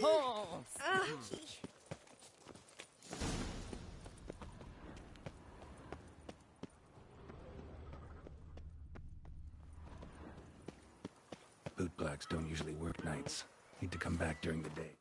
Oh. Bootblacks don't usually work nights. Need to come back during the day.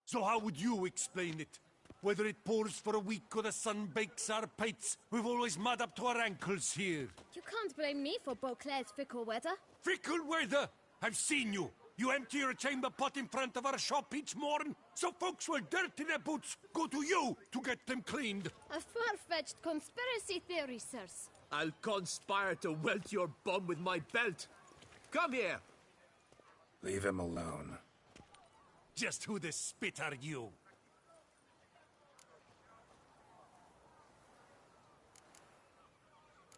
So how would you explain it? Whether it pours for a week or the sun bakes our pates, we've always mud up to our ankles here. You can't blame me for Beauclair's fickle weather. Fickle weather! I've seen you! You empty your chamber pot in front of our shop each morn, so folks will dirty their boots, go to you to get them cleaned. A far-fetched conspiracy theory, sirs. I'll conspire to welt your bum with my belt. Come here! Leave him alone. Just who the spit are you?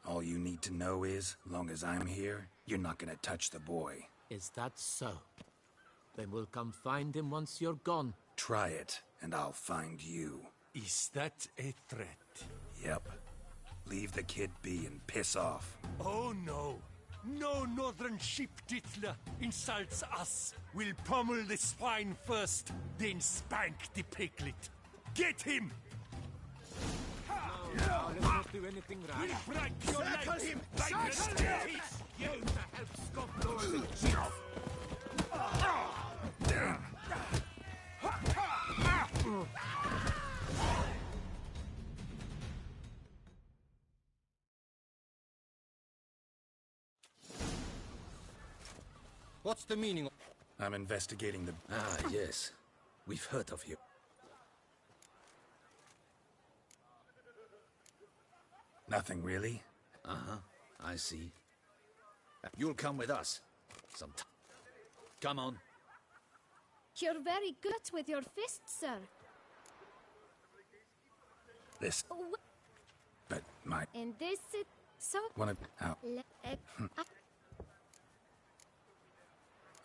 All you need to know is, long as I'm here, you're not gonna touch the boy. Is that so? Then we'll come find him once you're gone. Try it, and I'll find you. Is that a threat? Yep. Leave the kid be and piss off. Oh no. No northern sheep dittler insults us. We'll pummel the swine first, then spank the piglet. Get him! No, let's not do anything We'll rash. break your legs him! like a Circle stick! You to help scofflaws and cheats! What's the meaning of... I'm investigating the... Ah, yes. We've heard of you. Nothing really. Uh-huh. I see. You'll come with us. Come on. You're very good with your fists, sir. This... Oh, But my... and this is so... One of... Out.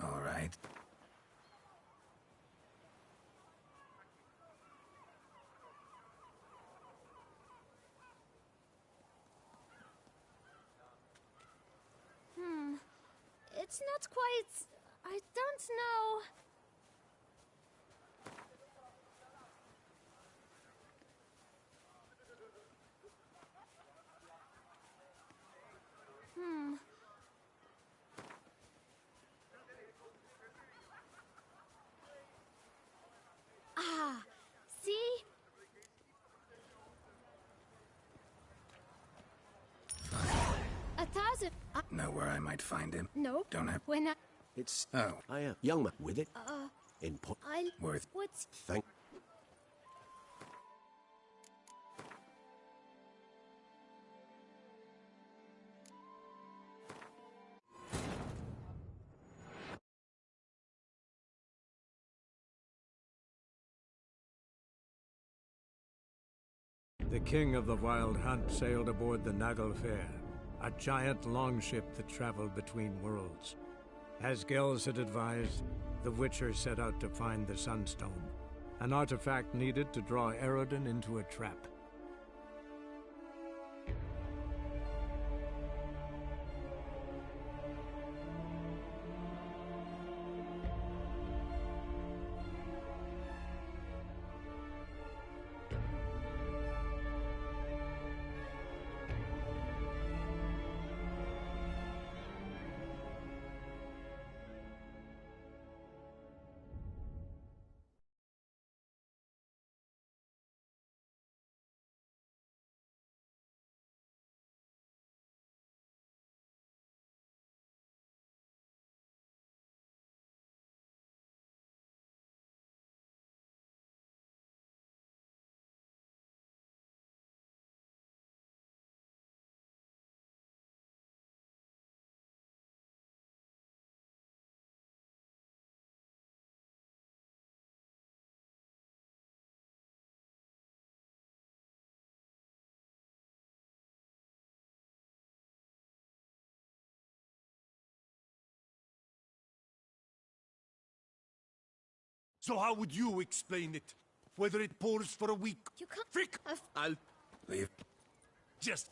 All right. It's not quite... I don't know... Ah, see? A thousand... Know where I might find him? no. Don't have... When I... It's... Oh, I am young man with it. In point. I... worth... What's... Thank... The king of the Wild Hunt sailed aboard the Naglfar, a giant longship that traveled between worlds. As Gels had advised, the Witcher set out to find the Sunstone, an artifact needed to draw Eredin into a trap. So how would you explain it? whether it pours for a week. You can't. Frick! I'll... Leave. Just...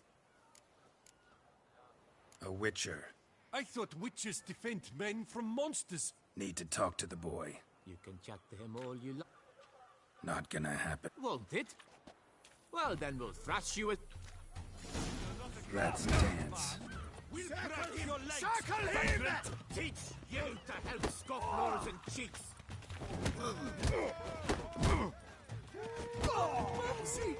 A witcher. I thought witches defend men from monsters. Need to talk to the boy. You can chat to him all you like. Not gonna happen. Won't it? Well, then we'll thrash you at... Let's dance. We'll crack your legs! Circle him! Teach you to help scofflaws and cheats! Mumsy!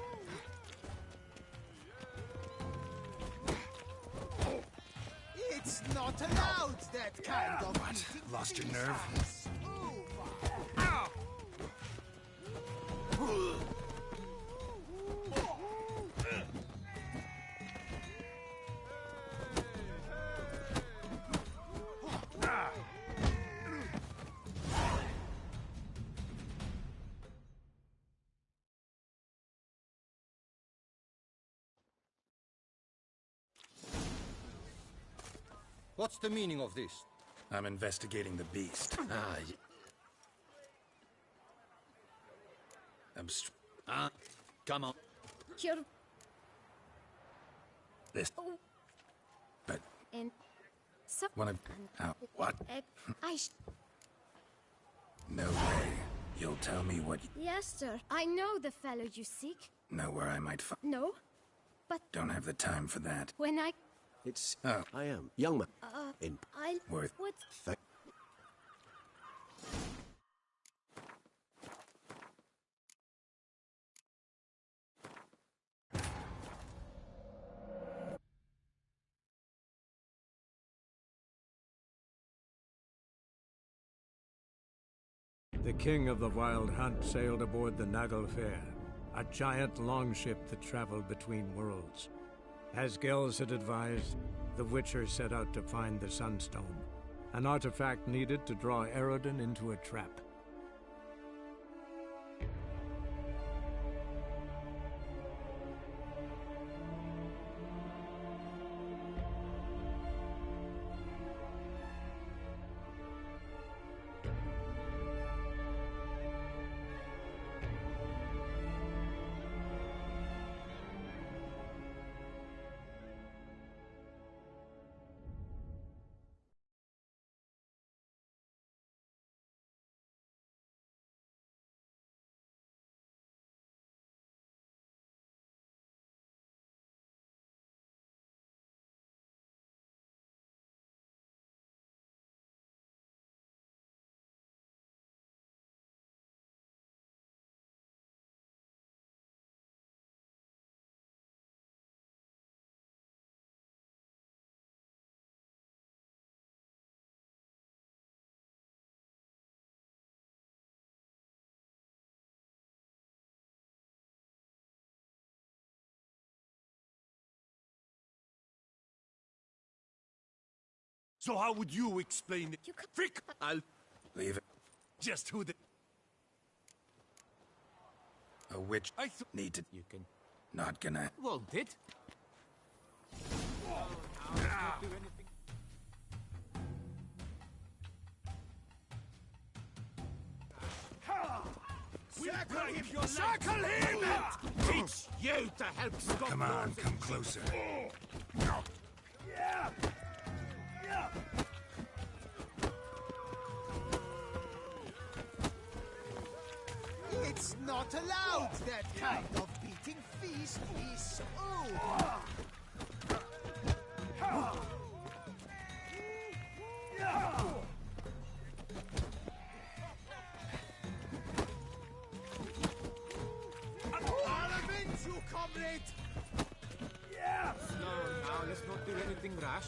It's not allowed, that kind of... What? Lost your nerve? What's the meaning of this? I'm investigating the beast. Come on. You're. This. Oh. But And. So. one of. What? I. No way. You'll tell me what. Yes, sir. I know the fellow you seek. Know where I might find. No. But Don't have the time for that. when I. It's... Oh, I am. Young man. In... I. Worth. What? Fact. The king of the Wild Hunt sailed aboard the Naglfar, a giant longship that traveled between worlds. As Gels had advised, the Witcher set out to find the Sunstone, an artifact needed to draw Eredin into a trap. So how would you explain it? You can't. Frick! I'll... Leave it. Just who the... A witch. I thought... Need to. You can... Not gonna. Won't it? Do anything. Circle him! Circle him! Teach you to help scofflaws Come on, and come cheats. closer. It's not allowed, that kind of beating feast is over. I'll avenge you, comrade! Slow now, let's not do anything rash.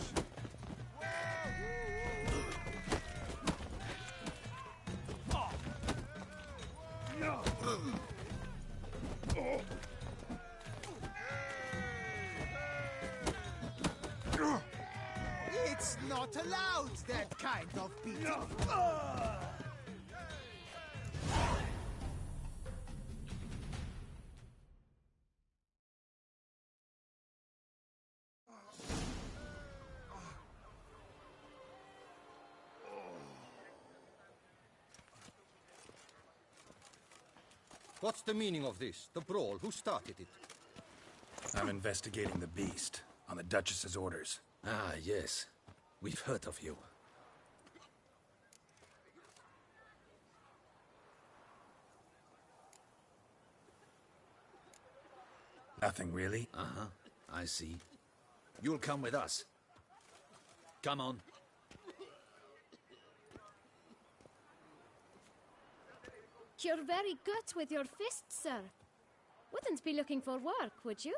It's not allowed, that kind of beating. What's the meaning of this? The brawl? Who started it? I'm investigating the beast, on the Duchess's orders. Ah, yes. We've heard of you. Nothing really? Uh-huh. I see. You'll come with us. Come on. You're very good with your fists, sir. Wouldn't be looking for work, would you?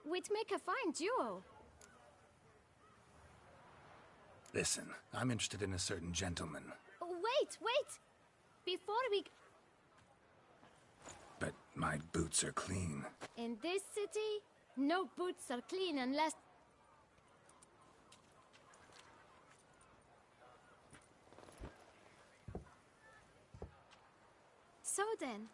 We'd make a fine duo. Listen, I'm interested in a certain gentleman. Wait! Before we... But my boots are clean. In this city, no boots are clean unless... So then,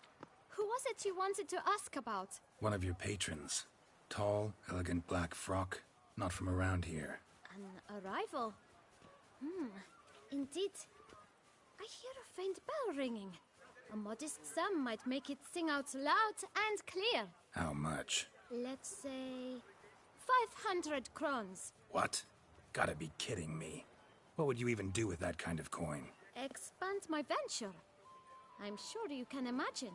who was it you wanted to ask about? One of your patrons. Tall, elegant black frock. Not from around here. An arrival? Indeed. I hear a faint bell ringing. A modest sum might make it sing out loud and clear. How much? Let's say... 500 crowns. What? Gotta be kidding me. What would you even do with that kind of coin? Expand my venture. I'm sure you can imagine.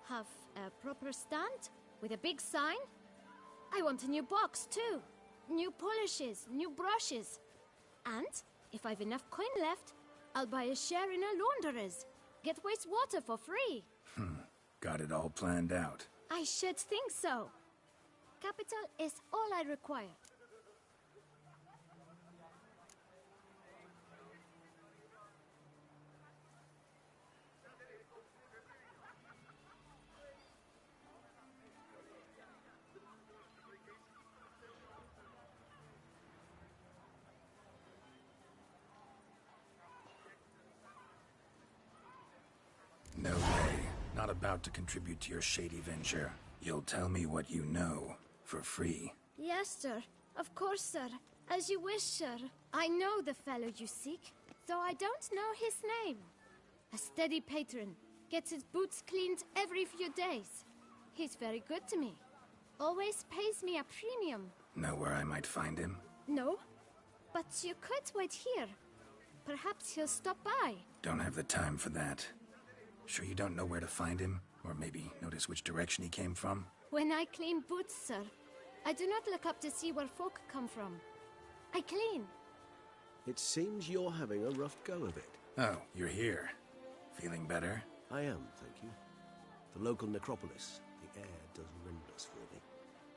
Have a proper stand with a big sign. I want a new box too. New polishes, new brushes. And if I've enough coin left, I'll buy a share in a launderer's. Get wastewater for free. Got it all planned out. I should think so. Capital is all I require. No way. Not about to contribute to your shady venture. You'll tell me what you know, for free. Yes, sir. Of course, sir. As you wish, sir. I know the fellow you seek, though I don't know his name. A steady patron. Gets his boots cleaned every few days. He's very good to me. Always pays me a premium. Know where I might find him? No? But you could wait here. Perhaps he'll stop by. Don't have the time for that. Sure you don't know where to find him? Or maybe notice which direction he came from? When I clean boots, sir, I do not look up to see where folk come from. I clean. It seems you're having a rough go of it. Oh, you're here. Feeling better? I am, thank you. The local necropolis. The air does wonders for me.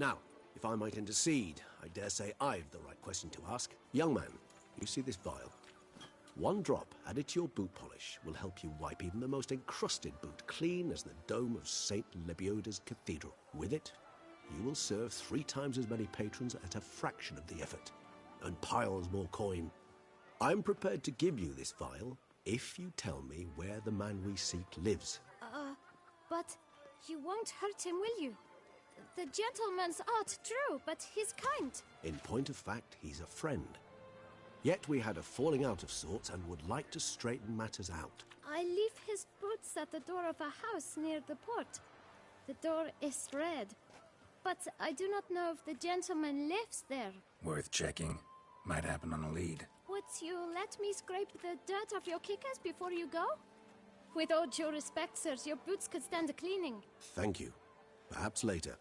Now, if I might intercede, I dare say I've the right question to ask. Young man, you see this vial? One drop added to your boot polish will help you wipe even the most encrusted boot clean as the dome of St. Lebioda's Cathedral. With it, you will serve 3 times as many patrons at a fraction of the effort, and piles more coin. I'm prepared to give you this vial if you tell me where the man we seek lives. But you won't hurt him, will you? The gentleman's art, true, but he's kind. In point of fact, he's a friend. Yet we had a falling out of sorts and would like to straighten matters out. I leave his boots at the door of a house near the port. The door is red, but I do not know if the gentleman lives there. Worth checking. Might happen on a lead. Would you let me scrape the dirt off your kickers before you go? With all due respect, sirs, your boots could stand a cleaning. Thank you. Perhaps later.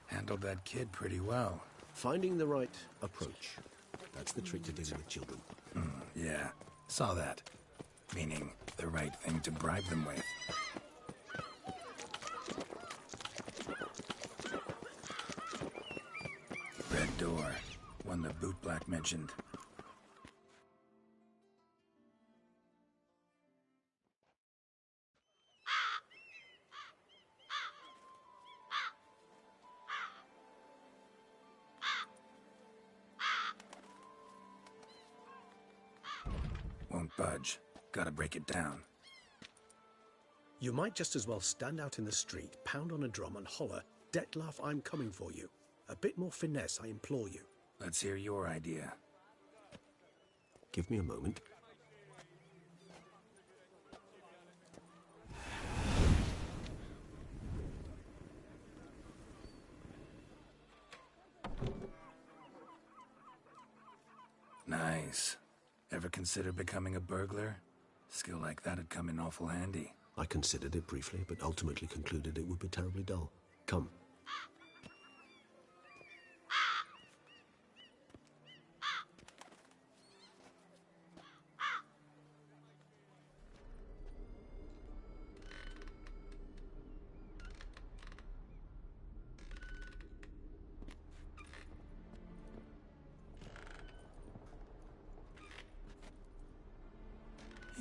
Handled that kid pretty well. Finding the right approach. That's the trick to dealing with children. Yeah, saw that. Meaning, the right thing to bribe them with. Red door. One the bootblack mentioned. Won't budge. Gotta break it down. You might just as well stand out in the street, pound on a drum and holler, "Dettlaff, I'm coming for you." A bit more finesse, I implore you. Let's hear your idea. Give me a moment. Nice. Ever consider becoming a burglar? Skill like that'd come in awful handy. I considered it briefly, but ultimately concluded it would be terribly dull. Come.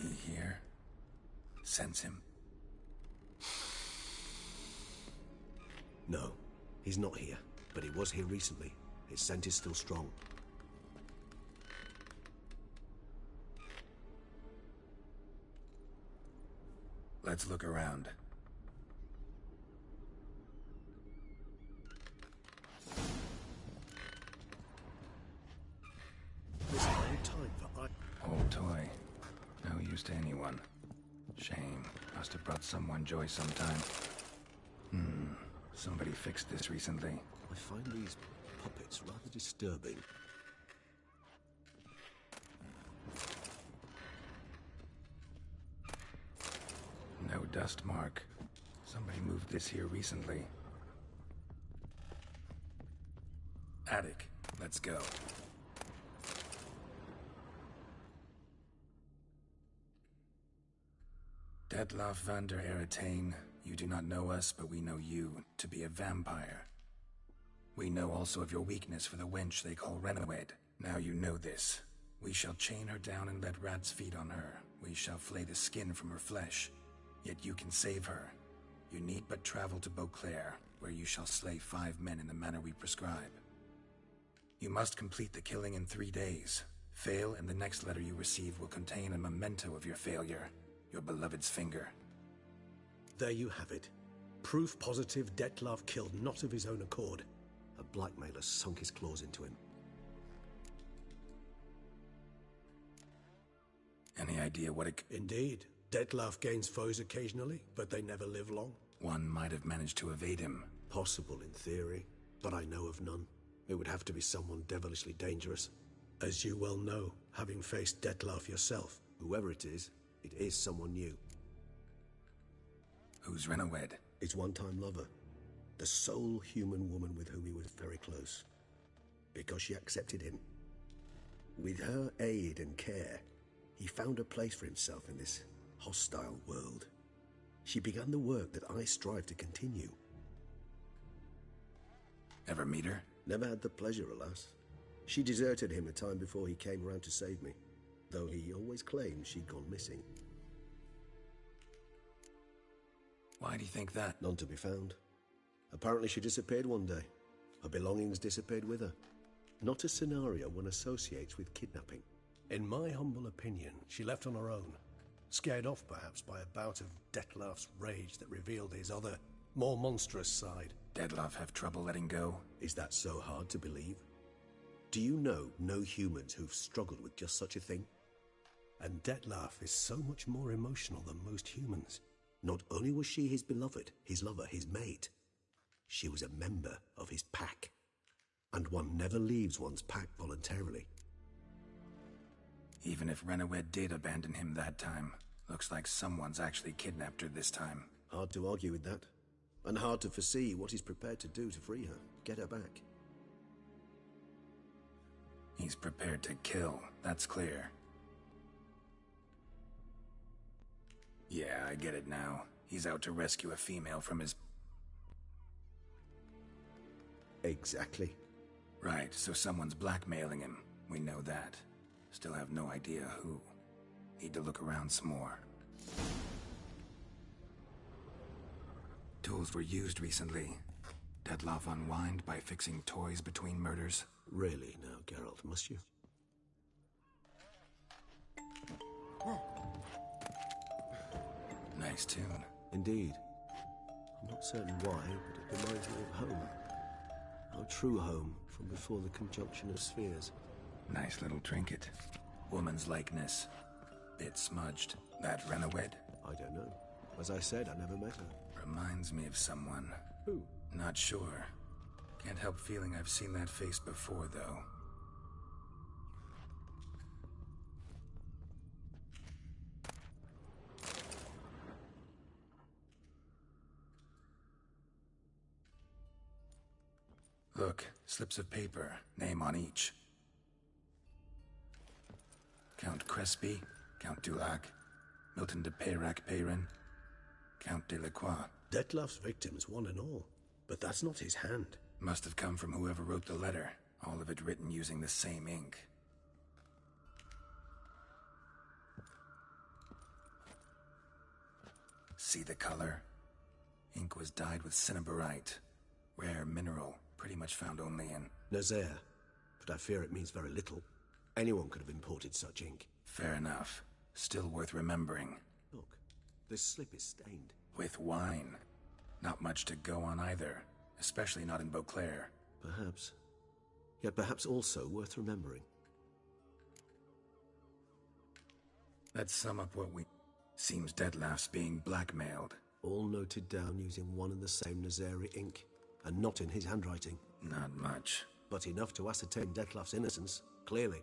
He here? Sense him? No, he's not here, but he was here recently. His scent is still strong. Let's look around. There's no time for Old toy. No use to anyone. Shame. Must have brought someone joy sometime. Somebody fixed this recently. I find these puppets rather disturbing. No dust mark. Somebody moved this here recently. Attic. Let's go. Detlaff van der Eretain, you do not know us, but we know you to be a vampire. We know also of your weakness for the wench they call Renawed. Now you know this. We shall chain her down and let rats feed on her. We shall flay the skin from her flesh. Yet you can save her. You need but travel to Beauclair, where you shall slay 5 men in the manner we prescribe. You must complete the killing in 3 days. Fail, and the next letter you receive will contain a memento of your failure. Your beloved's finger. There you have it. Proof positive Detlaff killed not of his own accord. A blackmailer sunk his claws into him. Any idea what it... Indeed. Detlaff gains foes occasionally, but they never live long. One might have managed to evade him. Possible in theory, but I know of none. It would have to be someone devilishly dangerous. As you well know, having faced Detlaff yourself. Whoever it is someone new. Who's Renawed? His one-time lover. The sole human woman with whom he was very close. Because she accepted him. With her aid and care, he found a place for himself in this hostile world. She began the work that I strive to continue. Ever meet her? Never had the pleasure, alas. She deserted him a time before he came around to save me, though he always claimed she'd gone missing. Why do you think that? None to be found. Apparently she disappeared one day. Her belongings disappeared with her. Not a scenario one associates with kidnapping. In my humble opinion, she left on her own. Scared off, perhaps, by a bout of Detlaff's rage that revealed his other, more monstrous side. Detlaff have trouble letting go? Is that so hard to believe? Do you know no humans who've struggled with just such a thing? And Detlaff is so much more emotional than most humans. Not only was she his beloved, his lover, his mate, she was a member of his pack. And one never leaves one's pack voluntarily. Even if Renawed did abandon him that time, looks like someone's actually kidnapped her this time. Hard to argue with that. And hard to foresee what he's prepared to do to free her, get her back. He's prepared to kill, that's clear. Yeah, I get it now. He's out to rescue a female from his... Exactly. Right, so someone's blackmailing him. We know that. Still have no idea who. Need to look around some more. Tools were used recently. Detlaff unwind by fixing toys between murders. Really now, Geralt, must you? Nice tune. Indeed. I'm not certain why, but it reminds me of home. Our true home from before the conjunction of spheres. Nice little trinket. Woman's likeness. Bit smudged. That Renawed? I don't know. As I said, I never met her. Reminds me of someone. Who? Not sure. Can't help feeling I've seen that face before, though. Look, slips of paper, name on each. Count Crespi, Count Dulac, Milton de Peyrac-Peyrin, Count Delacroix. Detlef's victims, one and all. But that's not his hand. Must have come from whoever wrote the letter, all of it written using the same ink. See the color? Ink was dyed with cinnabarite, rare mineral, pretty much found only in Nazaire, but I fear it means very little. Anyone could have imported such ink. Fair enough. Still worth remembering. Look, this slip is stained. With wine. Not much to go on either, especially not in Beauclair. Perhaps. Yet perhaps also worth remembering. Let's sum up what we... Seems Detlef's being blackmailed. All noted down using one and the same Nazari ink, and not in his handwriting. Not much. But enough to ascertain Detlef's innocence, clearly.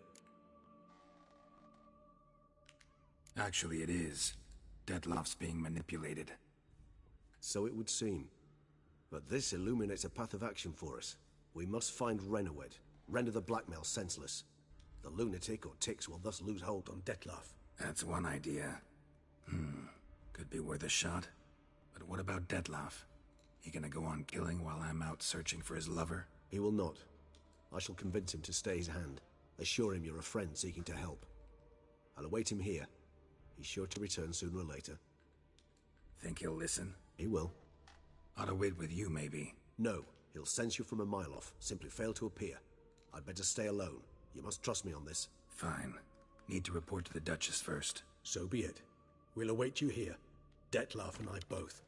Actually, it is. Detlef's being manipulated. So it would seem. But this illuminates a path of action for us. We must find Renawed, render the blackmail senseless. The lunatic or ticks will thus lose hold on Detlef. That's one idea. Could be worth a shot. But what about Detlef? He gonna go on killing while I'm out searching for his lover? He will not. I shall convince him to stay his hand. Assure him you're a friend seeking to help. I'll await him here. He's sure to return sooner or later. Think he'll listen? He will. Ought to wait with you, maybe. No, he'll sense you from a mile off. Simply fail to appear. I'd better stay alone. You must trust me on this. Fine. Need to report to the Duchess first. So be it. We'll await you here. Detlef and I both.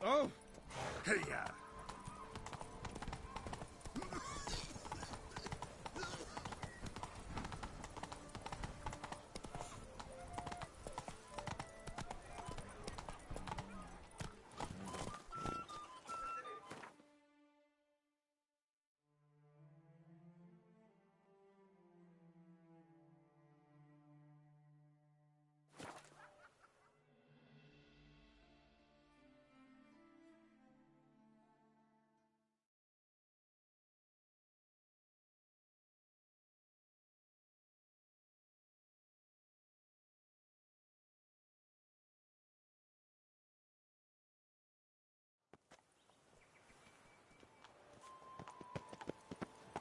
Oh! Hey-ya!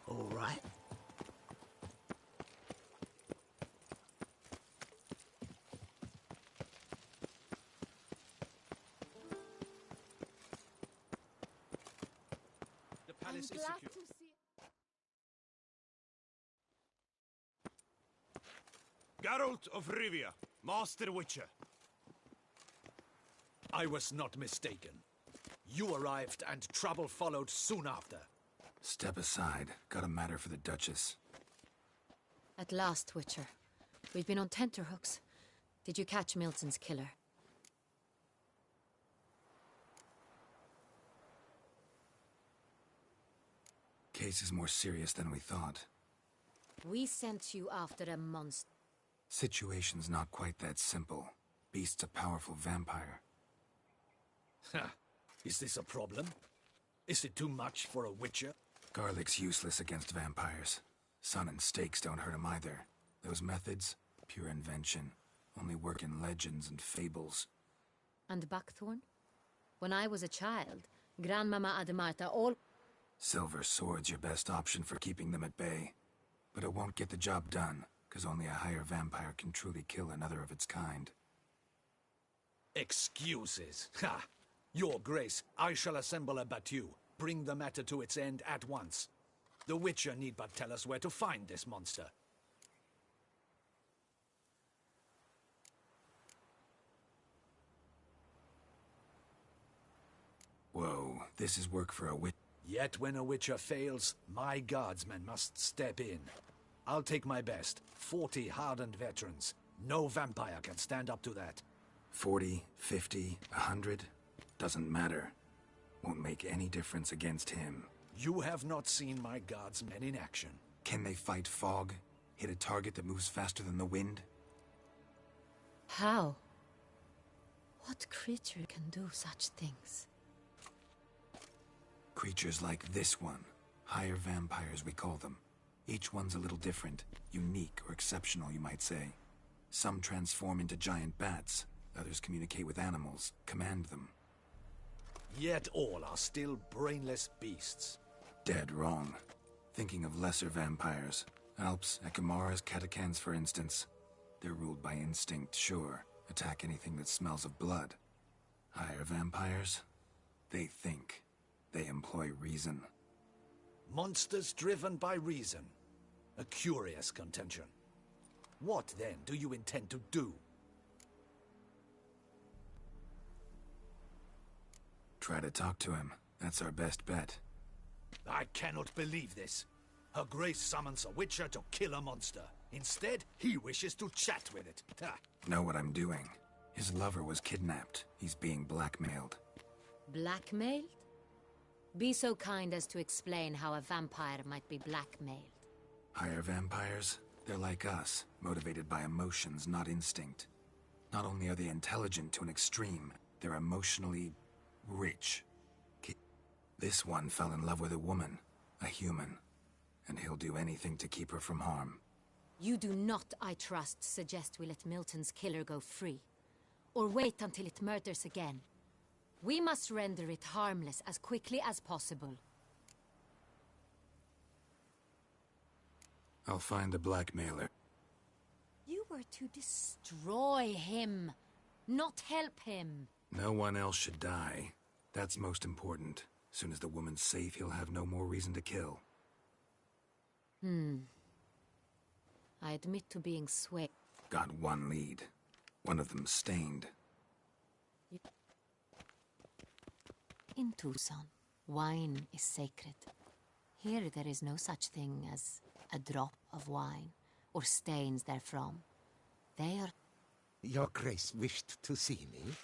All right. The palace is glad secure. to see... Geralt of Rivia, Master Witcher. I was not mistaken. You arrived and trouble followed soon after. Step aside. Got a matter for the Duchess. At last, Witcher. We've been on tenterhooks. Did you catch Milton's killer? Case is more serious than we thought. We sent you after a monster. Situation's not quite that simple. Beast's a powerful vampire. Ha! Is this a problem? Is it too much for a Witcher? Garlic's useless against vampires. Sun and stakes don't hurt him either. Those methods, pure invention. Only work in legends and fables. And Buckthorn? When I was a child, Grandmama Ademarta all... Silver sword's your best option for keeping them at bay. But it won't get the job done, because only a higher vampire can truly kill another of its kind. Excuses. Ha! Your Grace, I shall assemble a battue. Bring the matter to its end at once. The Witcher need but tell us where to find this monster. Whoa, this is work for a witch. Yet when a Witcher fails, my guardsmen must step in. I'll take my best. 40 hardened veterans. No vampire can stand up to that. 40, 50, 100? Doesn't matter. Won't make any difference against him. You have not seen my guardsmen in action. Can they fight fog? Hit a target that moves faster than the wind? How? What creature can do such things? Creatures like this one. Higher vampires, we call them. Each one's a little different. Unique or exceptional, you might say. Some transform into giant bats. Others communicate with animals, command them. Yet all are still brainless beasts. Dead wrong. Thinking of lesser vampires. Alps, Ekamaras, Catacans, for instance. They're ruled by instinct, sure. Attack anything that smells of blood. Higher vampires? They think. They employ reason. Monsters driven by reason. A curious contention. What, then, do you intend to do? Try to talk to him. That's our best bet. I cannot believe this. Her Grace summons a Witcher to kill a monster. Instead, he wishes to chat with it. Ha. Know what I'm doing. His lover was kidnapped. He's being blackmailed. Blackmailed? Be so kind as to explain how a vampire might be blackmailed. Higher vampires? They're like us, motivated by emotions, not instinct. Not only are they intelligent to an extreme, they're emotionally rich. This one fell in love with a woman, a human, and he'll do anything to keep her from harm. You do not, I trust, suggest we let Milton's killer go free. Or wait until it murders again. We must render it harmless as quickly as possible. I'll find the blackmailer. You were to destroy him, not help him. No one else should die. That's most important. Soon as the woman's safe, he'll have no more reason to kill. I admit to being swayed. Got one lead. One of them stained. In Tucson, wine is sacred. Here there is no such thing as a drop of wine, or stains therefrom. They are... Your Grace wished to see me?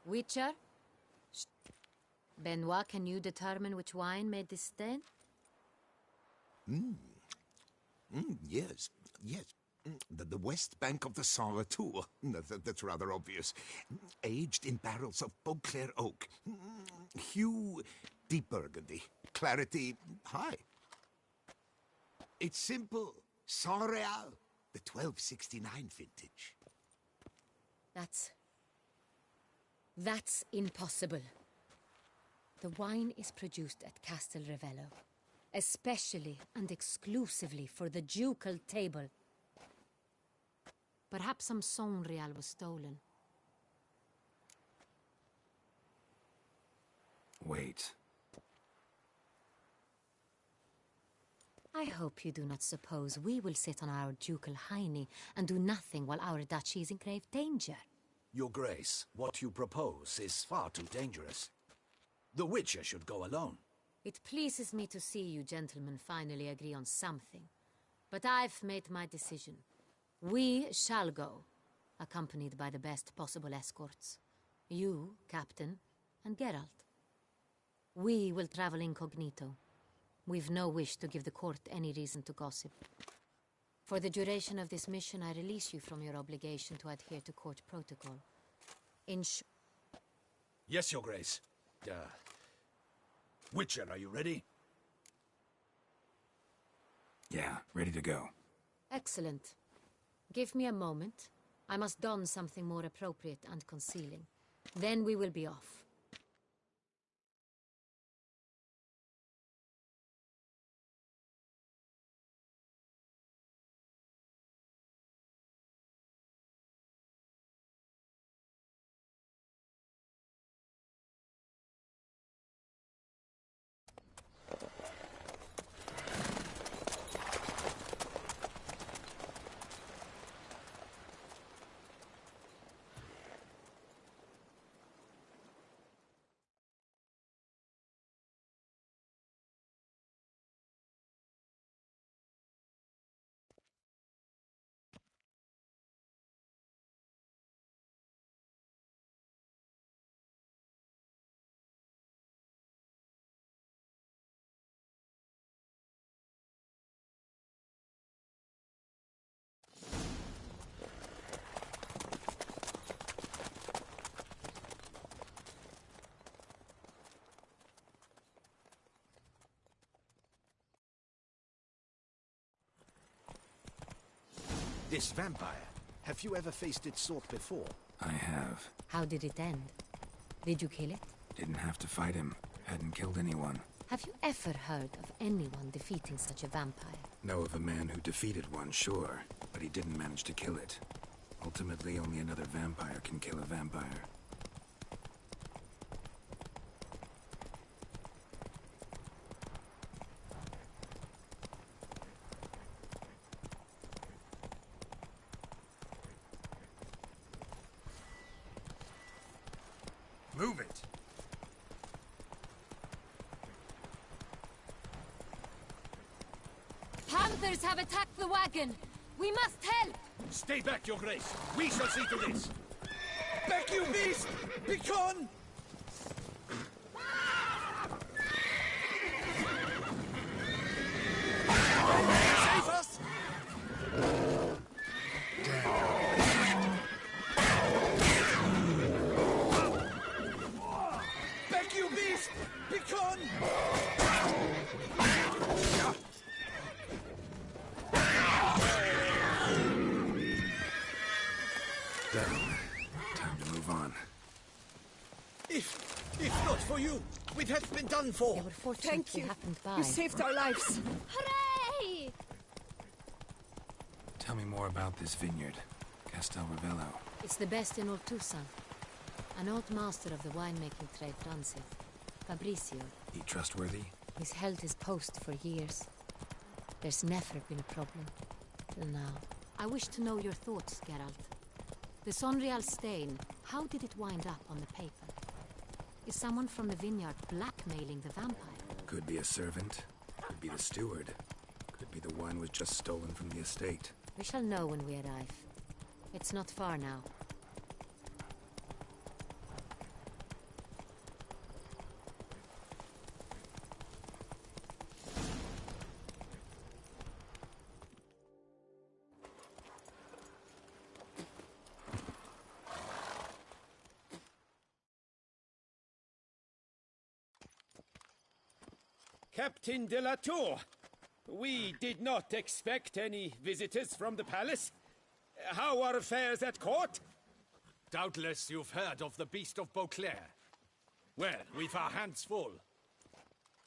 Witcher? Benoit, can you determine which wine made this stain? Yes. The west bank of the Saint Latour. That's rather obvious. Aged in barrels of Beauclair oak. Hue, deep burgundy. Clarity, high. It's simple. Saint Real, the 1269 vintage. That's impossible. The wine is produced at Castel Ravello, especially and exclusively for the ducal table. Perhaps some Saint Real was stolen. Wait. I hope you do not suppose we will sit on our ducal hiney and do nothing while our duchy is in grave danger. Your Grace, what you propose is far too dangerous. The Witcher should go alone. It pleases me to see you gentlemen finally agree on something. But I've made my decision. We shall go, accompanied by the best possible escorts. You, Captain, and Geralt. We will travel incognito. We've no wish to give the court any reason to gossip. For the duration of this mission, I release you from your obligation to adhere to court protocol. Yes, Your Grace. Witcher, are you ready? Yeah, ready to go. Excellent. Give me a moment. I must don something more appropriate and concealing. Then we will be off. This vampire, have you ever faced its sort before? I have. How did it end? Did you kill it? Didn't have to fight him. Hadn't killed anyone. Have you ever heard of anyone defeating such a vampire? Know of a man who defeated one, sure, but he didn't manage to kill it. Ultimately, only another vampire can kill a vampire. Move it! Panthers have attacked the wagon! We must help! Stay back, Your Grace! We shall see to this! Back, you beast! Begone! Save us! Back, you beast! Begone! Time to move on. If not for you, we'd have been done for. They were fortunate Thank they you. happened by. You saved our lives. Hooray! Tell me more about this vineyard, Castel Ravello. It's the best in Tucson. An old master of the winemaking trade runs it. Fabricio. He trustworthy? He's held his post for years. There's never been a problem. Till now. I wish to know your thoughts, Geralt. The Sonreal stain, how did it wind up on the paper? Is someone from the vineyard blackmailing the vampire? Could be a servant. Could be the steward. Could be the one was just stolen from the estate. We shall know when we arrive. It's not far now. Captain de la Tour, we did not expect any visitors from the palace. How are affairs at court? Doubtless you've heard of the Beast of Beauclair. Well, we've our hands full.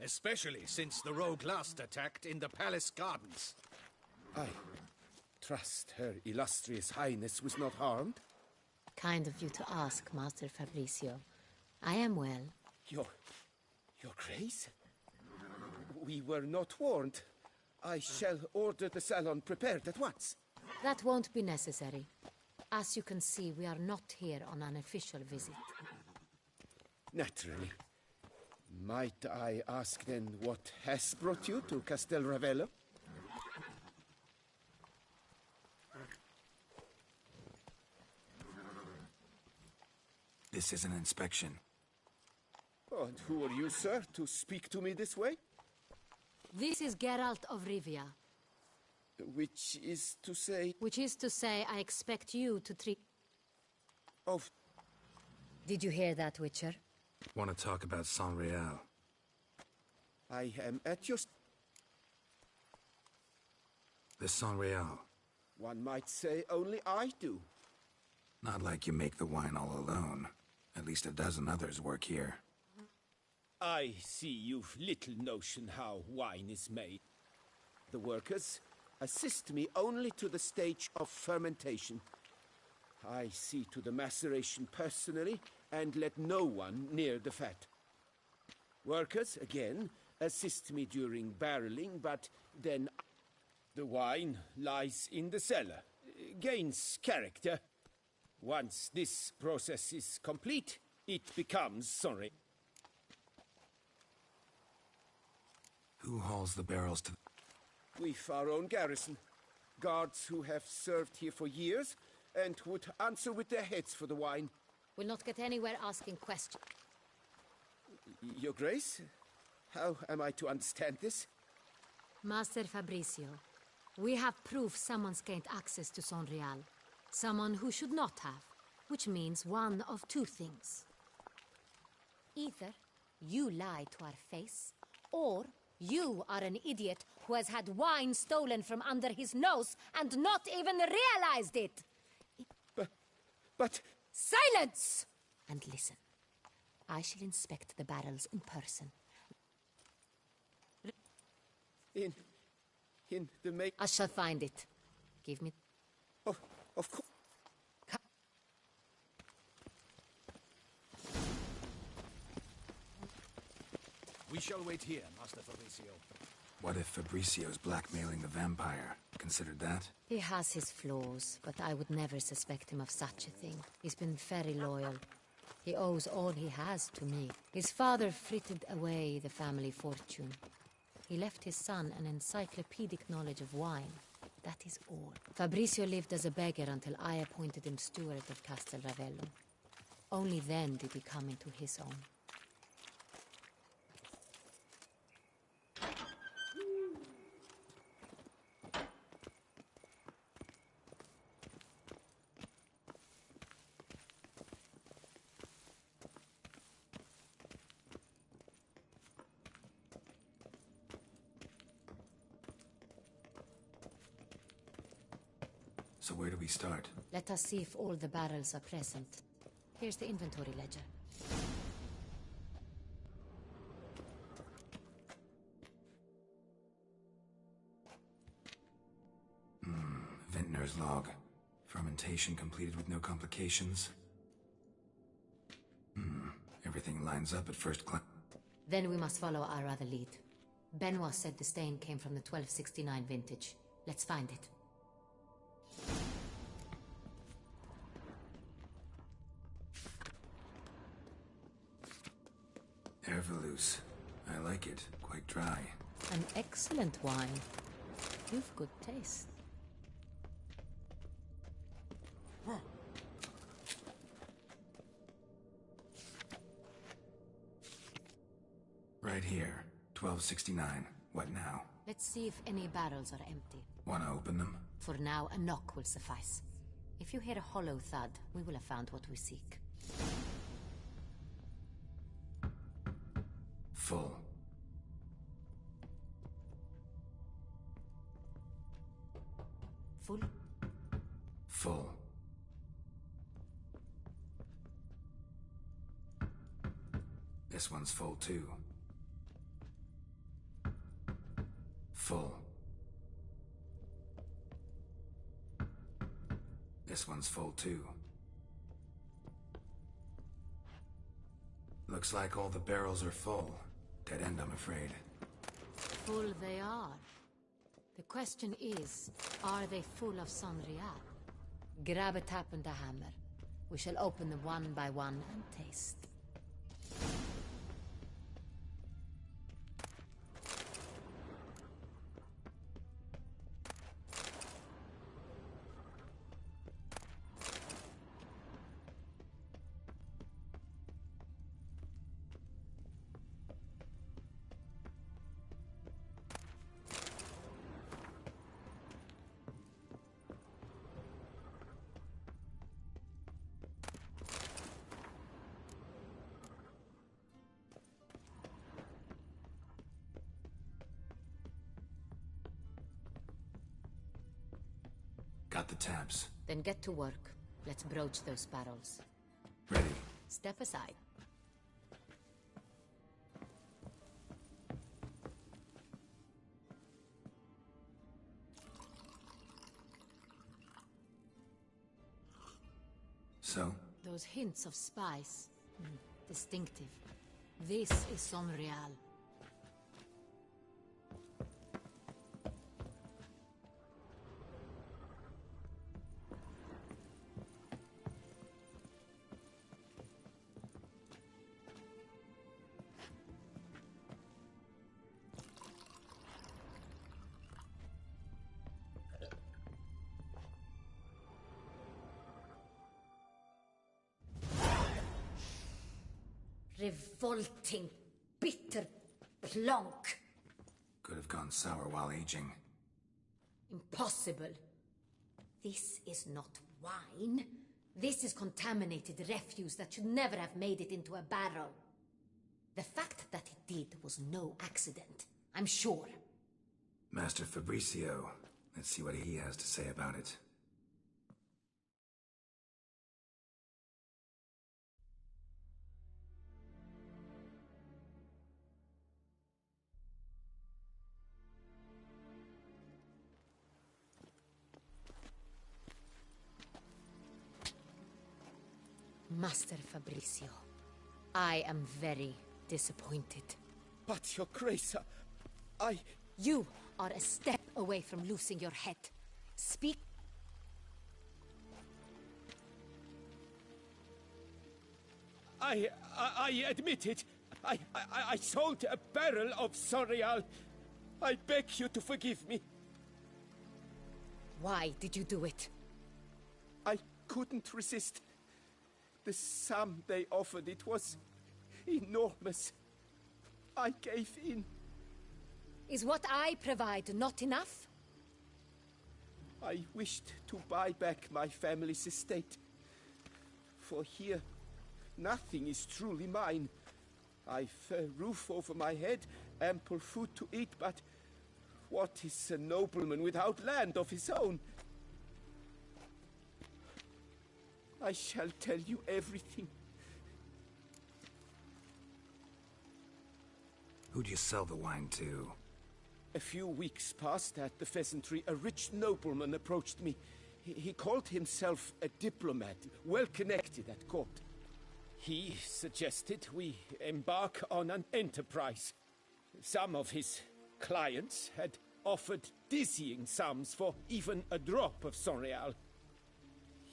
Especially since the rogue last attacked in the palace gardens. I trust Her Illustrious Highness was not harmed? Kind of you to ask, Master Fabricio. I am well. Your Grace? We were not warned. I shall order the salon prepared at once. That won't be necessary. As you can see, we are not here on an official visit. Naturally. Might I ask then what has brought you to Castel Ravello? This is an inspection. Oh, and who are you, sir, to speak to me this way? This is Geralt of Rivia. Which is to say... Which is to say, I expect you to treat... Of... Did you hear that, Witcher? Want to talk about San Real? I am at your... The San Real. One might say only I do. Not like you make the wine all alone. At least a dozen others work here. I see you've little notion how wine is made. The workers assist me only to the stage of fermentation. I see to the maceration personally and let no one near the fat. Workers, again, assist me during barreling, but then the wine lies in the cellar, gains character. Once this process is complete, it becomes sorry. Who hauls the barrels to... We've our own garrison. Guards who have served here for years and would answer with their heads for the wine. We'll not get anywhere asking questions. Your Grace, how am I to understand this? Master Fabricio, we have proof someone's gained access to San Real. Someone who should not have, which means one of two things. Either you lie to our face, or you are an idiot who has had wine stolen from under his nose and not even realized it. But... Silence! And listen. I shall inspect the barrels in person. In the make... I shall find it. Give me... Oh, of course. We shall wait here, Master Fabricio. What if Fabricio's blackmailing the vampire? Considered that? He has his flaws, but I would never suspect him of such a thing. He's been very loyal. He owes all he has to me. His father frittered away the family fortune. He left his son an encyclopedic knowledge of wine. That is all. Fabricio lived as a beggar until I appointed him steward of Castel Ravello. Only then did he come into his own. So where do we start? Let us see if all the barrels are present. Here's the inventory ledger. Vintner's log. Fermentation completed with no complications. Everything lines up at first glance. Then we must follow our other lead. Benoit said the stain came from the 1269 vintage. Let's find it. Herveloos. I like it. Quite dry. An excellent wine. You've good taste. Right here. 1269. What now? Let's see if any barrels are empty. Wanna open them? For now, a knock will suffice. If you hear a hollow thud, we will have found what we seek. Full. Full? Full. This one's full too. Full. This one's full too. Looks like all the barrels are full. Dead end, I'm afraid. Full they are. The question is, are they full of San Real? Grab a tap and a hammer. We shall open them one by one and taste. got the taps. Then get to work. Let's broach those barrels. Ready. Step aside. So? Those hints of spice. Distinctive. This is Sonreal. Revolting, bitter plonk. Could have gone sour while aging. Impossible. This is not wine. This is contaminated refuse that should never have made it into a barrel. The fact that it did was no accident, I'm sure. Master Fabricio. Let's see what he has to say about it. Master Fabricio, I am very disappointed. But, Your Grace, You are a step away from losing your head. Speak. I admit it. I sold a barrel of Sonreal. I beg you to forgive me. Why did you do it? I couldn't resist. The sum they offered, it was enormous. I gave in. Is what I provide not enough? I wished to buy back my family's estate. For here, nothing is truly mine. I've a roof over my head, ample food to eat, but what is a nobleman without land of his own? I shall tell you everything. Who'd you sell the wine to? A few weeks past at the Pheasantry, a rich nobleman approached me. He called himself a diplomat, well connected at court. He suggested we embark on an enterprise. Some of his clients had offered dizzying sums for even a drop of Sonreal.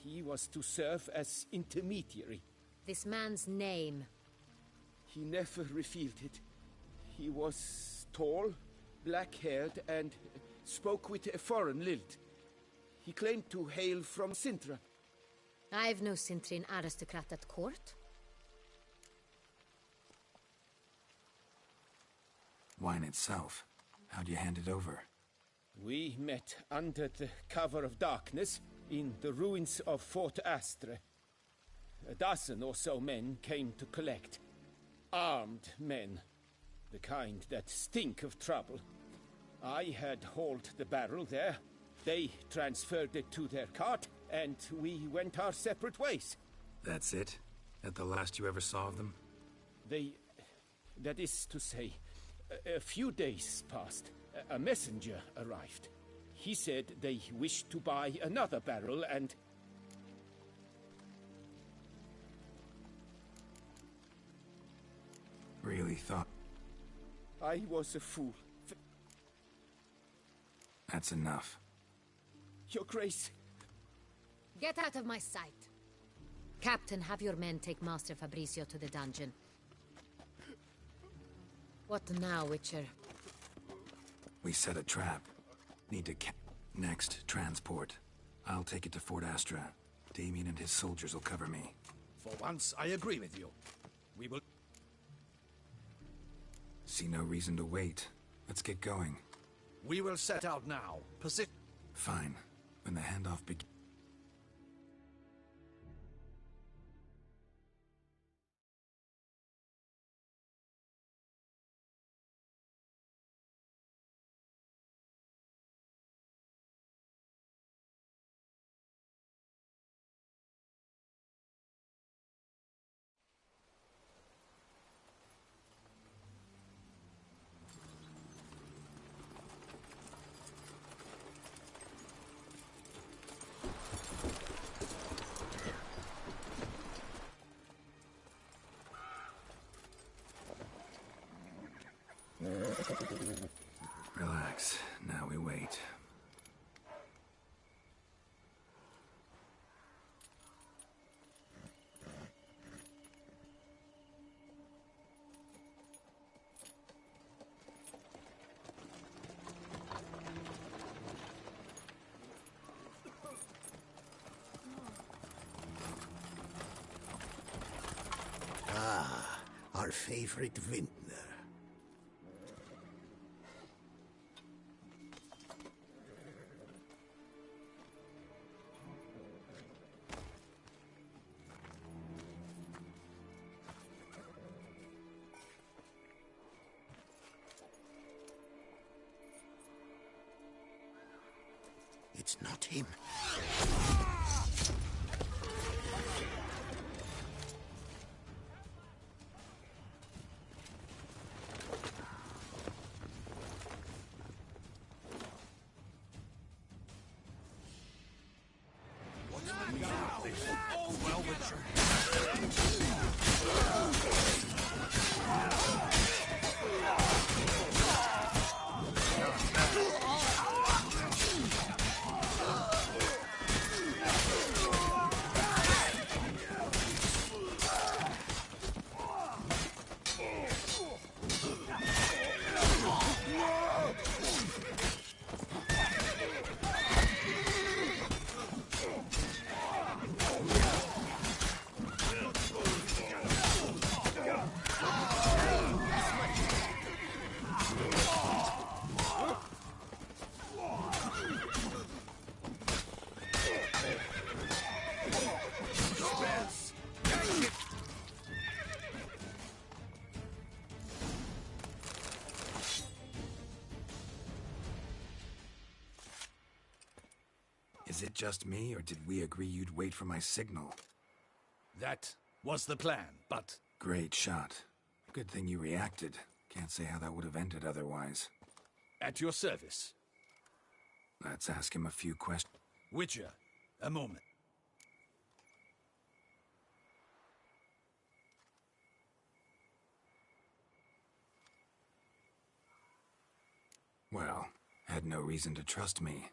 He was to serve as intermediary. This man's name? He never revealed it. He was tall, black-haired, and spoke with a foreign lilt. He claimed to hail from Sintra. I've no Sintrin aristocrat at court. Wine itself. How'd you hand it over? We met under the cover of darkness in the ruins of Fort Astre. A dozen or so men came to collect. Armed men. The kind that stink of trouble. I had hauled the barrel there. They transferred it to their cart, and we went our separate ways. That's it? At the last you ever saw of them? That is to say, a few days passed. A messenger arrived. He said they wished to buy another barrel and... Really thought... I was a fool. That's enough. Your Grace. Get out of my sight. Captain, have your men take Master Fabricio to the dungeon. What now, Witcher? We set a trap. Need to Next, transport. I'll take it to Fort Astra. Damien and his soldiers will cover me. For once, I agree with you. We will... See no reason to wait. Let's get going. We will set out now. Fine. When the handoff begins... Relax. Now we wait. Ah, our favorite vintner. It's not him. Well, Witcher. Is it just me, or did we agree you'd wait for my signal? That was the plan, but... Great shot. Good thing you reacted. Can't say how that would have ended otherwise. At your service. Let's ask him a few questions. Witcher, a moment. Well, had no reason to trust me,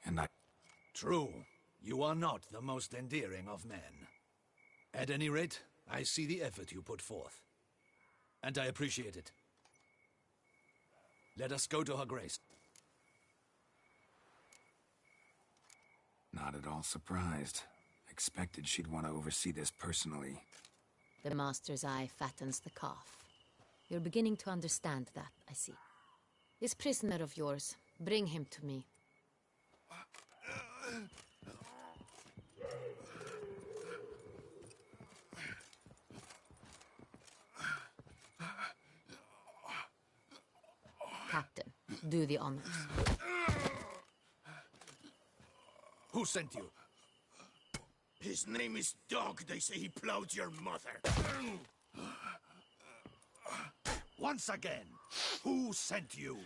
and I... True. You are not the most endearing of men. At any rate, I see the effort you put forth. And I appreciate it. Let us go to her grace. Not at all surprised. Expected she'd want to oversee this personally. The Master's eye fattens the calf. You're beginning to understand that, I see. This prisoner of yours, bring him to me. Captain, do the honors. Who sent you? His name is Dog. They say he plowed your mother. Once again, who sent you?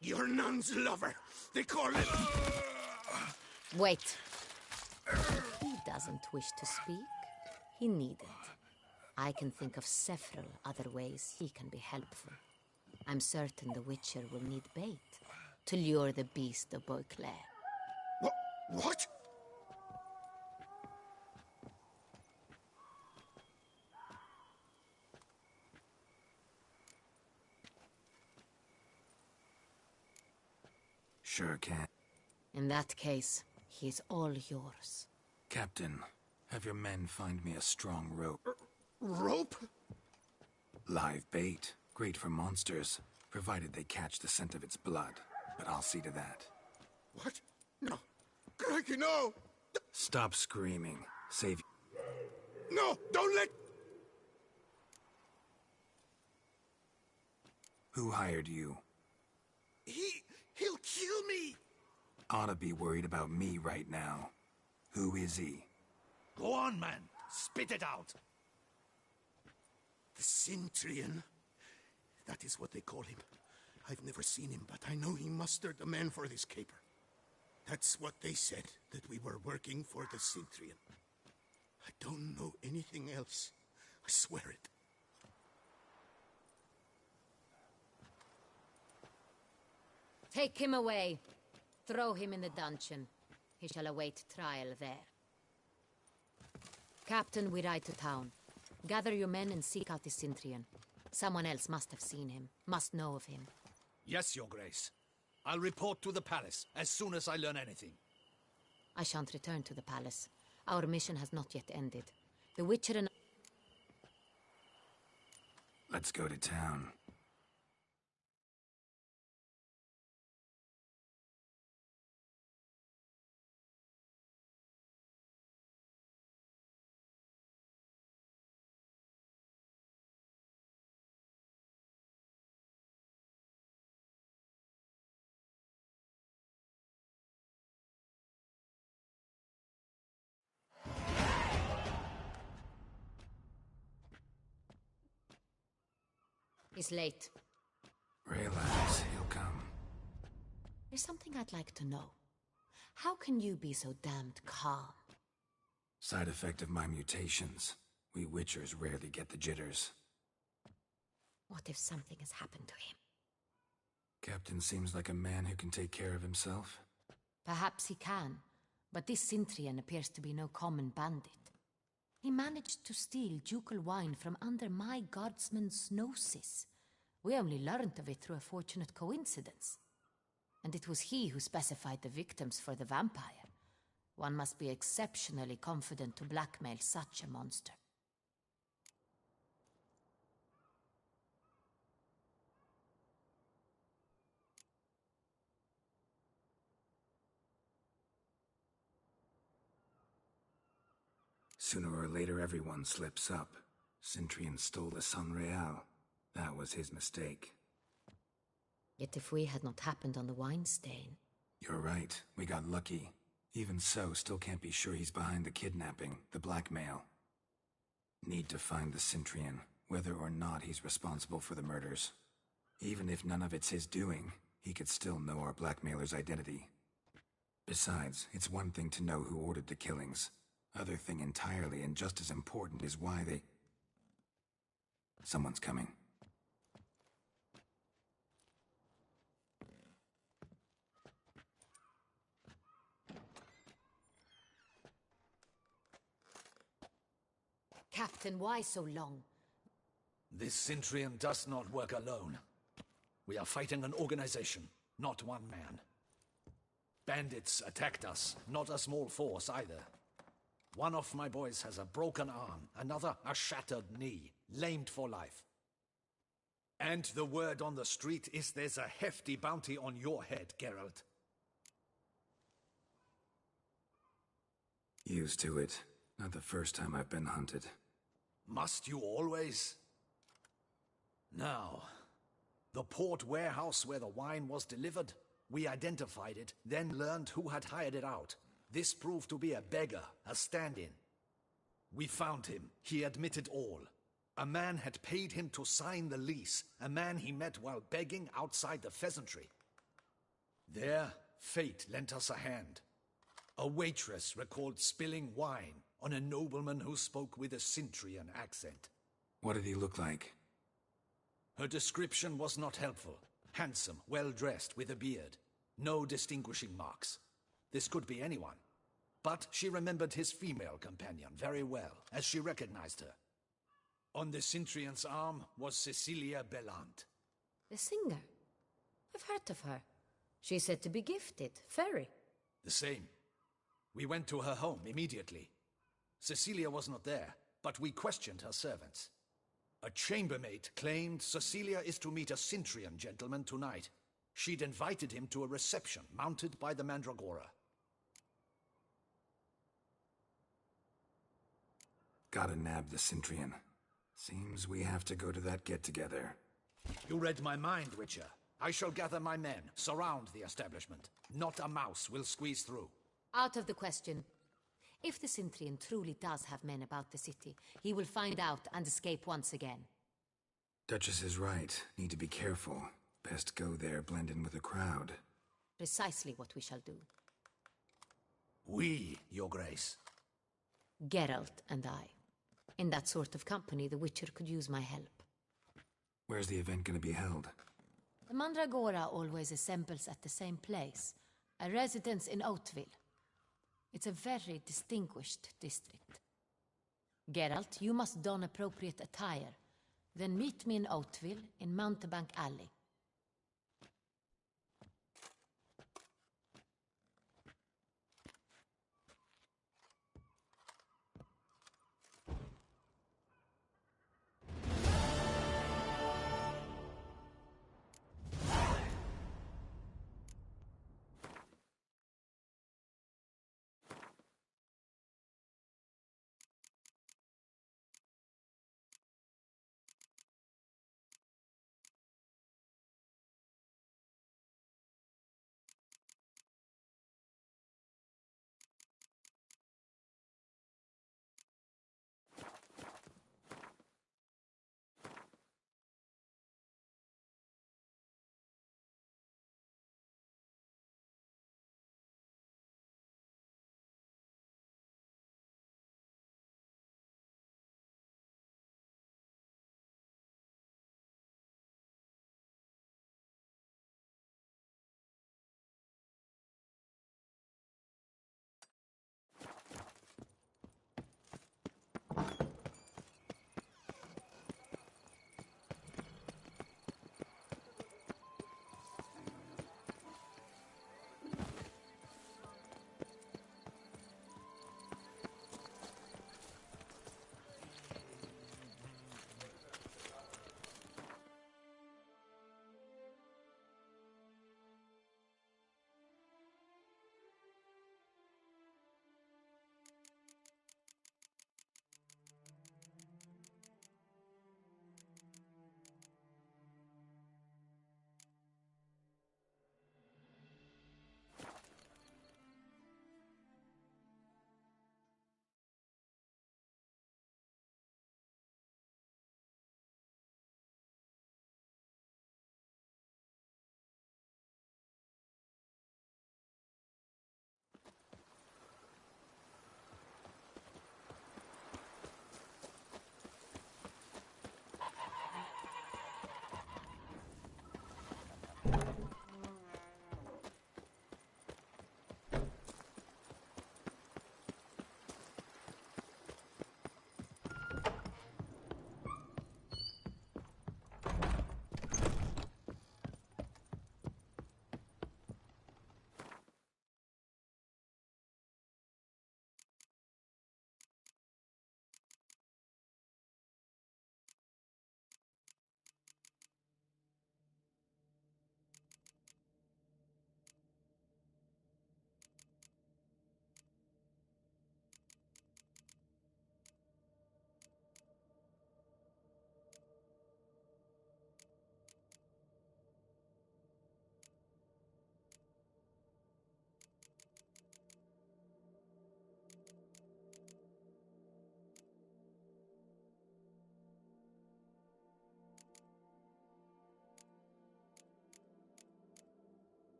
Your nun's lover. They call him... Wait. If he doesn't wish to speak, he needn't. I can think of several other ways he can be helpful. I'm certain the Witcher will need bait to lure the beast of Beauclair. What? Sure can. In that case, he is all yours. Captain, have your men find me a strong rope. Rope? Live bait. Great for monsters, provided they catch the scent of its blood. But I'll see to that. What? No. Crikey, no! Stop screaming. Save... No! Don't let... Who hired you? He'll kill me! Ought to be worried about me right now. Who is he? Go on, man. Spit it out. The Cintrian. That is what they call him. I've never seen him, but I know he mustered the men for this caper. That's what they said, that we were working for the Cintrian. I don't know anything else. I swear it. Take him away. Throw him in the dungeon. He shall await trial there. Captain, we ride to town. Gather your men and seek out the Cintrian. Someone else must have seen him, must know of him. Yes, Your Grace. I'll report to the palace as soon as I learn anything. I shan't return to the palace. Our mission has not yet ended. The Witcher and... Let's go to town. He's late. Relax, he'll come. There's something I'd like to know. How can you be so damned calm? Side effect of my mutations. We Witchers rarely get the jitters. What if something has happened to him? Captain seems like a man who can take care of himself. Perhaps he can, but this Cintrian appears to be no common bandit. He managed to steal ducal wine from under my guardsman's noses. We only learned of it through a fortunate coincidence. And it was he who specified the victims for the vampire. One must be exceptionally confident to blackmail such a monster. Sooner or later, everyone slips up. Cintrian stole the Sun Real. That was his mistake. Yet if we had not happened on the wine stain... You're right. We got lucky. Even so, still can't be sure he's behind the kidnapping, the blackmail. Need to find the Cintrian, whether or not he's responsible for the murders. Even if none of it's his doing, he could still know our blackmailer's identity. Besides, it's one thing to know who ordered the killings. Other thing entirely, and just as important, is why they... Someone's coming. Captain, why so long? This Cintrian does not work alone. We are fighting an organization, not one man. Bandits attacked us, not a small force either. One of my boys has a broken arm, another a shattered knee, lamed for life. And the word on the street is there's a hefty bounty on your head, Geralt. Used to it. Not the first time I've been hunted. Must you always? Now, the port warehouse where the wine was delivered, we identified it, then learned who had hired it out. This proved to be a beggar, a stand-in. We found him. He admitted all. A man had paid him to sign the lease, a man he met while begging outside the pheasantry. There, fate lent us a hand. A waitress recalled spilling wine on a nobleman who spoke with a Cintrian accent. What did he look like? Her description was not helpful. Handsome, well-dressed, with a beard. No distinguishing marks. This could be anyone. But she remembered his female companion very well, as she recognized her. On the Cintrian's arm was Cecilia Bellant. The singer? I've heard of her. She's said to be gifted, fairy. The same. We went to her home immediately. Cecilia was not there, but we questioned her servants. A chambermaid claimed Cecilia is to meet a Cintrian gentleman tonight. She'd invited him to a reception mounted by the Mandragora. Gotta nab the Cintrian. Seems we have to go to that get-together. You read my mind, Witcher. I shall gather my men, surround the establishment. Not a mouse will squeeze through. Out of the question. If the Cintrian truly does have men about the city, he will find out and escape once again. Duchess is right. Need to be careful. Best go there, blend in with the crowd. Precisely what we shall do. We, Your Grace. Geralt and I. In that sort of company, the Witcher could use my help. Where's the event gonna be held? The Mandragora always assembles at the same place, a residence in Oatville. It's a very distinguished district. Geralt, you must don appropriate attire. Then meet me in Oatville in Mountebank Alley.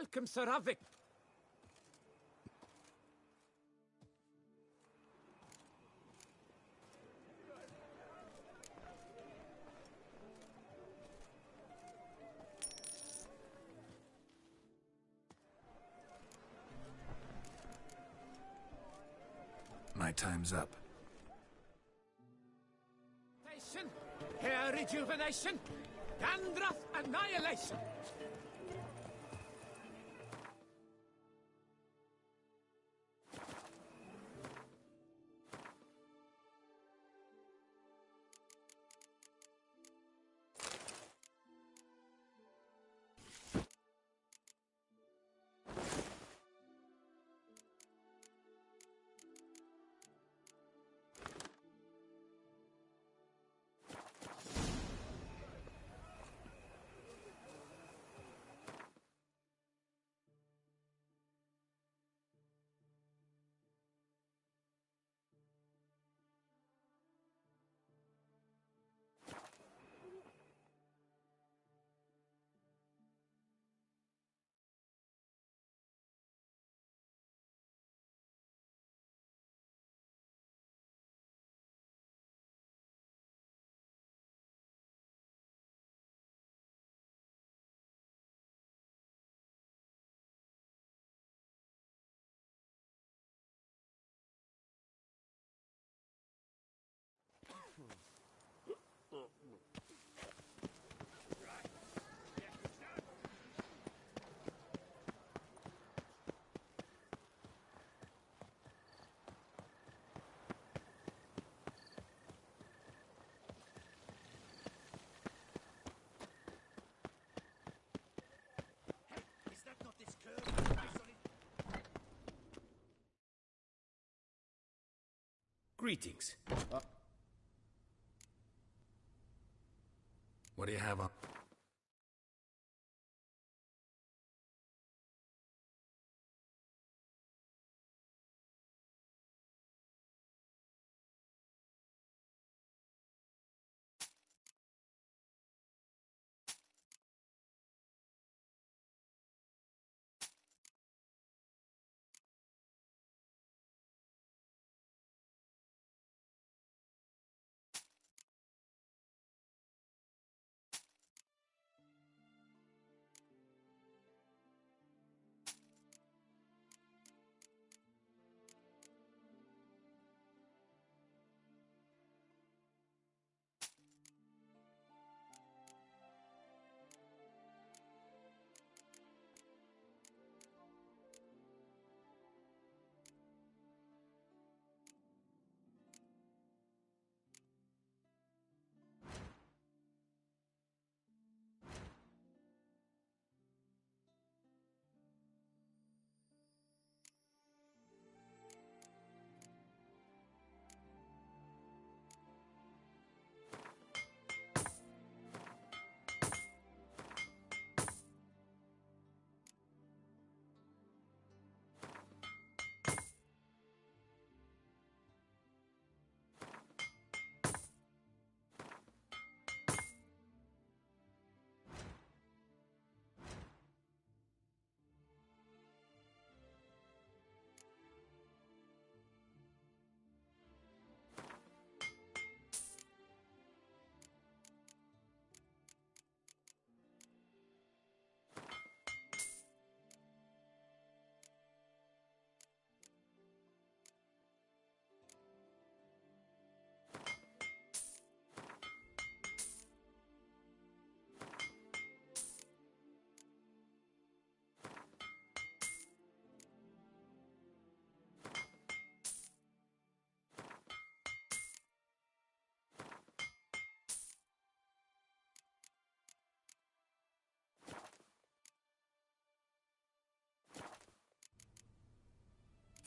Welcome, Sir Avik. My time's up. Hair rejuvenation, Gandrath annihilation. Greetings. What do you have on?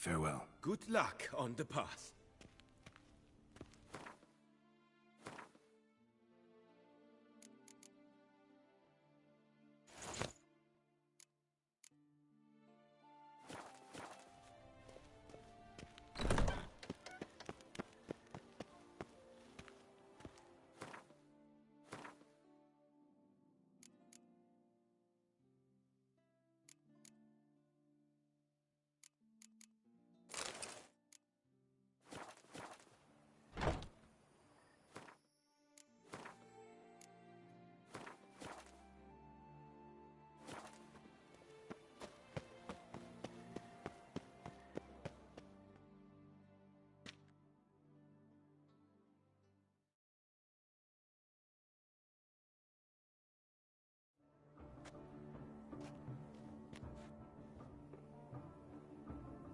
Farewell. Good luck on the path.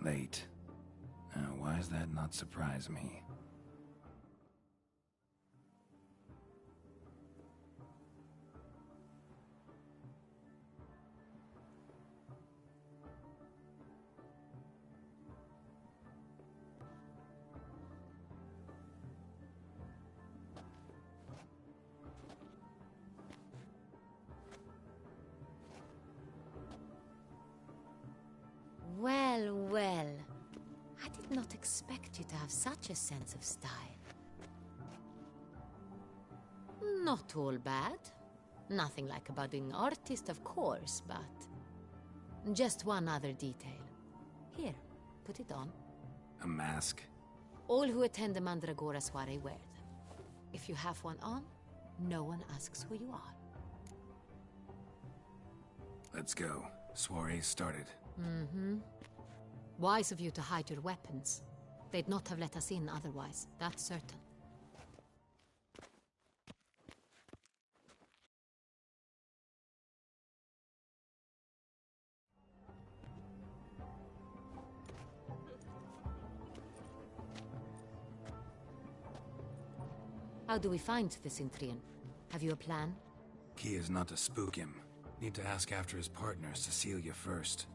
Late. Now, why does that not surprise me? Well, well. I did not expect you to have such a sense of style. Not all bad. Nothing like a budding artist, of course, but... just one other detail. Here, put it on. A mask? All who attend the Mandragora soiree wear them. If you have one on, no one asks who you are. Let's go. Soiree started. Mm-hmm. Wise of you to hide your weapons. They'd not have let us in otherwise, that's certain. How do we find the Cintrian? Have you a plan? Key is not to spook him. Need to ask after his partner, Cecilia, first.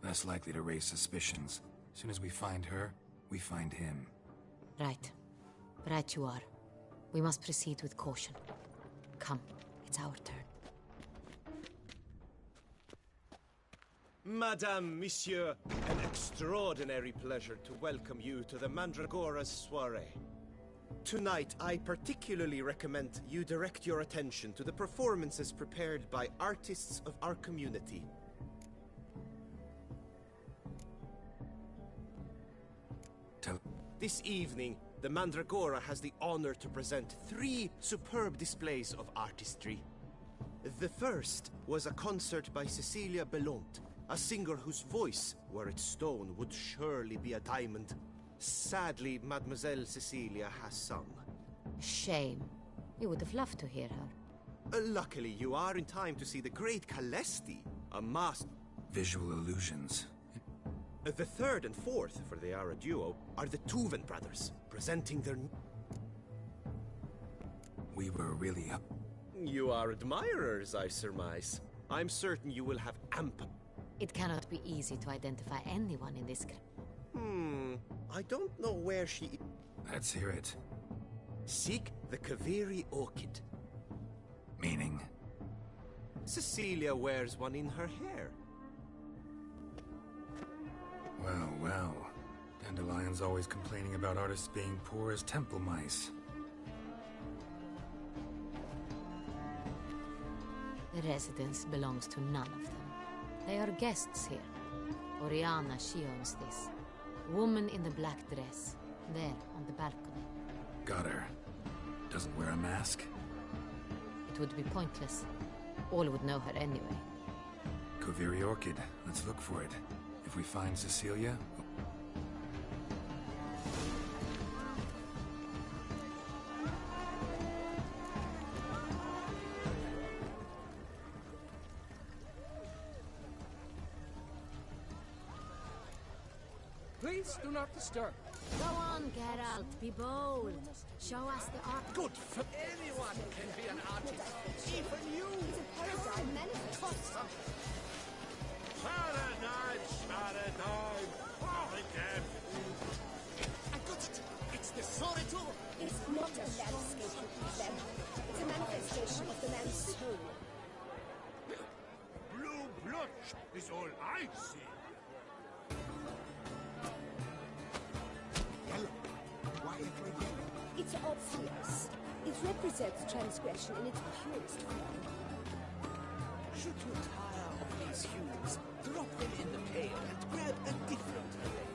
Less likely to raise suspicions. As soon as we find her, we find him. Right. Right you are. We must proceed with caution. Come, it's our turn. Madame, Monsieur, an extraordinary pleasure to welcome you to the Mandragora's soiree. Tonight, I particularly recommend you direct your attention to the performances prepared by artists of our community. This evening, the Mandragora has the honor to present 3 superb displays of artistry. The first was a concert by Cecilia Bellont, a singer whose voice, were it stone, would surely be a diamond. Sadly, Mademoiselle Cecilia has sung. Shame. We would have loved to hear her. Luckily, you are in time to see the great Calesti, a master... Visual illusions. The third and fourth, for they are a duo, are the Tuven brothers, presenting their... We were really up. You are admirers, I surmise. I'm certain you will have ample... It cannot be easy to identify anyone in this... I don't know where she... Let's hear it. Seek the Kaviri orchid. Meaning? Cecilia wears one in her hair. Well, well. Dandelion's always complaining about artists being poor as temple mice. The residence belongs to none of them. They are guests here. Oriana, she owns this. Woman in the black dress. There, on the balcony. Got her. Doesn't wear a mask? It would be pointless. All would know her anyway. Kaviri Orchid. Let's look for it. If we find Cecilia... Please do not disturb. Go on, Geralt. Be bold. Show us the art. Good for anyone can be an artist. Even you. It's a paradigm manifest. Paradigm. Oh, again. I got it. It's the Soretur. It's not a landscape you present. It's a manifestation of the man's soul. Blue blood is all I see. It's obvious. It represents transgression in its purest form. Should you tire of these hues, drop them in the pail and grab a different array.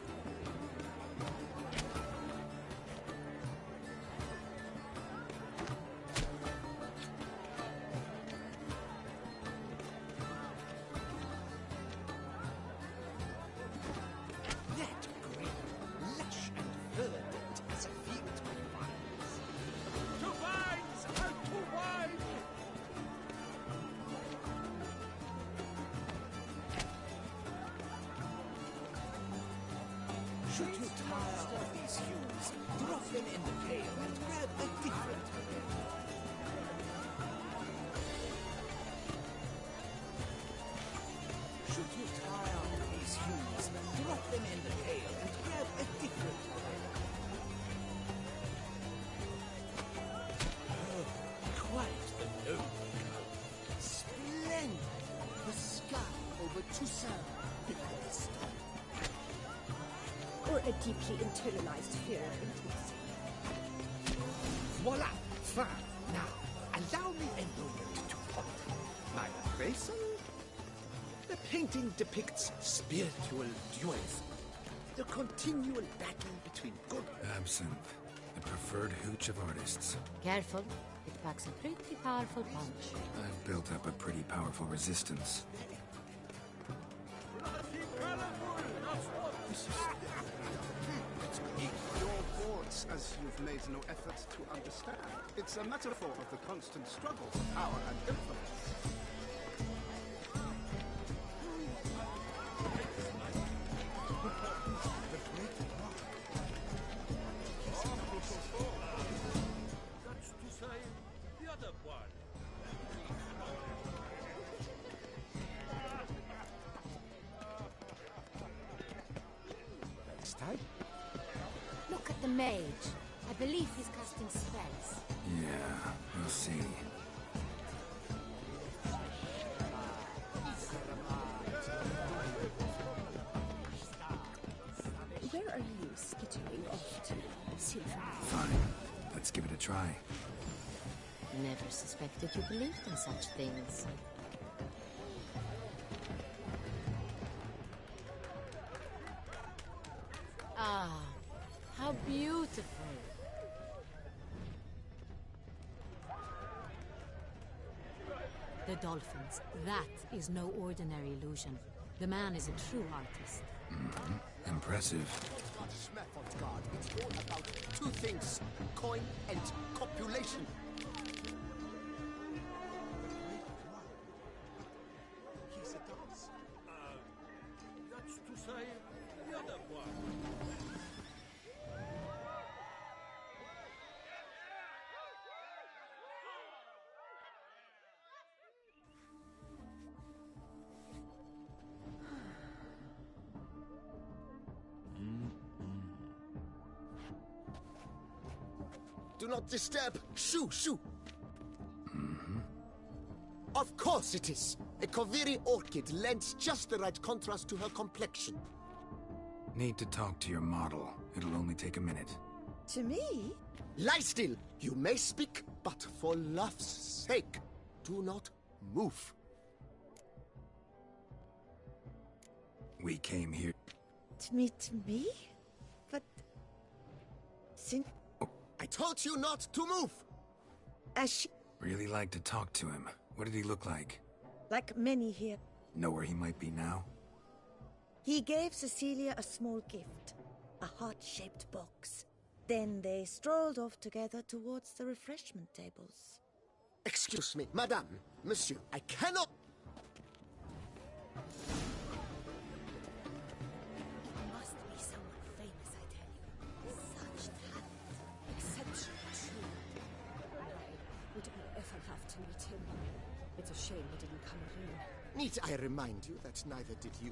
That green, lush and verdant as a field of vines. To vines and to wine! them in the pail and grab a different pail. Should you tire of these hues, drop them in the pail and grab a different pail. Oh, quite the noble color. Splendid! The sky over Toussaint before the storm. Or a deeply internalized fear of intimacy. Voila! Fine. Now, allow me a moment to ponder. My appraisal? The painting depicts spiritual dualism. The continual battle between good... Absinthe. The preferred hooch of artists. Careful. It packs a pretty powerful punch. I've built up a pretty powerful resistance. Your thoughts, as you've made no effort to understand. It's a metaphor of the constant struggle for power and influence. That's to say, the other one. Next time. Look at the mage. I believe he's casting spells. Yeah, we'll see. Where are you skittering off to, Silver? Fine. Let's give it a try. Never suspected you believed in such things. Ah, how beautiful. The dolphins. That is no ordinary illusion. The man is a true artist. Mm-hmm. Impressive. God, it's all about two things: coin and copulation. He's a dance. That's to say, the other one. Do not disturb. Shoo, shoo. Of course it is. A Koviri orchid lends just the right contrast to her complexion. Need to talk to your model. It'll only take a minute. To me? Lie still. You may speak, but for love's sake, do not move. We came here... To meet me? But... I told you not to move! Really like to talk to him. What did he look like? Like many here. Know where he might be now? He gave Cecilia a small gift. A heart-shaped box. Then they strolled off together towards the refreshment tables. Excuse me, madame, monsieur, I cannot... Must be someone famous, I tell you. Such talent. Exceptional, true. Would I ever love to meet him? It's a shame he didn't come alone. Need I remind you that neither did you?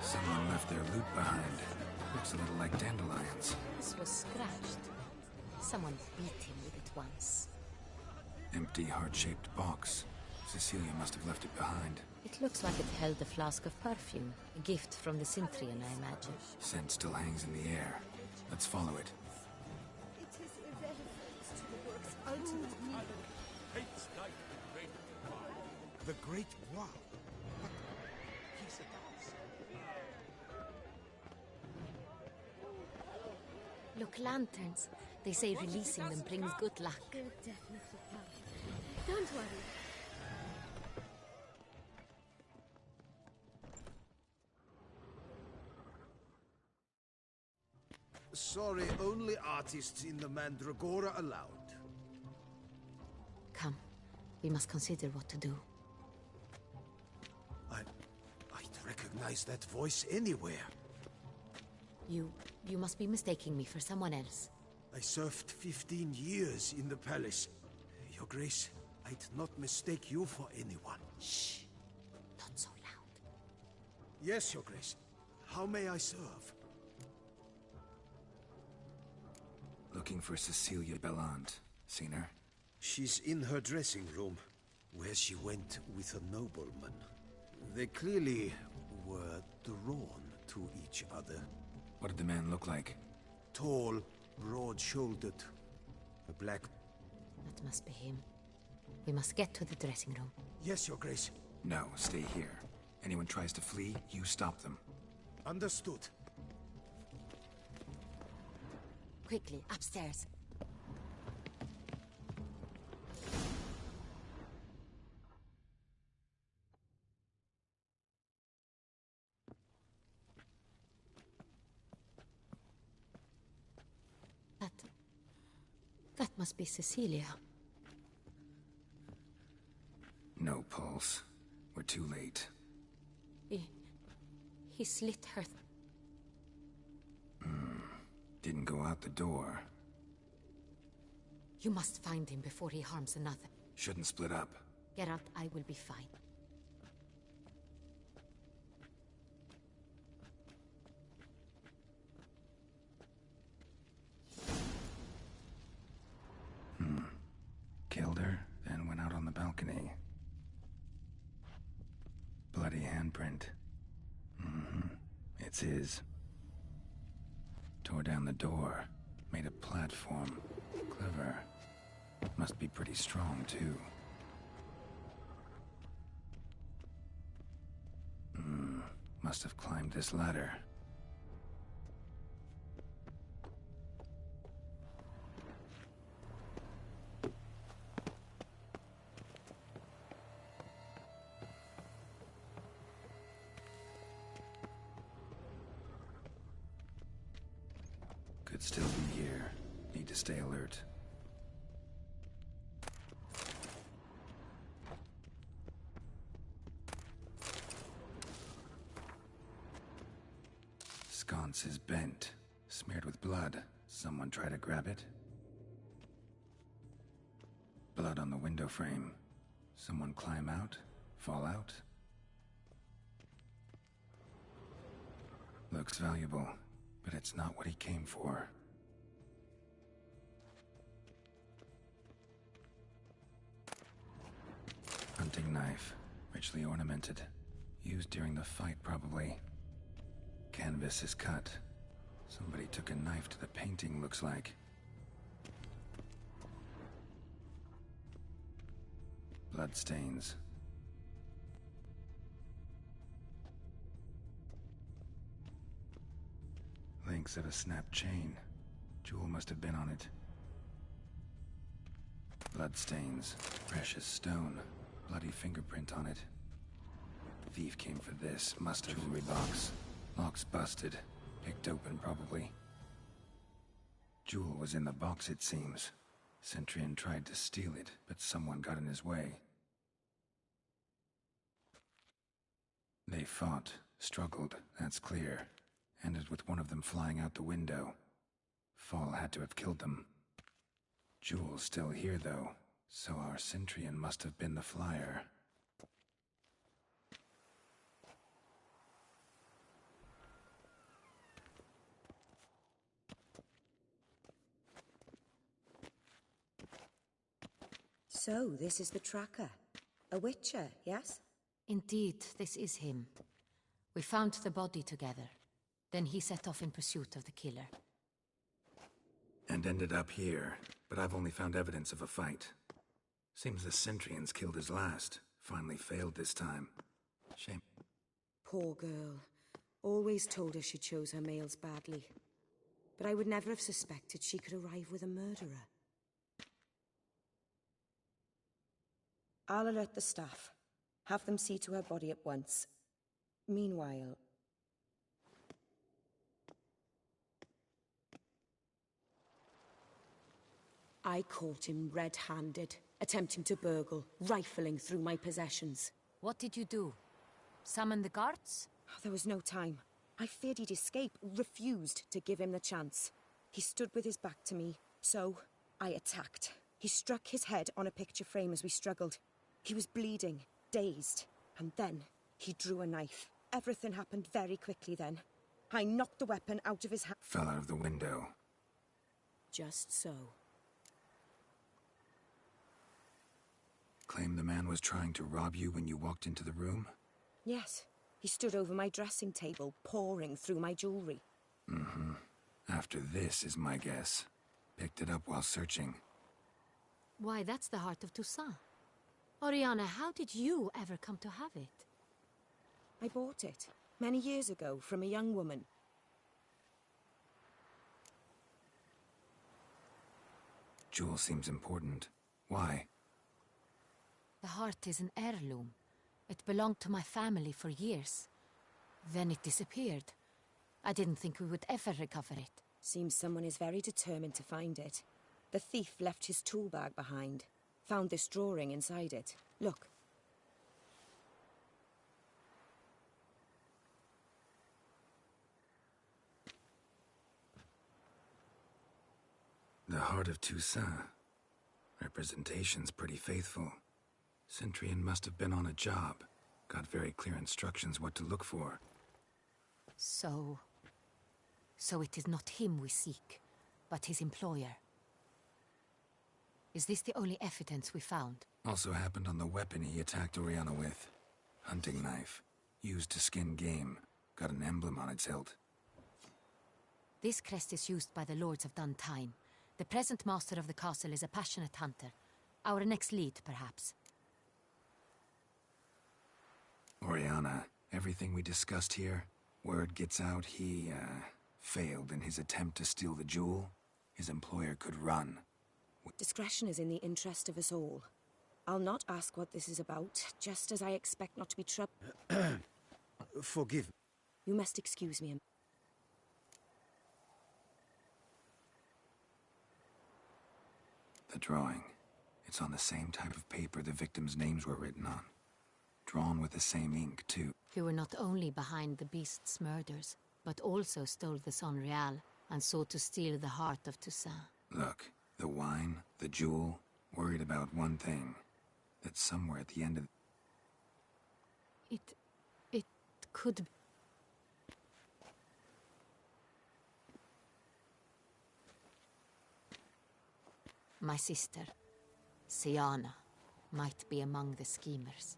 Someone left their loot behind. Looks a little like dandelions. This was scratched. Someone beat him with it once. Empty, heart-shaped box. Cecilia must have left it behind. It looks like it held a flask of perfume. A gift from the Cintrian, I imagine. Scent still hangs in the air. Let's follow it. It is irrelevant to the work's ultimate meaning. Hates like The Great Wow. He's a dance. Look, lanterns. They say releasing them brings good luck. They'll definitely come. Don't worry. Sorry, only artists in the Mandragora allowed. Come. We must consider what to do. recognize that voice anywhere. You must be mistaking me for someone else. I served 15 years in the palace. Your Grace, I'd not mistake you for anyone. Shh. Not so loud. Yes, Your Grace. How may I serve? Looking for Cecilia Bellant. Seen her? She's in her dressing room, where she went with a nobleman. They clearly were drawn to each other. What did the man look like? Tall, broad-shouldered, a black... That must be him. We must get to the dressing room. Yes, Your Grace. No, stay here. Anyone tries to flee, you stop them. Understood. Quickly, upstairs. That must be Cecilia. No pulse. We're too late. He slit her... Didn't go out the door. You must find him before he harms another. Shouldn't split up. Geralt, I will be fine. Killed her, then went out on the balcony. Bloody handprint. It's his. Tore down the door. Made a platform. Clever. Must be pretty strong, too. Must have climbed this ladder. Could still be here. Need to stay alert. Sconce is bent, smeared with blood. Someone try to grab it? Blood on the window frame. Someone climb out? Fall out? Looks valuable, but it's not what he came for. Hunting knife, richly ornamented. Used during the fight, probably. Canvas is cut. Somebody took a knife to the painting, looks like. Bloodstains. Links of a snapped chain. Jewel must have been on it. Bloodstains. Precious stone. Bloody fingerprint on it. Thief came for this. Must have. Jewelry box. Lock's busted. Picked open, probably. Jewel was in the box, it seems. Centurion tried to steal it, but someone got in his way. They fought, struggled, that's clear. Ended with one of them flying out the window. Fall had to have killed them. Jewel's still here, though, so our Centurion must have been the flyer. So, this is the tracker. A witcher, yes? Indeed, this is him. We found the body together. Then he set off in pursuit of the killer. And ended up here, but I've only found evidence of a fight. Seems the Centurions killed his last. Finally failed this time. Shame. Poor girl. Always told her she chose her males badly. But I would never have suspected she could arrive with a murderer. I'll alert the staff. Have them see to her body at once. Meanwhile... I caught him red-handed, attempting to burgle, rifling through my possessions. What did you do? Summon the guards? There was no time. I feared he'd escape, refused to give him the chance. He stood with his back to me, so I attacked. He struck his head on a picture frame as we struggled. He was bleeding, dazed, and then he drew a knife. Everything happened very quickly then. I knocked the weapon out of his hand. Fell out of the window. Just so. Claim the man was trying to rob you when you walked into the room? Yes. He stood over my dressing table, pouring through my jewelry. Mm-hmm. After this is my guess. Picked it up while searching. Why, that's the heart of Toussaint. Oriana, how did you ever come to have it? I bought it, many years ago, from a young woman. Jewel seems important. Why? The heart is an heirloom. It belonged to my family for years. Then it disappeared. I didn't think we would ever recover it. Seems someone is very determined to find it. The thief left his tool bag behind. Found this drawing inside it. Look. The Heart of Toussaint. Representation's pretty faithful. Centurion must have been on a job. Got very clear instructions what to look for. So it is not him we seek, but his employer. Is this the only evidence we found? Also happened on the weapon he attacked Oriana with. Hunting knife. Used to skin game. Got an emblem on its hilt. This crest is used by the Lords of Duntine. The present master of the castle is a passionate hunter. Our next lead, perhaps. Oriana, everything we discussed here, word gets out he, failed in his attempt to steal the jewel. His employer could run. Discretion is in the interest of us all. I'll not ask what this is about, just as I expect not to be troubled. Forgive me. You must excuse me. The drawing. It's on the same type of paper the victims' names were written on. Drawn with the same ink, too. You were not only behind the beast's murders, but also stole the Son Real and sought to steal the heart of Toussaint. Look, the wine, the jewel, worried about one thing. That somewhere at the end of... It could be... My sister, Siana, might be among the schemers.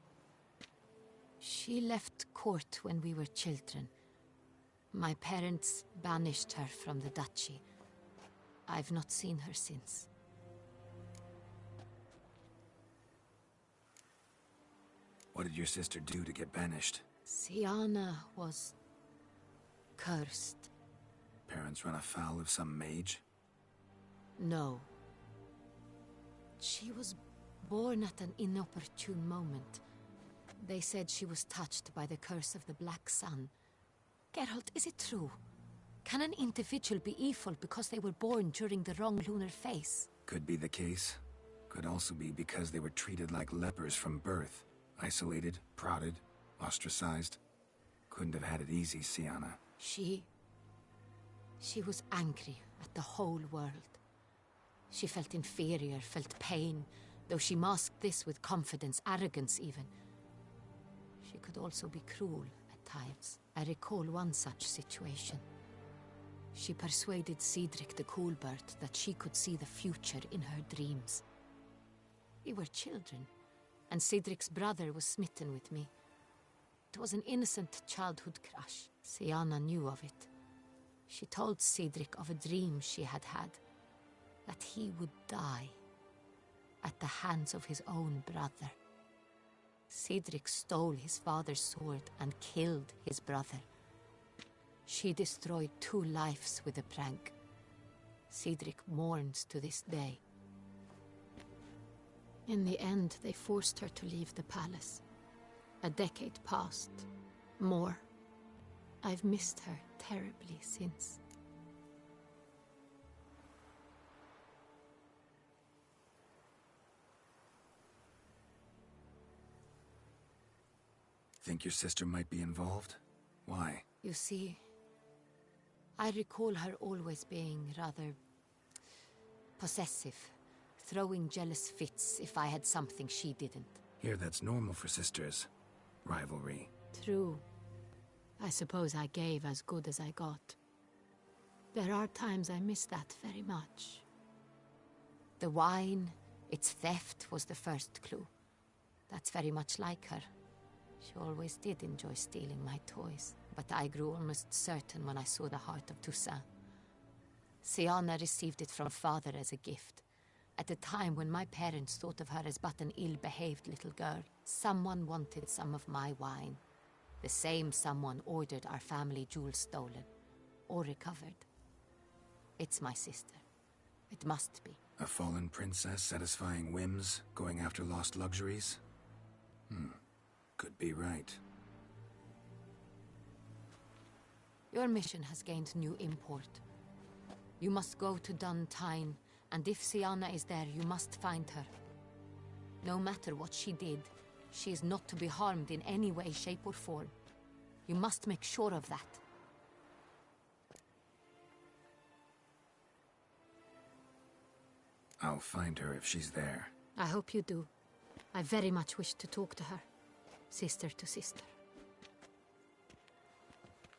She left court when we were children. My parents banished her from the duchy. I've not seen her since. What did your sister do to get banished? Siana was... cursed. Parents run afoul of some mage? No. She was born at an inopportune moment. They said she was touched by the curse of the Black Sun. Geralt, is it true? Can an individual be evil because they were born during the wrong lunar phase? Could be the case. Could also be because they were treated like lepers from birth. Isolated, prodded, ostracized. Couldn't have had it easy, Siana. She was angry at the whole world. She felt inferior, felt pain, though she masked this with confidence, arrogance even. She could also be cruel at times. I recall one such situation. She persuaded Cedric the Coolbird that she could see the future in her dreams. We were children, and Cedric's brother was smitten with me. It was an innocent childhood crush. Siana knew of it. She told Cedric of a dream she had had, that he would die at the hands of his own brother. Cedric stole his father's sword and killed his brother. She destroyed 2 lives with a prank. Cedric mourns to this day. In the end, they forced her to leave the palace. A decade passed. More. I've missed her terribly since. Think your sister might be involved? Why? You see, I recall her always being rather possessive, throwing jealous fits if I had something she didn't. Here, that's normal for sisters. Rivalry. True. I suppose I gave as good as I got. There are times I miss that very much. The wine, its theft, was the first clue. That's very much like her. She always did enjoy stealing my toys, but I grew almost certain when I saw the heart of Toussaint. Syanna received it from father as a gift. At a time when my parents thought of her as but an ill-behaved little girl, someone wanted some of my wine. The same someone ordered our family jewels stolen, or recovered. It's my sister. It must be. A fallen princess satisfying whims, going after lost luxuries? Could be right. Your mission has gained new import. You must go to Dun Tine, and if Syanna is there, you must find her. No matter what she did, she is not to be harmed in any way, shape, or form. You must make sure of that. I'll find her if she's there. I hope you do. I very much wish to talk to her. Sister to sister.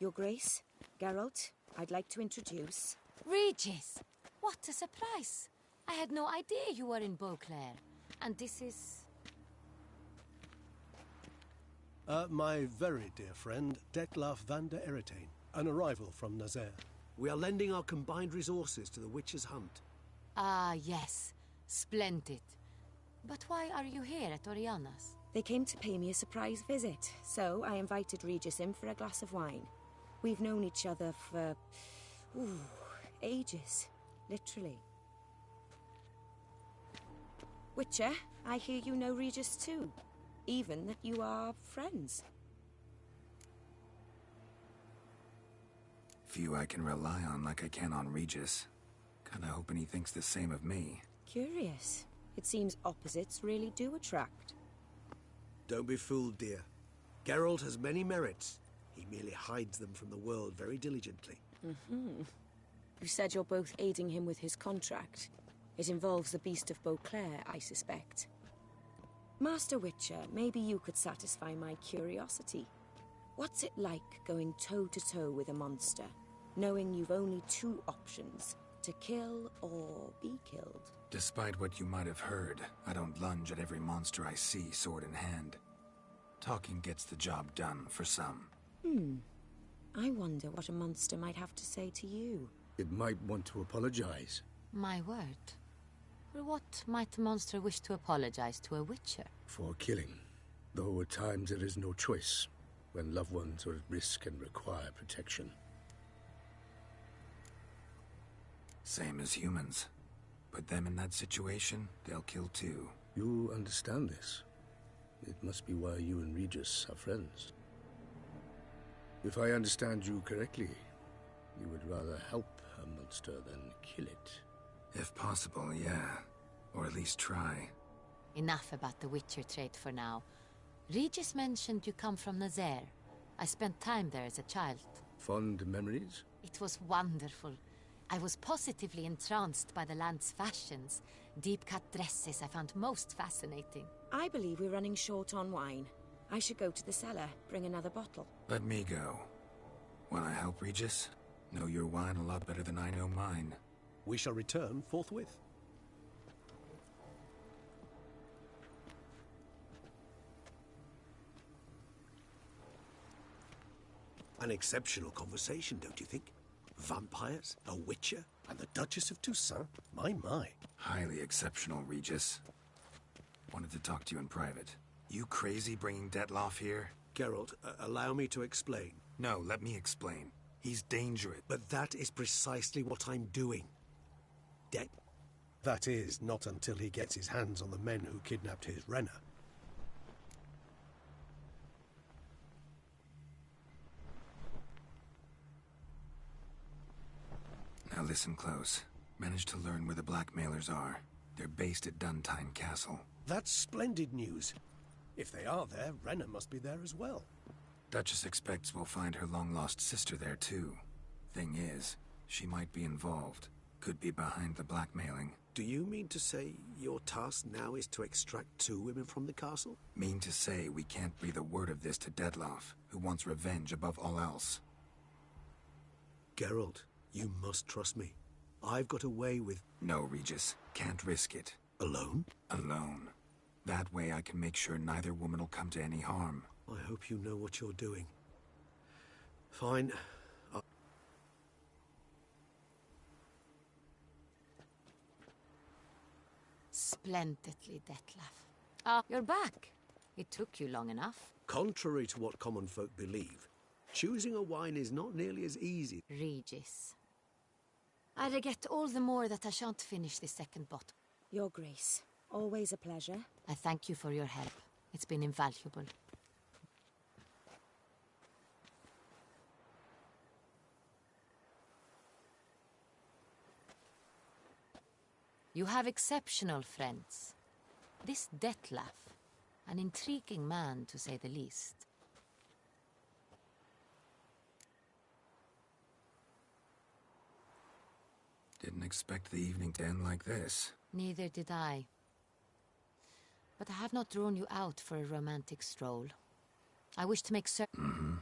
Your Grace, Geralt, I'd like to introduce... Regis! What a surprise! I had no idea you were in Beauclair. And this is... My very dear friend, Detlaf van der Eretain, an arrival from Nazaire. We are lending our combined resources to the Witcher's Hunt. Ah, yes. Splendid. But why are you here at Oriana's? They came to pay me a surprise visit, so I invited Regis in for a glass of wine. We've known each other for... ages. Literally. Witcher, I hear you know Regis too. Even that you are friends. Few I can rely on like I can on Regis. Kinda hoping he thinks the same of me. Curious. It seems opposites really do attract. Don't be fooled, dear. Geralt has many merits. He merely hides them from the world very diligently. You said you're both aiding him with his contract. It involves the Beast of Beauclair, I suspect. Master Witcher, maybe you could satisfy my curiosity. What's it like going toe-to-toe with a monster, knowing you've only two options, to kill or be killed? Despite what you might have heard, I don't lunge at every monster I see sword in hand. Talking gets the job done for some. I wonder what a monster might have to say to you. It might want to apologize. My word. For what might a monster wish to apologize to a witcher? For killing. Though at times there is no choice, when loved ones are at risk and require protection. Same as humans. Put them in that situation, they'll kill too. You understand this. It must be why you and Regis are friends. If I understand you correctly, you would rather help a monster than kill it. If possible, yeah. Or at least try. Enough about the Witcher trait for now. Regis mentioned you come from Nazaire. I spent time there as a child. Fond memories? It was wonderful. I was positively entranced by the land's fashions. Deep-cut dresses I found most fascinating. I believe we're running short on wine. I should go to the cellar, bring another bottle. Let me go. Wanna help, Regis? Know your wine a lot better than I know mine. We shall return forthwith. An exceptional conversation, don't you think? Vampires, a witcher, and the Duchess of Toussaint? My. Highly exceptional, Regis. Wanted to talk to you in private. You crazy bringing Detlaf here? Geralt, allow me to explain. No, let me explain. He's dangerous. But that is precisely what I'm doing. That is, not until he gets his hands on the men who kidnapped his Renna. Now listen close. Managed to learn where the blackmailers are. They're based at Dun Tine Castle. That's splendid news. If they are there, Renna must be there as well. Duchess expects we'll find her long-lost sister there, too. Thing is, she might be involved. Could be behind the blackmailing. Do you mean to say your task now is to extract 2 women from the castle? Mean to say we can't breathe a word of this to Dettlaff, who wants revenge above all else. Geralt, you must trust me. I've got a way with... No, Regis. Can't risk it. Alone? Alone. That way I can make sure neither woman will come to any harm. I hope you know what you're doing. Fine. Splendidly, Dettlaff. Ah, you're back. It took you long enough. Contrary to what common folk believe, choosing a wine is not nearly as easy. Regis. I regret all the more that I shan't finish the second bottle. Your Grace, always a pleasure. I thank you for your help. It's been invaluable. You have exceptional friends. This Dettlaff, an intriguing man to say the least. Didn't expect the evening to end like this. Neither did I. But I have not drawn you out for a romantic stroll. I wish to make certain... Mm-hmm.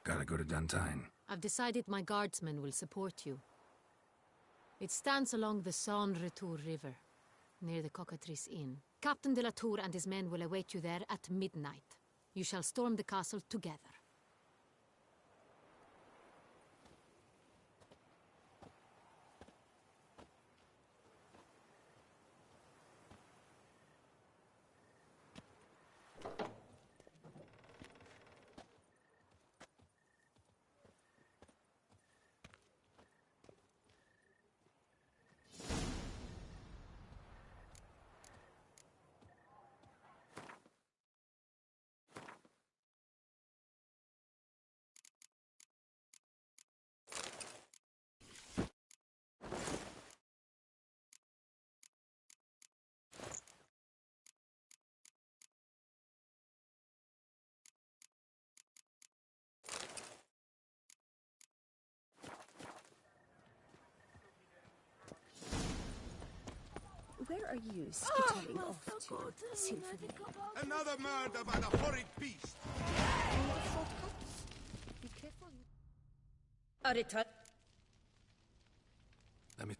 Gotta go to Duntine. I've decided my guardsmen will support you. It stands along the Saône-Retour River, near the Cockatrice Inn. Captain de la Tour and his men will await you there at midnight. You shall storm the castle together. Where are you skittering off to, Sylphie? Another murder by the horrid beast! Be careful. Arita. Let me...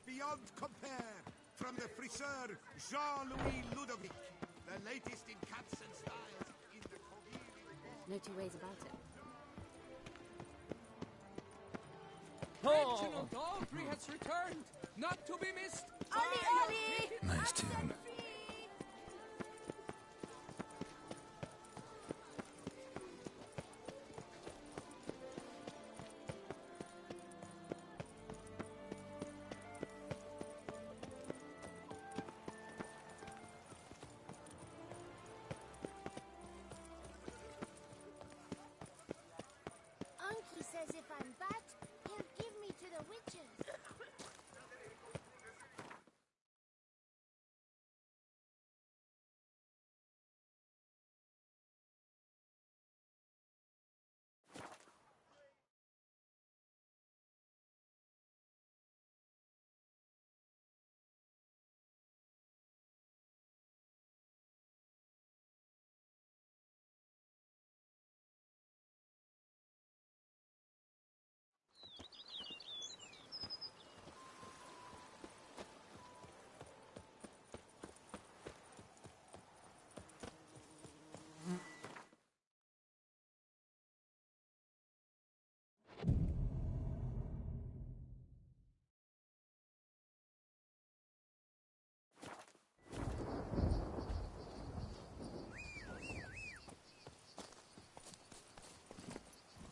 Beyond compare, from the friseur Jean-Louis Ludovic, the latest in cuts and styles in the No two ways about it. Reginald Daltrey has returned, not to be missed. Nice tune. Unky says if I'm bad, he'll give me to the witches.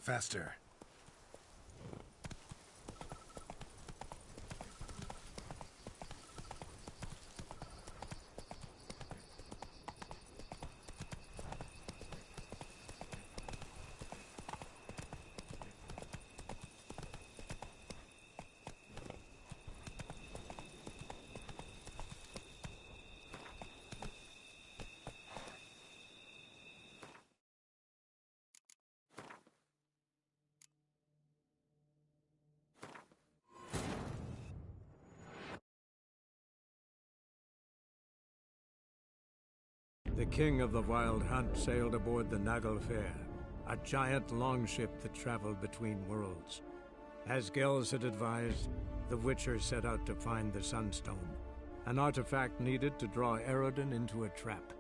Faster. The king of the Wild Hunt sailed aboard the Naglfar, a giant longship that traveled between worlds. As Gels had advised, the Witcher set out to find the Sunstone, an artifact needed to draw Eredin into a trap.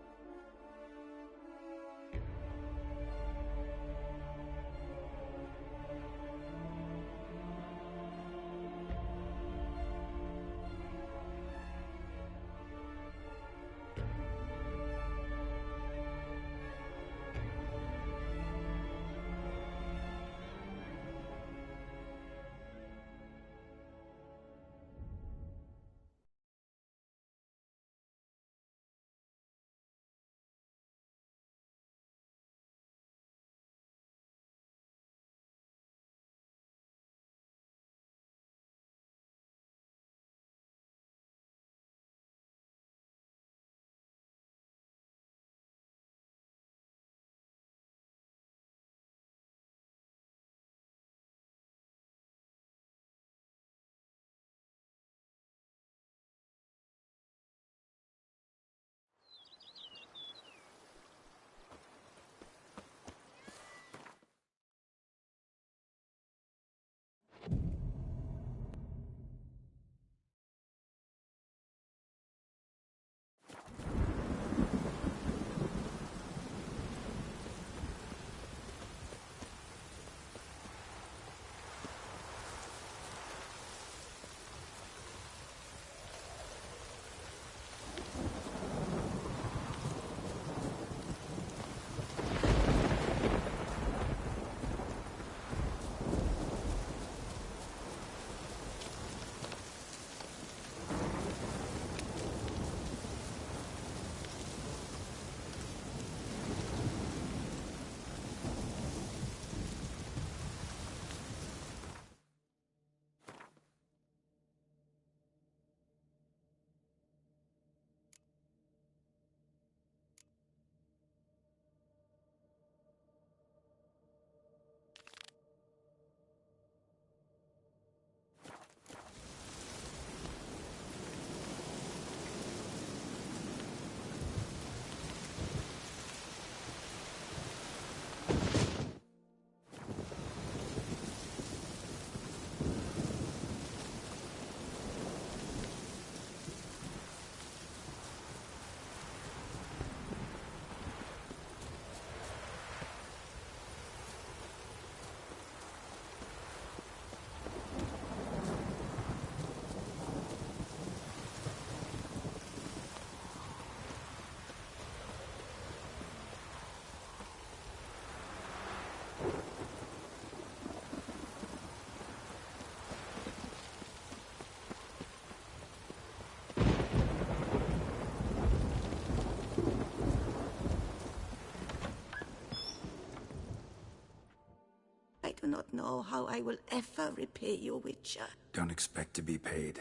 I do not know how I will ever repay you, Witcher. Don't expect to be paid.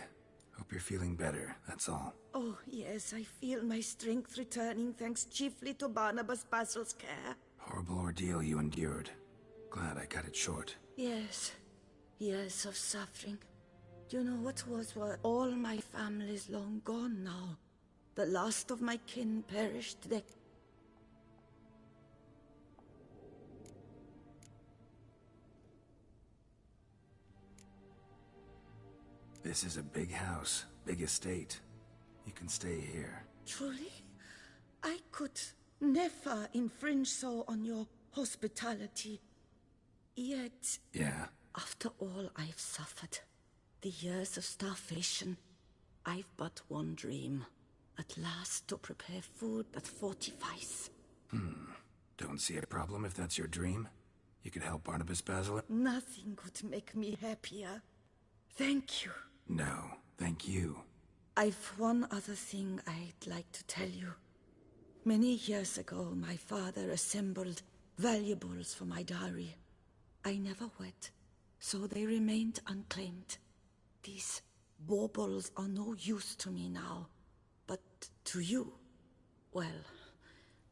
Hope you're feeling better, that's all. Oh, yes, I feel my strength returning thanks chiefly to Barnabas Basil's care. Horrible ordeal you endured. Glad I cut it short. Yes, years of suffering. Do you know what was were all my family's long gone now? The last of my kin perished. This is a big house, big estate. You can stay here. Truly? I could never infringe so on your hospitality. Yet... Yeah? After all I've suffered, the years of starvation, I've but one dream. At last to prepare food that fortifies. Don't see a problem if that's your dream. You could help Barnabas Basil? Nothing could make me happier. Thank you. No, thank you. I've one other thing I'd like to tell you. Many years ago, my father assembled valuables for my dowry. I never wed, so they remained unclaimed. These baubles are no use to me now, but to you, well,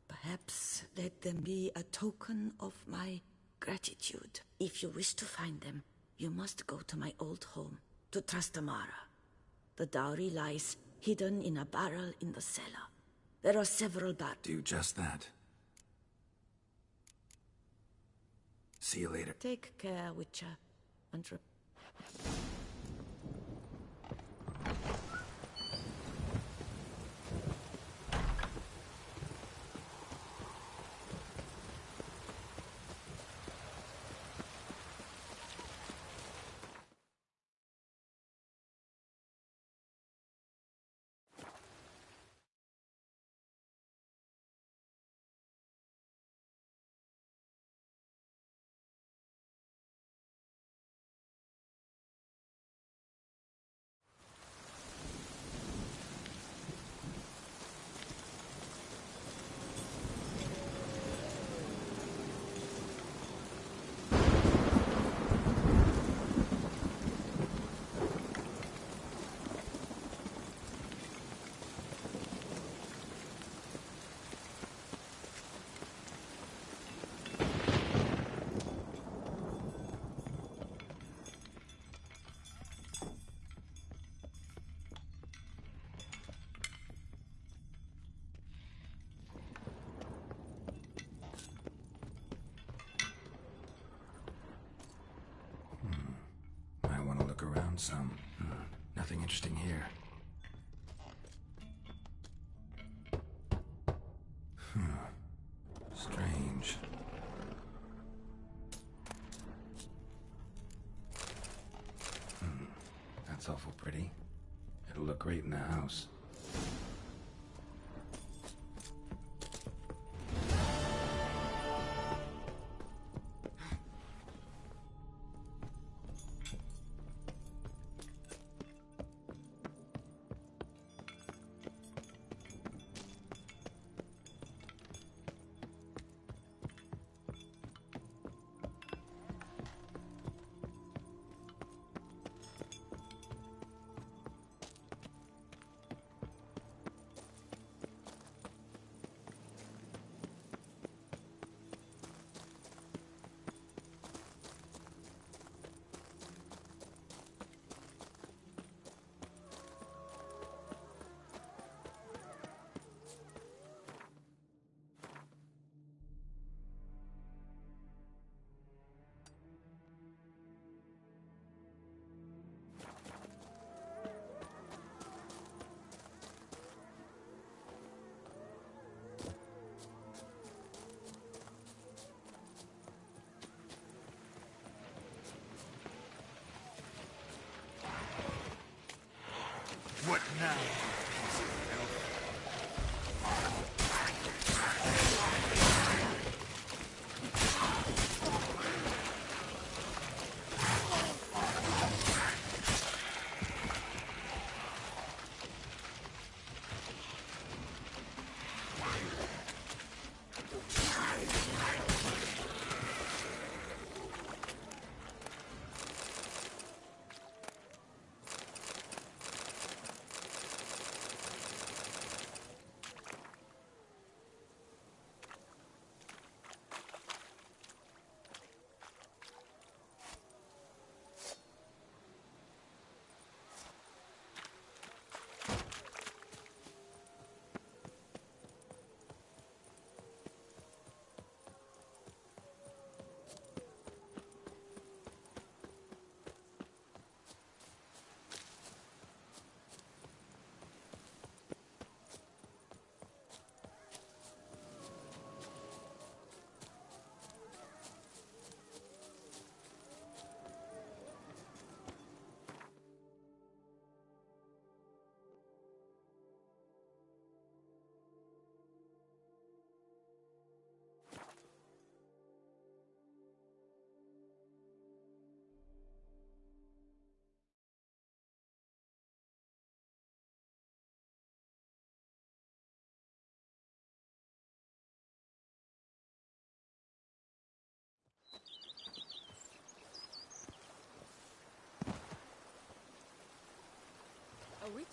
perhaps let them be a token of my gratitude. If you wish to find them, you must go to my old home, to Trastamara. The dowry lies hidden in a barrel in the cellar. There are several barrels. Do just that. See you later. Take care, Witcher, and around some. Nothing interesting here. Strange. That's awful pretty. It'll look great in the house.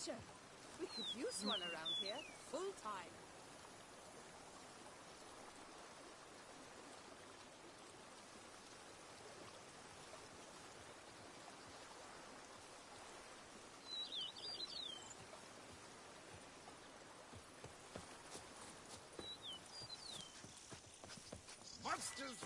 Witcher. We could use one around here, full time. Monsters!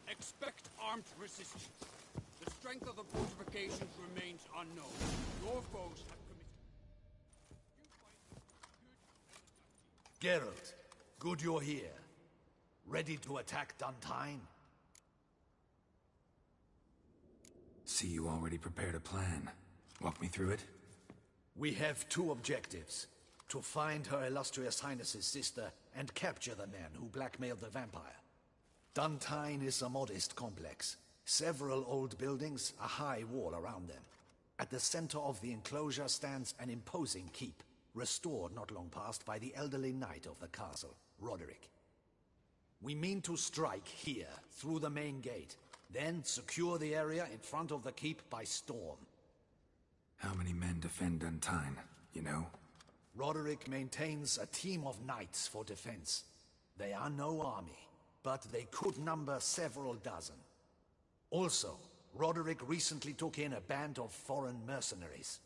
Expect armed resistance. The strength of the fortifications remains unknown. Your foes have committed... Geralt, good you're here. Ready to attack Duntine? See, you already prepared a plan. Walk me through it. We have two objectives. To find Her Illustrious Highness's sister and capture the man who blackmailed the vampire. Duntine is a modest complex. Several old buildings, a high wall around them. At the center of the enclosure stands an imposing keep, restored not long past by the elderly knight of the castle, Roderick. We mean to strike here, through the main gate, then secure the area in front of the keep by storm. How many men defend Duntine, you know? Roderick maintains a team of knights for defense. They are no army, but they could number several dozen. Also, Roderick recently took in a band of foreign mercenaries.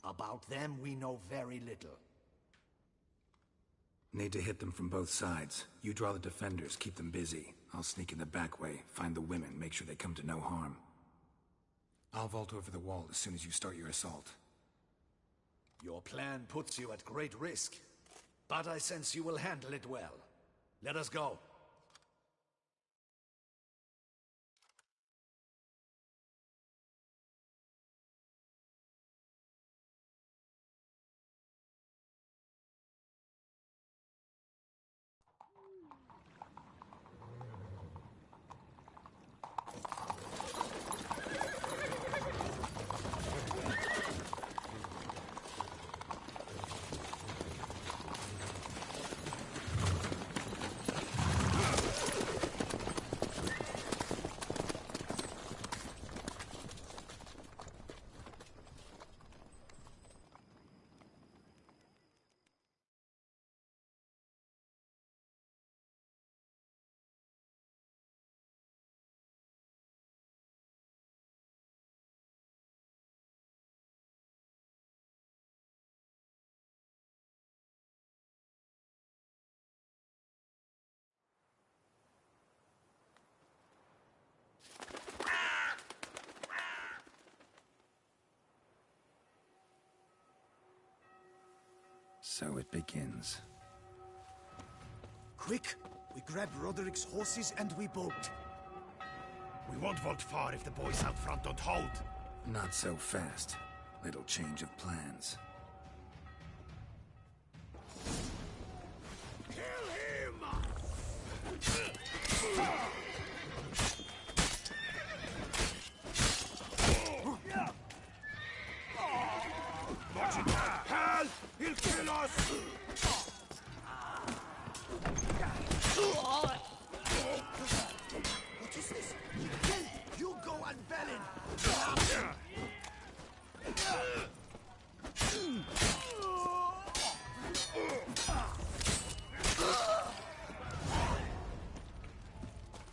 About them we know very little. Need to hit them from both sides. You draw the defenders, keep them busy. I'll sneak in the back way, find the women, make sure they come to no harm. I'll vault over the wall as soon as you start your assault. Your plan puts you at great risk, but I sense you will handle it well. Let us go. So it begins. Quick! We grab Roderick's horses and we bolt. We won't vault far if the boys out front don't hold. Not so fast. Little change of plans. Kill him! Watch it! Hal! He'll kill us! What is this? Hugo and Balin!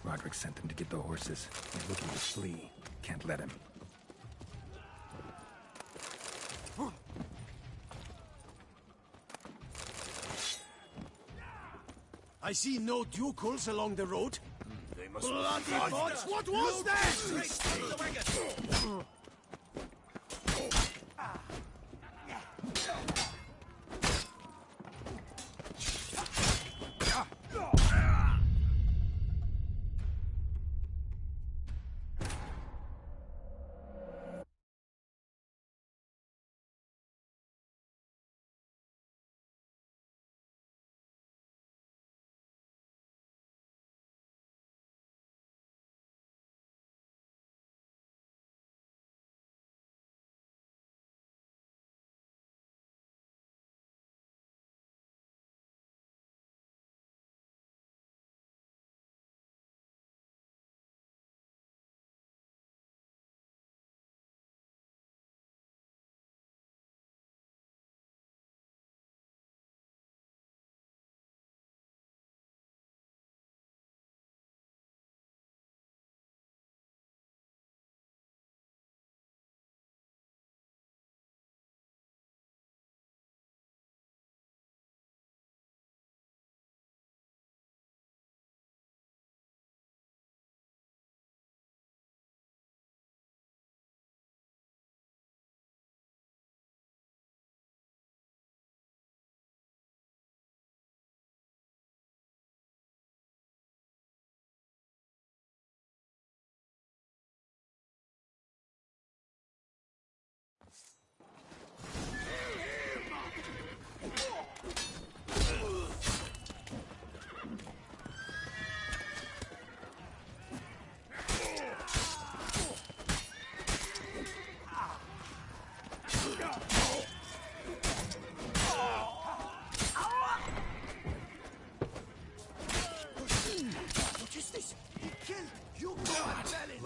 Roderick sent them to get the horses. He's looking to flee. Can't let him. I see no ducals along the road. They must Bloody be bots! What was that?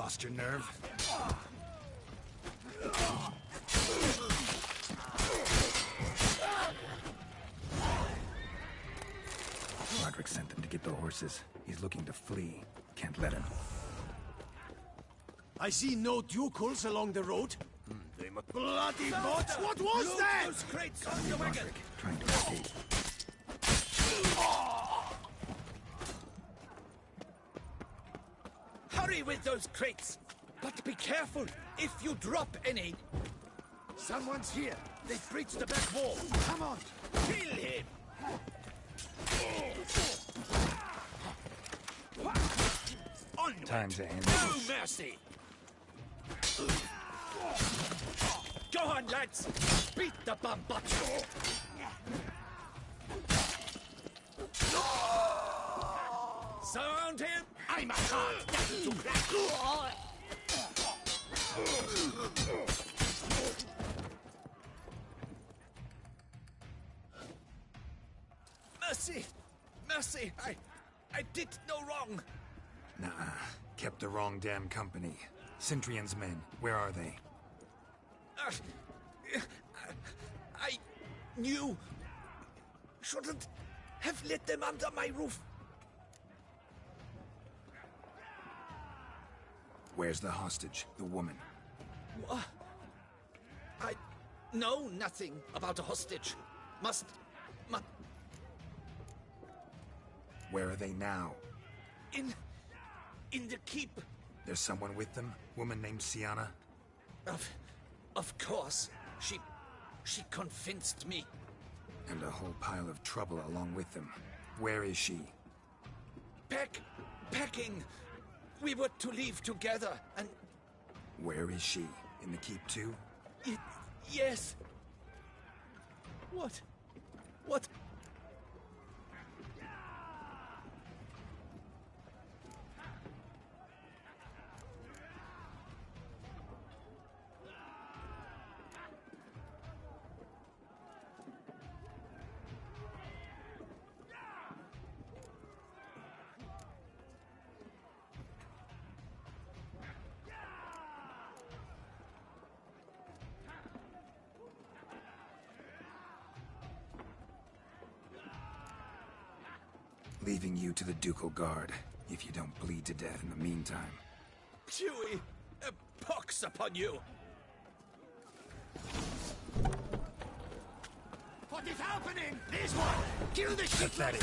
Lost your nerve? Roderick sent them to get the horses. He's looking to flee. Can't let him. I see no ducals along the road. They must... Bloody bots! What was Load that? those crates on the wagon! Roderick, trying to escape. Hurry with those crates! But be careful if you drop any. Someone's here. They've breached the back wall. Come on, kill him! Onward. Time to end No this. mercy! Go on, lads! Beat the bamboccio! Surround him! I'm a hard nut to crack! Mercy! Mercy! I did no wrong! Nah, kept the wrong damn company. Centrion's men, where are they? I knew... Shouldn't have let them under my roof. Where's the hostage, the woman? What? I know nothing about a hostage. Must... Where are they now? In the keep. There's someone with them? Woman named Sienna? Of course. She convinced me. And a whole pile of trouble along with them. Where is she? Packing. We were to leave together, and... Where is she? In the keep too? Yes. What? Leaving you to the Ducal Guard, if you don't bleed to death in the meantime. Huey, a pox upon you! What is happening? This one! Kill the shit! Pathetic.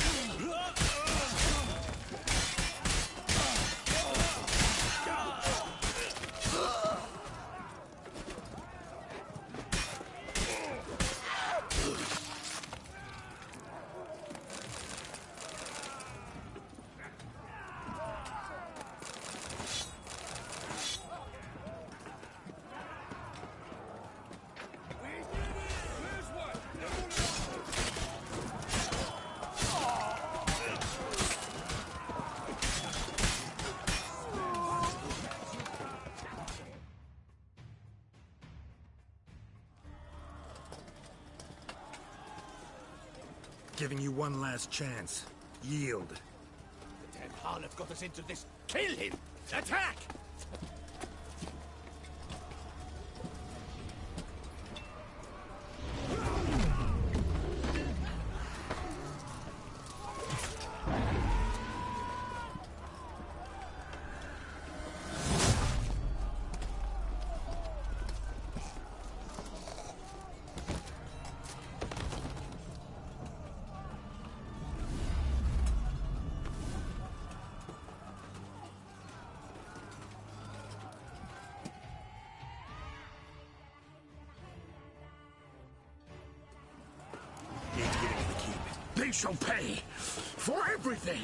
Giving you one last chance. Yield. The damn harlot got us into this. Kill him! Attack! They shall pay for everything!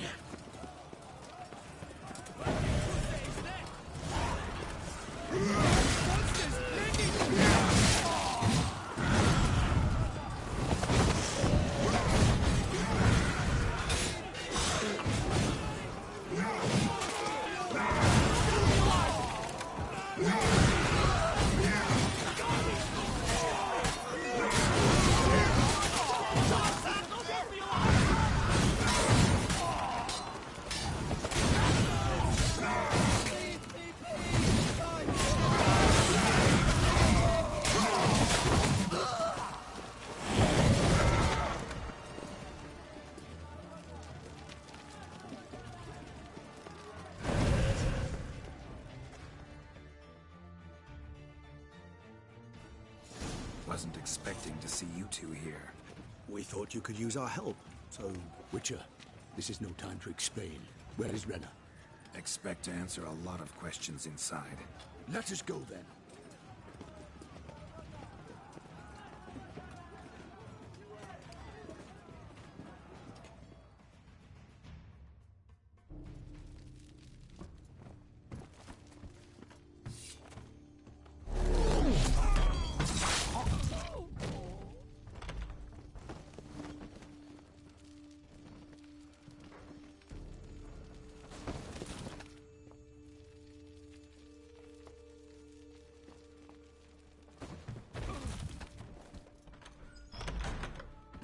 wasn't expecting to see you two here. We thought you could use our help, so... Witcher, this is no time to explain. Where is Renna? Expect to answer a lot of questions inside. Let us go then.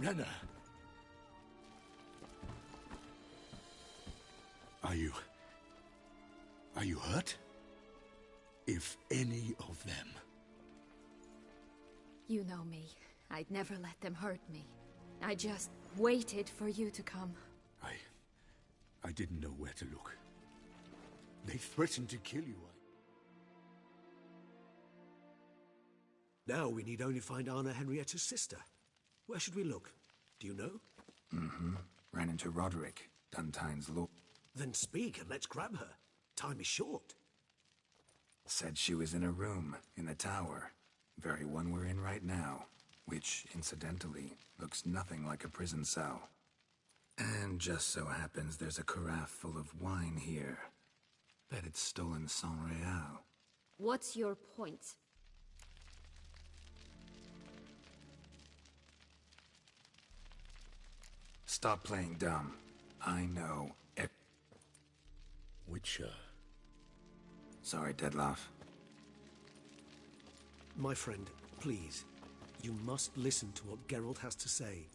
Renna! Are you hurt? If any of them. You know me. I'd never let them hurt me. I just waited for you to come. I didn't know where to look. They threatened to kill you. Now we need only find Anna Henrietta's sister. Where should we look? Do you know? Mm-hmm. Ran into Roderick, Duntine's lord. Then speak and let's grab her. Time is short. Said she was in a room in the tower. Very one we're in right now. Which, incidentally, looks nothing like a prison cell. And just so happens there's a carafe full of wine here. Bet it's stolen San Real. What's your point? Stop playing dumb. I know. Witcher. Sorry, Dettlaff. My friend, please. You must listen to what Geralt has to say.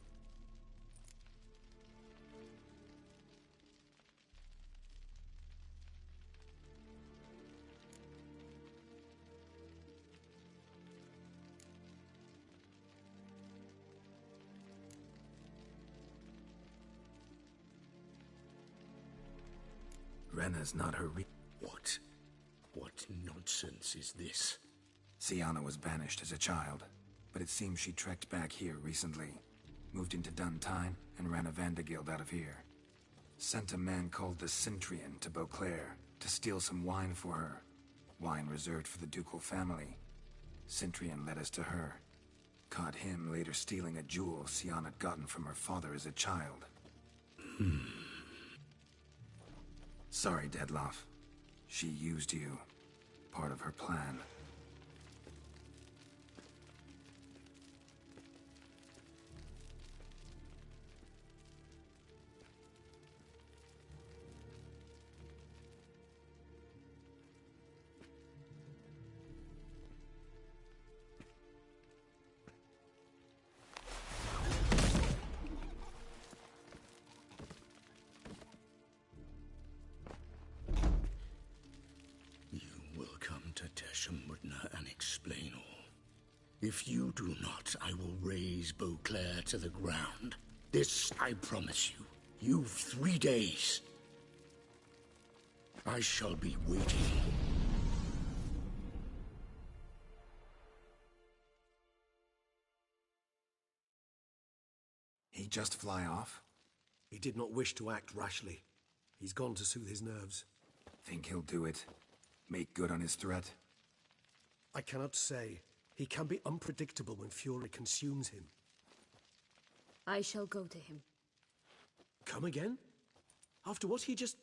Renna's not her What? What nonsense is this? Syanna was banished as a child, but it seems she trekked back here recently. Moved into Duntine and ran a Vandergild out of here. Sent a man called the Cintrian to Beauclair to steal some wine for her. Wine reserved for the ducal family. Cintrian led us to her. Caught him later stealing a jewel Syanna had gotten from her father as a child. Sorry, Dettlaff. She used you. Part of her plan. And explain all. If you do not, I will raise Beauclair to the ground. This I promise you. You've 3 days. I shall be waiting. He just fly off? He did not wish to act rashly. He's gone to soothe his nerves. Think he'll do it? Make good on his threat? I cannot say. He can be unpredictable when fury consumes him. I shall go to him. Come again? After what he just...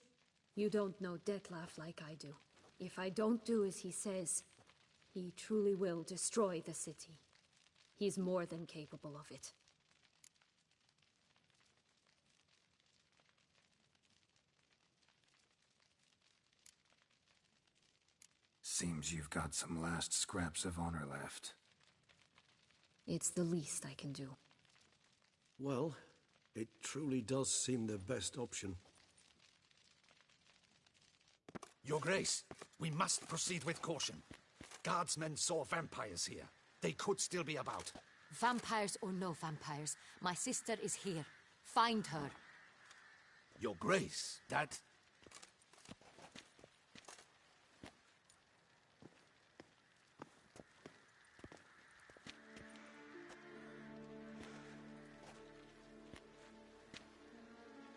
You don't know Dettlaff like I do. If I don't do as he says, he truly will destroy the city. He's more than capable of it. Seems you've got some last scraps of honor left. It's the least I can do. Well, it truly does seem the best option. Your Grace, we must proceed with caution. Guardsmen saw vampires here. They could still be about. Vampires or no vampires, my sister is here. Find her. Your Grace, that...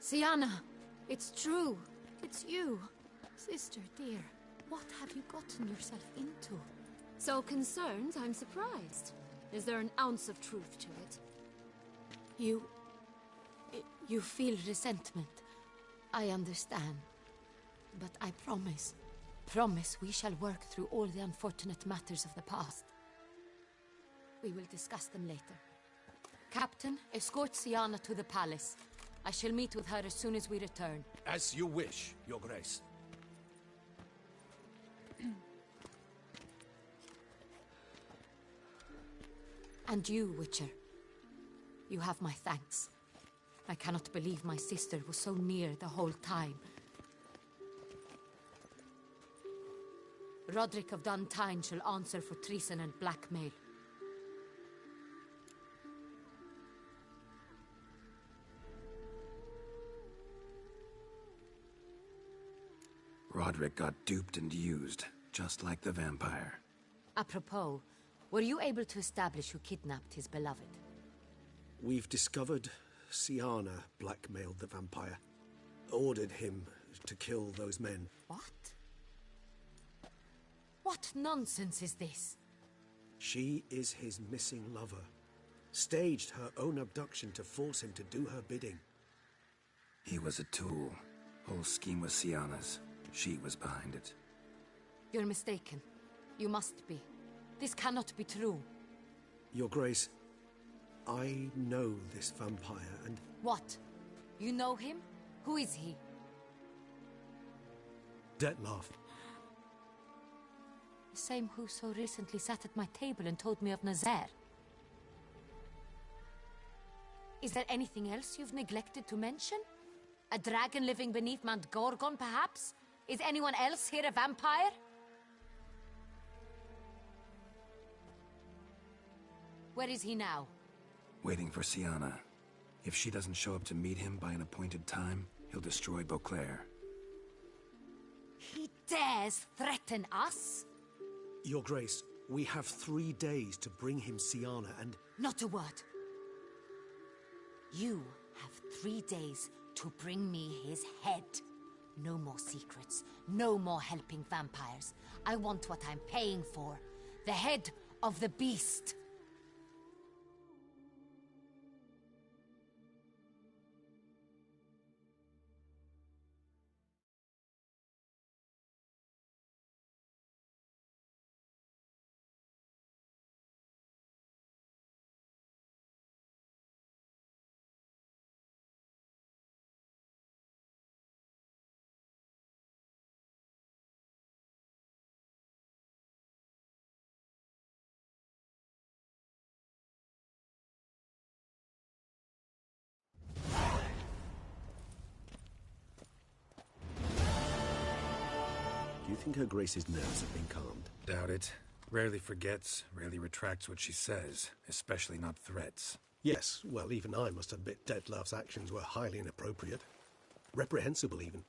Siana, it's true. It's you. Sister, dear, what have you gotten yourself into? So concerned, I'm surprised. Is there an ounce of truth to it? You feel resentment. I understand. But I promise we shall work through all the unfortunate matters of the past. We will discuss them later. Captain, escort Siana to the palace. I shall meet with her as soon as we return. As you wish, Your Grace. And you, Witcher. You have my thanks. I cannot believe my sister was so near the whole time. Roderick of Duntine shall answer for treason and blackmail. Roderick got duped and used, just like the vampire. Apropos, were you able to establish who kidnapped his beloved? We've discovered Siana blackmailed the vampire. Ordered him to kill those men. What? What nonsense is this? She is his missing lover. Staged her own abduction to force him to do her bidding. He was a tool. Whole scheme was Siana's. She was behind it. You're mistaken. You must be. This cannot be true. Your Grace, I know this vampire and... What? You know him? Who is he? Dettlaff. The same who so recently sat at my table and told me of Nazaire. Is there anything else you've neglected to mention? A dragon living beneath Mount Gorgon, perhaps? Is anyone else here a vampire? Where is he now? Waiting for Siana. If she doesn't show up to meet him by an appointed time, he'll destroy Beauclair. He dares threaten us? Your Grace, we have 3 days to bring him Siana and... Not a word. You have 3 days to bring me his head. No more secrets. No more helping vampires. I want what I'm paying for. The head of the beast. Do you think Her Grace's nerves have been calmed? Doubt it. Rarely forgets, rarely retracts what she says, especially not threats. Yes, well, even I must admit Dettlaff's actions were highly inappropriate. Reprehensible, even.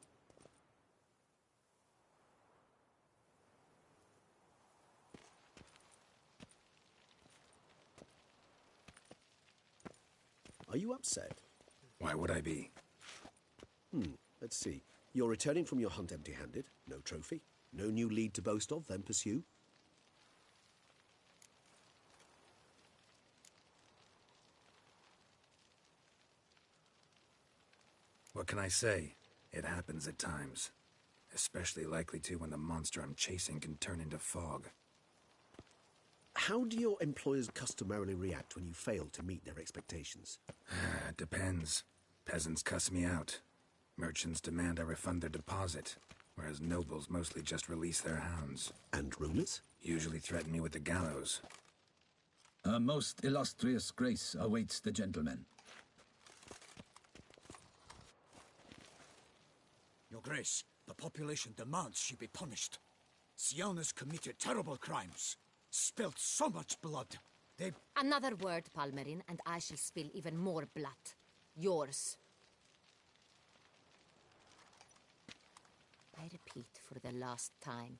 Are you upset? Why would I be? Let's see. You're returning from your hunt empty-handed. No trophy. No new lead to boast of, then pursue. What can I say? It happens at times. Especially likely to when the monster I'm chasing can turn into fog. How do your employers customarily react when you fail to meet their expectations? It depends. Peasants cuss me out. Merchants demand I refund their deposit, whereas nobles mostly just release their hounds. And rulers? Usually threaten me with the gallows. A most illustrious grace awaits the gentleman. Your Grace, the population demands she be punished. Siana's committed terrible crimes. Spilt so much blood. They... Another word, Palmerin, and I shall spill even more blood. Yours. I repeat for the last time.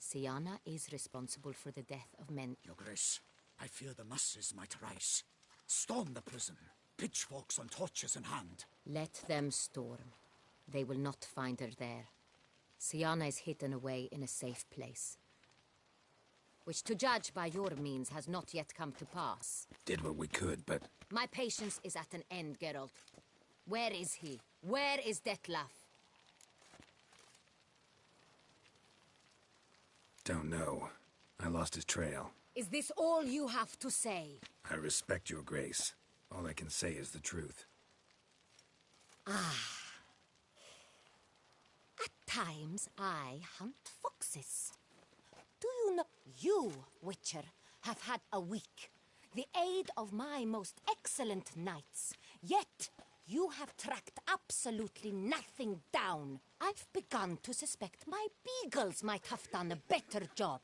Siana is responsible for the death of men. Your Grace, I fear the masses might rise. Storm the prison. pitchforks and torches in hand. Let them storm. They will not find her there. Siana is hidden away in a safe place. Which, to judge by your means, has not yet come to pass. Did what we could, but... My patience is at an end, Geralt. Where is he? Where is Detlef? Don't know. I lost his trail. Is this all you have to say? I respect your grace. All I can say is the truth. Ah. At times, I hunt foxes. Do you know, you, Witcher, have had a week, the aid of my most excellent knights, yet you have tracked absolutely nothing down. I've begun to suspect my beagles might have done a better job.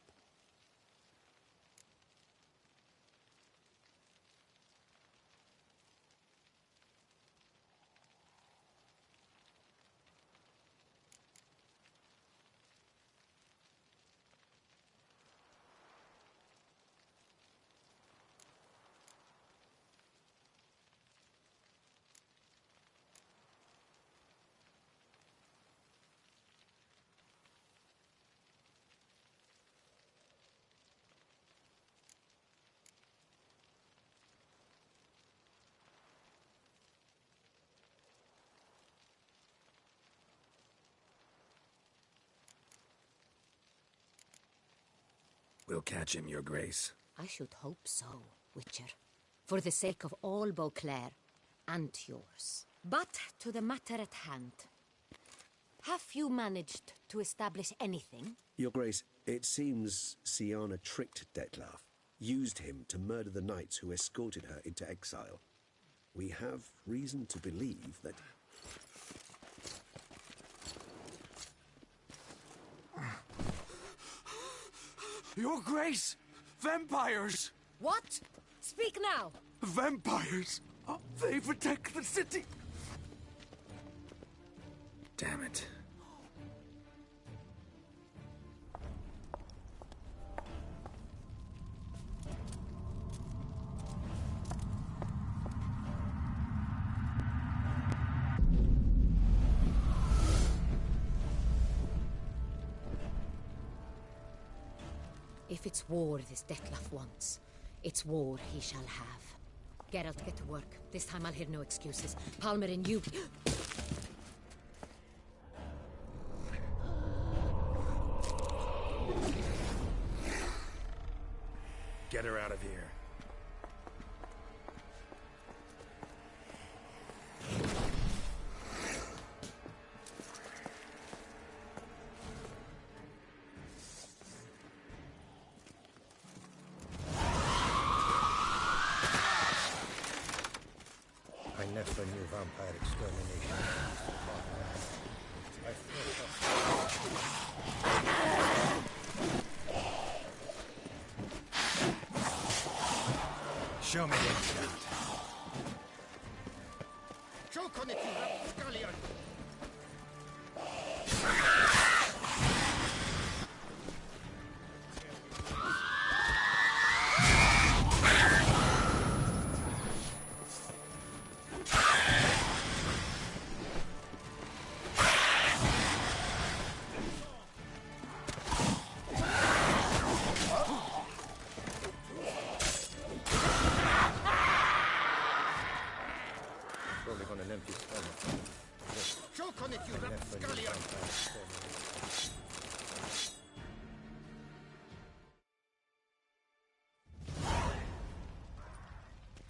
We'll catch him, your grace. I should hope so, Witcher. For the sake of all Beauclair and yours. But to the matter at hand. Have you managed to establish anything? Your Grace, it seems Siana tricked Detlef, used him to murder the knights who escorted her into exile. We have reason to believe that... Your Grace! Vampires! What? Speak now! Vampires! They protect the city! Damn it. If it's war this Detlef wants, it's war he shall have. Geralt, get to work. This time I'll hear no excuses. Palmer and you... Get her out of here. I never knew vampire extermination. Show me what you got. Choke on it, you rapscallion! Choke on it, you rapscallion!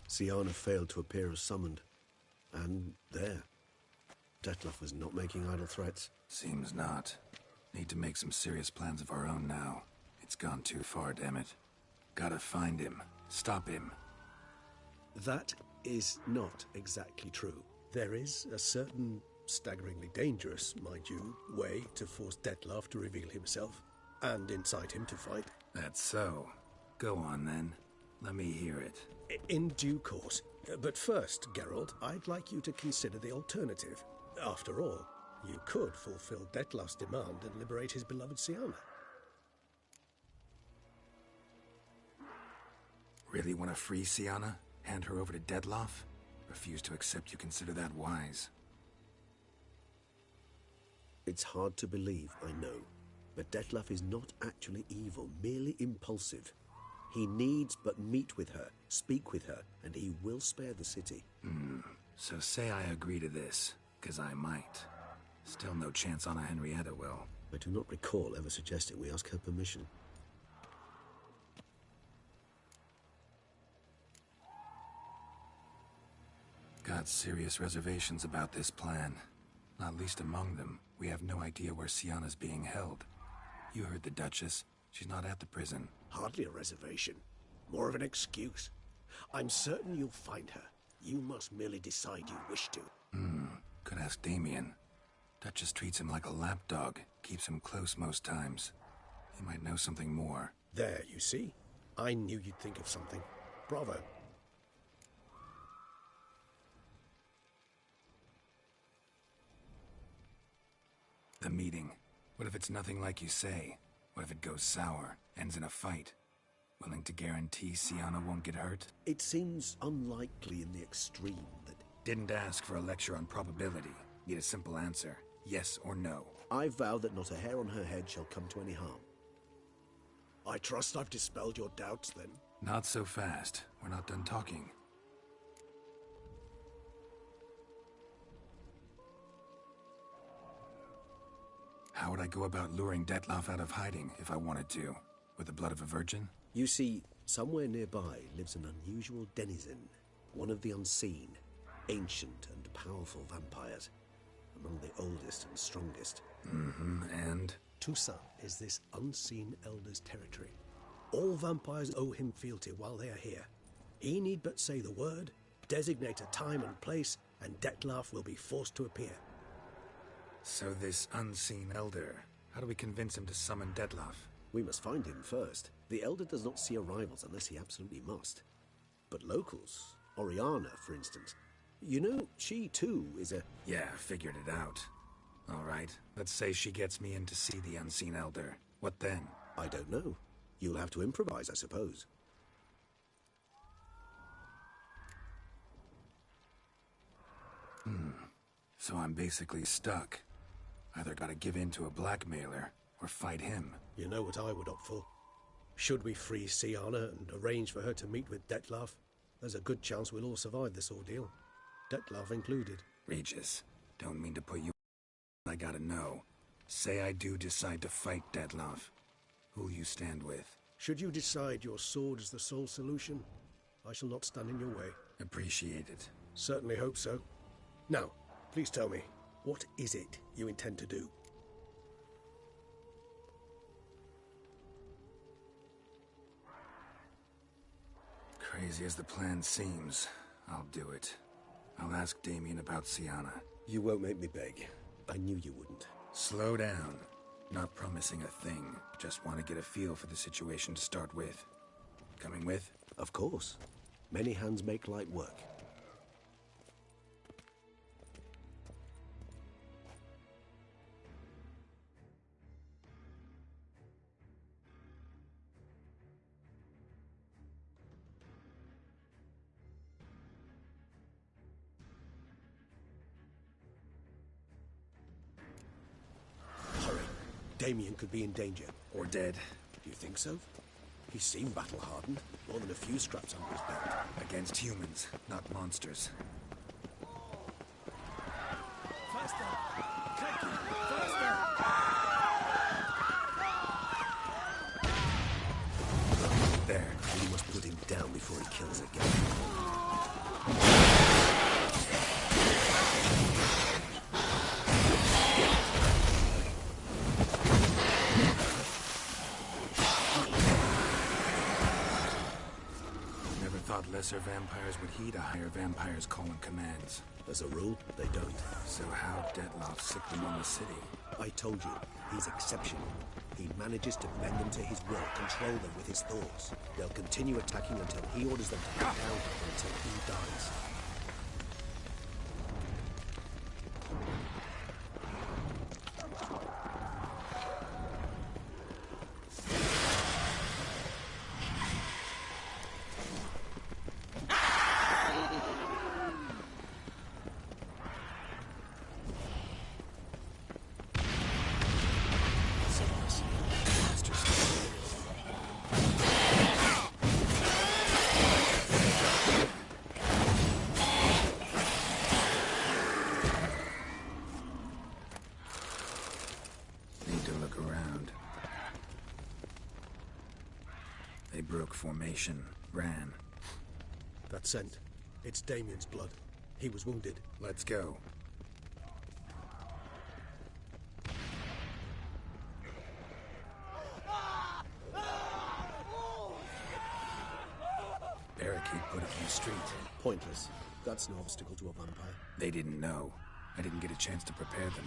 Siana failed to appear as summoned. And there. Detlef was not making idle threats. Seems not. Need to make some serious plans of our own now. It's gone too far, damn it. Gotta find him. Stop him. That is not exactly true. There is a certain, staggeringly dangerous, mind you, way to force Detlef to reveal himself, and incite him to fight. That's so. Go on, then. Let me hear it. In due course. But first, Geralt, I'd like you to consider the alternative. After all, you could fulfill Detlef's demand and liberate his beloved Siana. Really want to free Siana? Hand her over to Detlef? Refuse to accept you consider that wise. It's hard to believe, I know. But Dettlaff is not actually evil, merely impulsive. He needs but meet with her, speak with her, and he will spare the city. So say I agree to this, 'cause I might. Still no chance Anna Henrietta will. I do not recall ever suggesting we ask her permission. Got serious reservations about this plan. Not least among them, we have no idea where Syanna's being held. You heard the Duchess. She's not at the prison. Hardly a reservation. More of an excuse. I'm certain you'll find her. You must merely decide you wish to. Could ask Damien. Duchess treats him like a lapdog. Keeps him close most times. He might know something more. There, you see? I knew you'd think of something. Bravo. The meeting. What if it's nothing like you say? What if it goes sour, ends in a fight? Willing to guarantee Syanna won't get hurt? It seems unlikely in the extreme that... Didn't ask for a lecture on probability. Need a simple answer. Yes or no. I vow that not a hair on her head shall come to any harm. I trust I've dispelled your doubts, then. Not so fast. We're not done talking. How would I go about luring Dettlaff out of hiding if I wanted to? With the blood of a virgin? You see, somewhere nearby lives an unusual denizen. One of the unseen, ancient and powerful vampires. Among the oldest and strongest. And? Toussaint is this unseen elder's territory. All vampires owe him fealty while they are here. He need but say the word, designate a time and place, and Dettlaff will be forced to appear. So this unseen elder, how do we convince him to summon Dettlaff? We must find him first. The elder does not see arrivals unless he absolutely must. But locals, Oriana, for instance, you know, she too is a... Yeah, figured it out. All right, let's say she gets me in to see the unseen elder. What then? I don't know. You'll have to improvise, I suppose. So I'm basically stuck. Either gotta give in to a blackmailer, or fight him. You know what I would opt for. Should we free Syanna and arrange for her to meet with Dettlaff, there's a good chance we'll all survive this ordeal. Dettlaff included. Regis, don't mean to put you... I gotta know. Say I do decide to fight Dettlaff. Who'll you stand with? Should you decide your sword is the sole solution, I shall not stand in your way. Appreciate it. Certainly hope so. Now, please tell me, what is it you intend to do? Crazy as the plan seems, I'll do it. I'll ask Damien about Syanna. You won't make me beg. I knew you wouldn't. Slow down. Not promising a thing. Just want to get a feel for the situation to start with. Coming with? Of course. Many hands make light work. Damien could be in danger. Or dead. Do you think so? He seemed battle-hardened. More than a few scraps under his belt. Against humans, not monsters. Faster! Kaki! Faster! There. We must put him down before he kills again. Lesser vampires would heed a higher vampire's call and commands. As a rule, they don't. So how Dettlaff sick them on the city? I told you, he's exceptional. He manages to bend them to his will, control them with his thoughts. They'll continue attacking until he orders them to get down, until he dies. look around. They broke formation, ran. That scent. It's Damien's blood. He was wounded. Let's go. Barricade put up in the street. Pointless. That's no obstacle to a vampire. They didn't know. I didn't get a chance to prepare them.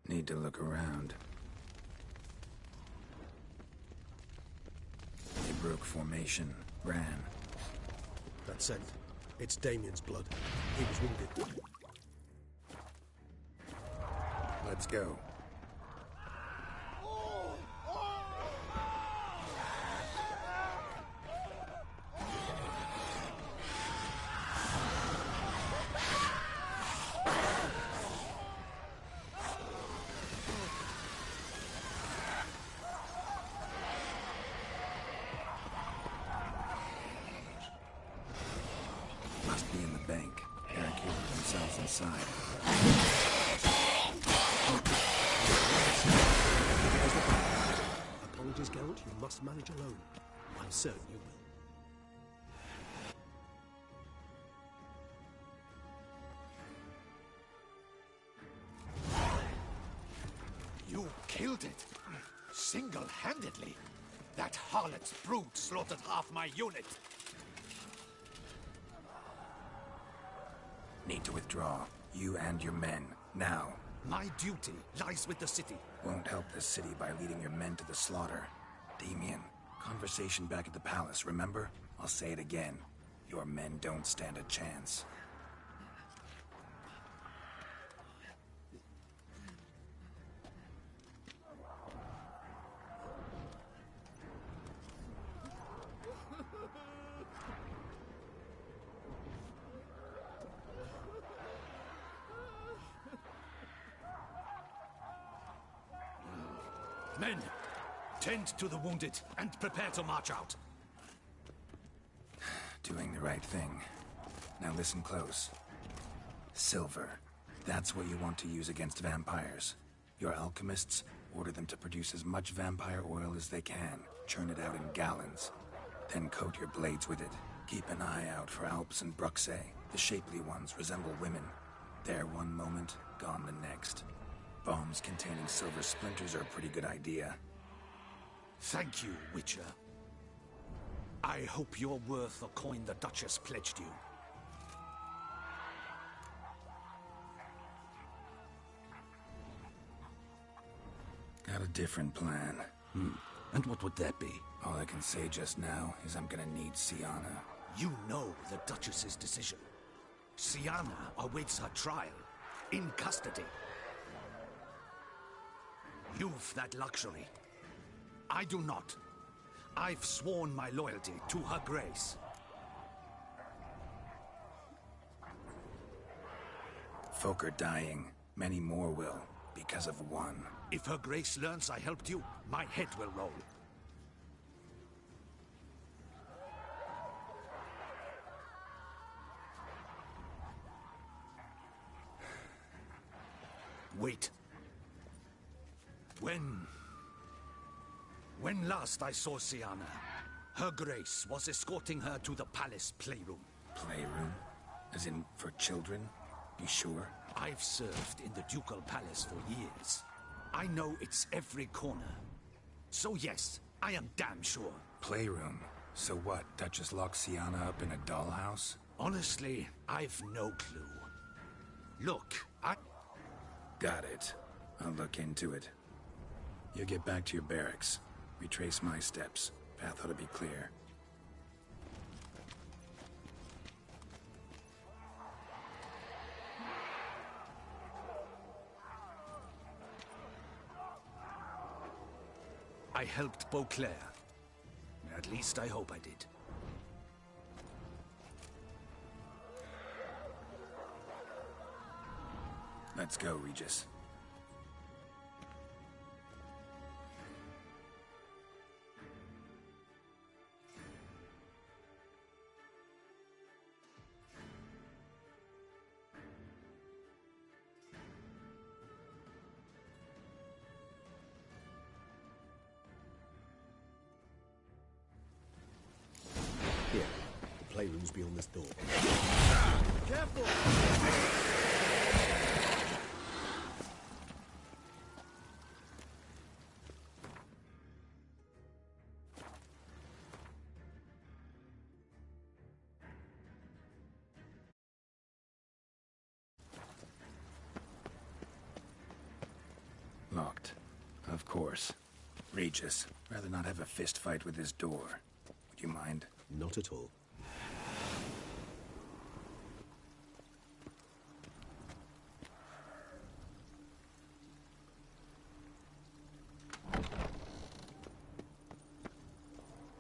Need to look around. They broke formation, ran. That scent. It's Damien's blood. He was wounded. Let's go. Must be in the bank. Barricaded themselves inside. Apologies, Geralt. You must manage alone. I'm certain you will. You killed it. Single-handedly. That harlot's brood slaughtered half my unit. Need to withdraw. You and your men. Now. My duty lies with the city. Won't help the city by leading your men to the slaughter. Damien, conversation back at the palace, remember? I'll say it again. Your men don't stand a chance. Men, tend to the wounded and prepare to march out. Doing the right thing. Now listen close. Silver. That's what you want to use against vampires. Your alchemists, order them to produce as much vampire oil as they can. Churn it out in gallons. Then coat your blades with it. Keep an eye out for Alps and Bruxae. The shapely ones resemble women. There one moment, gone the next. Bombs containing silver splinters are a pretty good idea. Thank you, Witcher. I hope you're worth the coin the Duchess pledged you. Got a different plan. And what would that be? All I can say just now is I'm gonna need Syanna. You know the Duchess's decision. Syanna awaits her trial, in custody. You've that luxury. I do not. I've sworn my loyalty to Her Grace. Folk are dying. Many more will, because of one. If Her Grace learns I helped you, my head will roll. Wait. When last I saw Syanna, Her Grace was escorting her to the palace playroom. Playroom? As in, for children? You sure? I've served in the ducal palace for years. I know its every corner. So yes, I am damn sure. Playroom? So what, Duchess locks Syanna up in a dollhouse? Honestly, I've no clue. Look, Got it. I'll look into it. You get back to your barracks. Retrace my steps. Path ought to be clear. I helped Beauclair. At least I hope I did. Let's go, Regis. Here, the playroom's beyond this door. Careful! Locked. Of course. Regis, rather not have a fist fight with this door. Would you mind? Not at all.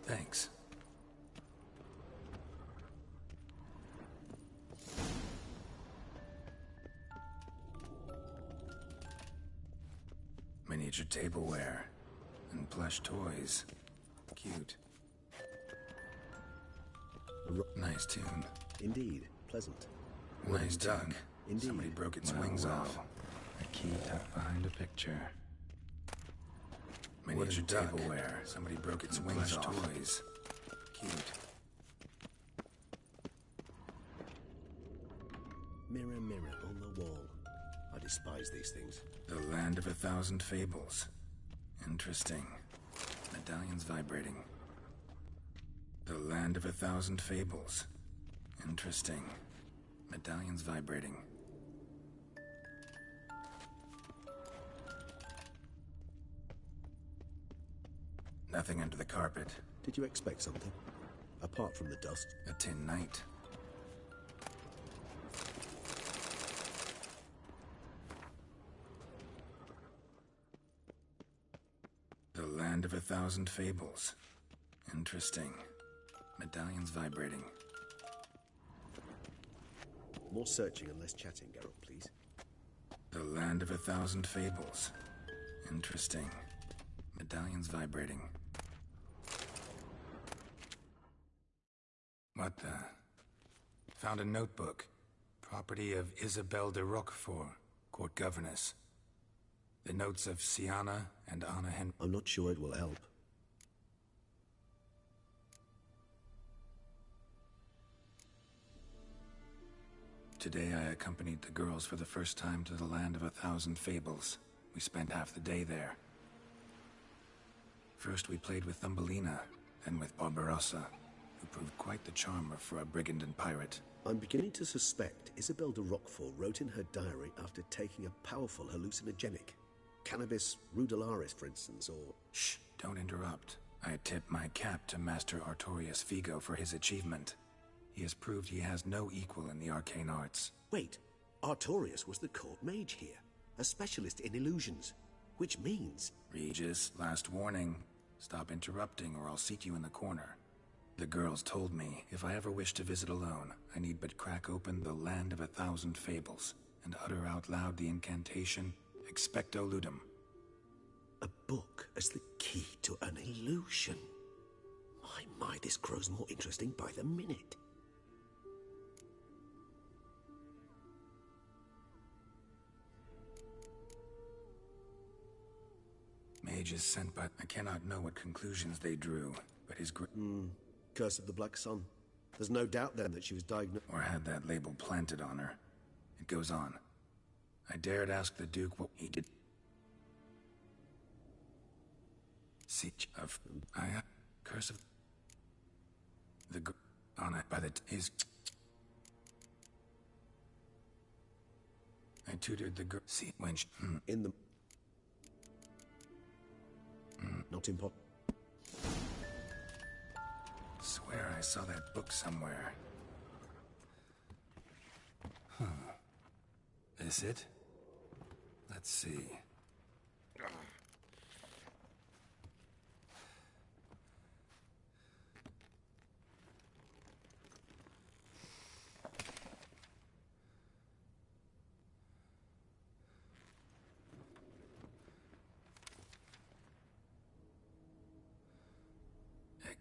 Thanks. Miniature tableware and plush toys. Cute. Nice tune. Indeed, pleasant. Nice duck. Indeed. Somebody broke its wings off. A key tucked behind a picture. Miniature tableware. Somebody broke its wings off. Toys. Cute. Mirror, mirror on the wall. I despise these things. The Land of 1,000 Fables. Interesting. Medallions vibrating. The Land of 1,000 Fables. Interesting. Medallions vibrating. Nothing under the carpet. Did you expect something? Apart from the dust? A tin knight. The Land of 1,000 Fables. Interesting. Medallions vibrating. More searching and less chatting, Geralt, please. The Land of 1,000 Fables. Interesting. Medallion's vibrating. What the? Found a notebook. Property of Isabelle de Roquefort, court governess. The notes of Sienna and Anna Henry. I'm not sure it will help. Today I accompanied the girls for the first time to the land of 1,000 fables. We spent half the day there. First we played with Thumbelina, then with Barbarossa, who proved quite the charmer for a brigand and pirate. I'm beginning to suspect Isabelle de Roquefort wrote in her diary after taking a powerful hallucinogenic. Cannabis rudelaris, for instance, or... Shh, don't interrupt. I tip my cap to Master Artorius Figo for his achievement. He has proved he has no equal in the arcane arts. Wait, Artorius was the court mage here, a specialist in illusions, which means... Regis, last warning. Stop interrupting or I'll seat you in the corner. The girls told me if I ever wish to visit alone, I need but crack open the land of 1,000 fables and utter out loud the incantation, Expecto Ludum. A book as the key to an illusion. My, this grows more interesting by the minute. Mages sent, but I cannot know what conclusions they drew, but his Curse of the Black Sun. There's no doubt then that she was diagnosed... Or had that label planted on her. It goes on. I dared ask the Duke what he did. Siege of... Curse of... The... On it by the... His... I tutored the girl... See, when she... In the... Not important. Swear I saw that book somewhere. Huh. This it? Let's see.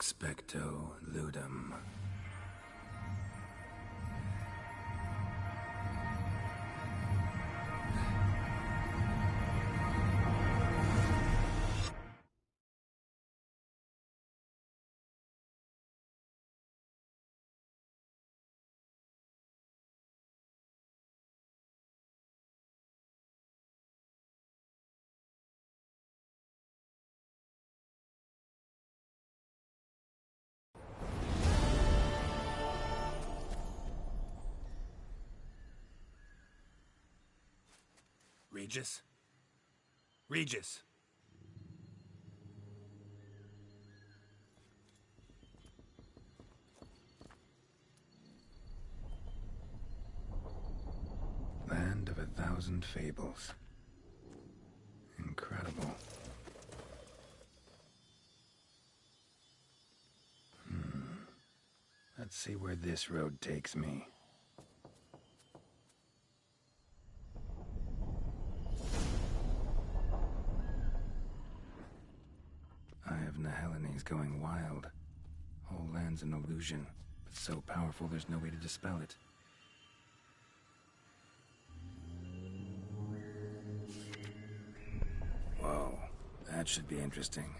Expecto Ludum. Regis? Regis! Land of 1,000 fables. Incredible. Let's see where this road takes me. Eye of Nehelene going wild. Whole land's an illusion, but so powerful there's no way to dispel it. Whoa, that should be interesting.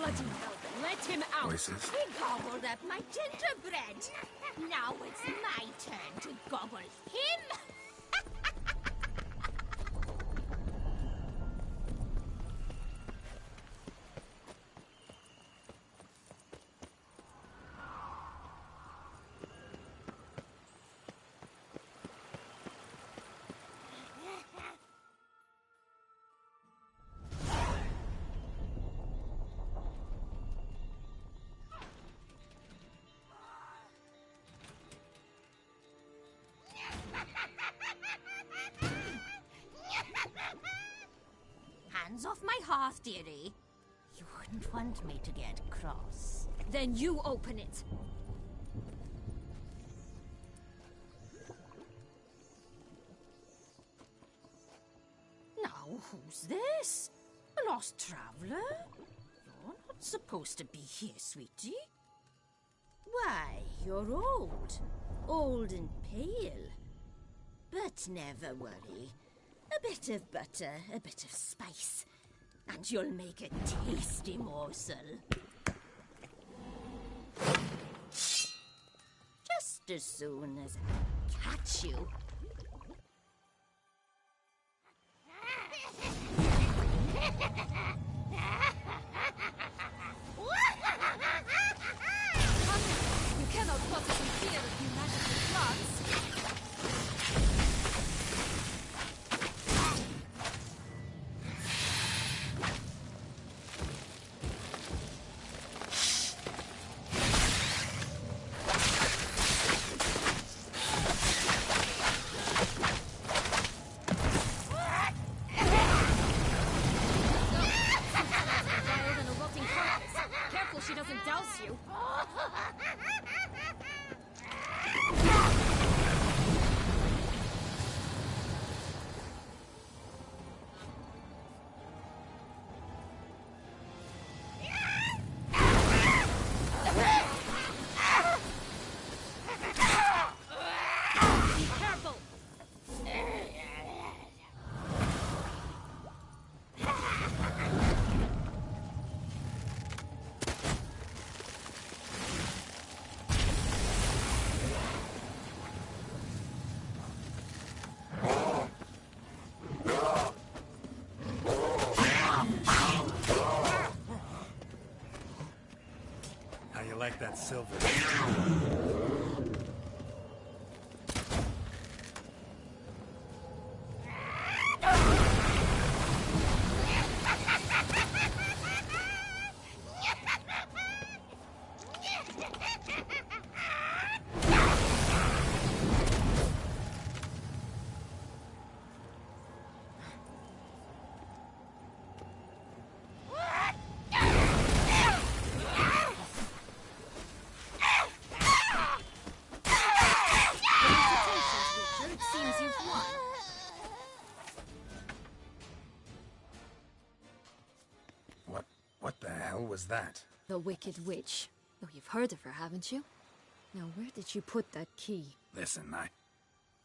Bloody hell, let him out! Voices. He gobbled up my gingerbread. Now it's my turn to gobble him. Hands off my hearth, dearie. You wouldn't want me to get cross. Then you open it. Now, who's this? A lost traveler? You're not supposed to be here, sweetie. Why, you're old. Old and pale. But never worry. A bit of butter, a bit of spice, and you'll make a tasty morsel. Just as soon as I catch you. You cannot possibly fear a few magical plants. She doesn't douse you. Be careful. How you like that silver? What the hell was that? The Wicked Witch. Oh, you've heard of her, haven't you? Now, where did you put that key? Listen,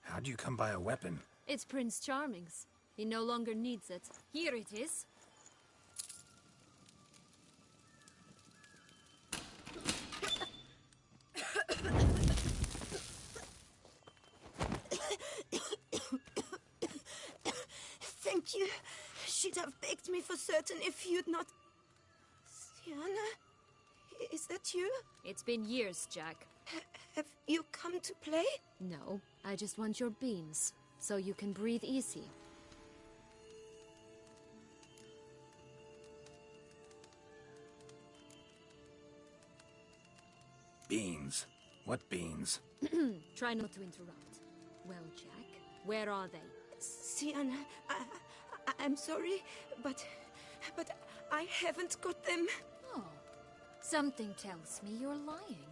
how'd you come by a weapon? It's Prince Charming's. He no longer needs it. Here it is. Thank you. She'd have begged me for certain if you'd not... Sienna? Is that you? It's been years, Jack. Have you come to play? No, I just want your beans, so you can breathe easy. Beans? What beans? Try not to interrupt. Well, Jack, where are they? Sienna, I'm sorry, but I haven't got them. Oh, something tells me you're lying.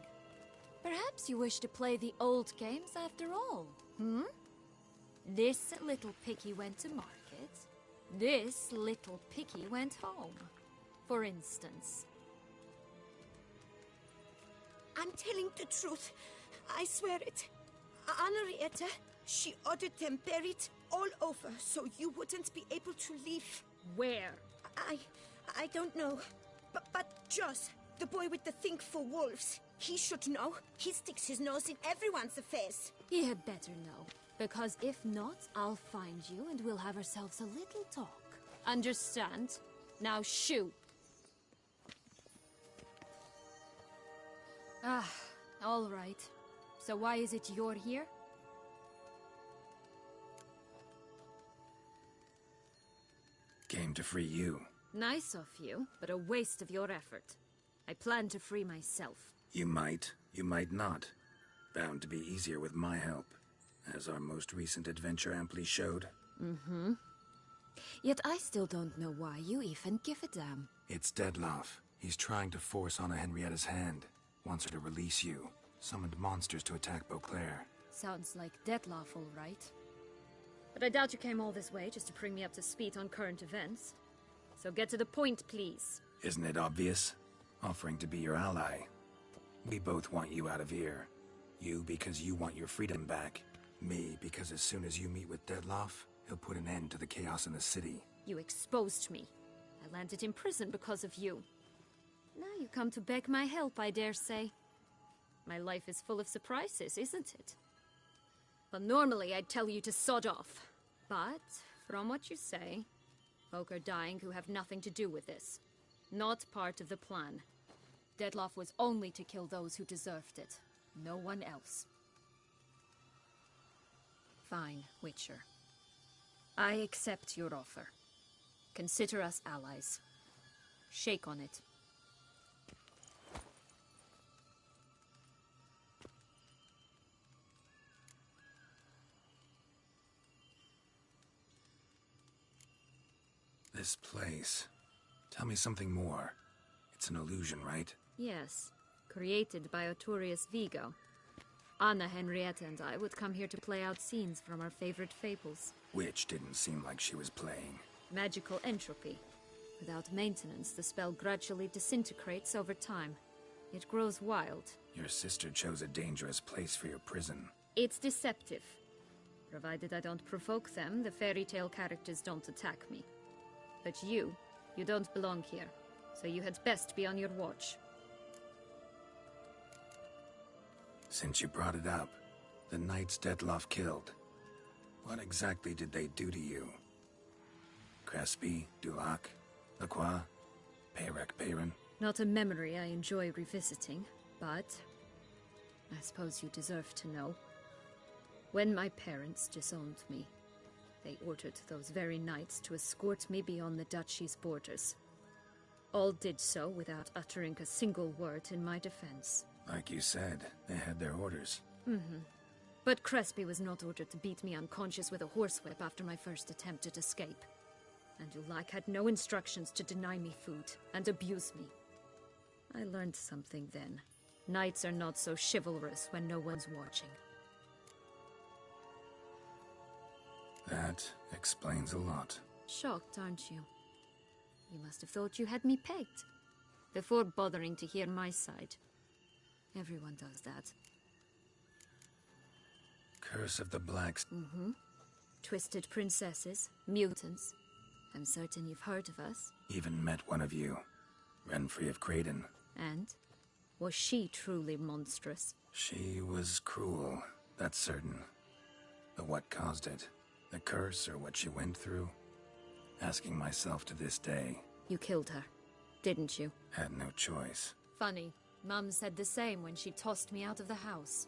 Perhaps you wish to play the old games after all, hmm? This little piggy went to market. This little piggy went home, for instance. I'm telling the truth. I swear it. Henrietta, she ordered them buried all over so you wouldn't be able to leave. Where? I don't know. But Joss, the boy with the think for wolves, he should know. He sticks his nose in everyone's affairs. He had better know. Because if not, I'll find you and we'll have ourselves a little talk. Understand? Now shoo! Ah, all right. So why is it you're here? Came to free you. Nice of you, but a waste of your effort. I plan to free myself. You might not. Bound to be easier with my help, as our most recent adventure amply showed. Mm-hmm. Yet I still don't know why you even give a damn. It's Dettlaff. He's trying to force Anna Henrietta's hand. Wants her to release you. Summoned monsters to attack Beauclair. Sounds like Dettlaff, all right. But I doubt you came all this way just to bring me up to speed on current events. So get to the point, please. Isn't it obvious? Offering to be your ally. We both want you out of here. You because you want your freedom back. Me because as soon as you meet with Dettlaff, he'll put an end to the chaos in the city. You exposed me. I landed in prison because of you. Now you come to beg my help, I dare say. My life is full of surprises, isn't it? Well, normally I'd tell you to sod off. But, from what you say, folk are dying who have nothing to do with this. Not part of the plan. Dettlaff was only to kill those who deserved it. No one else. Fine, Witcher. I accept your offer. Consider us allies. Shake on it. This place. Tell me something more. It's an illusion, right? Yes. Created by Arturius Vigo. Anna Henrietta and I would come here to play out scenes from our favorite fables. Which didn't seem like she was playing. Magical entropy. Without maintenance, the spell gradually disintegrates over time. It grows wild. Your sister chose a dangerous place for your prison. It's deceptive. Provided I don't provoke them, the fairy tale characters don't attack me. But you don't belong here, so you had best be on your watch. Since you brought it up, the knights Dettlaff killed. What exactly did they do to you? Crespi, Dulac, Lacroix, Peyrac Peyran? Not a memory I enjoy revisiting, but I suppose you deserve to know. When my parents disowned me, they ordered those very knights to escort me beyond the duchy's borders. All did so without uttering a single word in my defense. Like you said, they had their orders. Mm-hmm. But Crespi was not ordered to beat me unconscious with a horsewhip after my first attempt at escape. And Dulac had no instructions to deny me food and abuse me. I learned something then. Knights are not so chivalrous when no one's watching. That explains a lot. Shocked, aren't you? You must have thought you had me pegged. Before bothering to hear my side. Everyone does that. Curse of the Blacks. Mm-hmm. Twisted princesses, mutants. I'm certain you've heard of us. Even met one of you. Renfri of Creighton. And? Was she truly monstrous? She was cruel, that's certain. But what caused it? The curse or what she went through? Asking myself to this day. You killed her, didn't you? Had no choice. Funny. Mum said the same when she tossed me out of the house.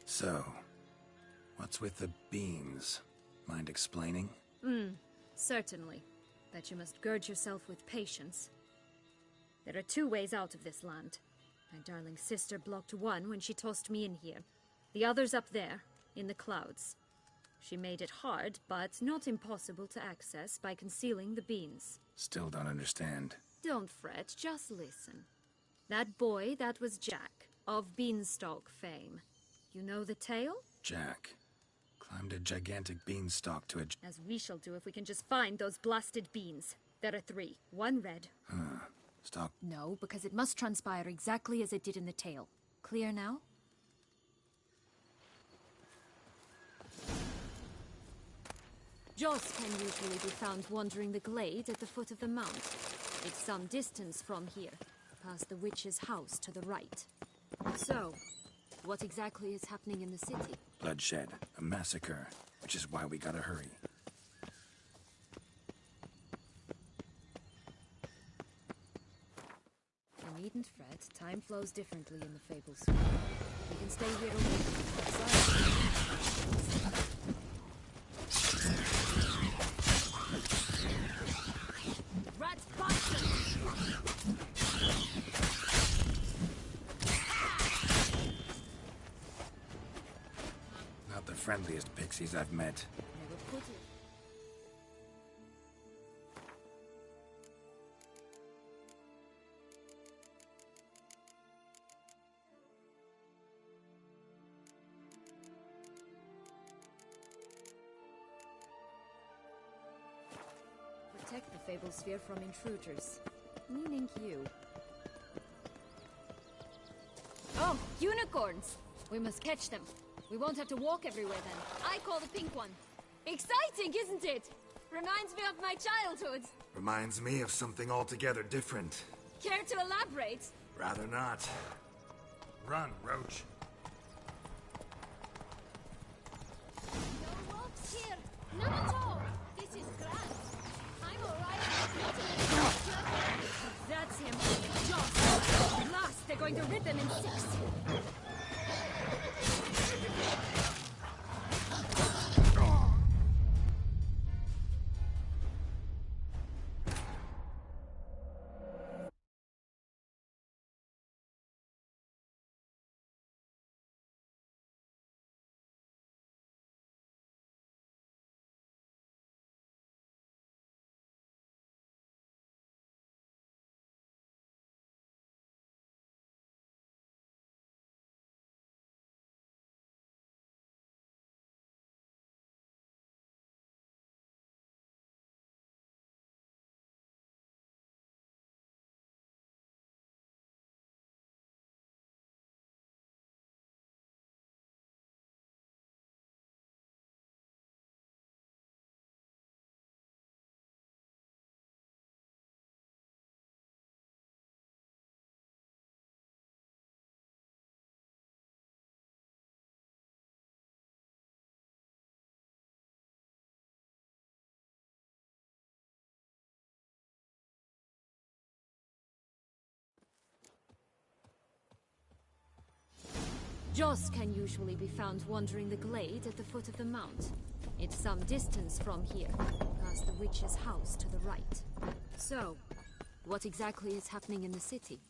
So, what's with the beans? Mind explaining? Certainly. But you must gird yourself with patience. There are two ways out of this land. My darling sister blocked one when she tossed me in here. The other's up there, in the clouds. She made it hard, but not impossible to access by concealing the beans. Still don't understand. Don't fret, just listen. That boy, that was Jack, of Beanstalk fame. You know the tale? Jack climbed a gigantic beanstalk to a... As we shall do if we can just find those blasted beans. There are 3. 1 red. Stalk? No, because it must transpire exactly as it did in the tale. Clear now? Joss can usually be found wandering the glade at the foot of the mount. It's some distance from here, past the witch's house to the right. So, what exactly is happening in the city? Bloodshed, a massacre, which is why we gotta hurry. You needn't fret. Time flows differently in the Fables. We can stay here a week. Rat bastard! Not the friendliest pixies I've met. Never put it. Protect the Fable Sphere from intruders, meaning you. Oh, unicorns! We must catch them. We won't have to walk everywhere then. I call the pink one. Exciting, isn't it? Reminds me of my childhood. Reminds me of something altogether different. Care to elaborate? Rather not. Run, Roach. No wolves here. None at all. This is grand. I'm alright. That's him. Joss. At last, they're going to rid them in 6. Joss can usually be found wandering the glade at the foot of the mount. It's some distance from here, past the witch's house to the right. So, what exactly is happening in the city?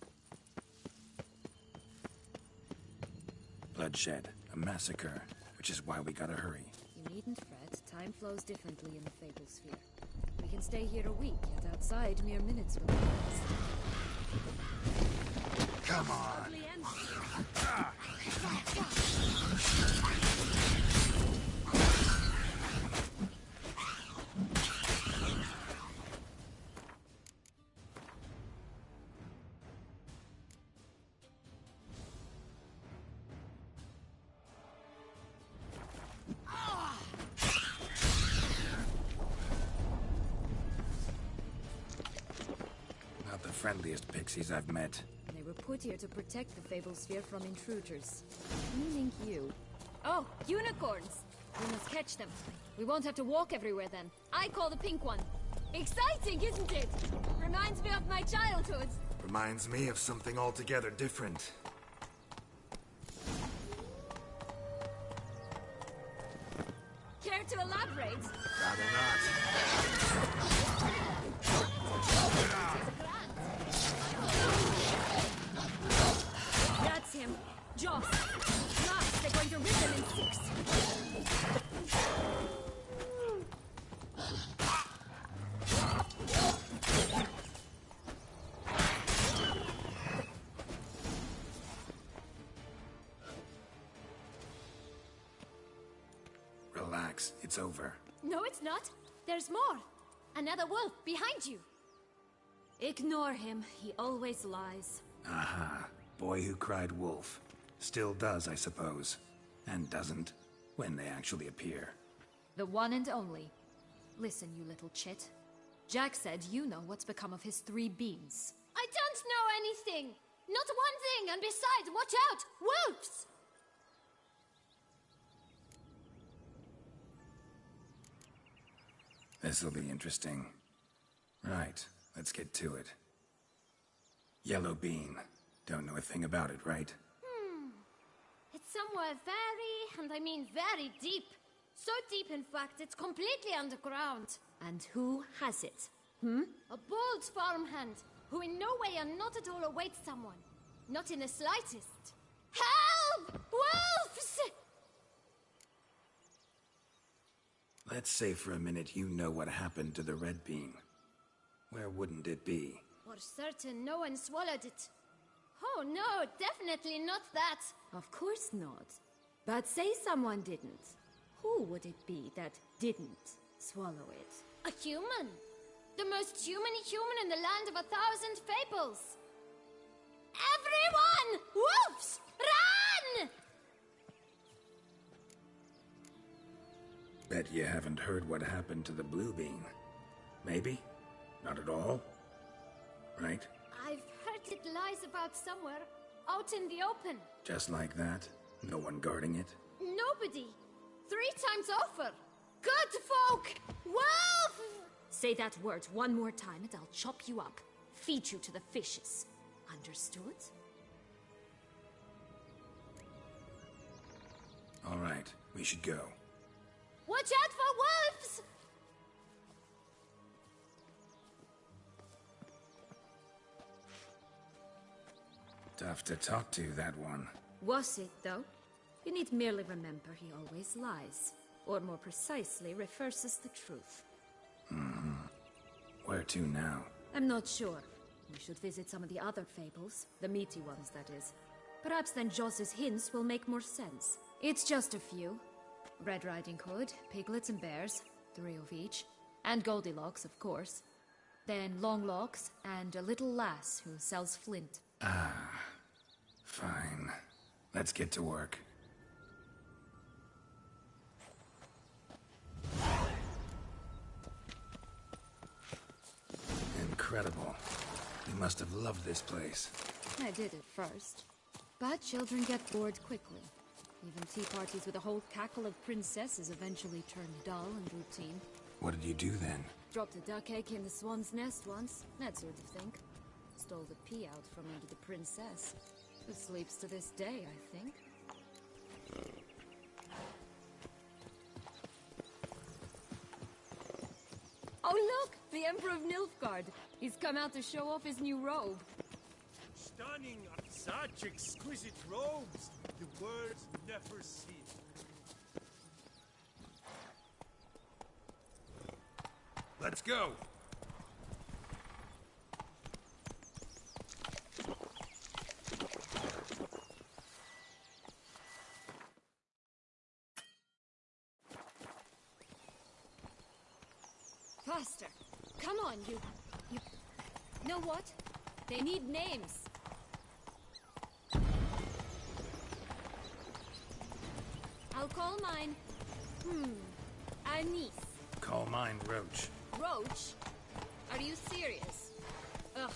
Bloodshed, a massacre, which is why we gotta hurry. You needn't fret. Time flows differently in the Fable Sphere. We can stay here a week, yet outside mere minutes will pass. Come on! Not the friendliest pixies I've met. They were put here to protect the Fable Sphere from intruders, meaning you. Oh, unicorns! We must catch them. We won't have to walk everywhere then. I call the pink one. Exciting, isn't it? Reminds me of my childhood. Reminds me of something altogether different. Care to elaborate? Rather not. That's him. Joss. Last, they're going to rid them in 6. Relax, it's over. No, it's not. There's more. Another wolf behind you. Ignore him. He always lies. Aha. Boy who cried wolf. Still does, I suppose. And doesn't, when they actually appear. The one and only. Listen, you little chit. Jack said you know what's become of his 3 beans. I don't know anything! Not one thing, and besides, watch out! Wolves! This'll be interesting. Right, let's get to it. Yellow bean. Don't know a thing about it, right? It's somewhere very, and I mean very deep. So deep, in fact, it's completely underground. And who has it? A bold farmhand, who in no way and not at all awaits someone. Not in the slightest. Help! Wolves! Let's say for a minute you know what happened to the red bean. Where wouldn't it be? For certain, no one swallowed it. Oh no, definitely not that. Of course not. But say someone didn't. Who would it be that didn't swallow it? A human. The most humany human in the land of 1,000 fables. Everyone! Wolves! Run! Bet you haven't heard what happened to the blue bean. Maybe? Not at all? Right? I've heard it lies about somewhere, out in the open. Just like that? No one guarding it? Nobody. 3 times over. Good folk! Wolf! Say that word one more time and I'll chop you up. Feed you to the fishes. Understood? All right, we should go. Watch out for wolves! Tough to talk to, that one. Was it, though? You need merely remember he always lies. Or more precisely, reverses the truth. Where to now? I'm not sure. We should visit some of the other fables. The meaty ones, that is. Perhaps then Joss's hints will make more sense. It's just a few. Red Riding Hood, piglets and bears, 3 of each. And Goldilocks, of course. Then Longlocks, and a little lass who sells flint. Fine. Let's get to work. Incredible. You must have loved this place. I did at first. But children get bored quickly. Even tea parties with a whole cackle of princesses eventually turn dull and routine. What did you do then? Dropped a duck egg in the swan's nest once, that sort of thing. Stole the pea out from under the princess. Who sleeps to this day, I think. Oh look! The Emperor of Nilfgaard! He's come out to show off his new robe. Stunning, such exquisite robes. The words never seen. Let's go. Faster! Come on, you... Know what? They need names. I'll call mine... Anise. Call mine Roach. Roach? Are you serious? Ugh.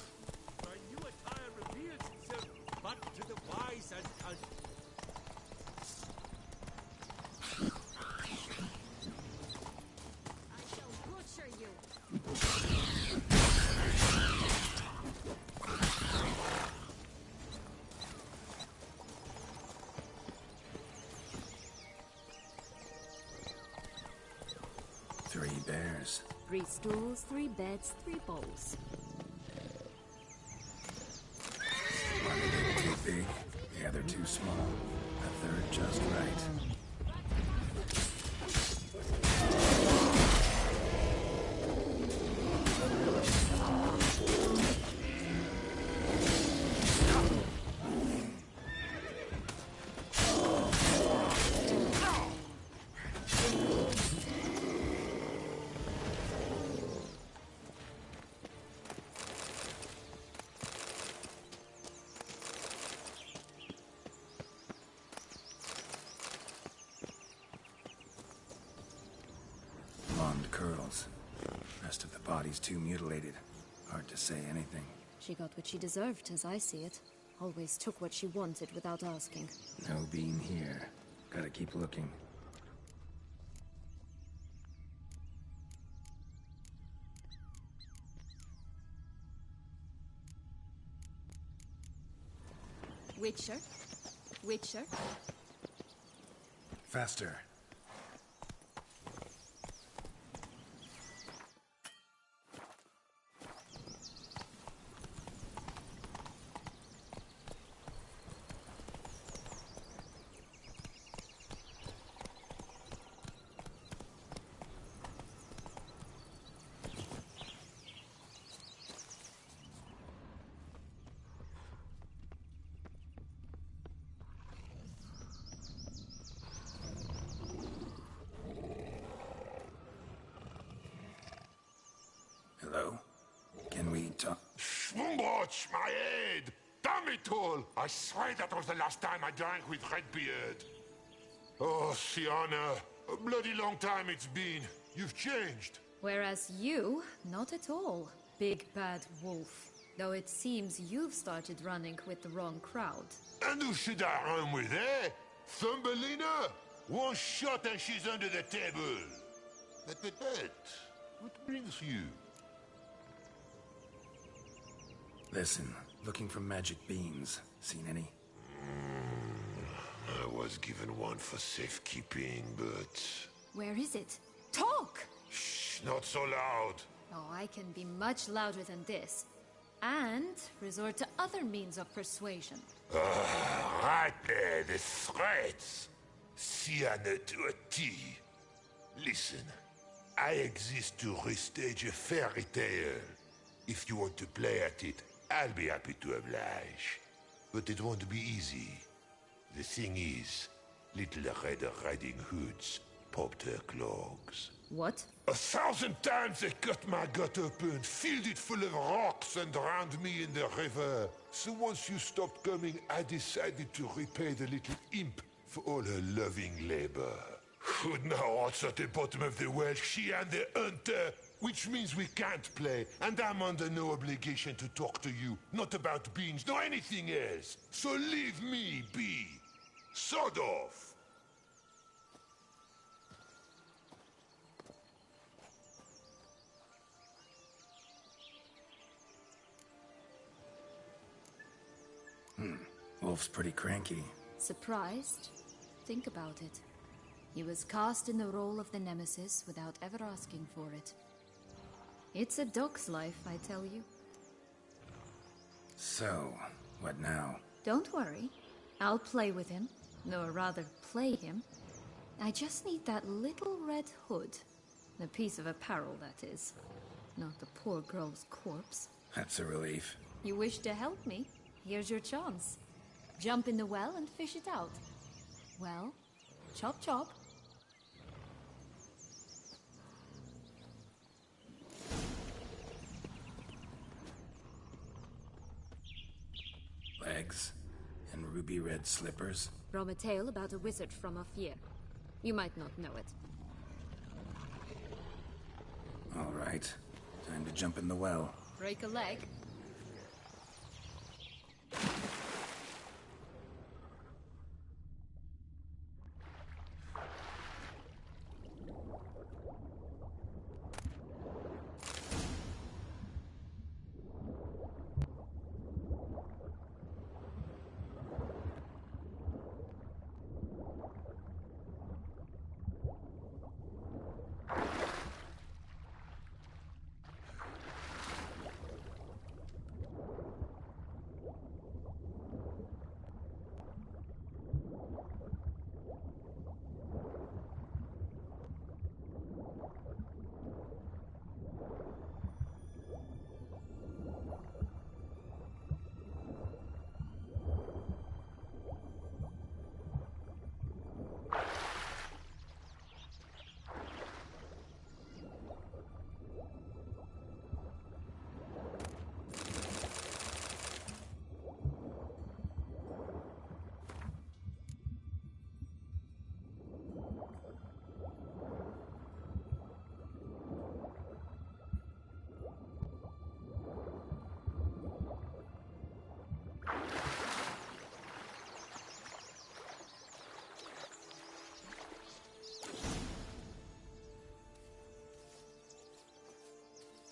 My new attire reveals itself but to the wise and cunning. I shall butcher you. Three bears. 3 stools, 3 beds, 3 bowls. One bit too big, the other too small, a third just right. Rest of the body's too mutilated. Hard to say anything. She got what she deserved, as I see it. Always took what she wanted without asking. No bean here. Gotta keep looking. Witcher? Witcher? Faster. Hello? Can we talk? Schwumbroch, my head! Damn it all! I swear that was the last time I drank with Redbeard. Oh, Sienna, a bloody long time it's been. You've changed. Whereas you, not at all, big bad wolf. Though it seems you've started running with the wrong crowd. And who should I run with, eh? Thumbelina? One shot and she's under the table. But, what brings you? Listen, looking for magic beans. Seen any? I was given one for safekeeping, but... Where is it? Talk! Shh, not so loud. Oh, I can be much louder than this. And resort to other means of persuasion. Right there, the threats. Sienna to a T. Listen, I exist to restage a fairy tale. If you want to play at it, I'll be happy to oblige. But it won't be easy. The thing is, little Red Riding Hoods popped her clogs. What? 1,000 times they cut my gut open, filled it full of rocks and drowned me in the river. So once you stopped coming, I decided to repay the little imp for all her loving labor. Who'd know what's at the bottom of the well? She and the hunter. Which means we can't play, and I'm under no obligation to talk to you. Not about beans, nor anything else. So leave me be. Sod off. Wolf's pretty cranky. Surprised? Think about it. He was cast in the role of the Nemesis without ever asking for it. It's a dog's life, I tell you. So, what now? Don't worry. I'll play with him. Or rather, play him. I just need that little red hood. The piece of apparel, that is. Not the poor girl's corpse. That's a relief. You wish to help me? Here's your chance. Jump in the well and fish it out. Well, chop chop. Legs and ruby red slippers. From a tale about a wizard from Ophir. You might not know it. All right. Time to jump in the well. Break a leg?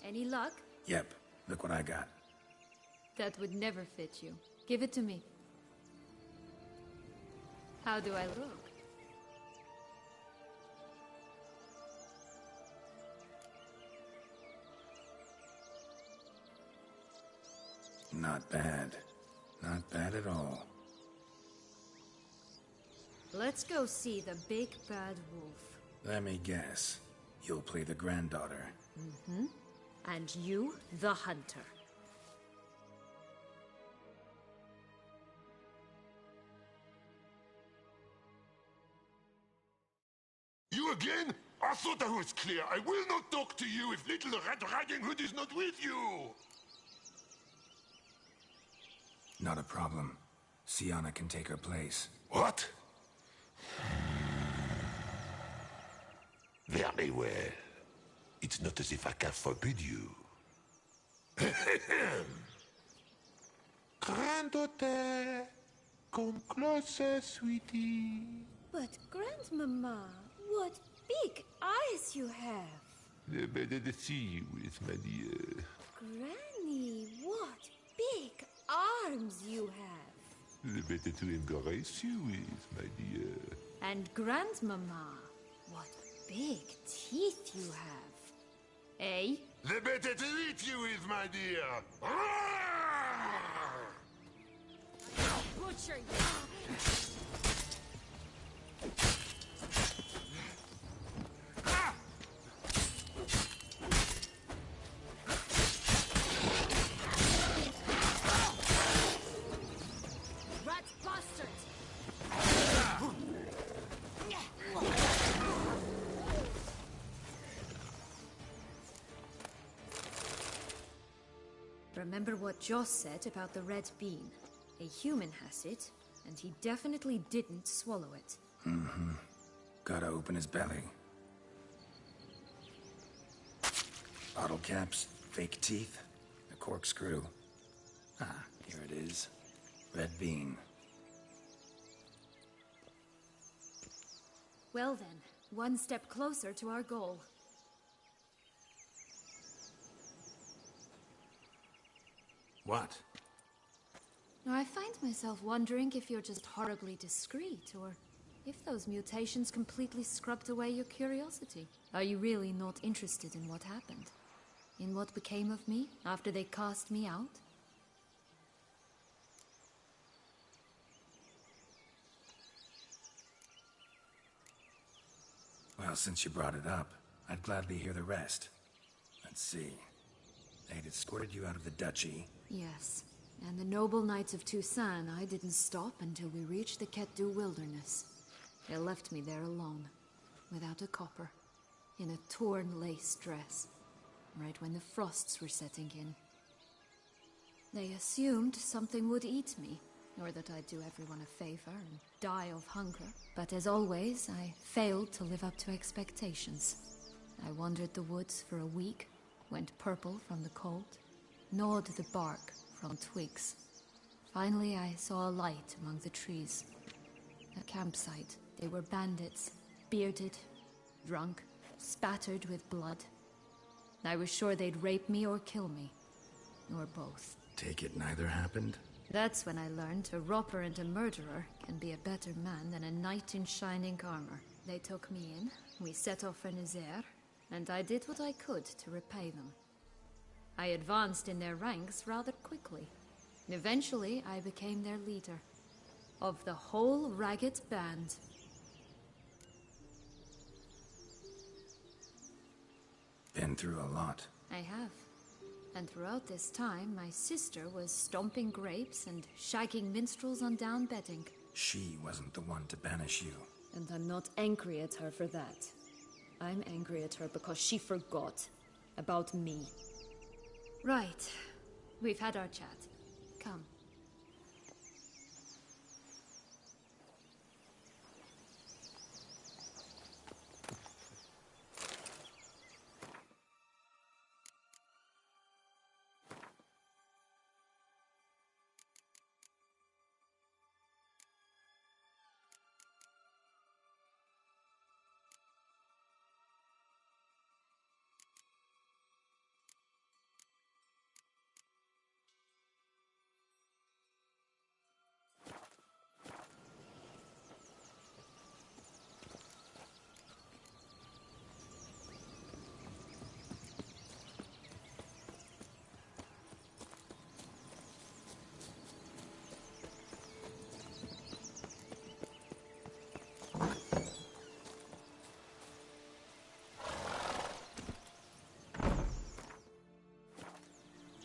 Any luck? Yep, look what I got. That would never fit you. Give it to me. How do I look? Not bad. Not bad at all. Let's go see the big bad wolf. Let me guess. You'll play the granddaughter. Mm-hmm. And you, the hunter. You again? I thought I was clear. I will not talk to you if little Red Riding Hood is not with you! Not a problem. Sienna can take her place. What? Very well. It's not as if I can forbid you. Granddaughter, come closer, sweetie. But, Grandmama, what big eyes you have. The better to see you with, my dear. Granny, what big arms you have. The better to embrace you with, my dear. And Grandmama, what big teeth you have. Eh? The better to eat you with, my dear. Butcher you! Rat bastard! Remember what Joss said about the red bean. A human has it, and he definitely didn't swallow it. Mm-hmm. Gotta open his belly. Bottle caps, fake teeth, a corkscrew. Ah, here it is. Red bean. Well then, one step closer to our goal. What? I find myself wondering if you're just horribly discreet, or if those mutations completely scrubbed away your curiosity. Are you really not interested in what happened? In what became of me after they cast me out? Well, since you brought it up, I'd gladly hear the rest. Let's see. They'd escorted you out of the duchy. Yes. And the noble knights of Toussaint, I didn't stop until we reached the Ketdu wilderness. They left me there alone, without a copper, in a torn lace dress, right when the frosts were setting in. They assumed something would eat me, or that I'd do everyone a favor and die of hunger. But as always, I failed to live up to expectations. I wandered the woods for a week, went purple from the cold, gnawed the bark from twigs. Finally, I saw a light among the trees. A campsite. They were bandits, bearded, drunk, spattered with blood. I was sure they'd rape me or kill me. Or both. Take it neither happened? That's when I learned a robber and a murderer can be a better man than a knight in shining armor. They took me in, we set off for Nazaire, and I did what I could to repay them. I advanced in their ranks rather quickly. Eventually, I became their leader. Of the whole ragged band. Been through a lot. I have. And throughout this time, my sister was stomping grapes and shagging minstrels on down bedding. She wasn't the one to banish you. And I'm not angry at her for that. I'm angry at her because she forgot about me. Right. We've had our chat. Come.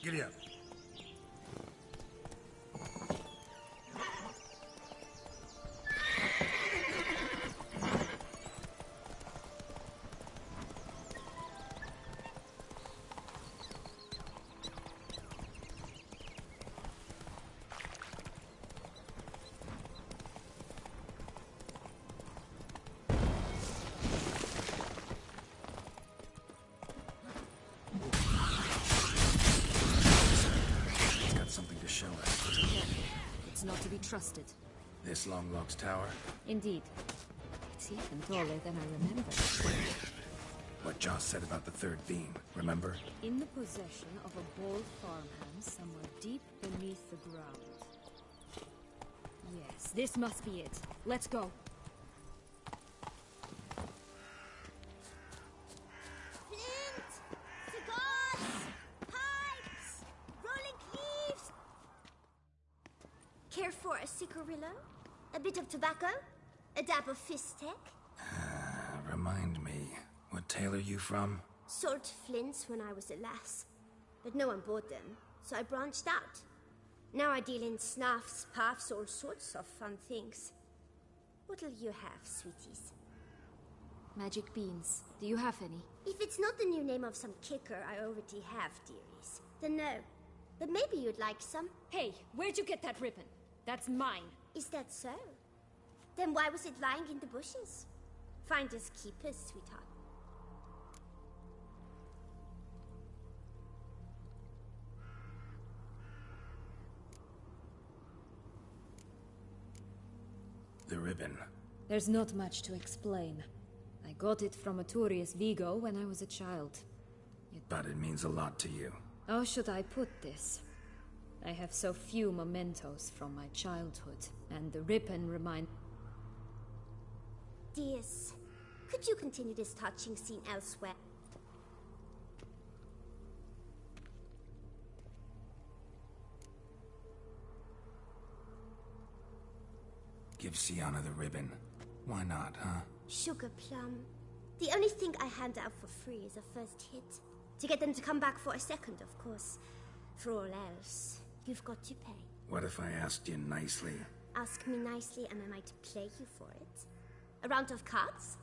Giddy up. Not to be trusted. This Longlocks Tower? Indeed. It's even taller than I remember. What Joss said about the third beam, remember? In the possession of a bold farmhand somewhere deep beneath the ground. Yes, this must be it. Let's go. Flint! Cigars! Pipes! Rolling leaves! Care for a cigarillo? A bit of tobacco? A dab of fistek? Remind me, what tale are you from? Sold flints when I was a lass, but no one bought them, so I branched out. Now I deal in snuffs, puffs, all sorts of fun things. What'll you have, sweeties? Magic beans. Do you have any? If it's not the new name of some kicker I already have, dearies, then no. But maybe you'd like some. Hey, where'd you get that ribbon? That's mine. Is that so? Then why was it lying in the bushes? Finders keepers, sweetheart. The ribbon. There's not much to explain. I got it from Aturius Vigo when I was a child. But it means a lot to you. How should I put this? I have so few mementos from my childhood, and the ribbon remind... Dears, could you continue this touching scene elsewhere? Give Sienna the ribbon. Why not, huh? Sugar plum. The only thing I hand out for free is a first hit. To get them to come back for a second, of course. For all else, you've got to pay. What if I asked you nicely? Ask me nicely and I might play you for it. A round of cards?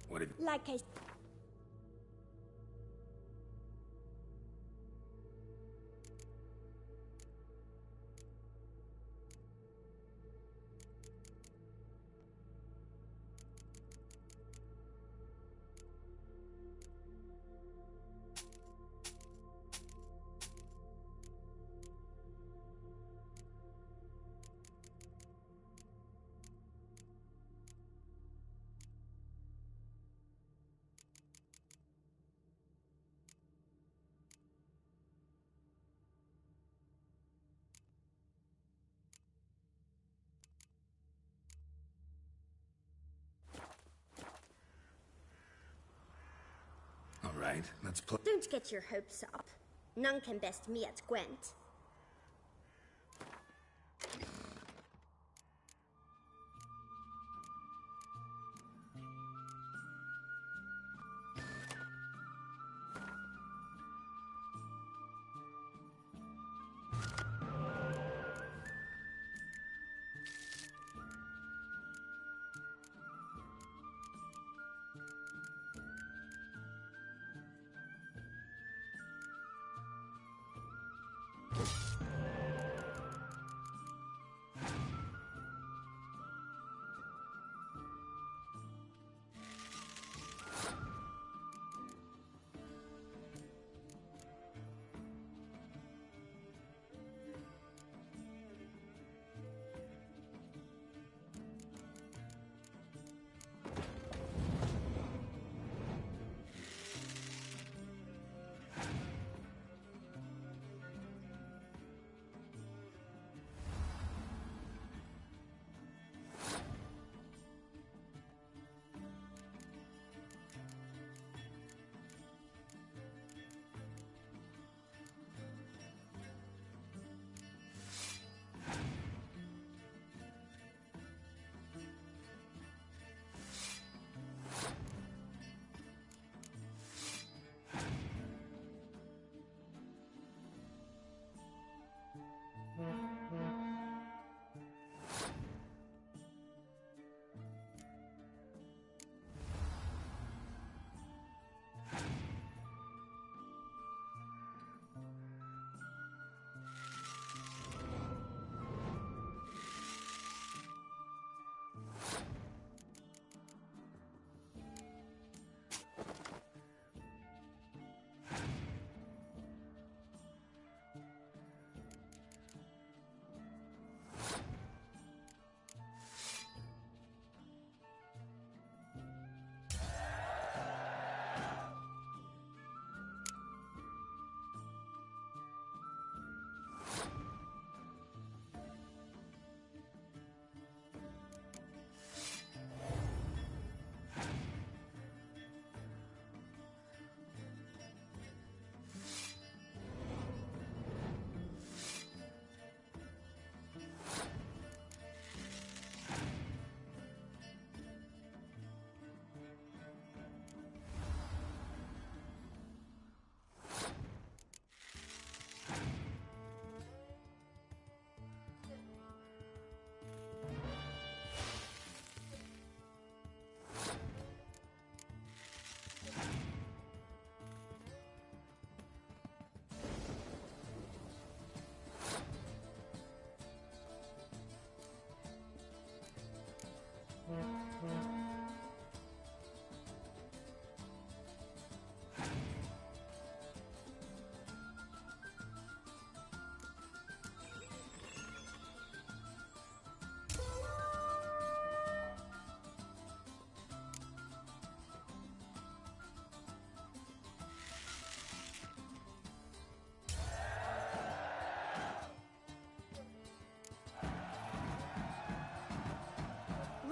What if... Like I... All right, let's play. Don't get your hopes up. None can best me at Gwent.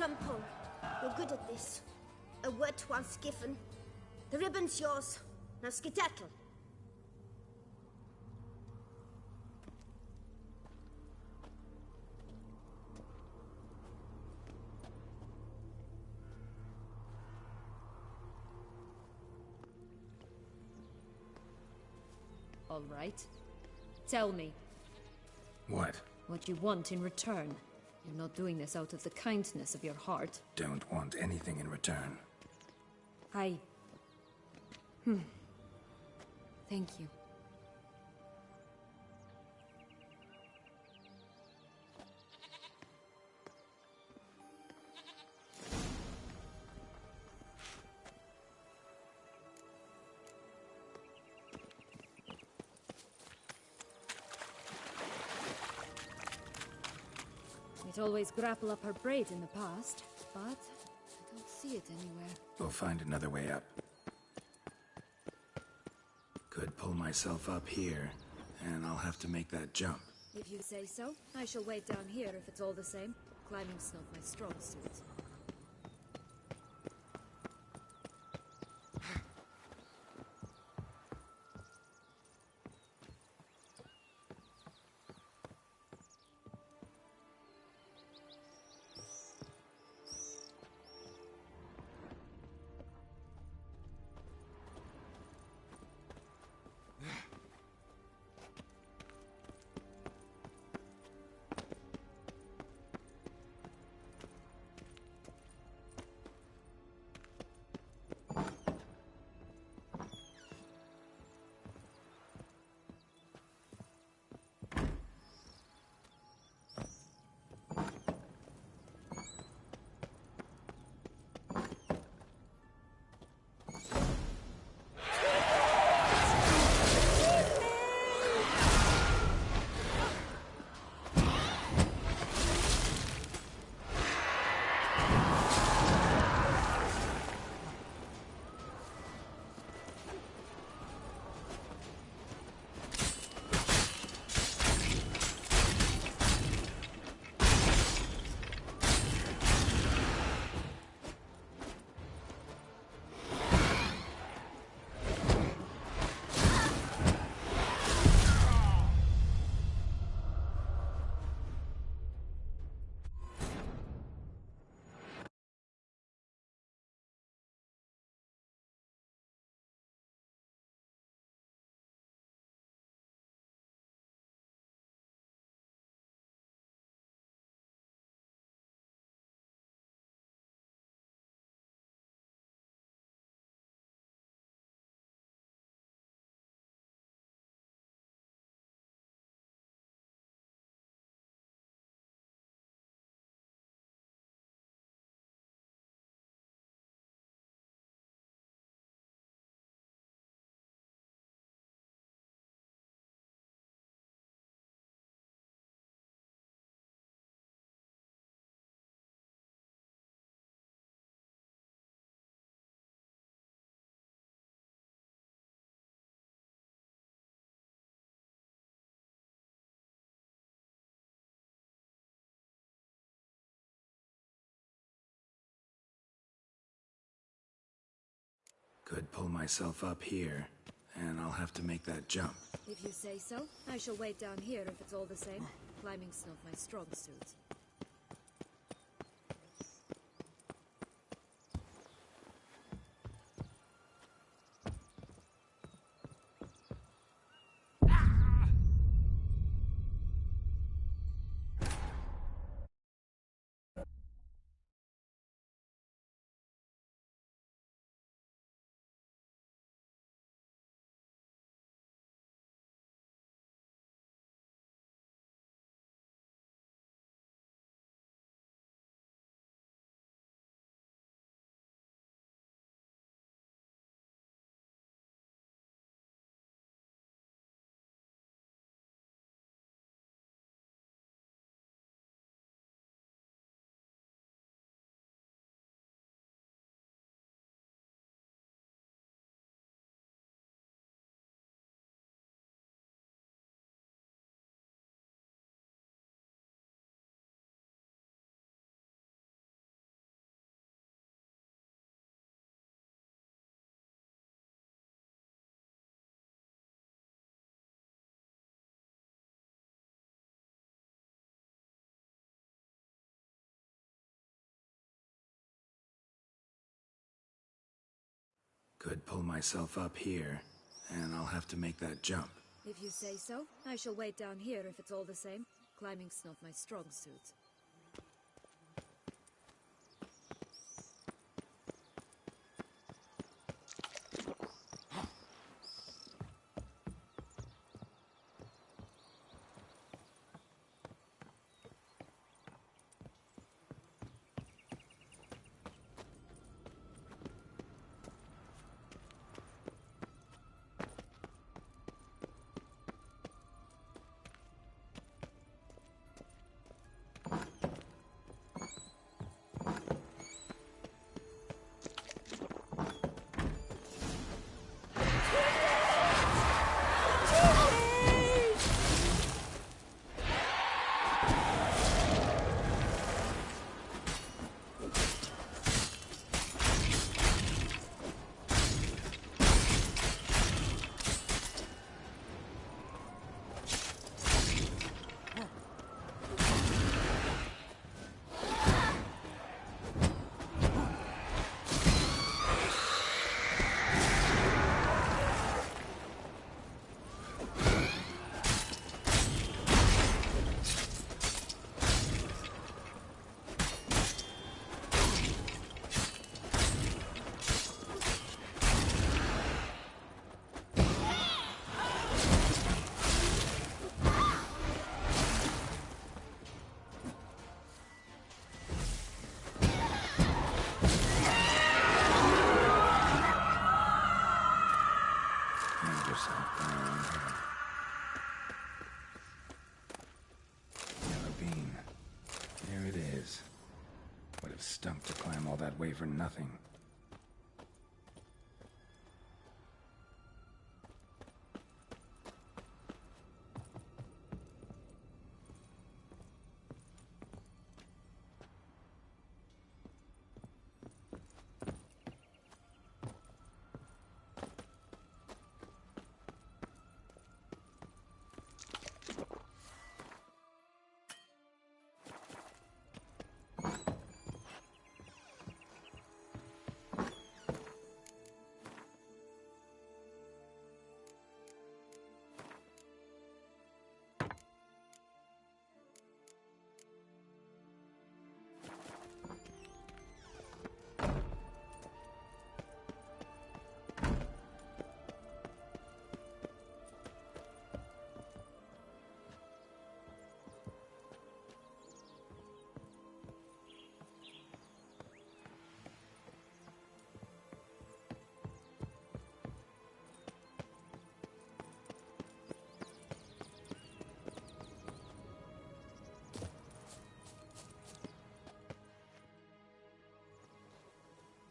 Come, Paul. You're good at this. A word once given. The ribbon's yours. Now skedaddle. All right. Tell me. What? What you want in return. You're not doing this out of the kindness of your heart. Don't want anything in return. Thank you. We'd always grapple up her braid in the past, but I don't see it anywhere. We'll find another way up. Could pull myself up here, and I'll have to make that jump. If you say so, I shall wait down here if it's all the same. Climbing's not my strong suit. Could pull myself up here, and I'll have to make that jump. If you say so, I shall wait down here if it's all the same. Climbing's not my strong suit. Could pull myself up here, and I'll have to make that jump. If you say so, I shall wait down here if it's all the same. Climbing's not my strong suit. Stunk to climb all that way for nothing.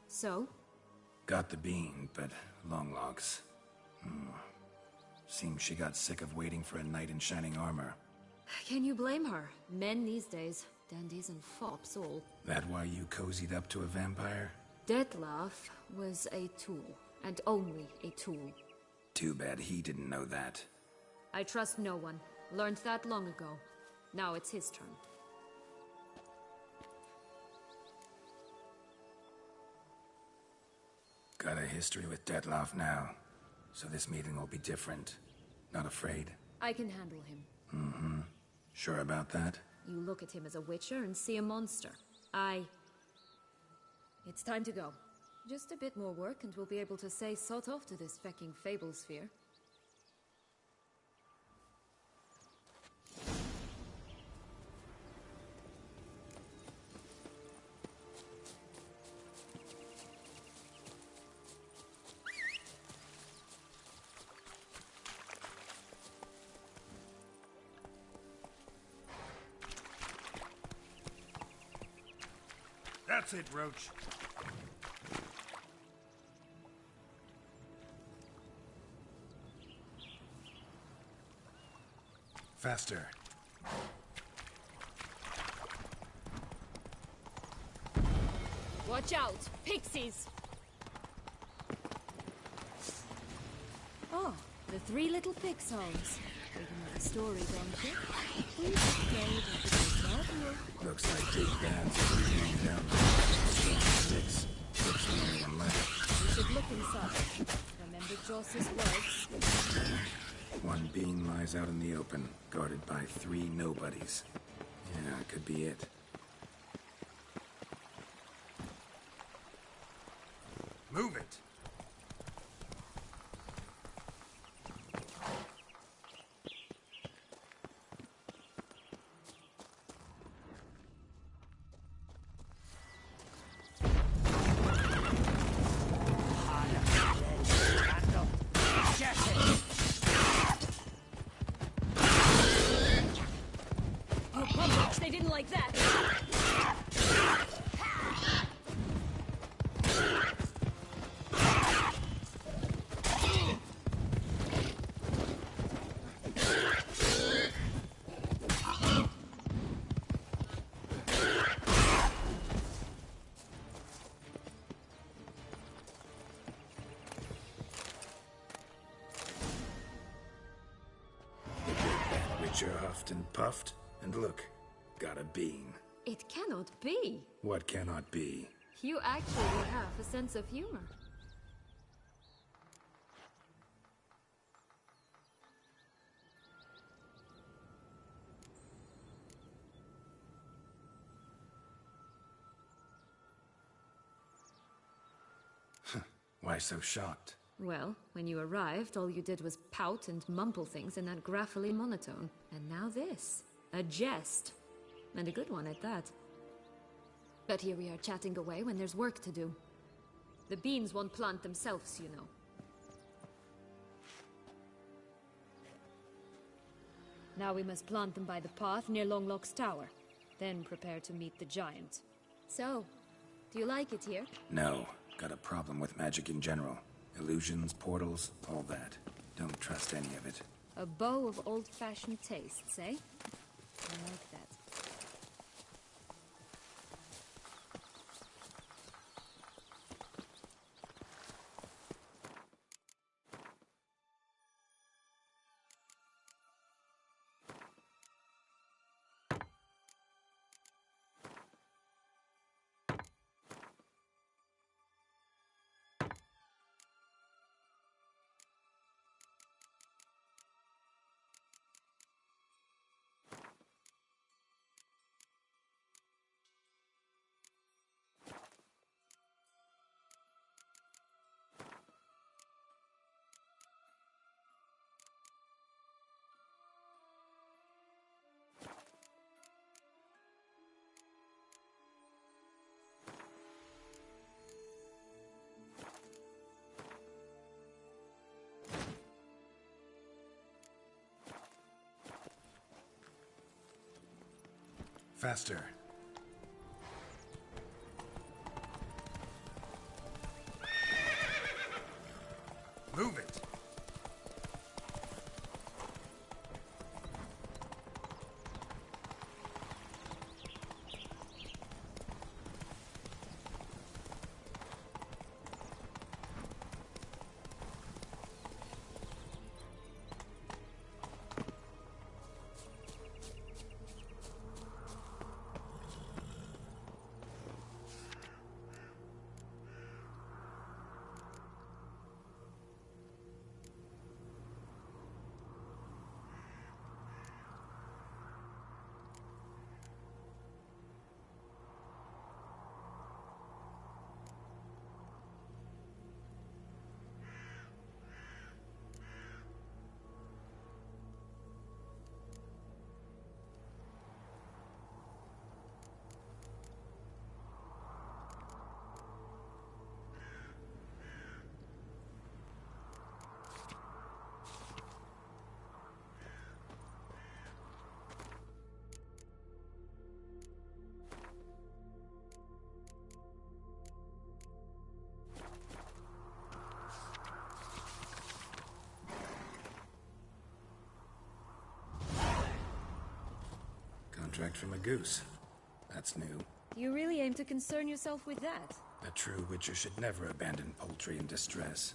So? Got the bean, but long logs. Seems she got sick of waiting for a knight in shining armor. Can you blame her? Men these days, dandies and fops all. That why you cozied up to a vampire? Dettlaff was a tool, and only a tool. Too bad he didn't know that. I trust no one. Learned that long ago. Now it's his turn. Got a history with Dettlaff now, so this meeting will be different. Not afraid? I can handle him. Mm-hmm. Sure about that? You look at him as a witcher and see a monster. It's time to go. Just a bit more work and we'll be able to say sod off to this fecking fable sphere. That's it, Roach. Faster. Watch out! Pixies! Oh, the three little pix holes. Big enough story, don't you? Who's afraid of the big bad wolf? Looks like Big Dad's bringing down the sticks. Looks the only one left. You should look inside. Remember Joss's words? One being lies out in the open, guarded by 3 nobodies. Yeah, it could be it. Move it! Oh, Publix, they didn't like that. Witcher huffed and puffed, and look, got a bean. It cannot be. What cannot be? You actually have a sense of humor. Why so shocked? Well, when you arrived, all you did was pout and mumble things in that graphily monotone. And now this. A jest. And a good one at that. But here we are chatting away when there's work to do. The beans won't plant themselves, you know. Now we must plant them by the path near Longlock's tower. Then prepare to meet the giant. So, do you like it here? No. Got a problem with magic in general. Illusions, portals, all that. Don't trust any of it. A bow of old-fashioned tastes, eh? I like that. Faster. Move it! Contract from a goose. That's new. You really aim to concern yourself with that? A true witcher should never abandon poultry in distress.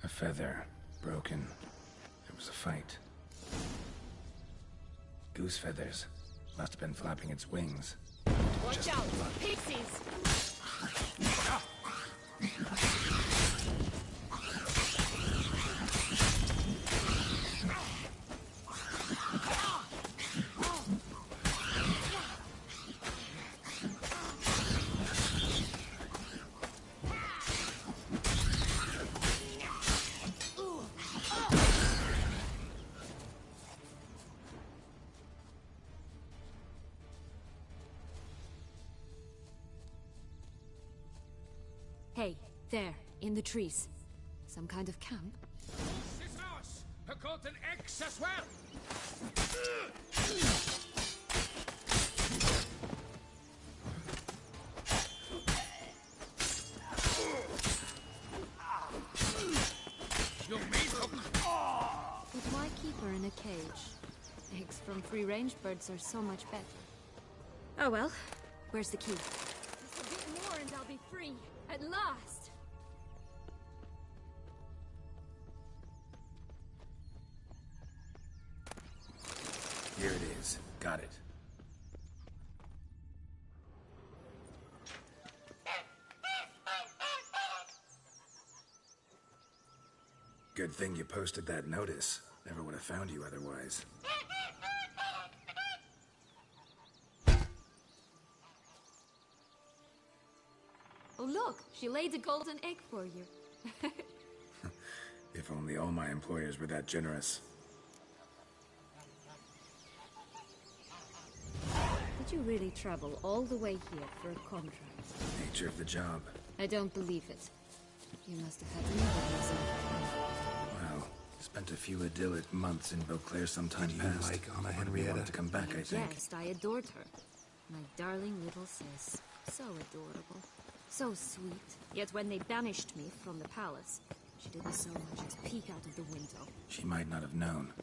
A feather. Broken. There was a fight. Goose feathers. Must have been flapping its wings. Watch out! Pixies! Hey, there, in the trees. Some kind of camp? This is us! A golden eggs as well! You mean to... But why keep her in a cage? Eggs from free-range birds are so much better. Oh well, where's the key? Just a bit more and I'll be free. At last! Here it is. Got it. Good thing you posted that notice. Never would have found you otherwise. Oh look, she laid a golden egg for you. If only all my employers were that generous. Did you really travel all the way here for a contract? Nature of the job. I don't believe it. You must have had another reason. Well, spent a few idyllic months in Beauclair some time Did you past. like Anna Wanted Henrietta? to come back, I think. Yes, I adored her. My darling little sis. So adorable. So sweet. Yet when they banished me from the palace, she didn't so much as peek out of the window. She might not have known.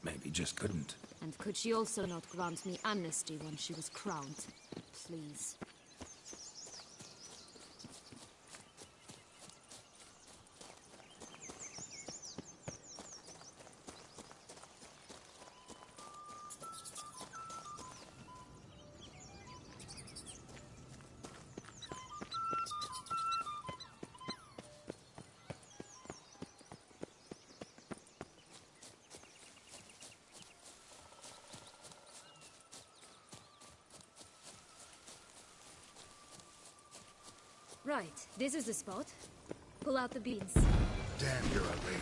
Maybe just couldn't. And could she also not grant me amnesty when she was crowned? Please. Right, this is the spot. Pull out the beans. Damn, you're ugly.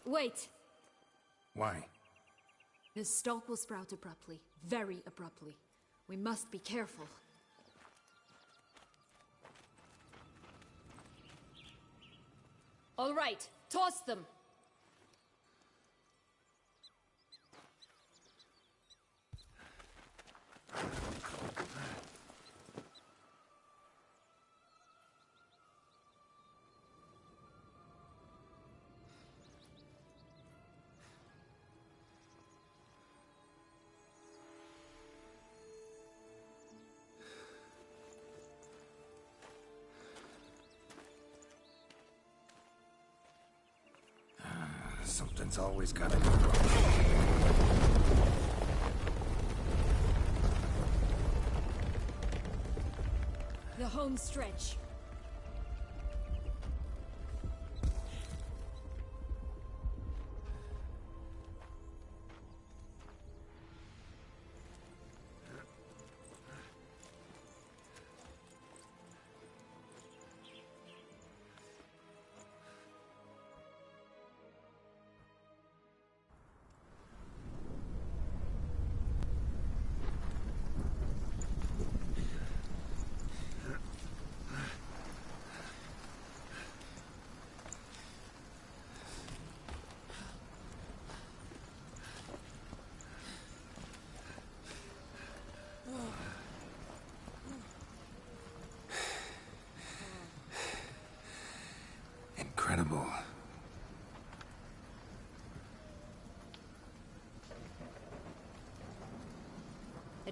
Wait! Why? The stalk will sprout abruptly. Very abruptly. We must be careful. All right, toss them! Something's always gotta go wrong. The home stretch.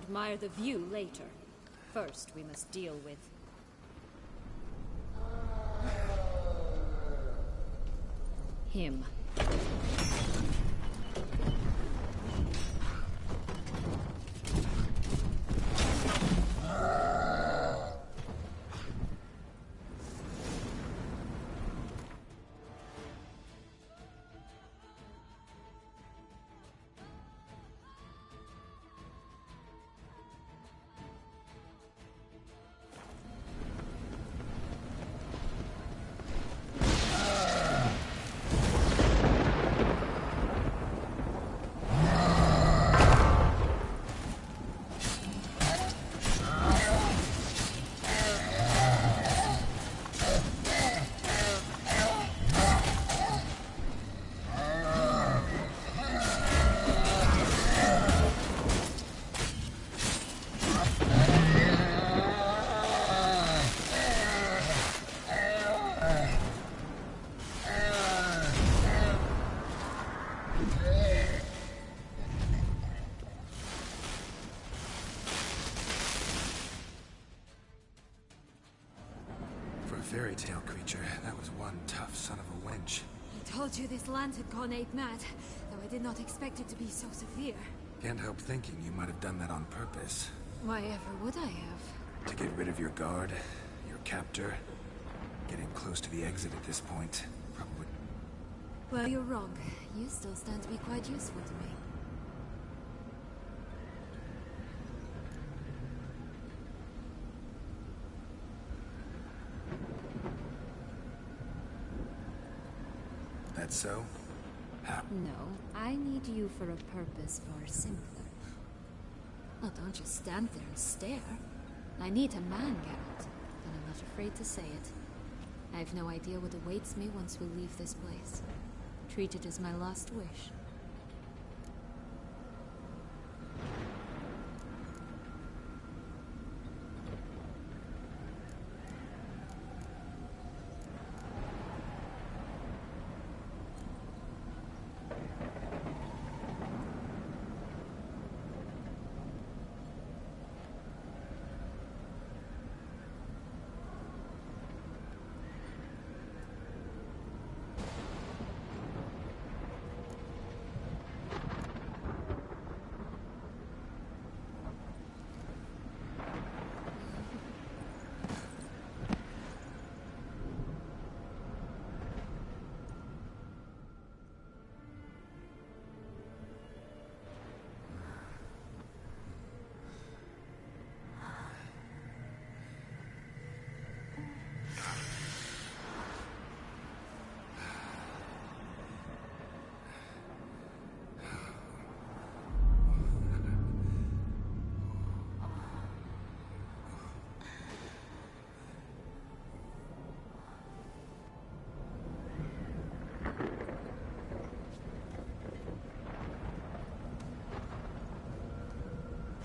admire the view later. First, we must deal with... him. Fairy tale creature. That was one tough son of a wench. I told you this land had gone ape mad, though I did not expect it to be so severe. Can't help thinking you might have done that on purpose. Why ever would I have? To get rid of your guard, your captor. Getting close to the exit at this point. Probably... Well, you're wrong. You still stand to be quite useful to me. That's so? How? No, I need you for a purpose far simpler. Well, don't just stand there and stare. I need a man, Geralt, and I'm not afraid to say it. I have no idea what awaits me once we leave this place. Treat it as my last wish.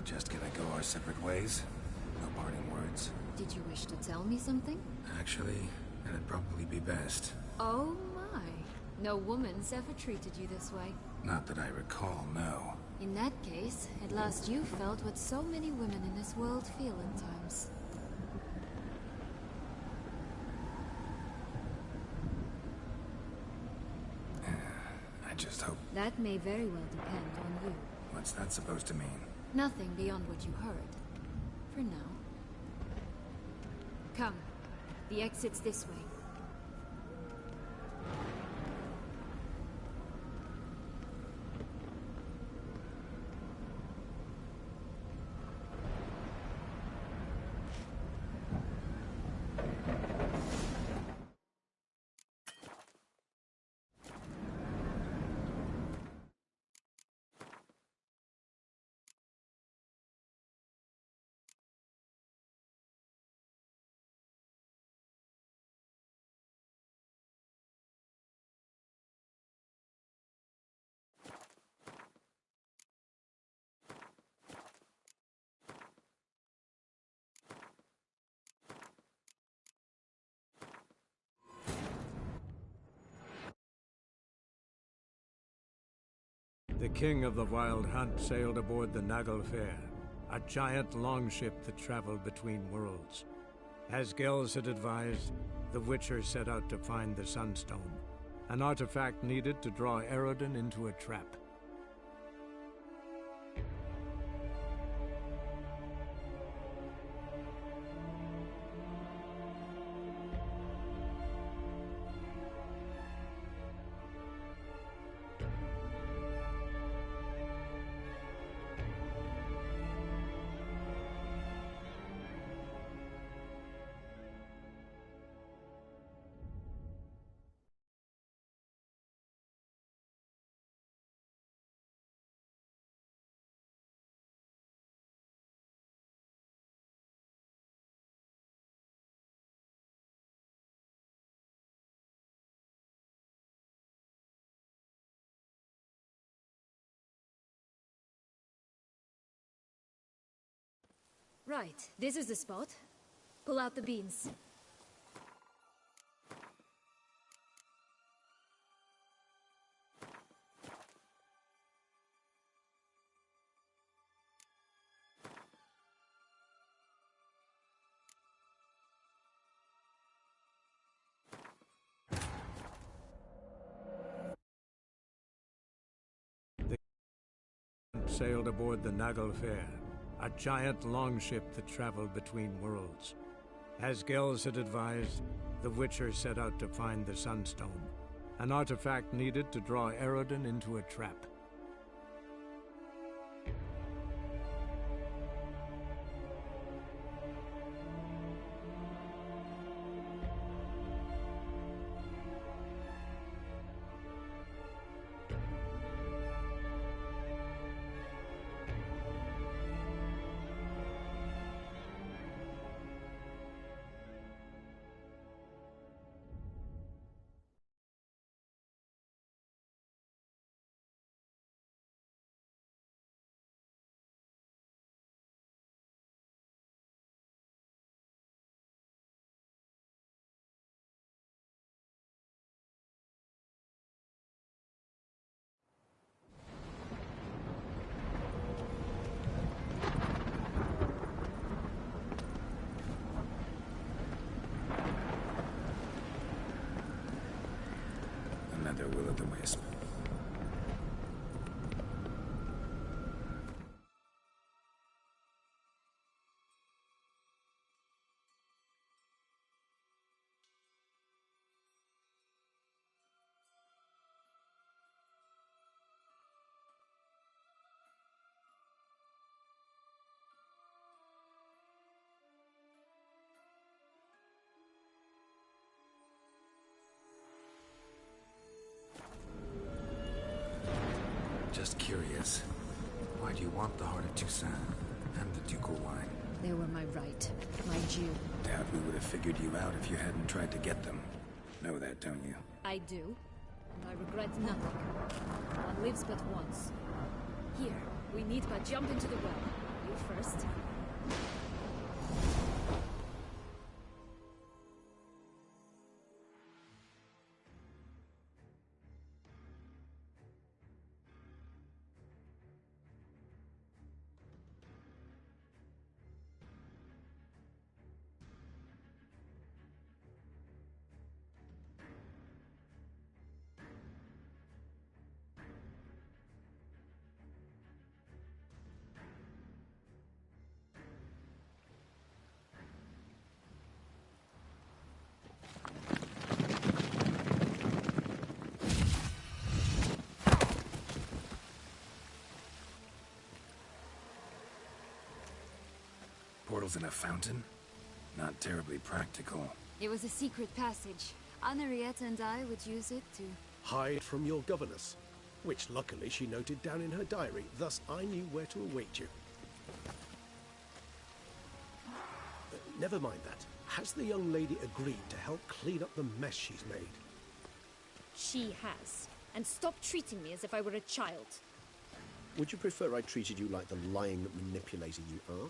Just gonna go our separate ways? No parting words? Did you wish to tell me something? Actually, that'd probably be best. Oh my. No woman's ever treated you this way. Not that I recall, no. In that case, at last you felt what so many women in this world feel at times. I just hope... That may very well depend on you. What's that supposed to mean? Nothing beyond what you heard. For now. Come. The exit's this way. The king of the Wild Hunt sailed aboard the Naglfar. a giant longship that traveled between worlds. As Gels had advised, the Witcher set out to find the Sunstone, an artifact needed to draw Eredin into a trap. Right, this is the spot. Pull out the beans. They sailed aboard the Naglfar, a giant longship that traveled between worlds. As Gels had advised, the Witcher set out to find the Sunstone, an artifact needed to draw Eredin into a trap. Another will-o'-the-wisp. Just curious. Why do you want the Heart of Toussaint and the ducal wine? They were my right, my due. Doubt we would have figured you out if you hadn't tried to get them. Know that, don't you? I do, and I regret nothing. One lives but once. Here, we need but jump into the well. You first. Portals in a fountain? Not terribly practical. It was a secret passage. Anariette and I would use it to... Hide from your governess, which luckily she noted down in her diary, thus I knew where to await you. Never mind that. Has the young lady agreed to help clean up the mess she's made? She has. And stop treating me as if I were a child. Would you prefer I treated you like the lying manipulator you are?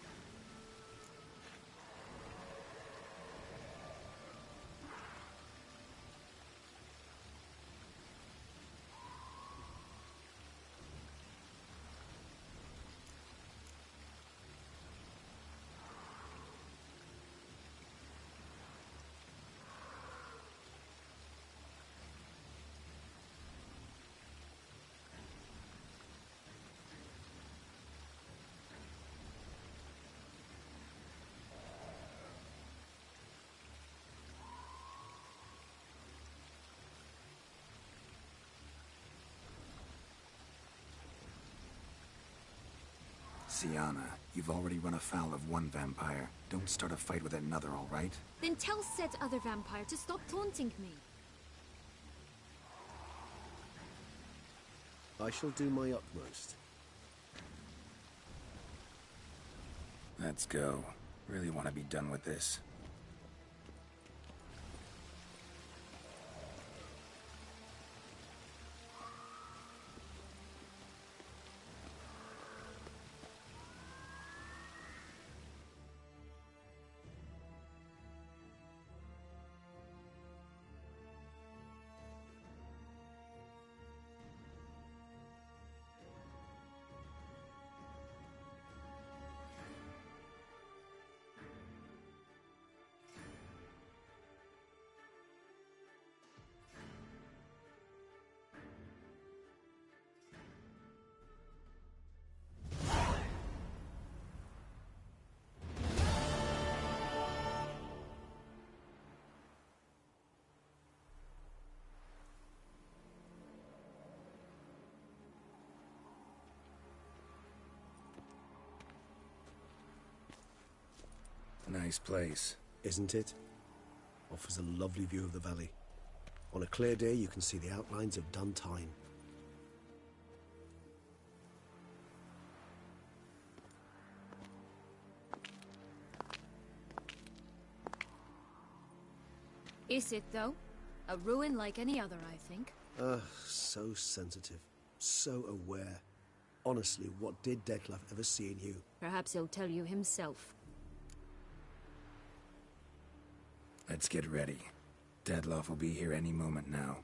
Sienna, you've already run afoul of one vampire. Don't start a fight with another, all right? Then tell said other vampire to stop taunting me. I shall do my utmost. Let's go. Really want to be done with this. Nice place. Isn't it? Offers a lovely view of the valley. On a clear day, you can see the outlines of Duntine. Is it, though? A ruin like any other, I think. So sensitive. So aware. Honestly, what did Dettlaff ever see in you? Perhaps he'll tell you himself. Let's get ready. Dettlaff will be here any moment now.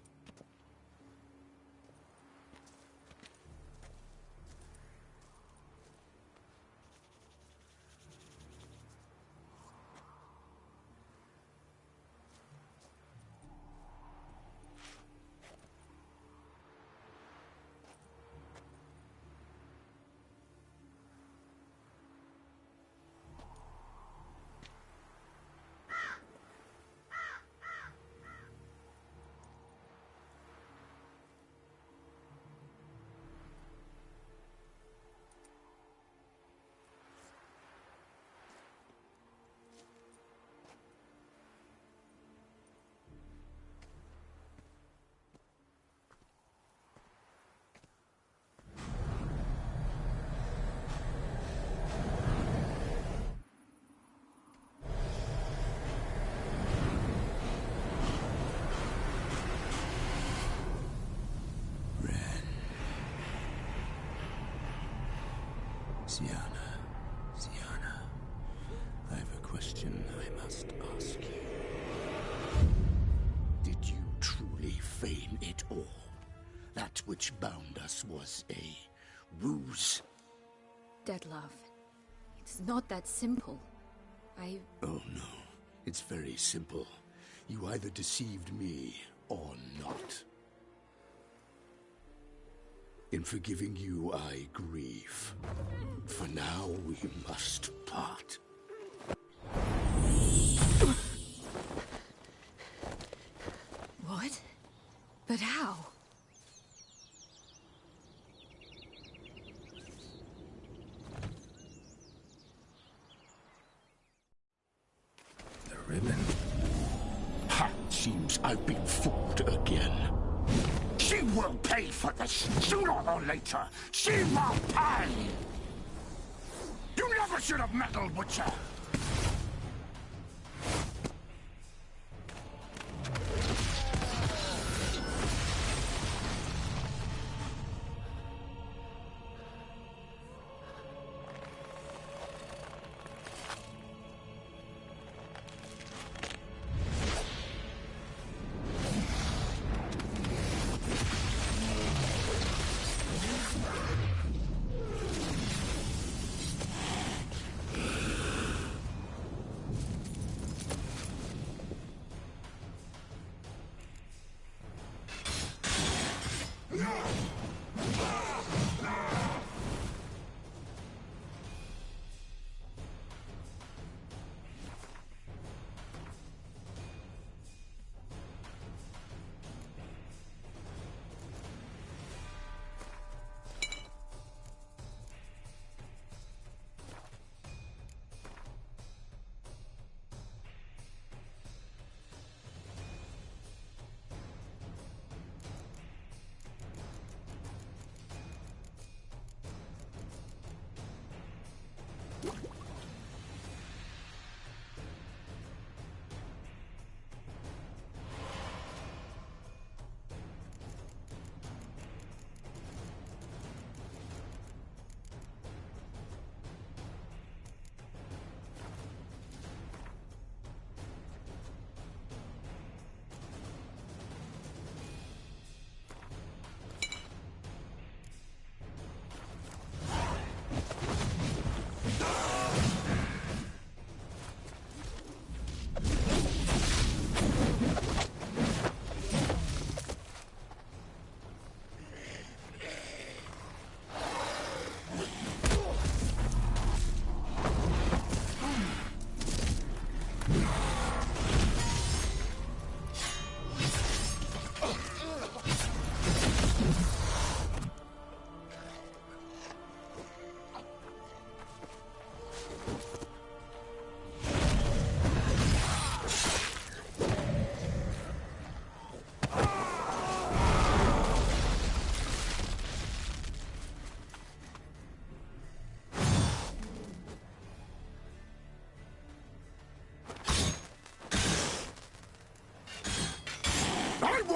Sienna, I have a question I must ask you. Did you truly feign it all? That which bound us was a ruse? Dettlaff, it's not that simple. Oh no, it's very simple. You either deceived me or not. In forgiving you, I grieve. For now, we must part. What? But how? The ribbon. Ha! Seems I've been fooled again. She will pay for this, sooner or later. She will pay! You never should have meddled with her!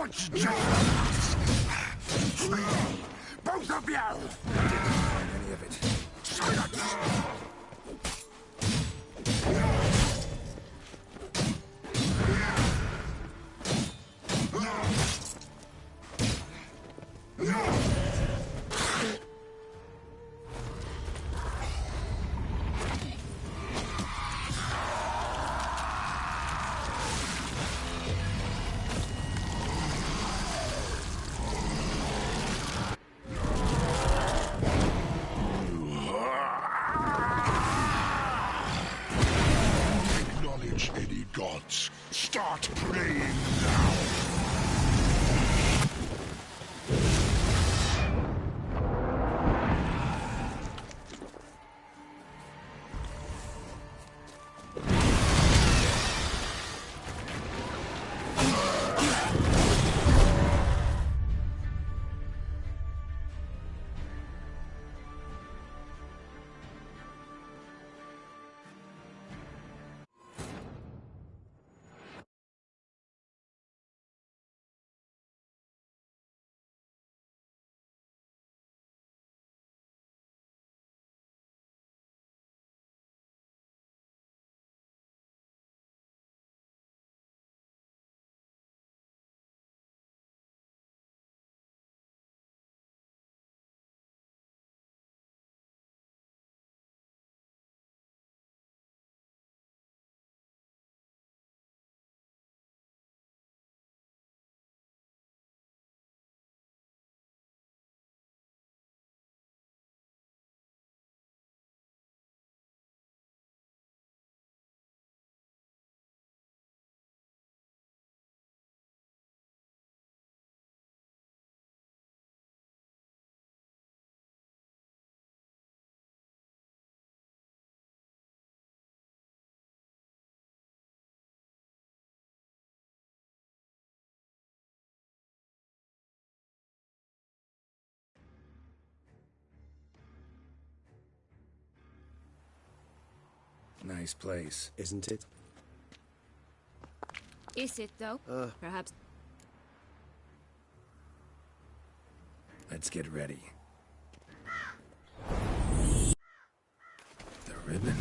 what's just... Both of you! Didn't find any of it. Silence! Acknowledge any gods. Start praying now. Nice place. Isn't it? Is it, though? Perhaps. Let's get ready. The ribbon.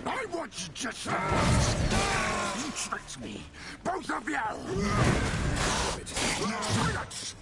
I want you just... You tricked me! Both of you! Silence!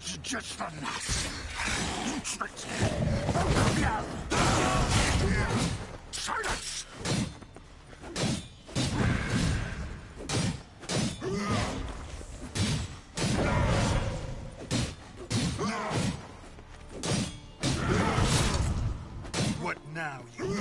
That's just the last. You tricked me. Both of you! Silence! What now, you?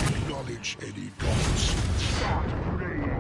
Acknowledge any gods. Start praying.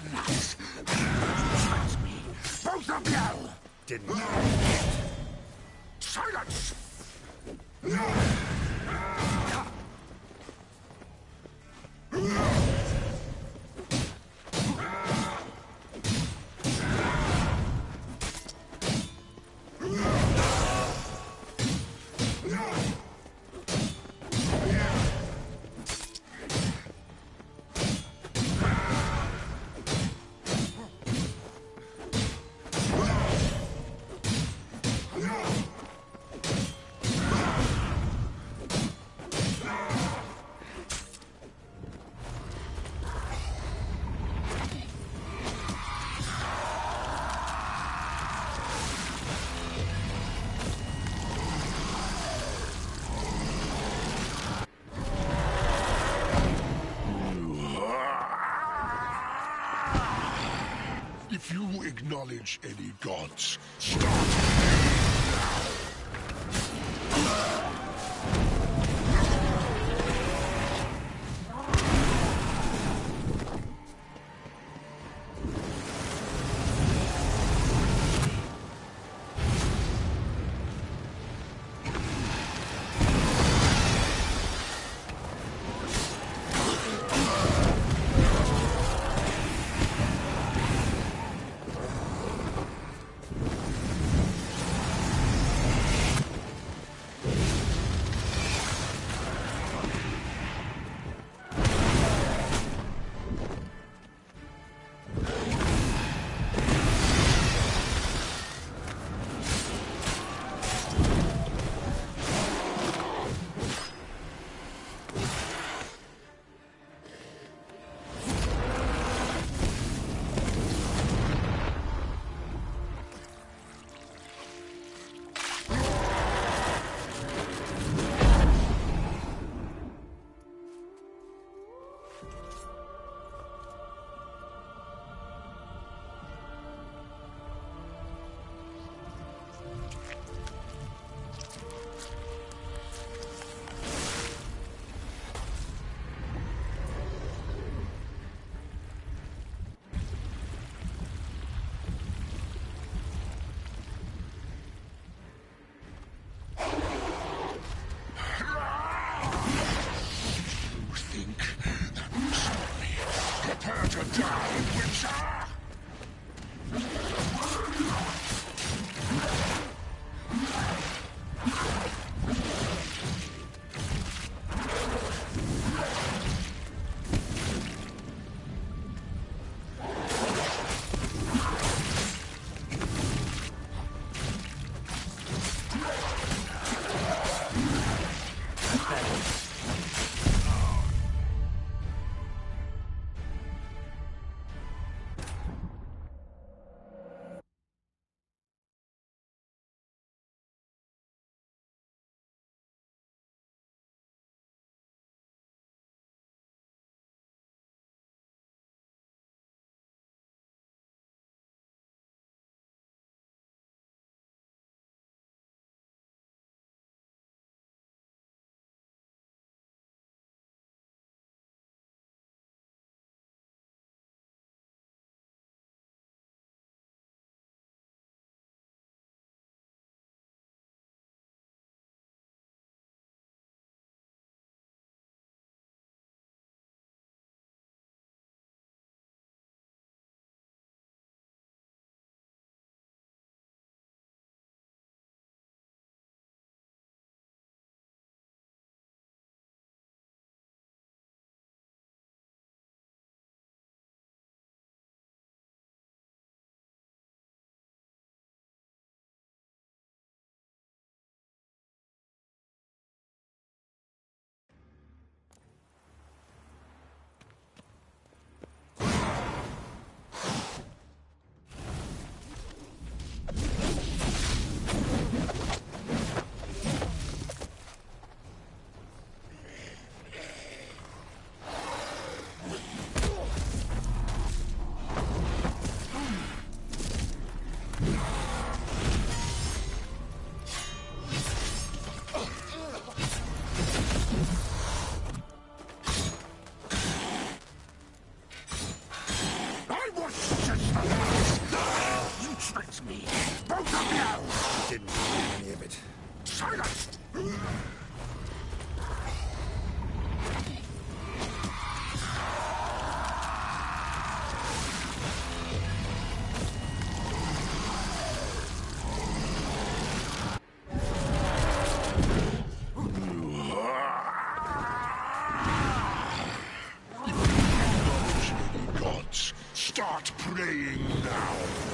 the nuts! That's me! Both of you! Didn't. Silence! If you acknowledge any gods, start now! Prepare to die, Witcher! with me. Both of you! Didn't do any of it. Silence! Gods, start praying now.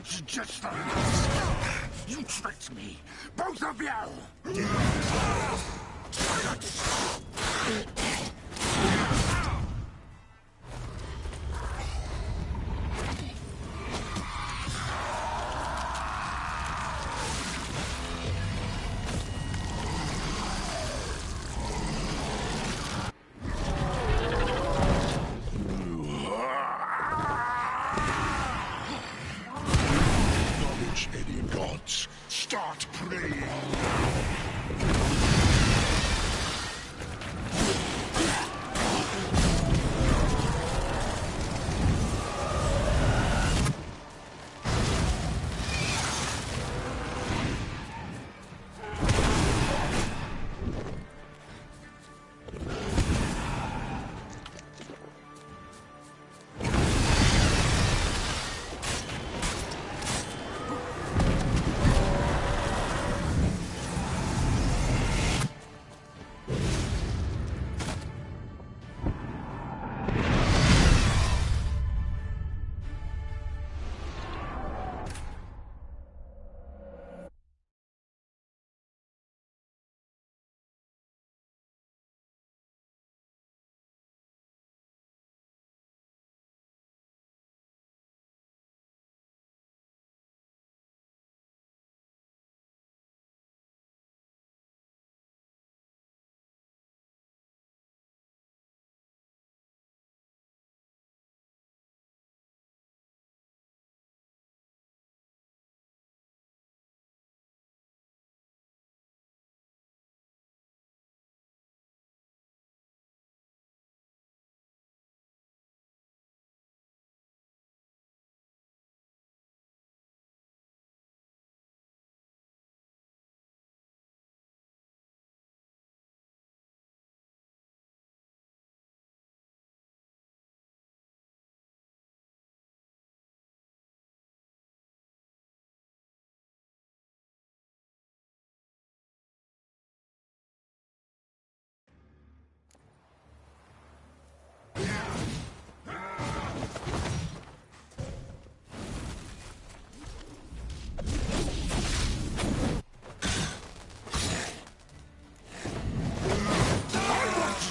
want just the last. You tricked me, both of you! Start praying.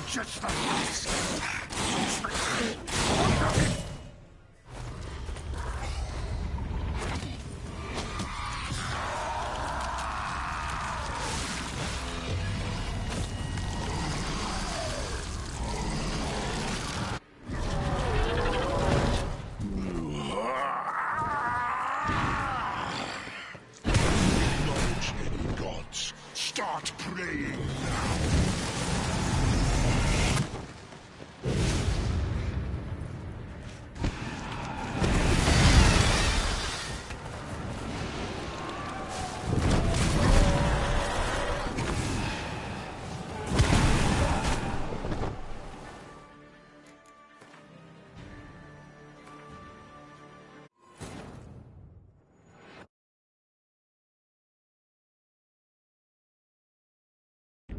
Just the last. Acknowledge any gods. Start praying now.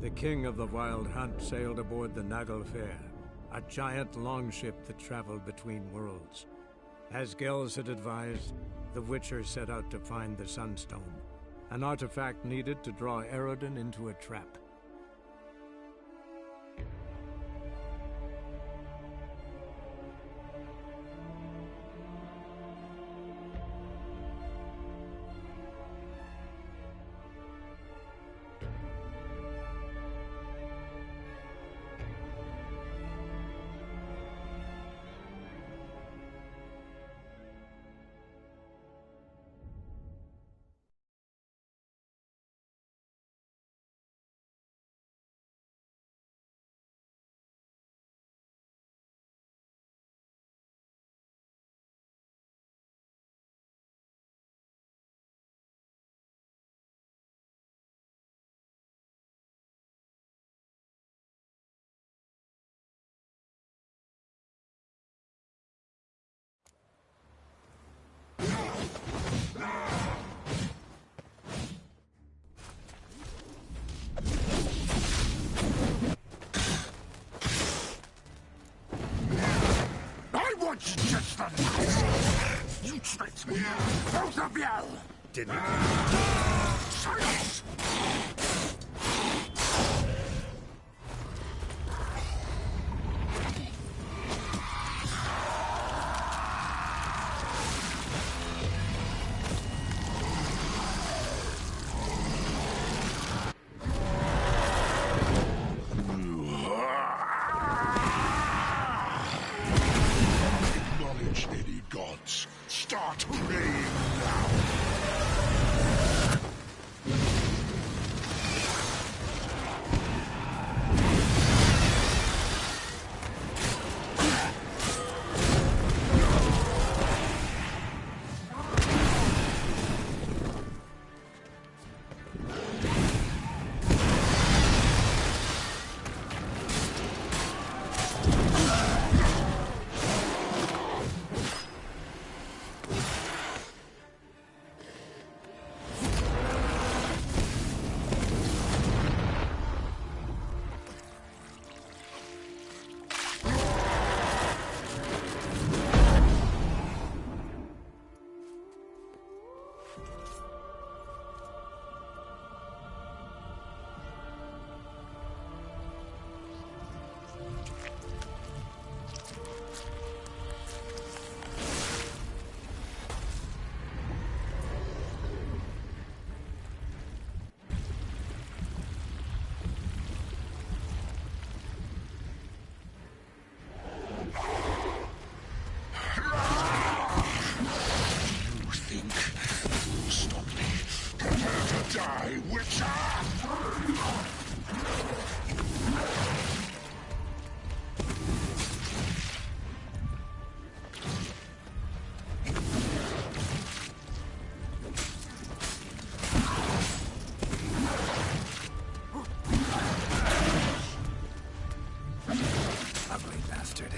The king of the Wild Hunt sailed aboard the Naglfar, a giant longship that traveled between worlds. As Gels had advised, the Witcher set out to find the Sunstone, an artifact needed to draw Eredin into a trap. I want just the last. You tricked me! Both of you! Didn't you? Silence! Acknowledge any gods. Start praying now. Die, Witcher! Ugly bastard.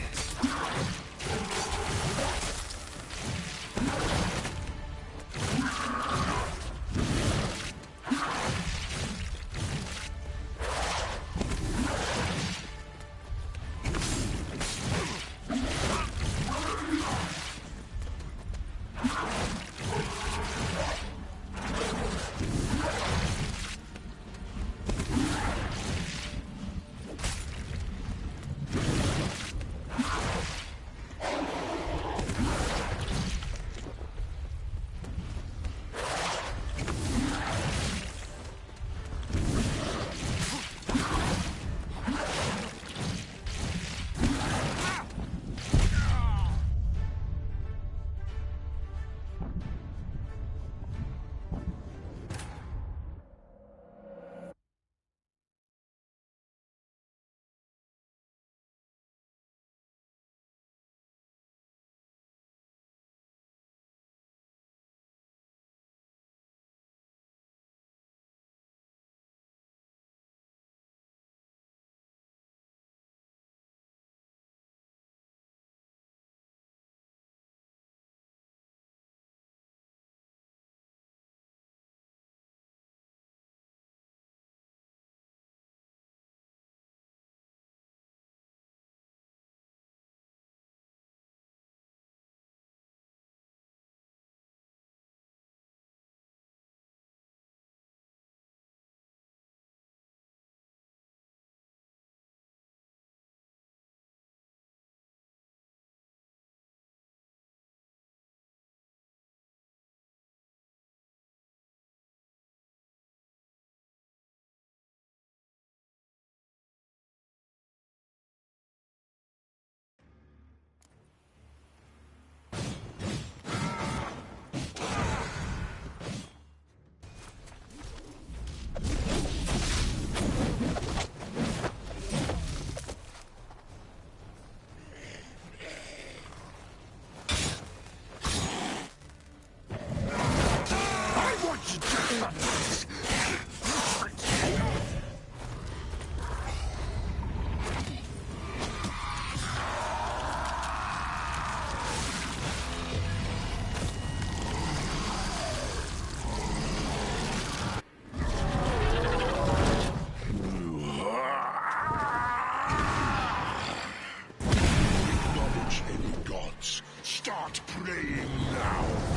Start praying now.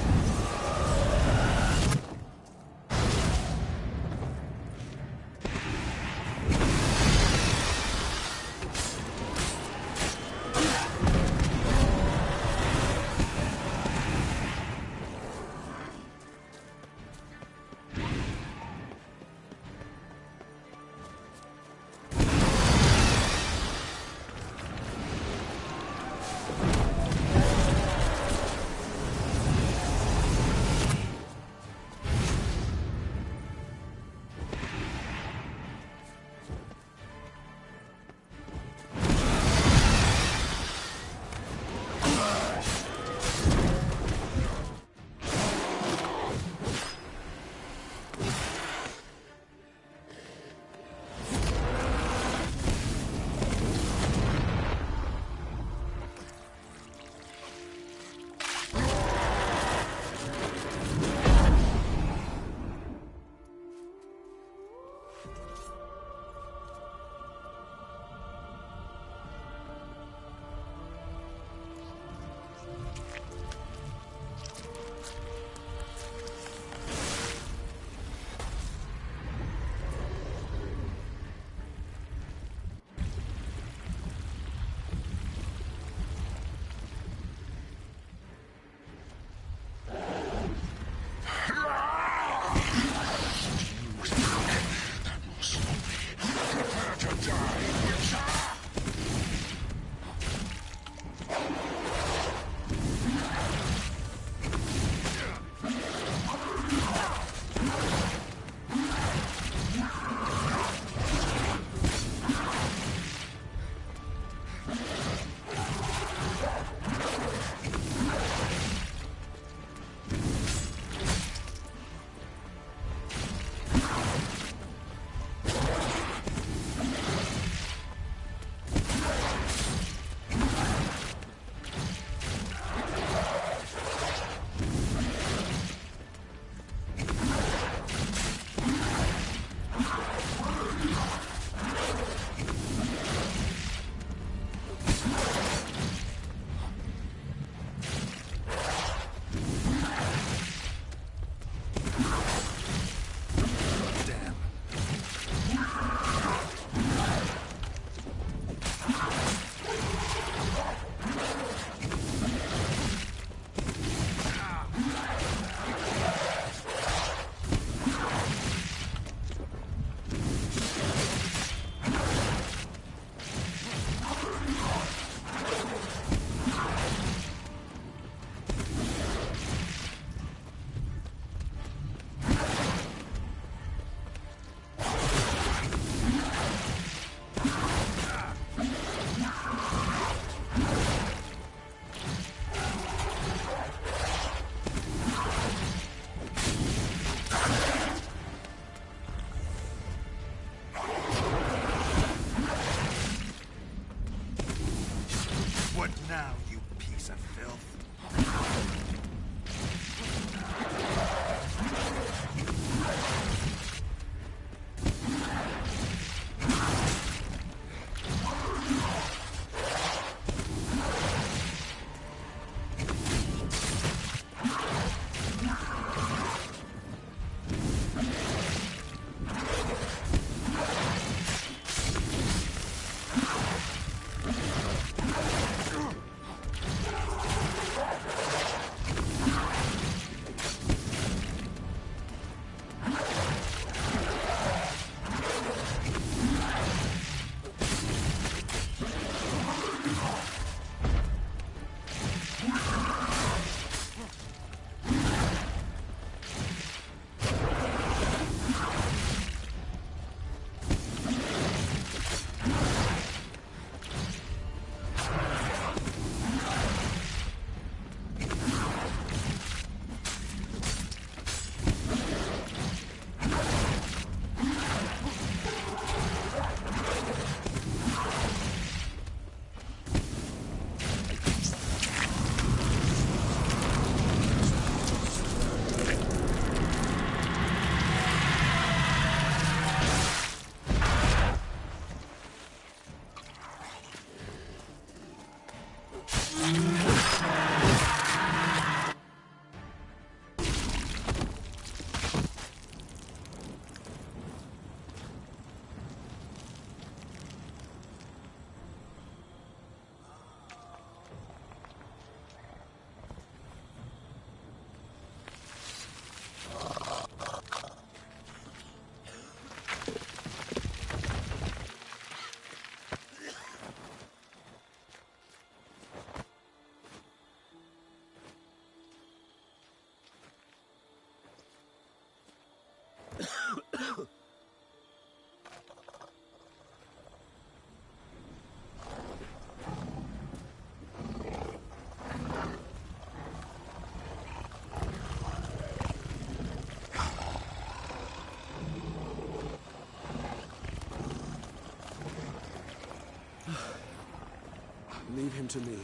to me.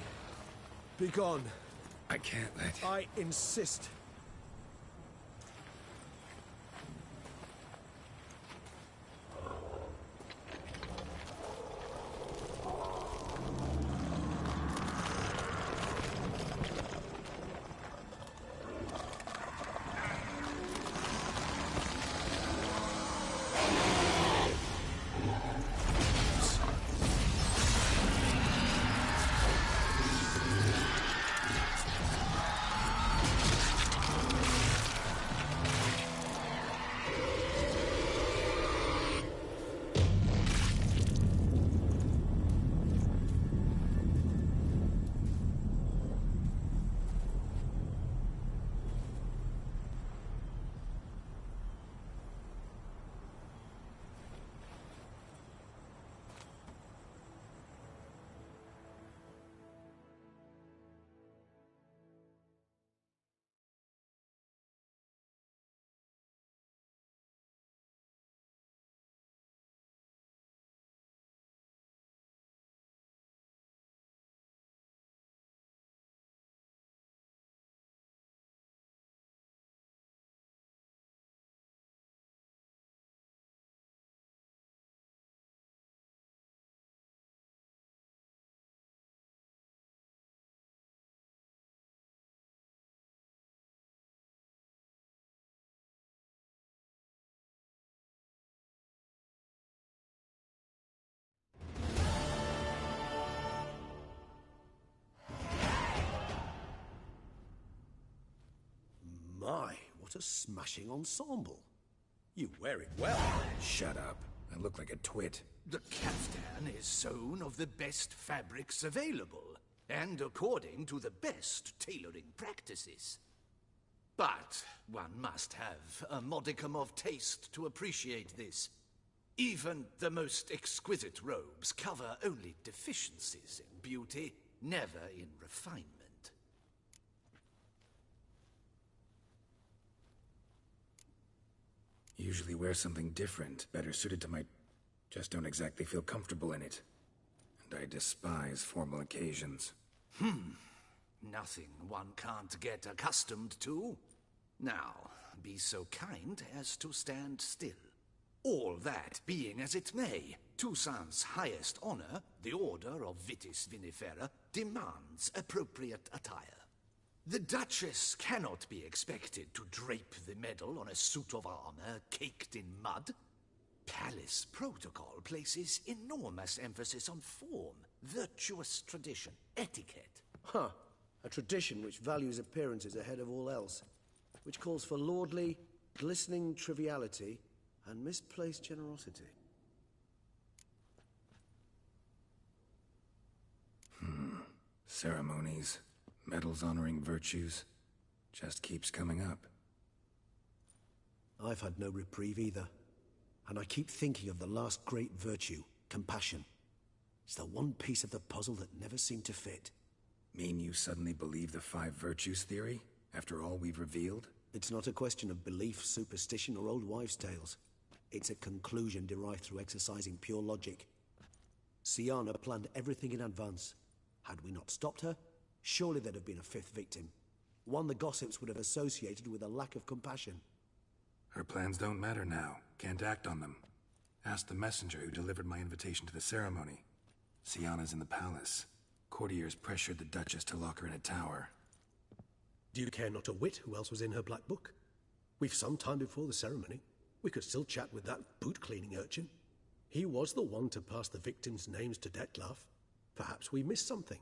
Begone. I can't let... I insist. My, what a smashing ensemble. You wear it well. Shut up. I look like a twit. The caftan is sewn of the best fabrics available, and according to the best tailoring practices. But one must have a modicum of taste to appreciate this. Even the most exquisite robes cover only deficiencies in beauty, never in refinement. Usually wear something different, better suited to my... Just don't exactly feel comfortable in it. And I despise formal occasions. Nothing one can't get accustomed to. Now, be so kind as to stand still. All that being as it may, Toussaint's highest honor, the Order of Vitis Vinifera, demands appropriate attire. The Duchess cannot be expected to drape the medal on a suit of armor caked in mud. Palace protocol places enormous emphasis on form, virtuous tradition, etiquette. Huh. A tradition which values appearances ahead of all else. Which calls for lordly, glistening triviality and misplaced generosity. Ceremonies, medals honoring virtues, just keeps coming up. I've had no reprieve either. And I keep thinking of the last great virtue, compassion. It's the one piece of the puzzle that never seemed to fit. Mean you suddenly believe the 5 virtues theory, after all we've revealed? It's not a question of belief, superstition, or old wives' tales. It's a conclusion derived through exercising pure logic. Syanna planned everything in advance. Had we not stopped her, surely there'd have been a 5th victim. One the gossips would have associated with a lack of compassion. Her plans don't matter now. Can't act on them. Ask the messenger who delivered my invitation to the ceremony. Syanna's in the palace. Courtiers pressured the Duchess to lock her in a tower. Do you care not a whit who else was in her black book? We've some time before the ceremony. We could still chat with that boot-cleaning urchin. He was the one to pass the victims' names to Dettlaff. Perhaps we missed something.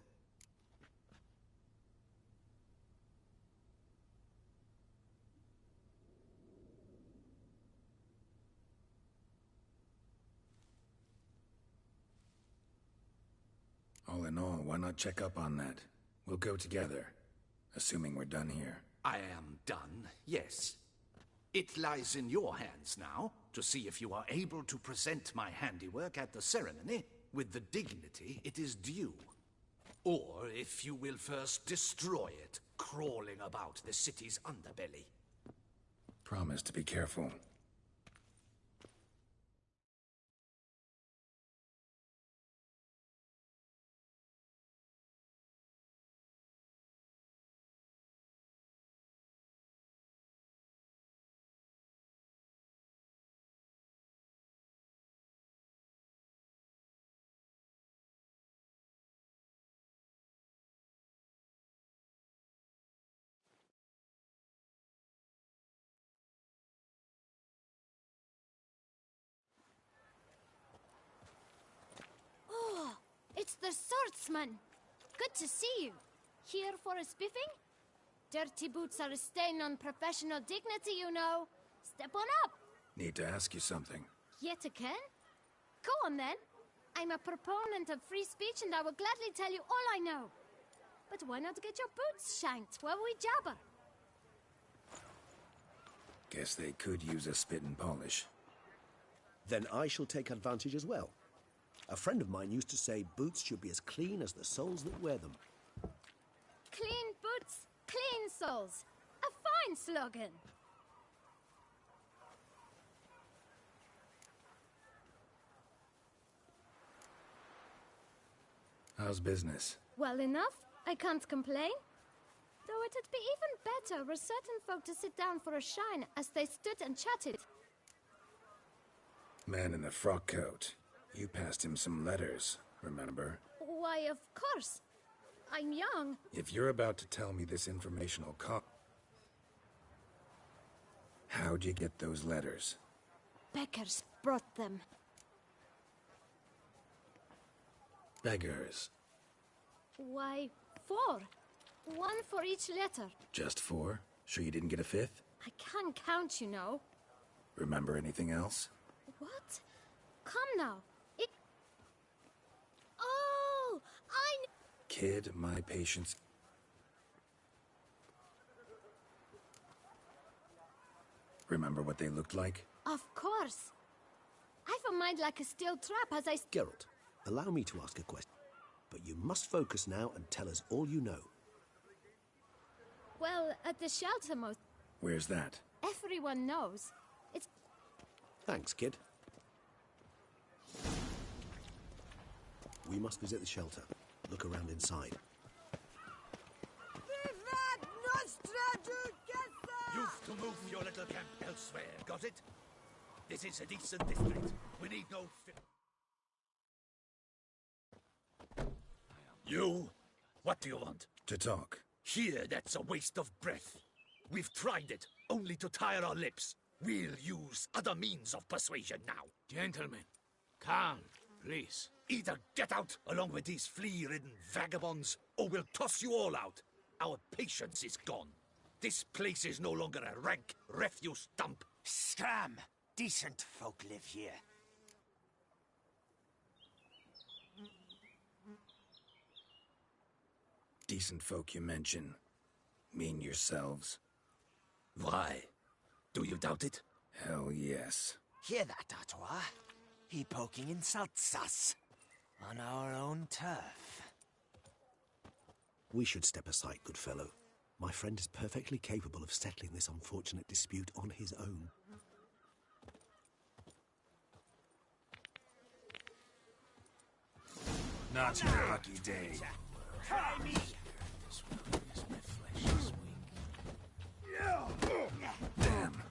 All in all, why not check up on that? We'll go together, assuming we're done here. I am done, yes. It lies in your hands now to see if you are able to present my handiwork at the ceremony with the dignity it is due. Or if you will first destroy it, crawling about the city's underbelly. Promise to be careful. the swordsman! Good to see you. Here for a spiffing? Dirty boots are a stain on professional dignity, you know. Step on up. Need to ask you something. Yet again? Go on then. I'm a proponent of free speech and I will gladly tell you all I know. But why not get your boots shanked while we jabber? Guess they could use a spit and polish. Then I shall take advantage as well. A friend of mine used to say boots should be as clean as the soles that wear them. Clean boots, clean soles. A fine slogan. How's business? Well enough. I can't complain. Though it'd be even better were certain folk to sit down for a shine as they stood and chatted. Man in the frock coat. You passed him some letters, remember? Why, of course. I'm young. If you're about to tell me this informational how'd you get those letters? Beggars brought them. Beggars. Why, 4. 1 for each letter. Just 4? Sure you didn't get a 5th? I can't count, you know. Remember anything else? What? Come now. Oh, Kid, my patience. Remember what they looked like? Of course. I've a mind like a steel trap as I... Geralt, allow me to ask a question. But you must focus now and tell us all you know. Well, at the shelter most... Where's that? Everyone knows. It's... Thanks, kid. We must visit the shelter. Look around inside. You've to move your little camp elsewhere, got it? This is a decent district. We need no... You? What do you want? To talk. Here, that's a waste of breath. We've tried it, only to tire our lips. We'll use other means of persuasion now. Gentlemen, calm, please. Either get out along with these flea-ridden vagabonds, or we'll toss you all out. Our patience is gone. This place is no longer a rank refuse dump. Scram! Decent folk live here. Decent folk you mention. Mean yourselves. Why? Do you doubt it? Hell yes. Hear that, Artois? He poking insults us. On our own turf. We should step aside, good fellow. My friend is perfectly capable of settling this unfortunate dispute on his own. Not your lucky day. Try me! Damn.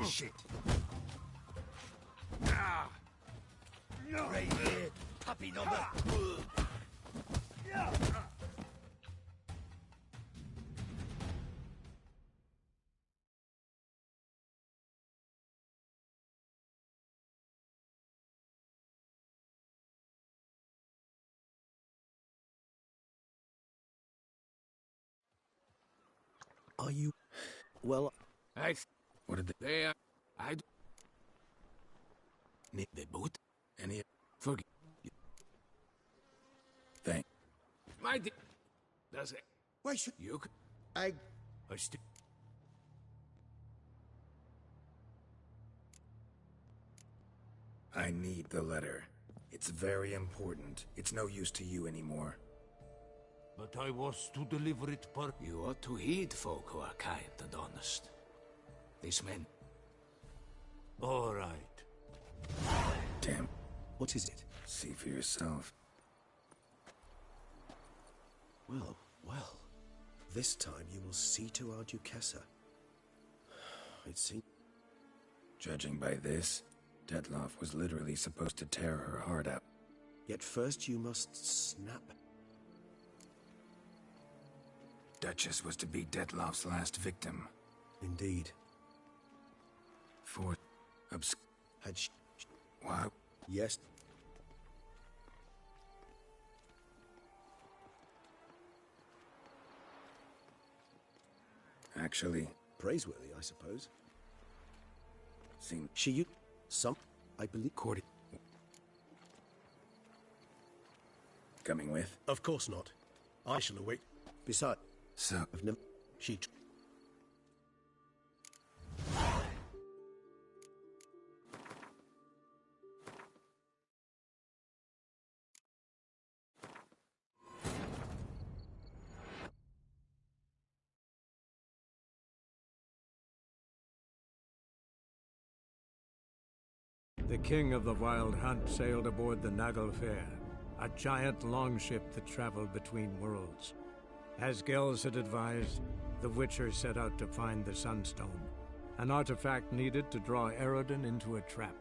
Shit. Right here, puppy number. Are you... Well... What did they... I... Need the boot? Any... Forget... Thank... My d... Does it... Why should... You... I still... I need the letter. It's very important. It's no use to you anymore. But I was to deliver it per... You ought to heed folk who are kind and honest. These men... All right. Damn. What is it? See for yourself. Well, well. This time you will see to our Duchessa. It seems... Judging by this, Detloff was literally supposed to tear her heart out. Yet first you must snap... Duchess was to be Detloff's last victim. Indeed. For... Had she... What? Yes. Actually... Praiseworthy, I suppose. Seemed... She used... Some... I believe... Cordy... Coming with? Of course not. I shall await. Besides... So... I've never... She... The king of the Wild Hunt sailed aboard the Naglfar, a giant longship that traveled between worlds. As Gels had advised, the Witcher set out to find the Sunstone, an artifact needed to draw Eredin into a trap.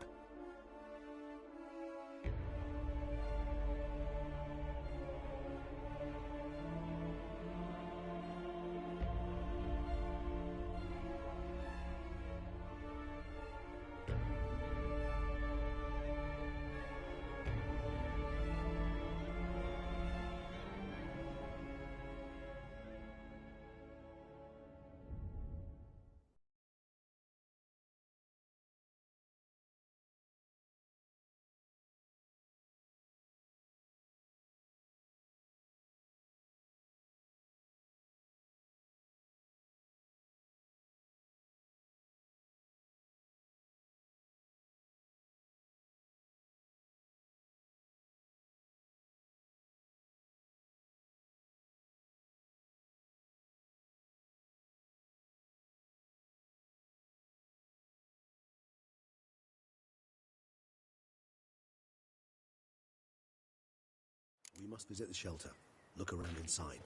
We must visit the shelter. Look around inside.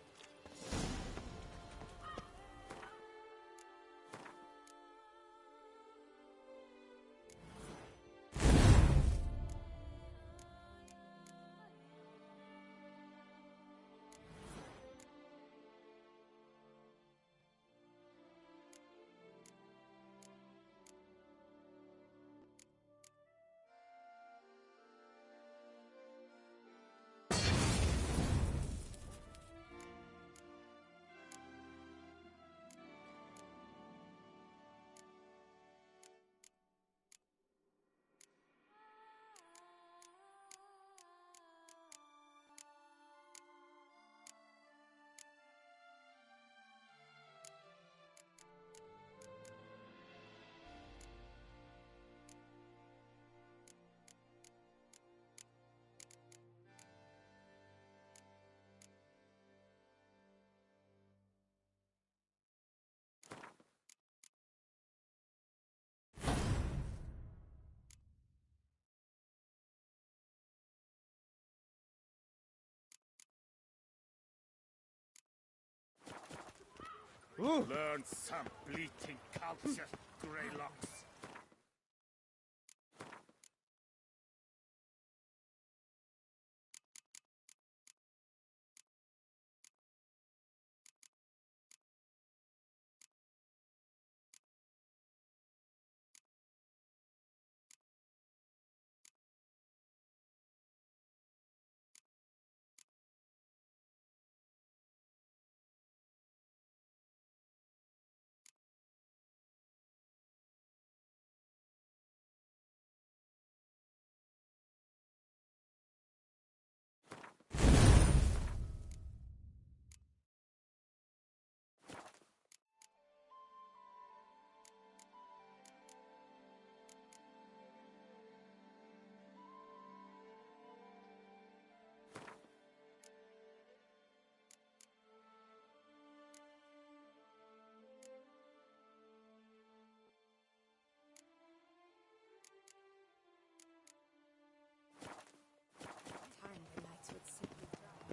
Learn some bleating culture, Greylocks.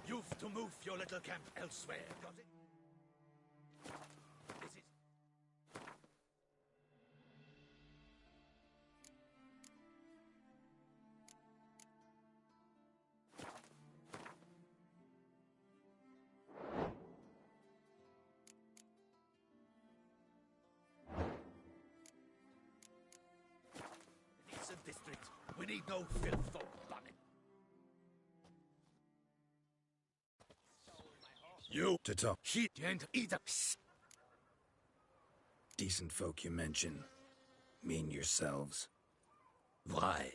You've to move your little camp elsewhere, got it? This is... Isn't this need no filth or bunning. You to talk. He didn't either. Decent folk you mention. Mean yourselves. Why?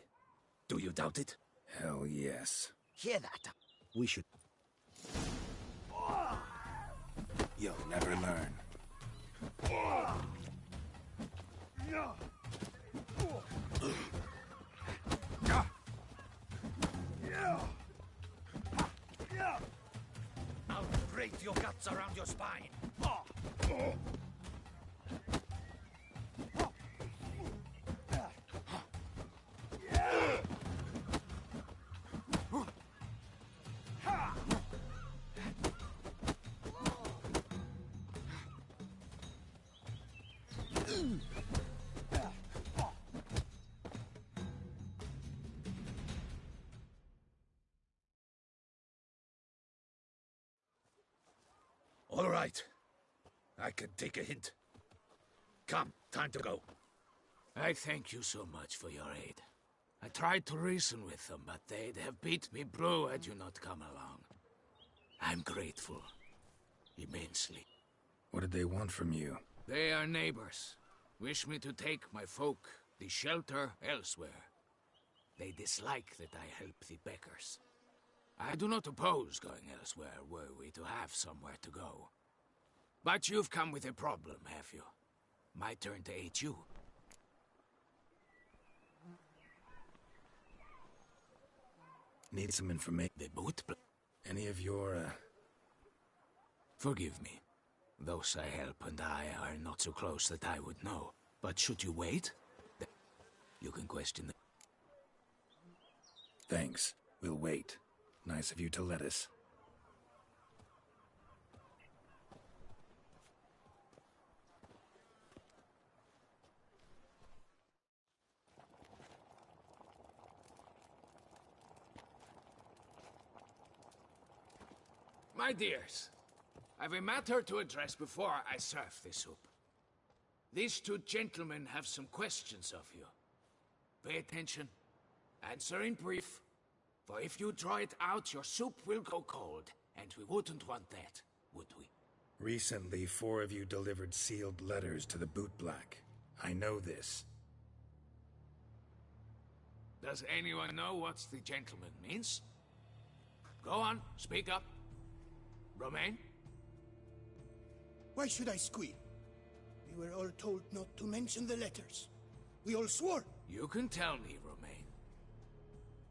Do you doubt it? Hell yes. Hear that? We should... You'll never learn. I'll grate your guts around your spine. All right. I can take a hint. Come, time to go. I thank you so much for your aid. I tried to reason with them, but they'd have beat me blue had you not come along. I'm grateful. Immensely. What did they want from you? They are neighbors. Wish me to take my folk, the shelter, elsewhere. They dislike that I help the Beckers. I do not oppose going elsewhere, were we to have somewhere to go. But you've come with a problem, have you? My turn to aid you. Need some information. The boot? Any of your, Forgive me. Those I help and I are not so close that I would know. But should you wait, you can question them. Thanks. We'll wait. Nice of you to let us. My dears, I've a matter to address before I serve the soup. These two gentlemen have some questions of you. Pay attention. Answer in brief. For if you draw it out, your soup will go cold, and we wouldn't want that, would we? Recently, 4 of you delivered sealed letters to the Bootblack. I know this. Does anyone know what the gentleman means? Go on, speak up. Romain? Why should I squeal? We were all told not to mention the letters. We all swore. You can tell me, Romain.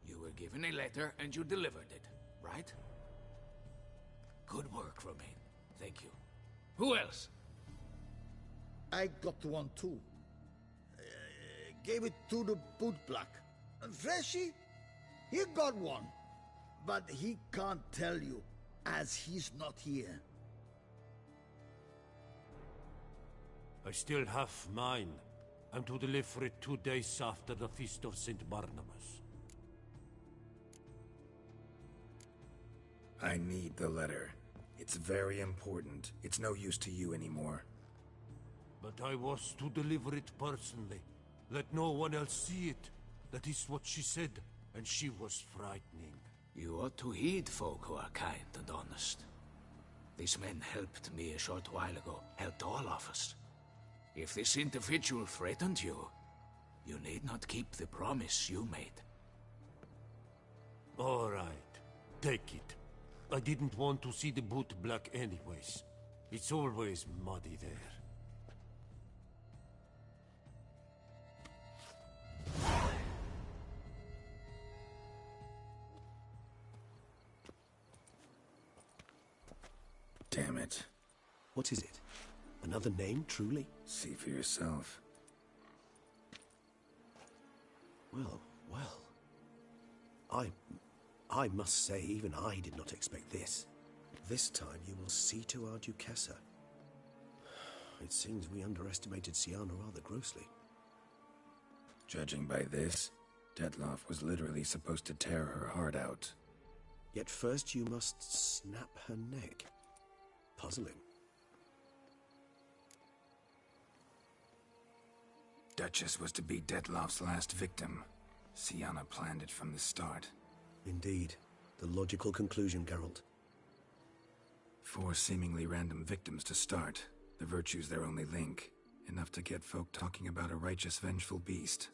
You were given a letter and you delivered it, right? Good work, Romain. Thank you. Who else? I got one too. Gave it to the Bootblack. Freshy, he got one. But he can't tell you, as he's not here. I still have mine. I'm to deliver it 2 days after the Feast of St. Barnabas. I need the letter. It's very important. It's no use to you anymore. But I was to deliver it personally. Let no one else see it. That is what she said, and she was frightening. You ought to heed folk who are kind and honest. These men helped me a short while ago, helped all of us. If this individual threatened you, you need not keep the promise you made. All right, take it. I didn't want to see the Bootblack anyways. It's always muddy there. Damn it. What is it? Another name, truly? See for yourself. Well, well. I must say, even I did not expect this. This time you will see to our Duquesa. It seems we underestimated Syanna rather grossly. Judging by this, Dettlaff was literally supposed to tear her heart out. Yet first you must snap her neck. Puzzling. Duchess was to be Dettlaff's last victim. Sienna planned it from the start. Indeed. The logical conclusion, Geralt. 4 seemingly random victims to start. The virtue's their only link. Enough to get folk talking about a righteous, vengeful beast.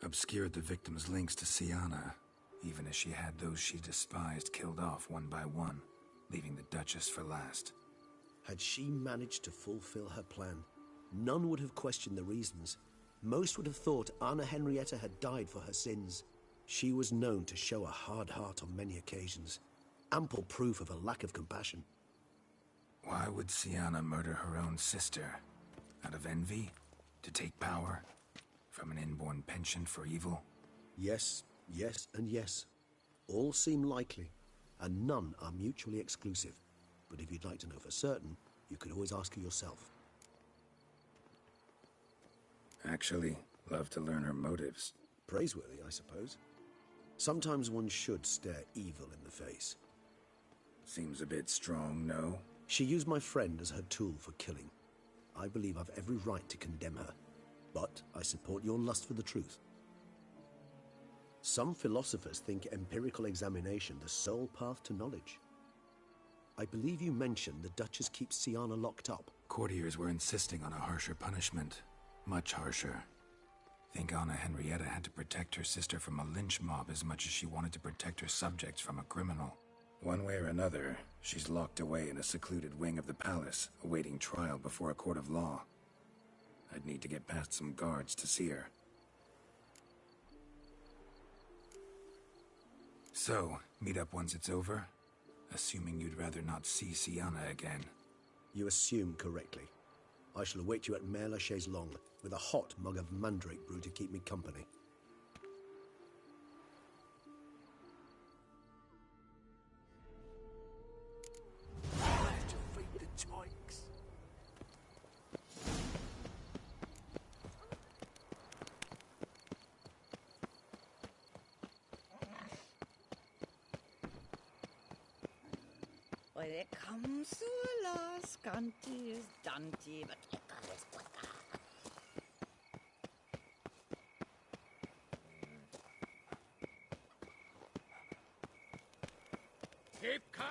Obscured the victims' links to Sienna, even as she had those she despised killed off one by one, leaving the Duchess for last. Had she managed to fulfill her plan, none would have questioned the reasons. Most would have thought Anna Henrietta had died for her sins. She was known to show a hard heart on many occasions. Ample proof of a lack of compassion. Why would Sienna murder her own sister? Out of envy? To take power? From an inborn penchant for evil? Yes, yes, and yes. All seem likely, and none are mutually exclusive. But if you'd like to know for certain, you could always ask her yourself. Actually, love to learn her motives. Praiseworthy, I suppose. Sometimes one should stare evil in the face. Seems a bit strong, no? She used my friend as her tool for killing. I believe I've every right to condemn her, but I support your lust for the truth. Some philosophers think empirical examination the sole path to knowledge. I believe you mentioned the Duchess keeps Sienna locked up. Courtiers were insisting on a harsher punishment. Much harsher. Think Anna Henrietta had to protect her sister from a lynch mob as much as she wanted to protect her subjects from a criminal. One way or another, she's locked away in a secluded wing of the palace, awaiting trial before a court of law. I'd need to get past some guards to see her. So, meet up once it's over? Assuming you'd rather not see Sienna again. You assume correctly. I shall await you at Mare la Chaise-Longue with a hot mug of mandrake brew to keep me company. When it comes to a Scanty is Dante, but Keep calm.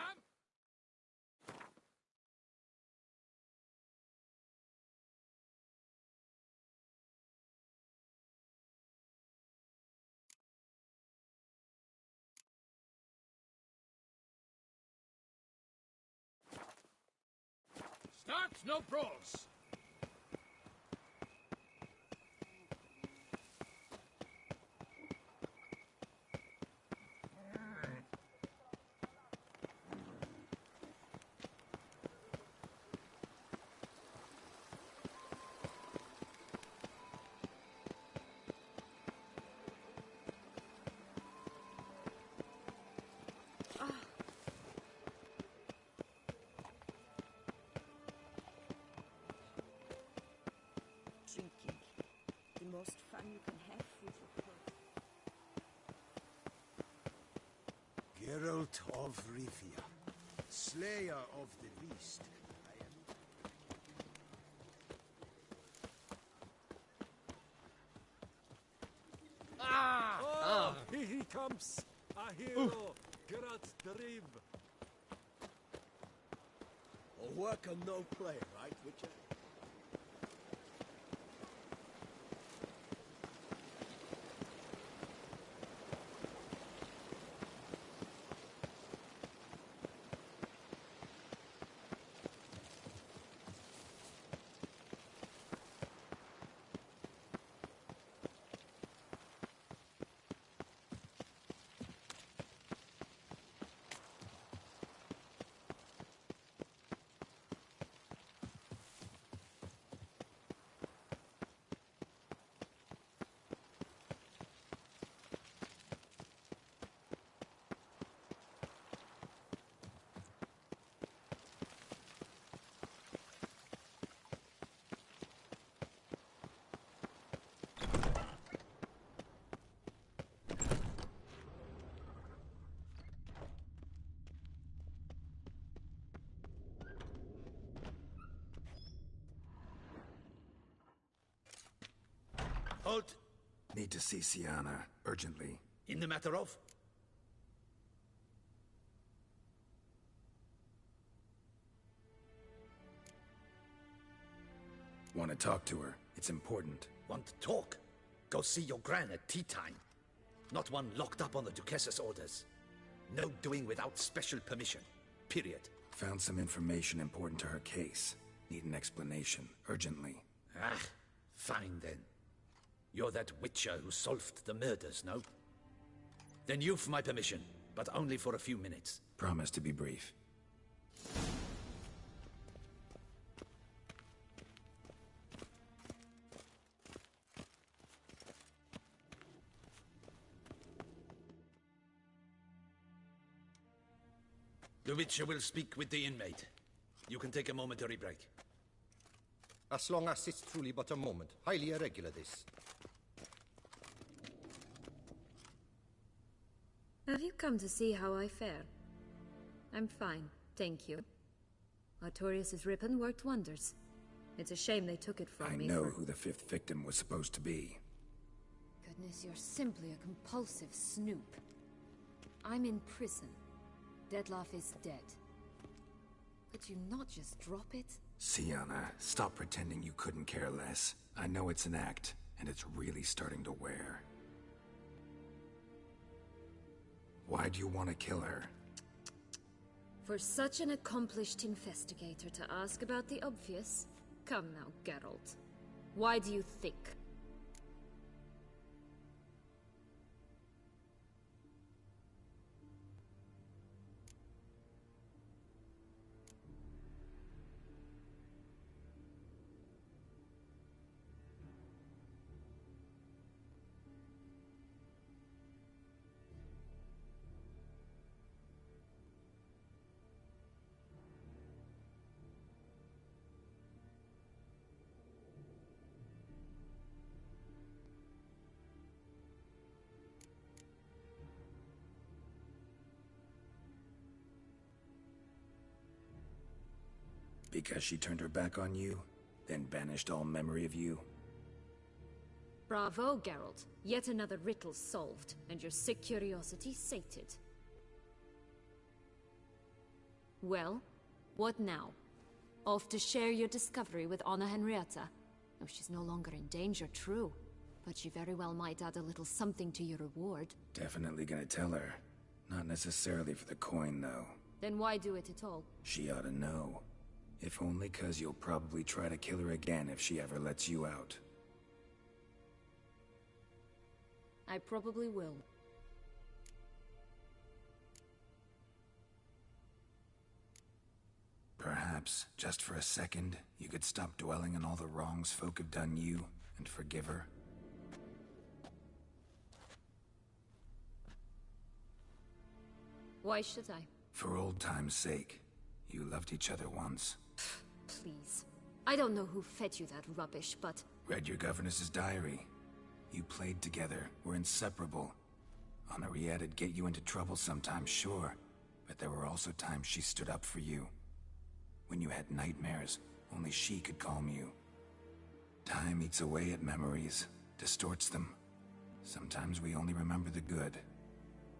Start, no brawls. drinking. The most fun you can have with your pearl. Geralt of Rivia, slayer of the beast. Here he comes! A hero! Geralt the Rib! A work and no play, right, Witcher? Halt! Need to see Siana, urgently. In the matter of? Want to talk to her. It's important. Want to talk? Go see your gran at tea time. Not one locked up on the Duquesse's orders. No doing without special permission. Period. Found some information important to her case. Need an explanation, urgently. Ah, fine then. You're that witcher who solved the murders, no? Then you've my permission, but only for a few minutes. Promise to be brief. The Witcher will speak with the inmate. You can take a momentary break. As long as it's truly but a moment. Highly irregular, this. Have you come to see how I fare? I'm fine, thank you. Artorius' ribbon worked wonders. It's a shame they took it from me. I know who the 5th victim was supposed to be. Goodness, you're simply a compulsive snoop. I'm in prison. Dettlaff is dead. Could you not just drop it? Siana, stop pretending you couldn't care less. I know it's an act, and it's really starting to wear. Why do you want to kill her? For such an accomplished investigator to ask about the obvious? Come now, Geralt. Why do you think? Because she turned her back on you, then banished all memory of you? Bravo, Geralt. Yet another riddle solved, and your sick curiosity sated. Well, what now? Off to share your discovery with Anna Henrietta? Oh, she's no longer in danger, true. But she very well might add a little something to your reward. Definitely gonna tell her. Not necessarily for the coin, though. Then why do it at all? She ought to know. If only 'cause you'll probably try to kill her again if she ever lets you out. I probably will. Perhaps, just for a second, you could stop dwelling on all the wrongs folk have done you, and forgive her. Why should I? For old time's sake. You loved each other once. Please. I don't know who fed you that rubbish, but... Read your governess's diary. You played together, were inseparable. Henriette'd get you into trouble sometimes, sure. But there were also times she stood up for you. When you had nightmares, only she could calm you. Time eats away at memories, distorts them. Sometimes we only remember the good.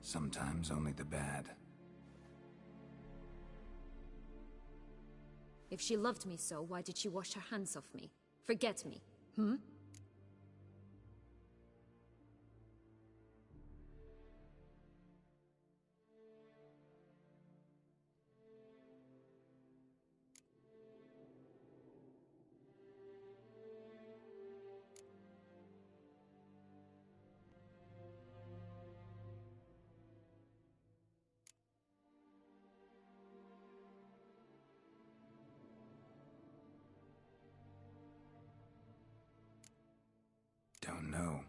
Sometimes only the bad. If she loved me so, why did she wash her hands off me? Forget me, hmm? Don't know.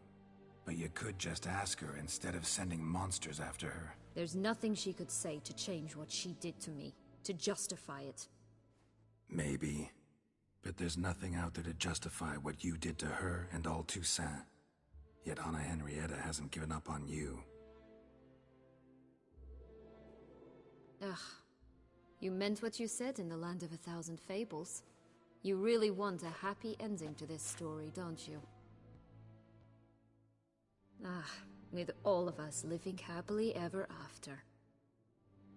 But you could just ask her instead of sending monsters after her. There's nothing she could say to change what she did to me, to justify it. Maybe. But there's nothing out there to justify what you did to her and all Toussaint. Yet Anna Henrietta hasn't given up on you. Ugh. You meant what you said in the Land of a Thousand Fables. You really want a happy ending to this story, don't you? Ah, with all of us living happily ever after.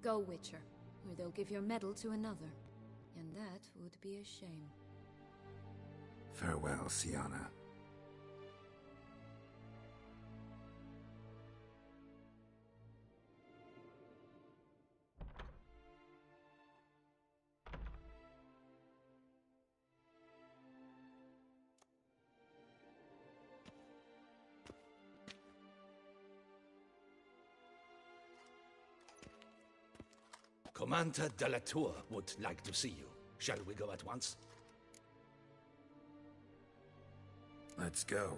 Go, Witcher, or they'll give your medal to another. And that would be a shame. Farewell, Syanna. Commander de la Tour would like to see you. Shall we go at once? Let's go.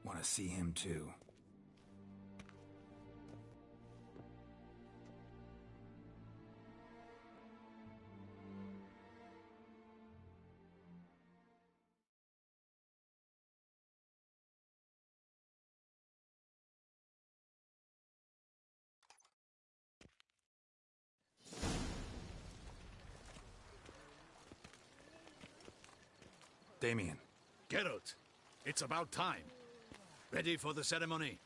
Want to see him too. Damien. Geralt, it's about time. Ready for the ceremony?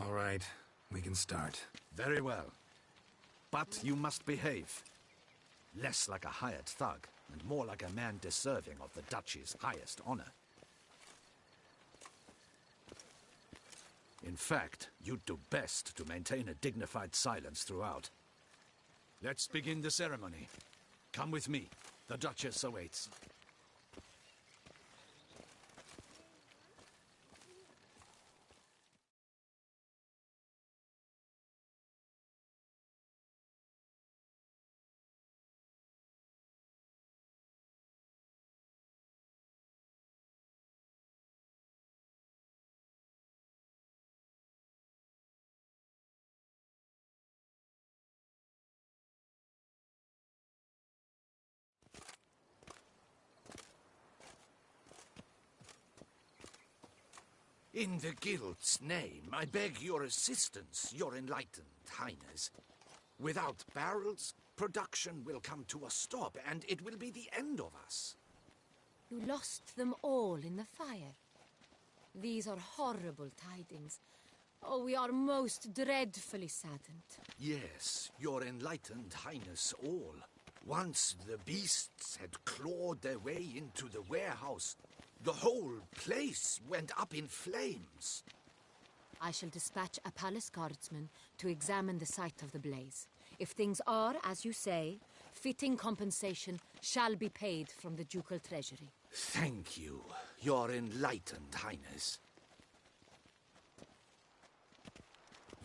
All right, we can start. Very well. But you must behave. Less like a hired thug, and more like a man deserving of the Duchy's highest honor. In fact, you'd do best to maintain a dignified silence throughout. Let's begin the ceremony. Come with me. The Duchess awaits. In the Guild's name, I beg your assistance, your enlightened highness. Without barrels, production will come to a stop, and it will be the end of us. You lost them all in the fire. These are horrible tidings. Oh, we are most dreadfully saddened. Yes, your enlightened highness all. Once the beasts had clawed their way into the warehouse, the whole place went up in flames. I shall dispatch a palace guardsman to examine the site of the blaze. If things are, as you say, fitting compensation shall be paid from the ducal treasury. Thank you, your enlightened highness.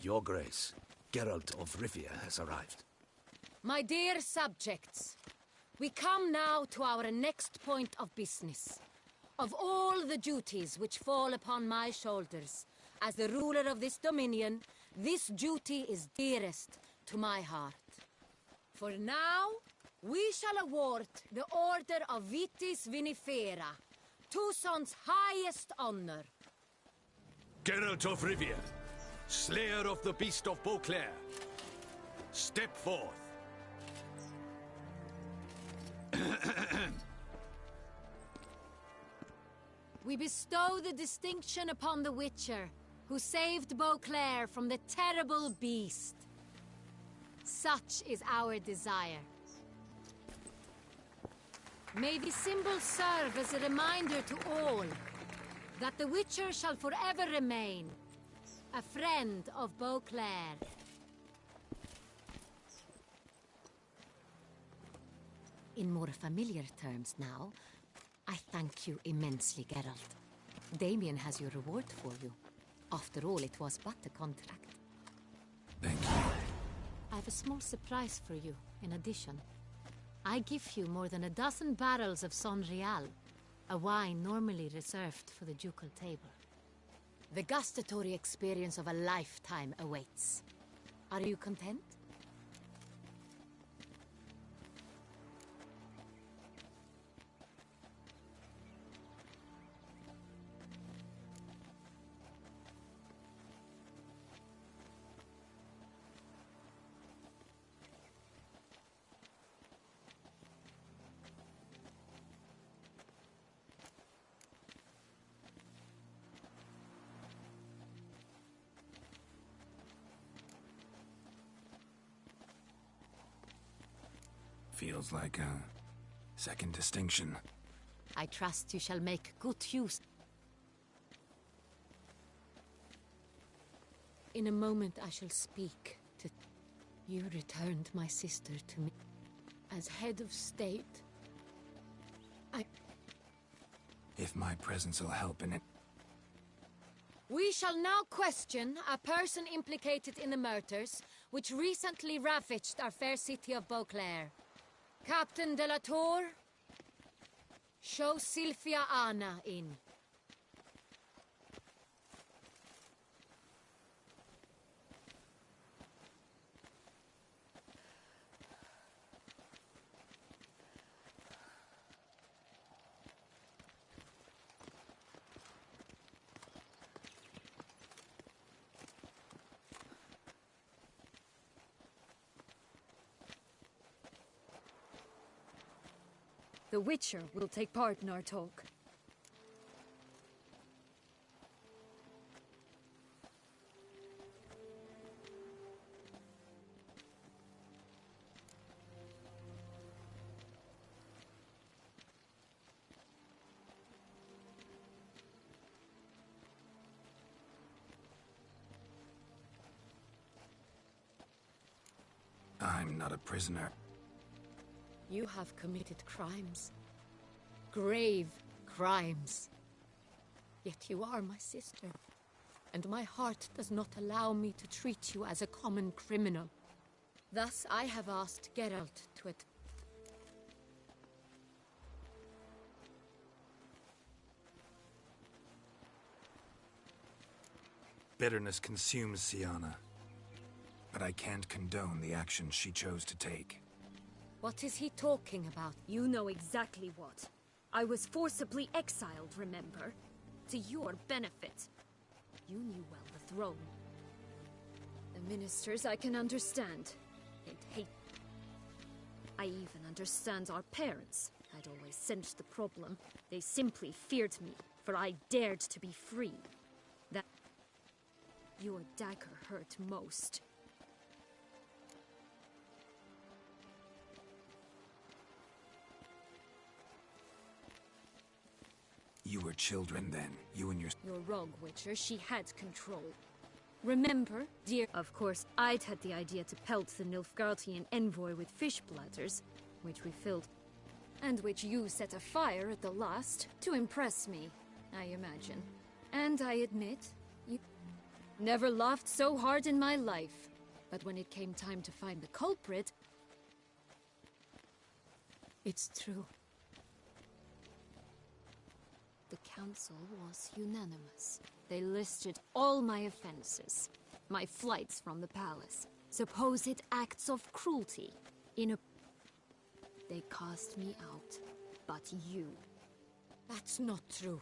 Your Grace, Geralt of Rivia has arrived. My dear subjects, we come now to our next point of business. Of all the duties which fall upon my shoulders, as the ruler of this dominion, this duty is dearest to my heart. For now, we shall award the Order of Vitis Vinifera, Toussaint's highest honor. Geralt of Rivia, slayer of the beast of Beauclair, step forth. We bestow the distinction upon the Witcher, who saved Beauclair from the terrible beast. Such is our desire. May the symbol serve as a reminder to all that the Witcher shall forever remain a friend of Beauclair. In more familiar terms now, I thank you immensely, Geralt. Damien has your reward for you. After all, it was but a contract. Thank you. I have a small surprise for you, in addition. I give you more than a dozen barrels of Son Real, a wine normally reserved for the ducal table. The gustatory experience of a lifetime awaits. Are you content? Feels like a second distinction. I trust you shall make good use. In a moment I shall speak to... You returned my sister to me. As head of state, If my presence will help in it... We shall now question a person implicated in the murders, which recently ravaged our fair city of Beauclair. Captain de la Tour, show Sylvia Anna in. The Witcher will take part in our talk. I'm not a prisoner. you have committed crimes. Grave crimes. Yet you are my sister, and my heart does not allow me to treat you as a common criminal. Thus, I have asked Geralt to Bitterness consumes Syanna, but I can't condone the actions she chose to take. What is he talking about? You know exactly what. I was forcibly exiled, remember? To your benefit. You knew well the throne. The ministers I can understand. They'd hate... I even understand our parents. I'd always sensed the problem. They simply feared me, for I dared to be free. That... Your dagger hurt most. You were children then, you and your... Your rogue Witcher, she had control. Remember, dear... Of course, I'd had the idea to pelt the Nilfgaardian envoy with fish bladders, which we filled, and which you set afire at the last, to impress me, I imagine. And I admit, you... Never laughed so hard in my life. But when it came time to find the culprit... It's true. The council was unanimous. They listed all my offenses. My flights from the palace. Supposed acts of cruelty. They cast me out. But you... That's not true.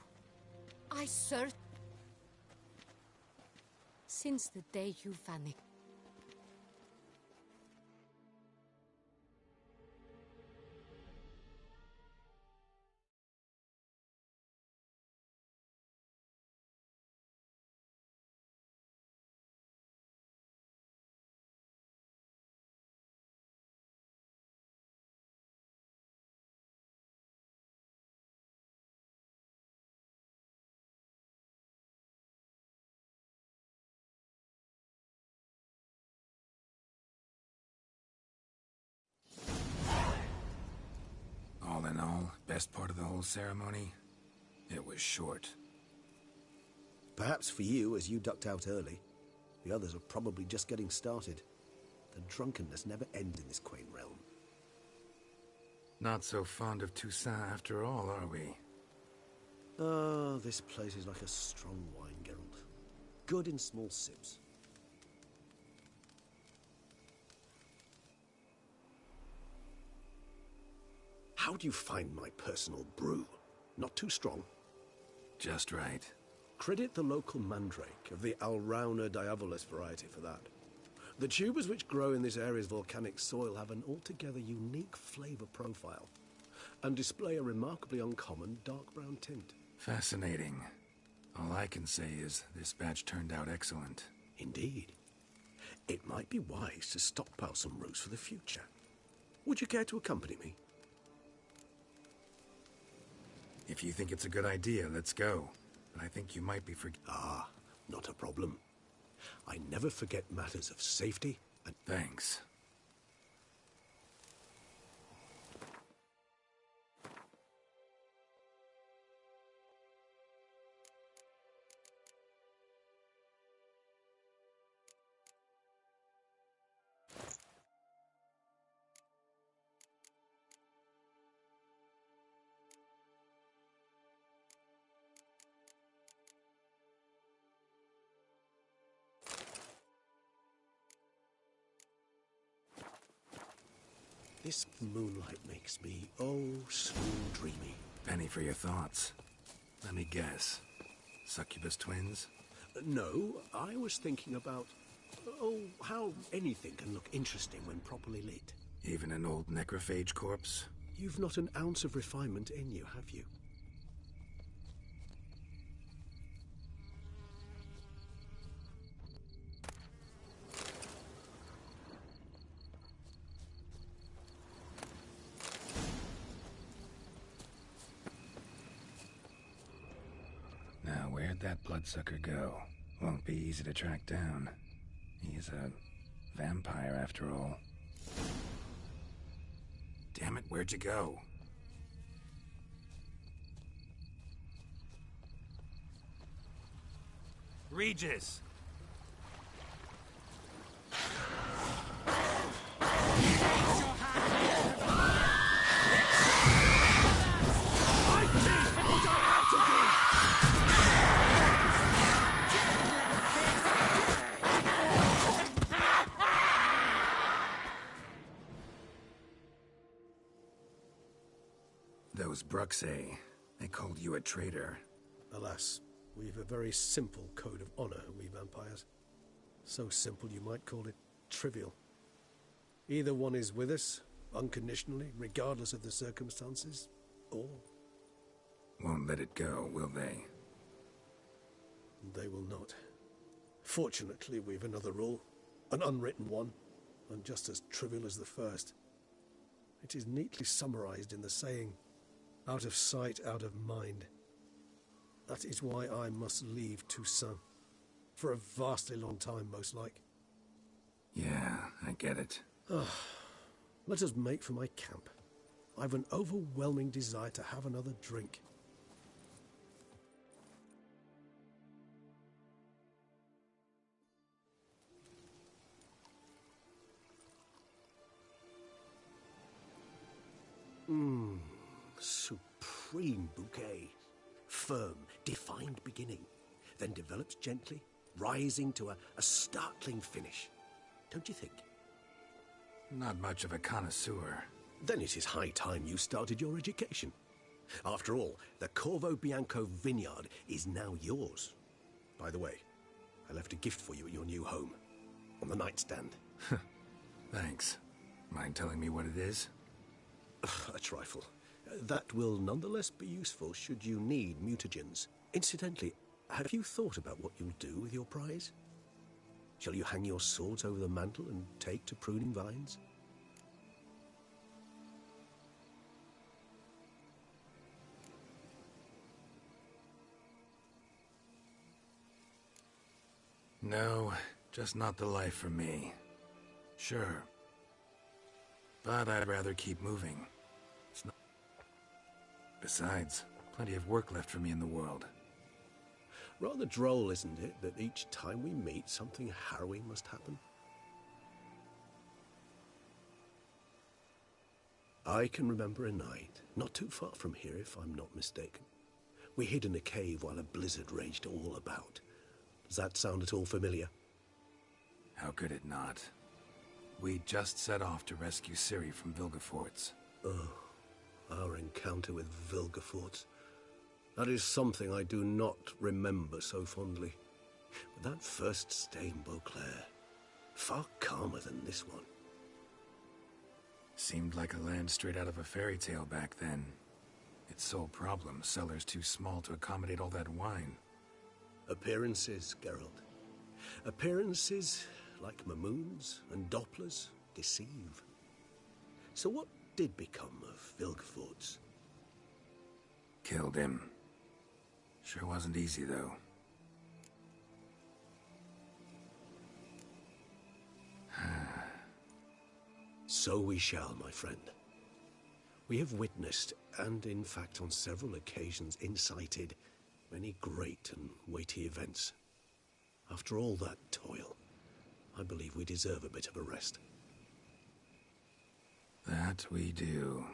I searched... Since the day you vanished. All in all, best part of the whole ceremony, it was short. Perhaps for you, as you ducked out early. The others are probably just getting started. The drunkenness never ends in this quaint realm. Not so fond of Toussaint after all, are we? Oh, this place is like a strong wine, Geralt. Good in small sips. How do you find my personal brew? Not too strong? Just right. Credit the local mandrake of the Alrauna diavolis variety for that. The tubers which grow in this area's volcanic soil have an altogether unique flavor profile and display a remarkably uncommon dark brown tint. Fascinating. All I can say is this batch turned out excellent. Indeed. It might be wise to stockpile some roots for the future. Would you care to accompany me? If you think it's a good idea, let's go. But I think you might be Ah, not a problem. I never forget matters of safety and... Thanks. This moonlight makes me, oh, so dreamy. Penny for your thoughts. Let me guess. Succubus twins? No, I was thinking about, oh, how anything can look interesting when properly lit. Even an old necrophage corpse? You've not an ounce of refinement in you, have you? Now, where'd that bloodsucker go? Won't be easy to track down. He's a vampire, after all. Damn it, where'd you go? Regis! Those Bruxae, they called you a traitor. Alas, we've a very simple code of honor, we vampires. So simple you might call it trivial. Either one is with us, unconditionally, regardless of the circumstances, or... Won't let it go, will they? They will not. Fortunately, we've another rule, an unwritten one, and just as trivial as the first. It is neatly summarized in the saying, out of sight, out of mind. That is why I must leave Toussaint. For a vastly long time, most like. Yeah, I get it. Let us make for my camp. I've an overwhelming desire to have another drink. Supreme bouquet. Firm, defined beginning, then develops gently, rising to a startling finish. Don't you think? Not much of a connoisseur. Then it is high time you started your education. After all, the Corvo Bianco vineyard is now yours. By the way, I left a gift for you at your new home. On the nightstand. Thanks. Mind telling me what it is? A trifle. That will nonetheless be useful should you need mutagens. Incidentally, have you thought about what you'll do with your prize? Shall you hang your swords over the mantle and take to pruning vines? No, just not the life for me. Sure. But I'd rather keep moving. It's not... Besides, plenty of work left for me in the world. Rather droll, isn't it, that each time we meet, something harrowing must happen? I can remember a night, not too far from here if I'm not mistaken. We hid in a cave while a blizzard raged all about. Does that sound at all familiar? How could it not? We just set off to rescue Ciri from Vilgefortz. Oh, our encounter with Vilgefortz. That is something I do not remember so fondly. But that first stay in Beauclair, far calmer than this one. Seemed like a land straight out of a fairy tale back then. Its sole problem, cellars too small to accommodate all that wine. Appearances, Geralt. Appearances, like Mamoons and Dopplers, deceive. So what did become of Vilgefortz? Killed him. Sure wasn't easy, though. So we shall, my friend. We have witnessed, and in fact on several occasions incited, many great and weighty events. After all that toil, I believe we deserve a bit of a rest. That we do.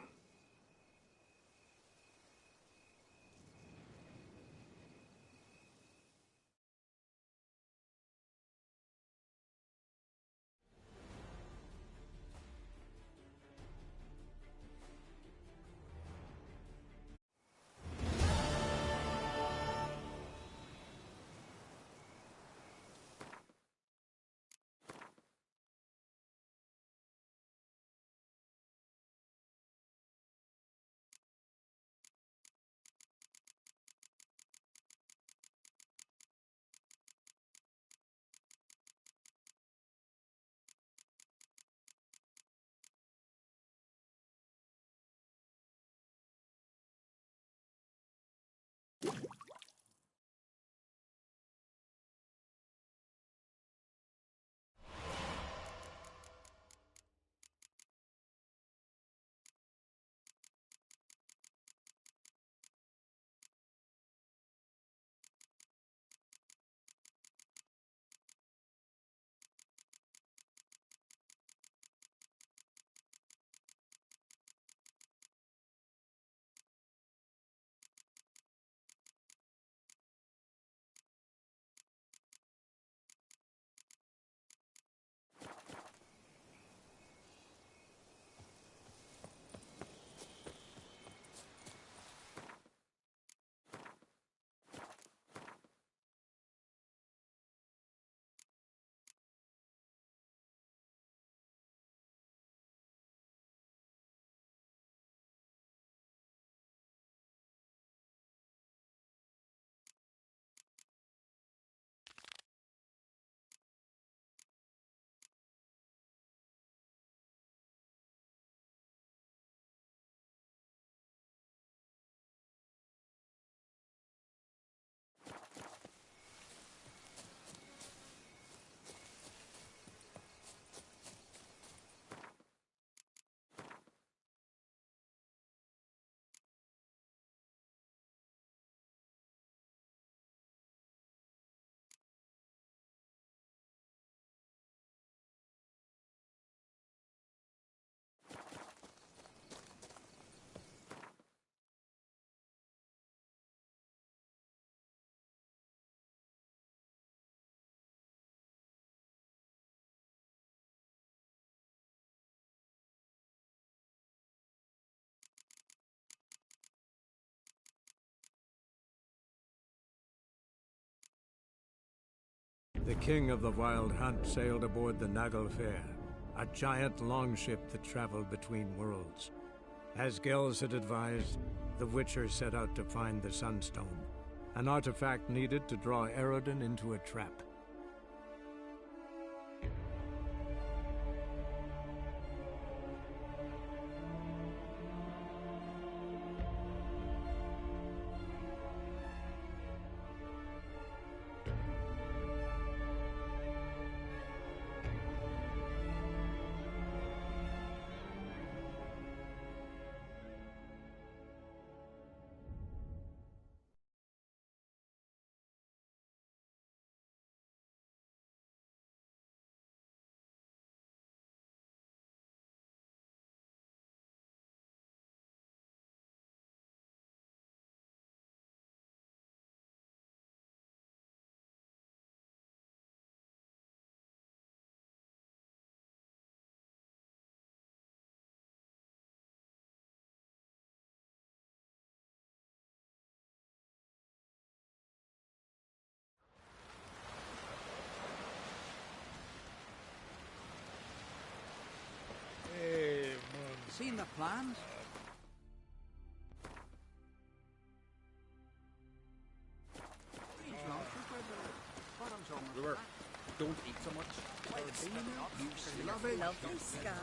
The king of the Wild Hunt sailed aboard the Naglfar, a giant longship that traveled between worlds. As Gels had advised, the Witcher set out to find the Sunstone, an artifact needed to draw Eredin into a trap. Seen the plans? Brewer, don't eat so much. Lovely scar.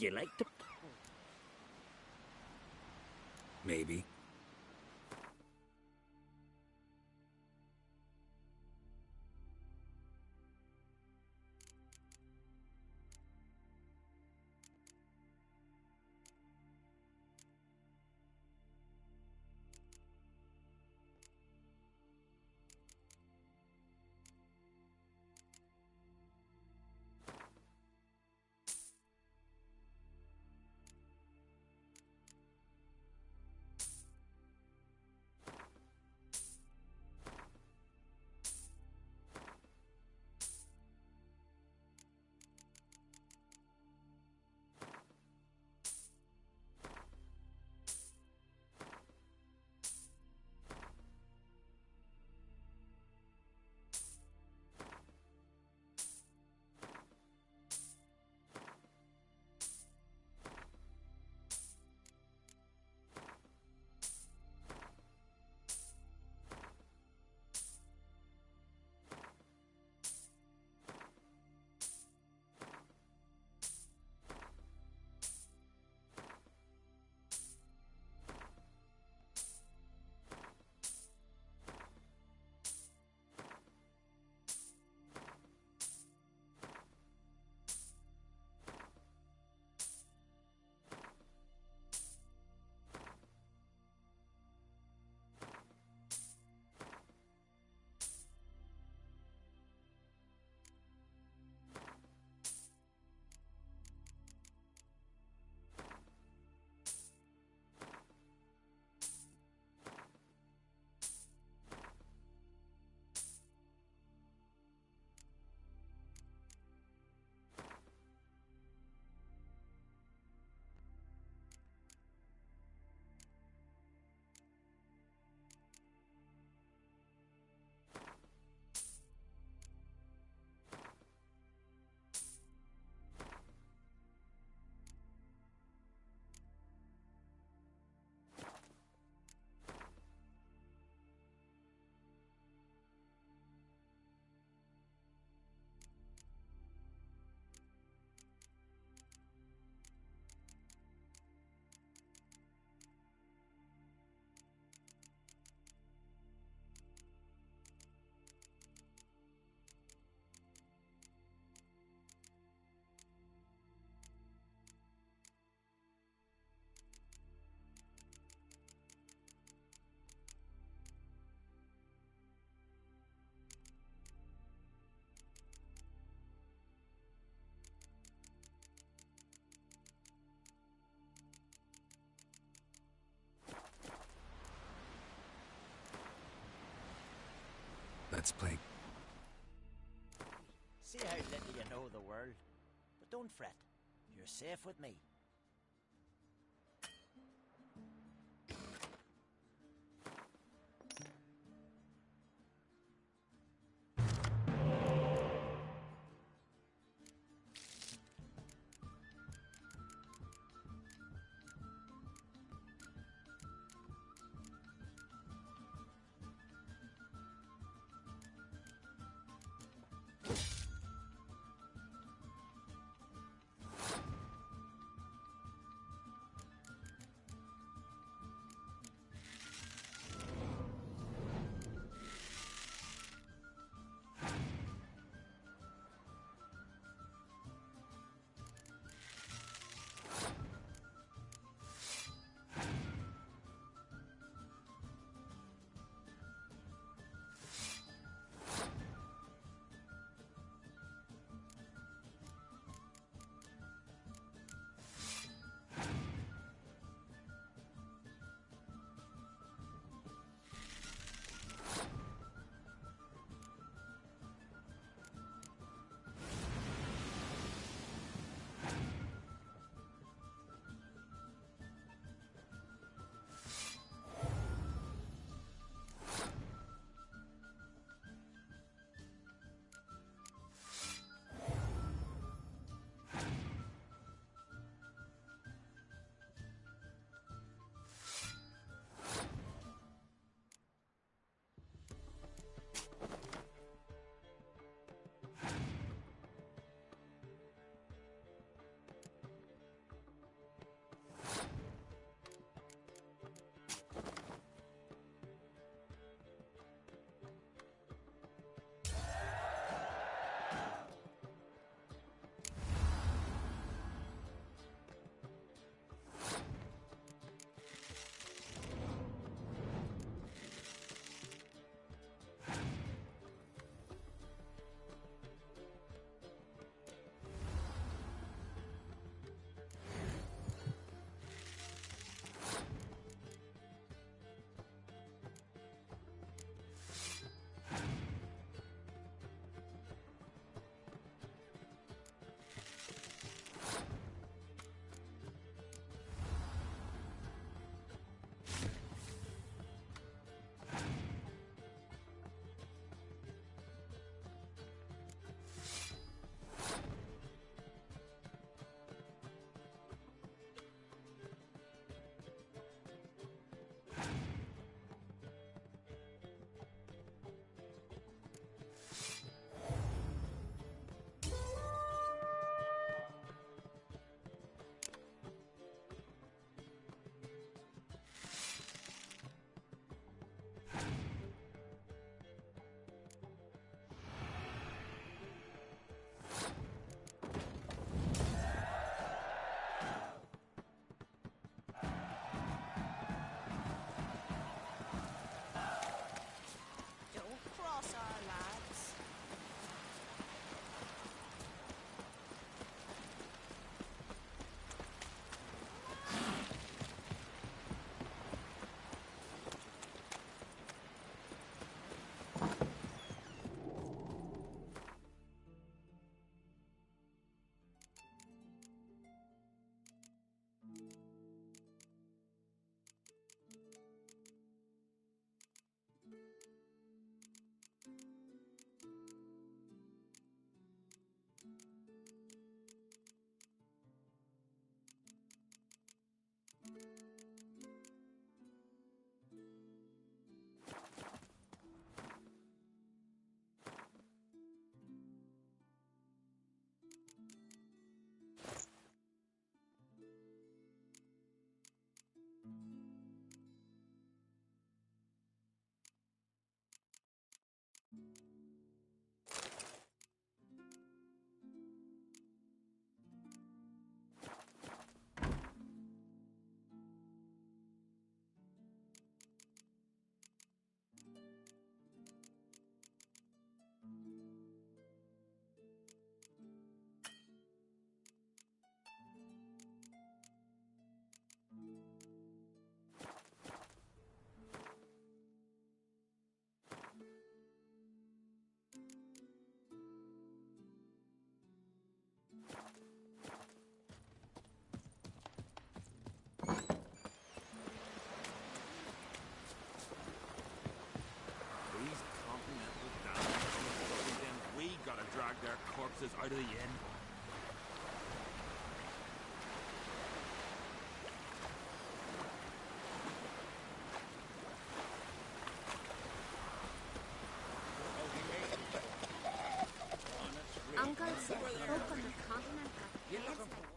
Would you like to... Maybe. Let's play. See how little you know the world. But don't fret. You're safe with me. us out of the inn. Uncle said folk on the continent got heads like...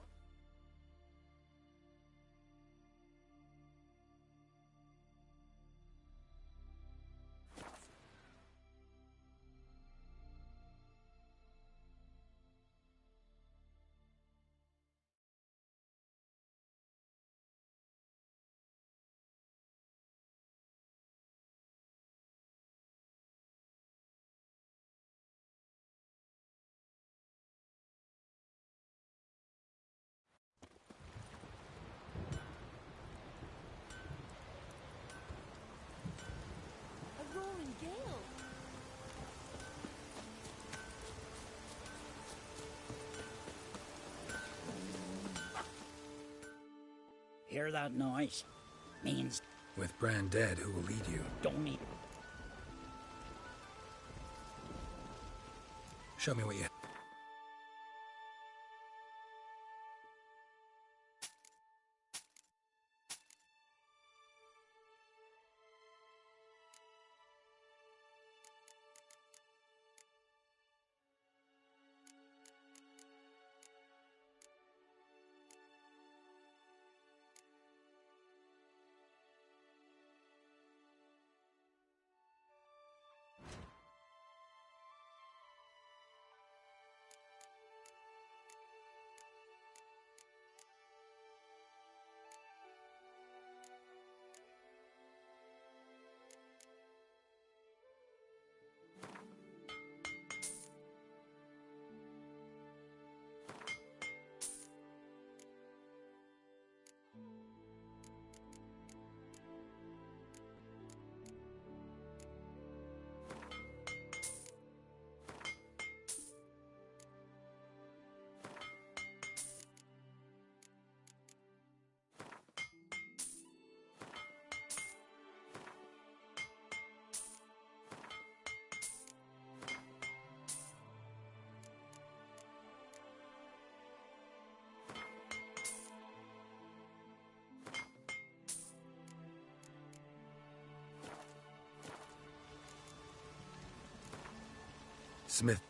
A roaring gale. Hear that noise? Means With Bran dead, who will lead you? don't need. Show me what you... Smith.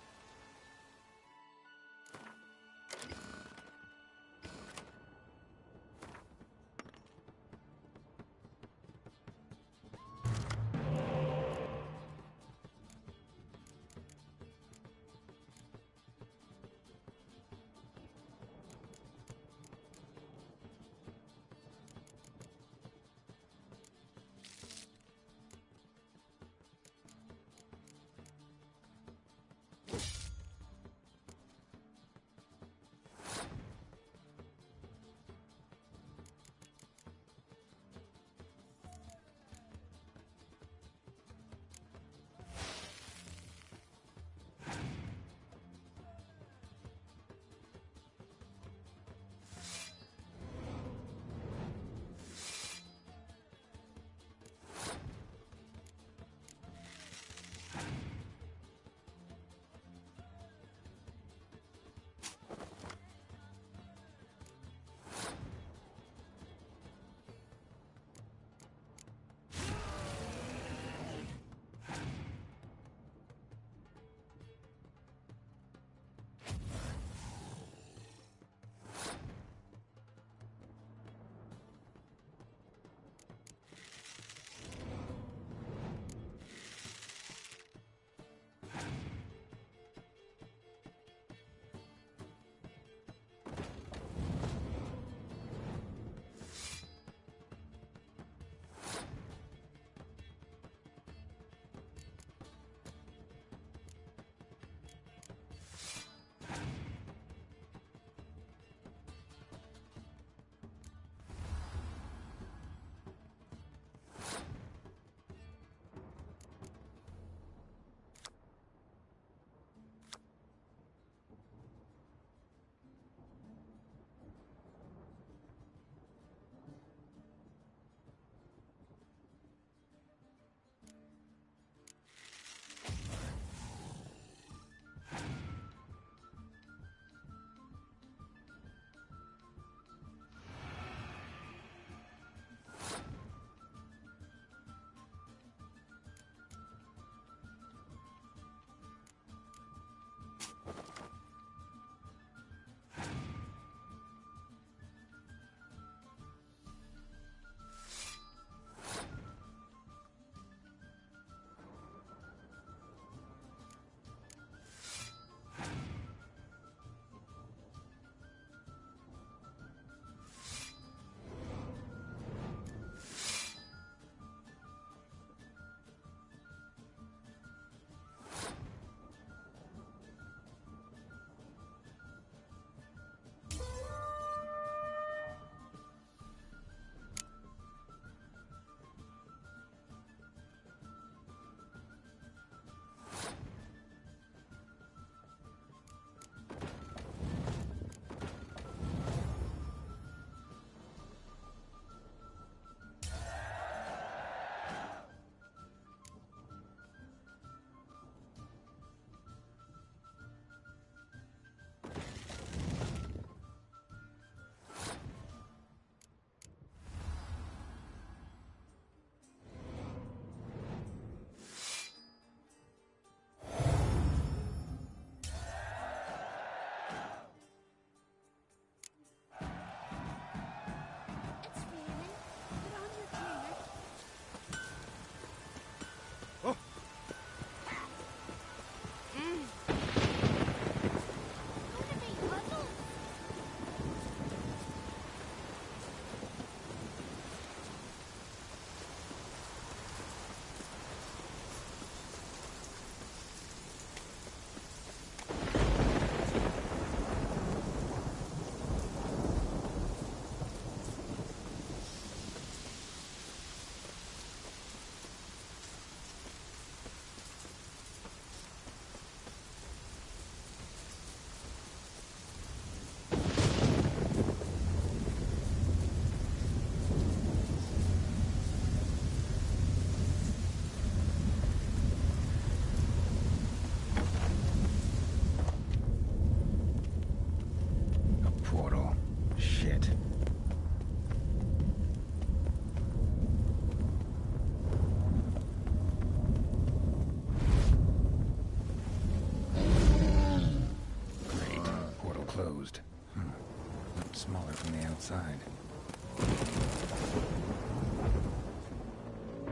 outside.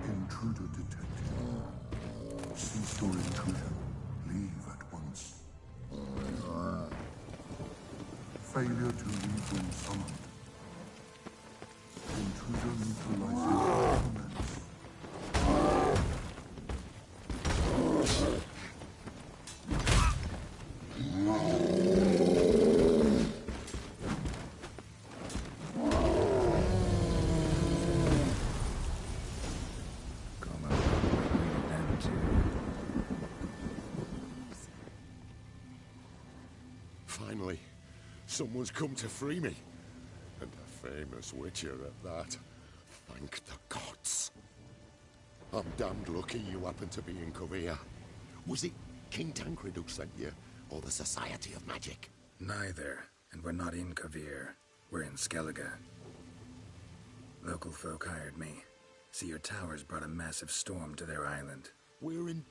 Intruder detected. Cease your intrusion. Leave at once. Failure to leave when summoned. Intruder neutralizes comments. Finally, someone's come to free me. And a famous witcher at that. Thank the gods. I'm damned lucky you happen to be in Kovir. Was it King Tancred who sent you, or the Society of Magic? Neither, and we're not in Kovir. We're in Skellige. Local folk hired me. See, your towers brought a massive storm to their island. We're in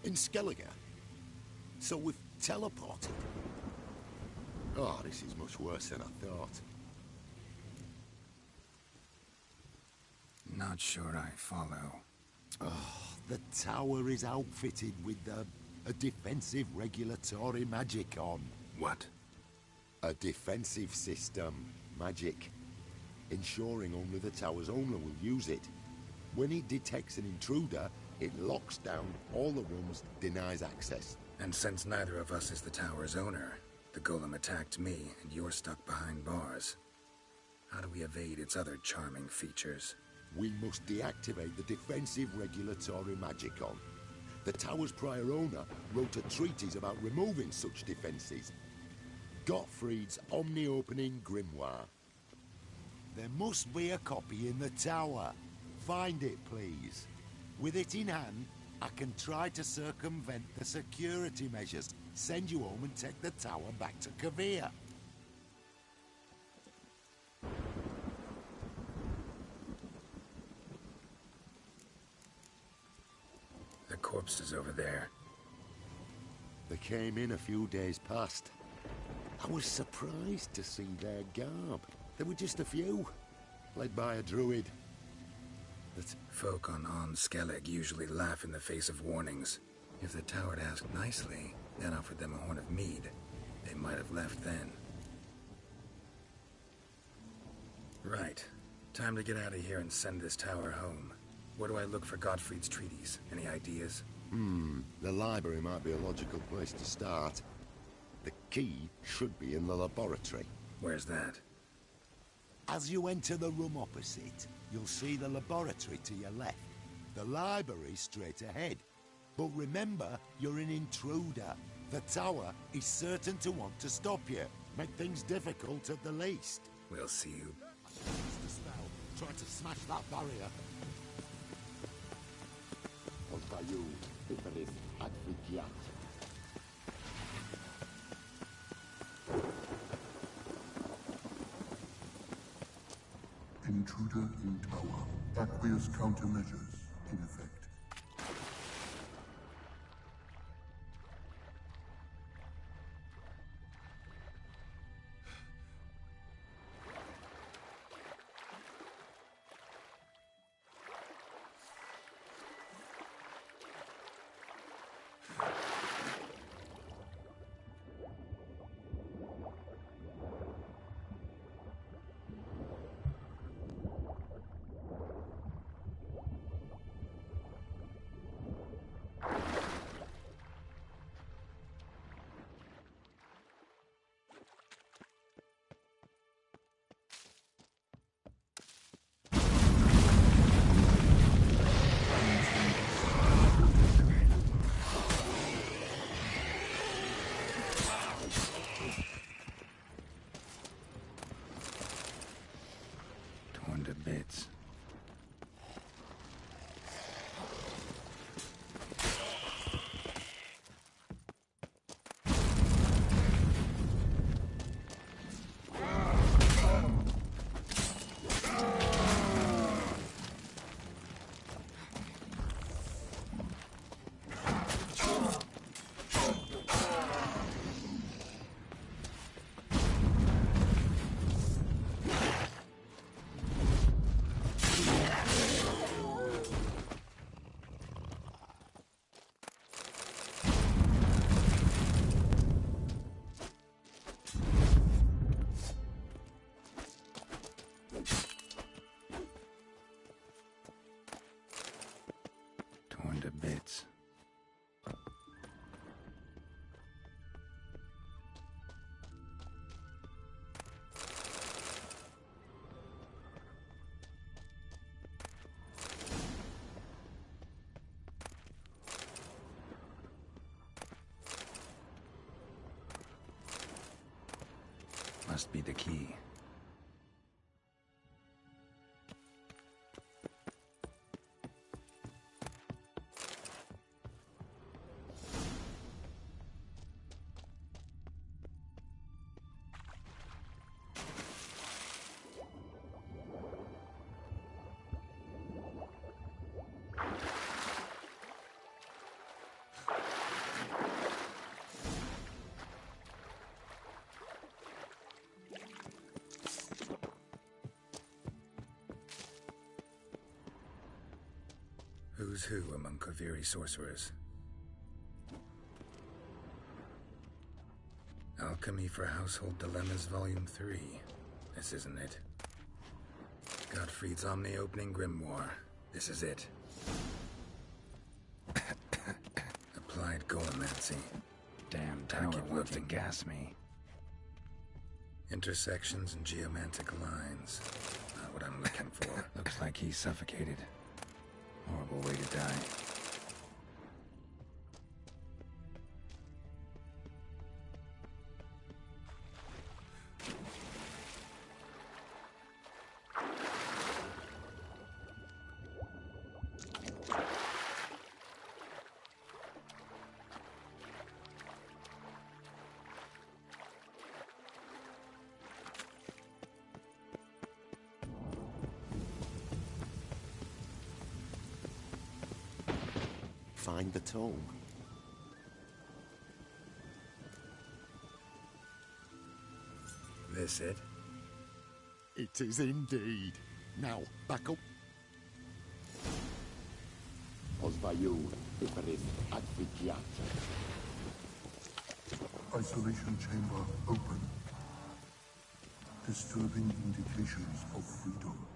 Skellige? So we've teleported? Oh, this is much worse than I thought. Not sure I follow. Oh, the tower is outfitted with a defensive regulatory magic on. What? A defensive system. Magic. Ensuring only the tower's owner will use it. When it detects an intruder, it locks down all the rooms, denies access. And since neither of us is the tower's owner, the golem attacked me, and you're stuck behind bars. How do we evade its other charming features? We must deactivate the defensive regulatory magic on. The tower's prior owner wrote a treatise about removing such defenses. Gottfried's Omni-Opening Grimoire. There must be a copy in the tower. Find it, please. With it in hand, I can try to circumvent the security measures, send you home and take the tower back to Kovir. The corpses over there. They came in a few days past. I was surprised to see their garb. There were just a few, led by a druid. But folk on Skellig usually laugh in the face of warnings. If the tower had asked nicely, then offered them a horn of mead, they might have left then. Right. Time to get out of here and send this tower home. Where do I look for Gottfried's treatise? Any ideas? The library might be a logical place to start. The key should be in the laboratory. Where's that? As you enter the room opposite, you'll see the laboratory to your left. The library straight ahead. But remember, you're an intruder. The tower is certain to want to stop you. Make things difficult at the least. We'll see you. Use the spell. Try to smash that barrier. Voltayu, Iferis, Advigiat. Intruder in tower. Aqueous countermeasures in effect. must be the key. Who's who among Kaviri sorcerers? Alchemy for Household Dilemmas, Volume 3. This isn't it. Gottfried's Omni-Opening Grimoire. This is it. Applied Goemancy. Damn tower wants to gas me. Intersections and geomantic lines. Not what I'm looking for. Looks like he's suffocated. Horrible way to die. Find the tome. This it? It is indeed. Now, back up. Osvayu, Iferith, Advigiat. Isolation chamber open. Disturbing indications of freedom.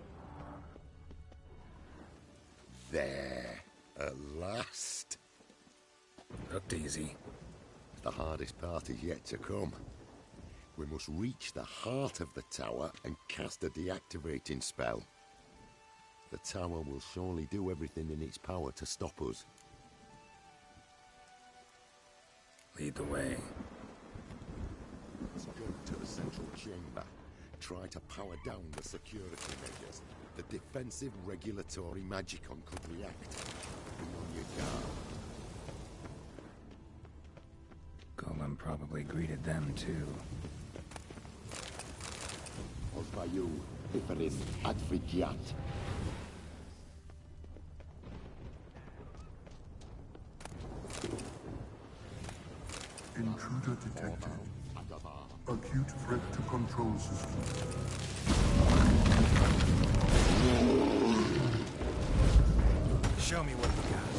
There. At last. Looked easy. The hardest part is yet to come. We must reach the heart of the tower and cast a deactivating spell. The tower will surely do everything in its power to stop us. Lead the way. Let's go to the central chamber. Try to power down the security measures. The defensive regulatory magicon could react. Be on your guard. Golem probably greeted them too. Osvayu, Iferith, Advigiat. Intruder detected. Acute threat to control system. Show me what you got.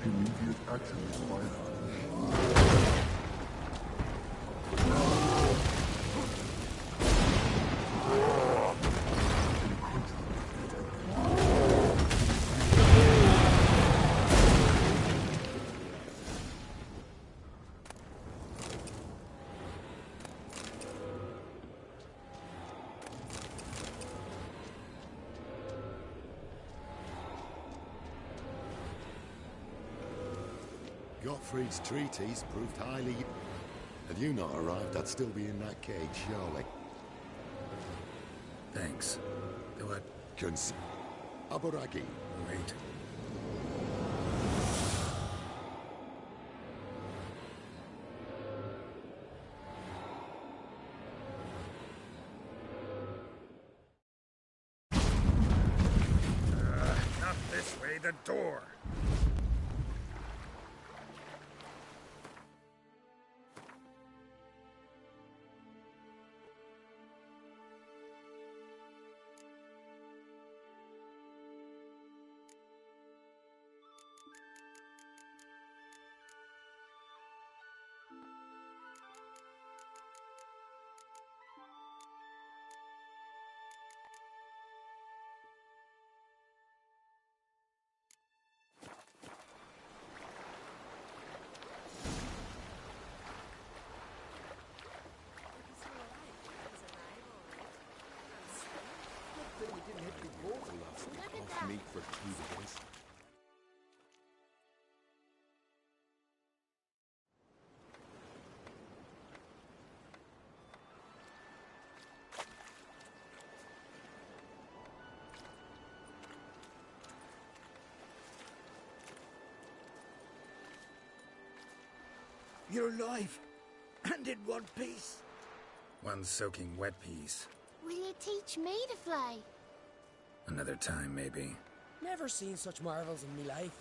Immediate action required. Gottfried's treatise proved highly... Had you not arrived, I'd still be in that cage, surely. Thanks. What? Aboragi. Wait. Not this way, the door. meat for 2 days. You're alive, and in one piece. One soaking wet piece. Will you teach me to fly? Another time, maybe. Never seen such marvels in me life.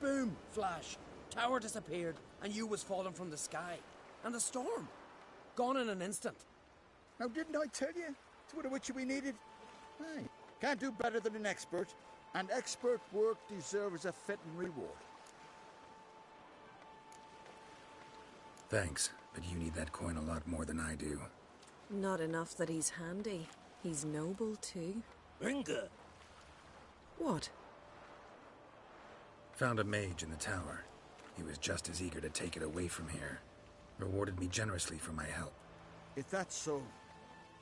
Boom, flash, tower disappeared, and you was falling from the sky. And the storm, gone in an instant. Now, didn't I tell you? It's what a witcher we needed. Aye, can't do better than an expert, and expert work deserves a fitting reward. Thanks, but you need that coin a lot more than I do. Not enough that he's handy. He's noble, too. Inga! What? Found a mage in the tower. He was just as eager to take it away from here. Rewarded me generously for my help. If that's so,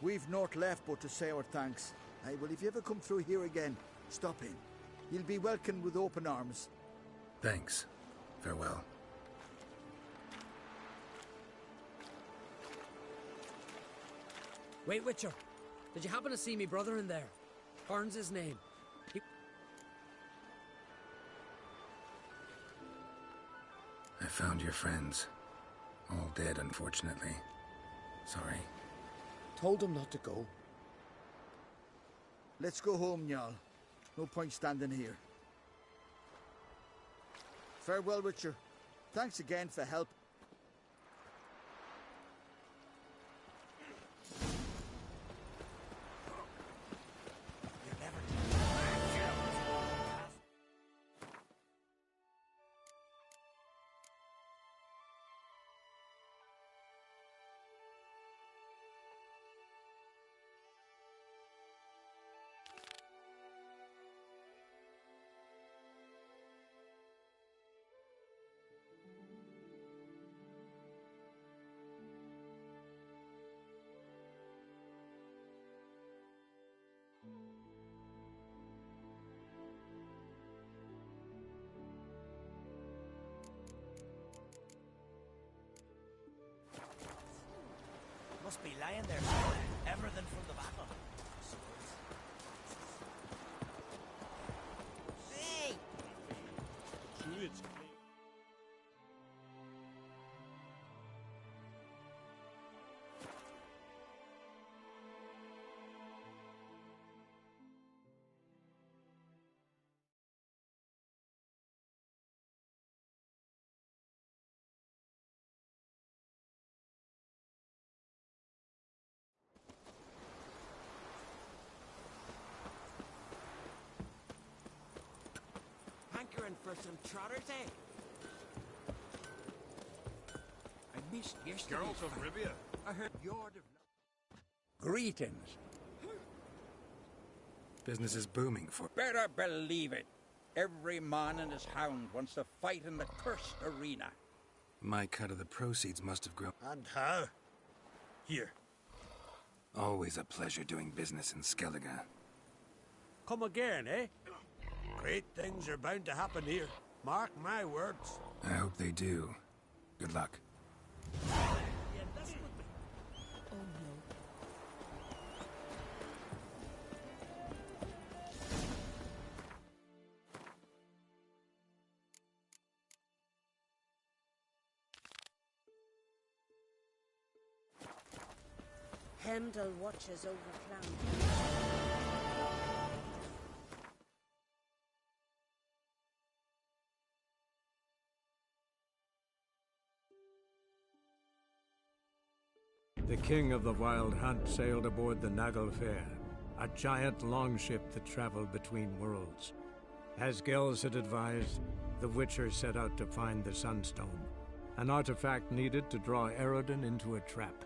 we've naught left but to say our thanks. Aye, well, if you ever come through here again, stop in. You'll be welcomed with open arms. Thanks. Farewell. Wait, Witcher. Did you happen to see me brother in there? Horn's his name. I found your friends. All dead, unfortunately. Sorry. Told him not to go. Let's go home, Jarl. No point standing here. Farewell, Witcher. Thanks again for help. Must be lying there, everything from the battle. Hey! Hankering for some trotters, eh? I missed yesterday. Girls of Rivia. I heard Yard of... Greetings. Business is booming for... Better believe it. Every man and his hound wants to fight in the cursed arena. My cut of the proceeds must have grown. And how? Here. Always a pleasure doing business in Skellige. Come again, eh? Great things are bound to happen here. Mark my words. I hope they do. Good luck. Oh no. Heimdall watches over Clown. The king of the Wild Hunt sailed aboard the Naglfar, a giant longship that traveled between worlds. As Gels had advised, the Witcher set out to find the Sunstone, an artifact needed to draw Eredin into a trap.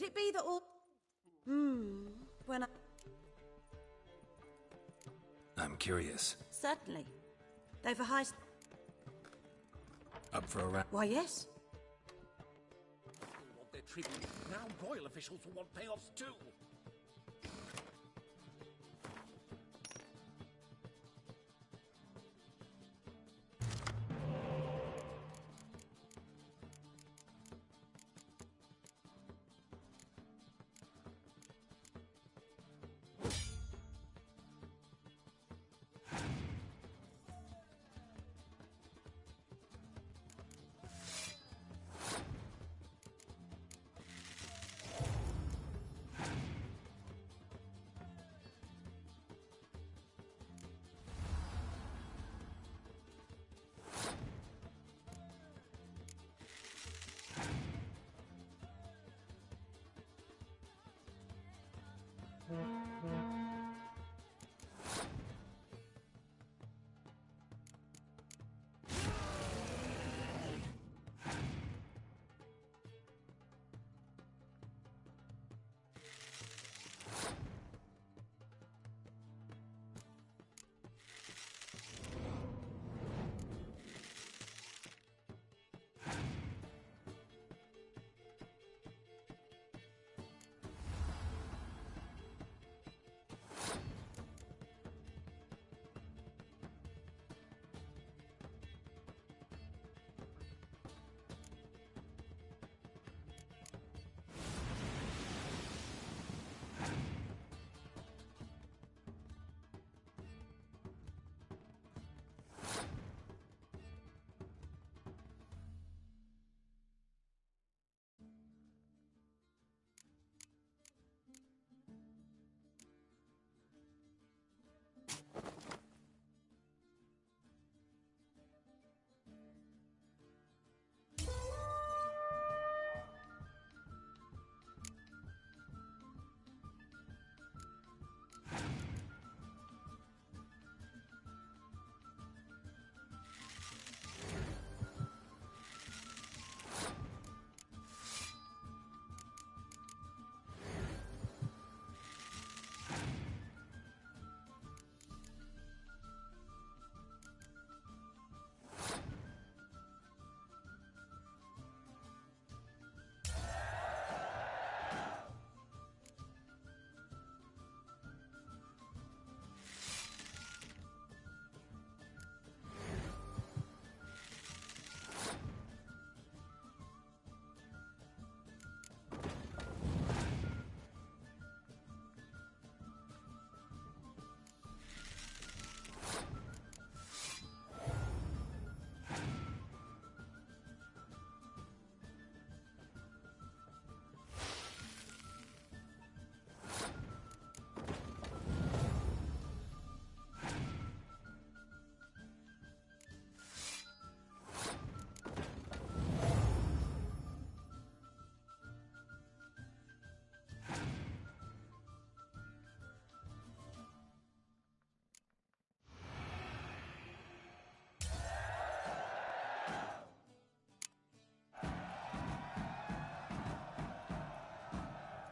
it be that all... when I... I'm curious. Certainly. They've a high... Up for a round? Why, yes. They want their tribute. Now royal officials will want payoffs too.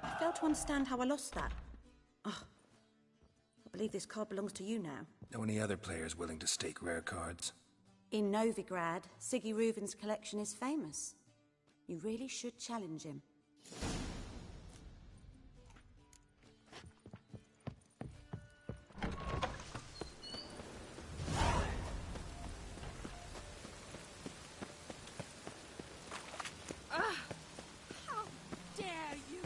I fail to understand how I lost that. Oh, I believe this card belongs to you now. Know any other players willing to stake rare cards? In Novigrad, Siggy Reuven's collection is famous. You really should challenge him. How dare you!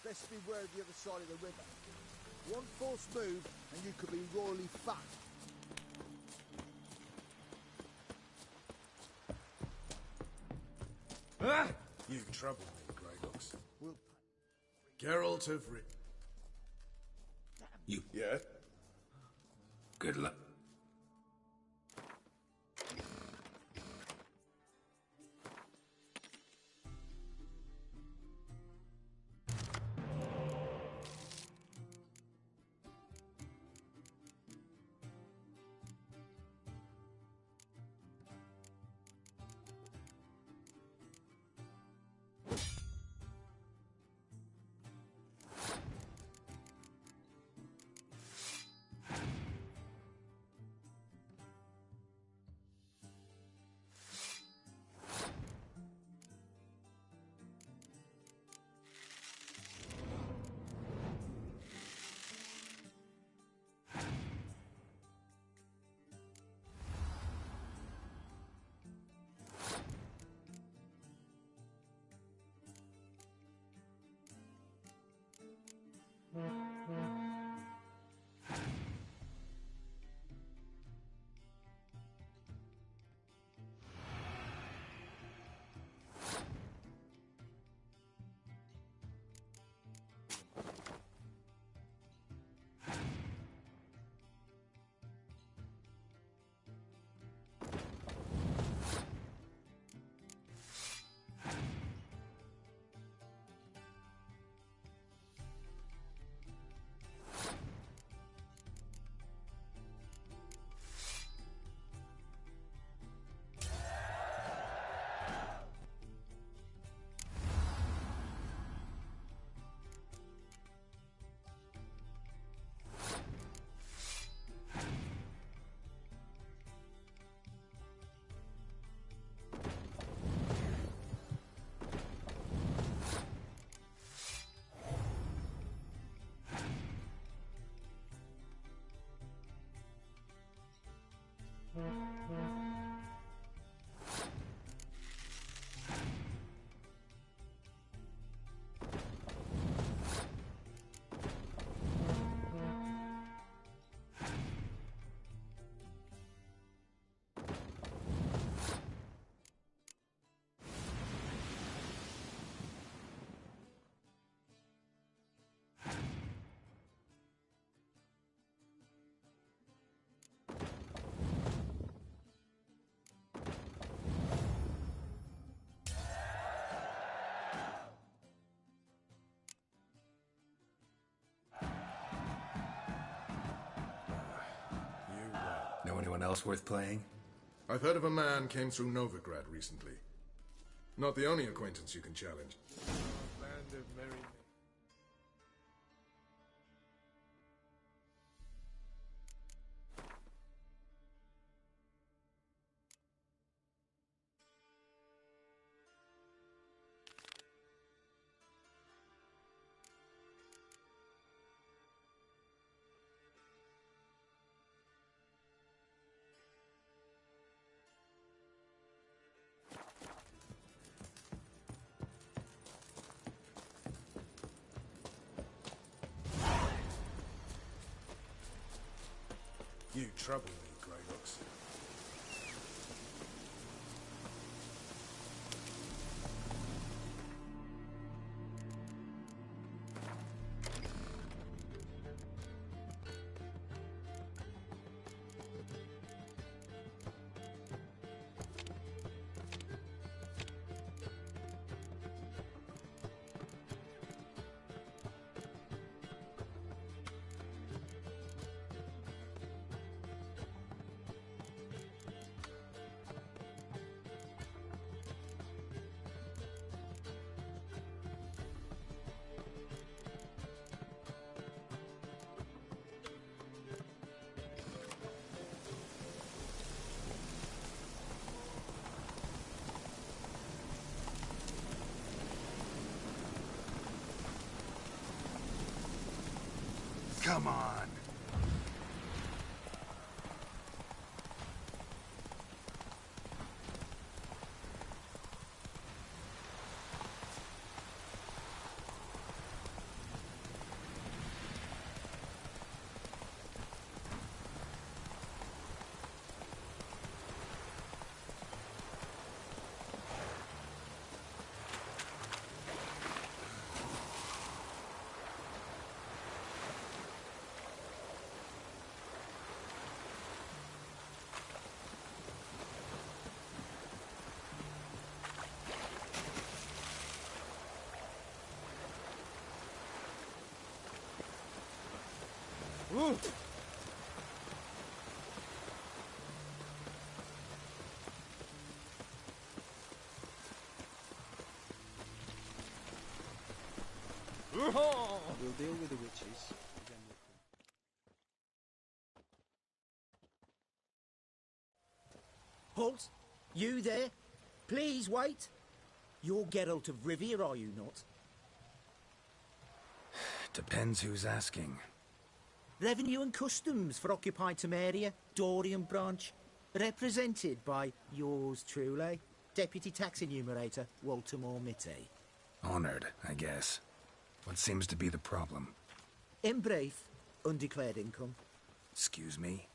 best beware of the other side of the river. One false move and you could be royally fat. Ah! You trouble me, Greylocks. Well, Geralt of Riv... You. Yeah? Good luck. Know anyone else worth playing? I've heard of a man came through Novigrad recently. Not the only acquaintance you can challenge. Land of merry... You trouble me, Greylocks. Come on. We'll deal with the witches. Halt! You there? Please wait. You're Geralt of Rivia, are you not? Depends who's asking. Revenue and Customs for occupied Temeria, Dorian branch. Represented by yours truly, Deputy Tax Enumerator Walter Mormitte. Honored, I guess. What seems to be the problem? In brief, undeclared income. Excuse me?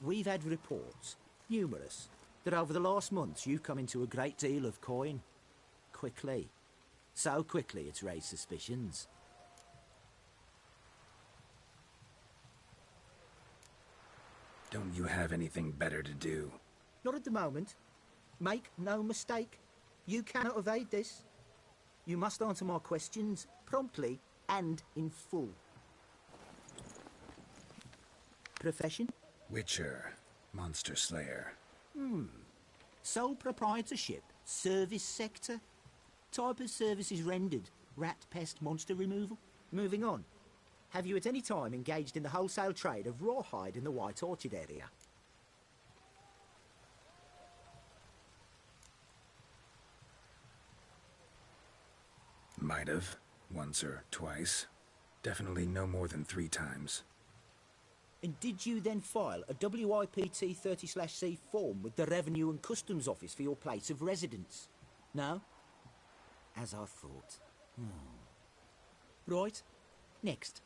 We've had reports, numerous, that over the last months you've come into a great deal of coin. Quickly. So quickly it's raised suspicions. Don't you have anything better to do? Not at the moment. Make no mistake. You cannot evade this. You must answer my questions promptly and in full. Profession? Witcher. Monster Slayer. Sole proprietorship. Service sector. Type of services rendered. Rat, pest, monster removal. Moving on. Have you at any time engaged in the wholesale trade of rawhide in the White Orchard area? Might have. Once or twice. Definitely no more than 3 times. And did you then file a WIPT 30/C form with the Revenue and Customs Office for your place of residence? No? As I thought. Right. Next.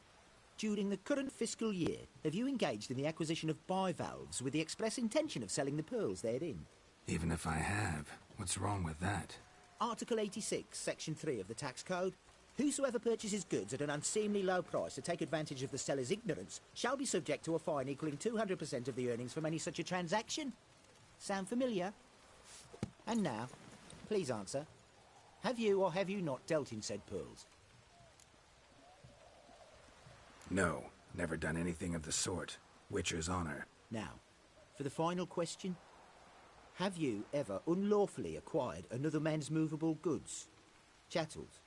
During the current fiscal year, have you engaged in the acquisition of bivalves with the express intention of selling the pearls therein? Even if I have, what's wrong with that? Article 86, Section 3 of the Tax Code. Whosoever purchases goods at an unseemly low price to take advantage of the seller's ignorance shall be subject to a fine equaling 200% of the earnings from any such a transaction. Sound familiar? And now, please answer. Have you or have you not dealt in said pearls? No, never done anything of the sort. Witcher's honor. Now, for the final question. Have you ever unlawfully acquired another man's movable goods? Chattels?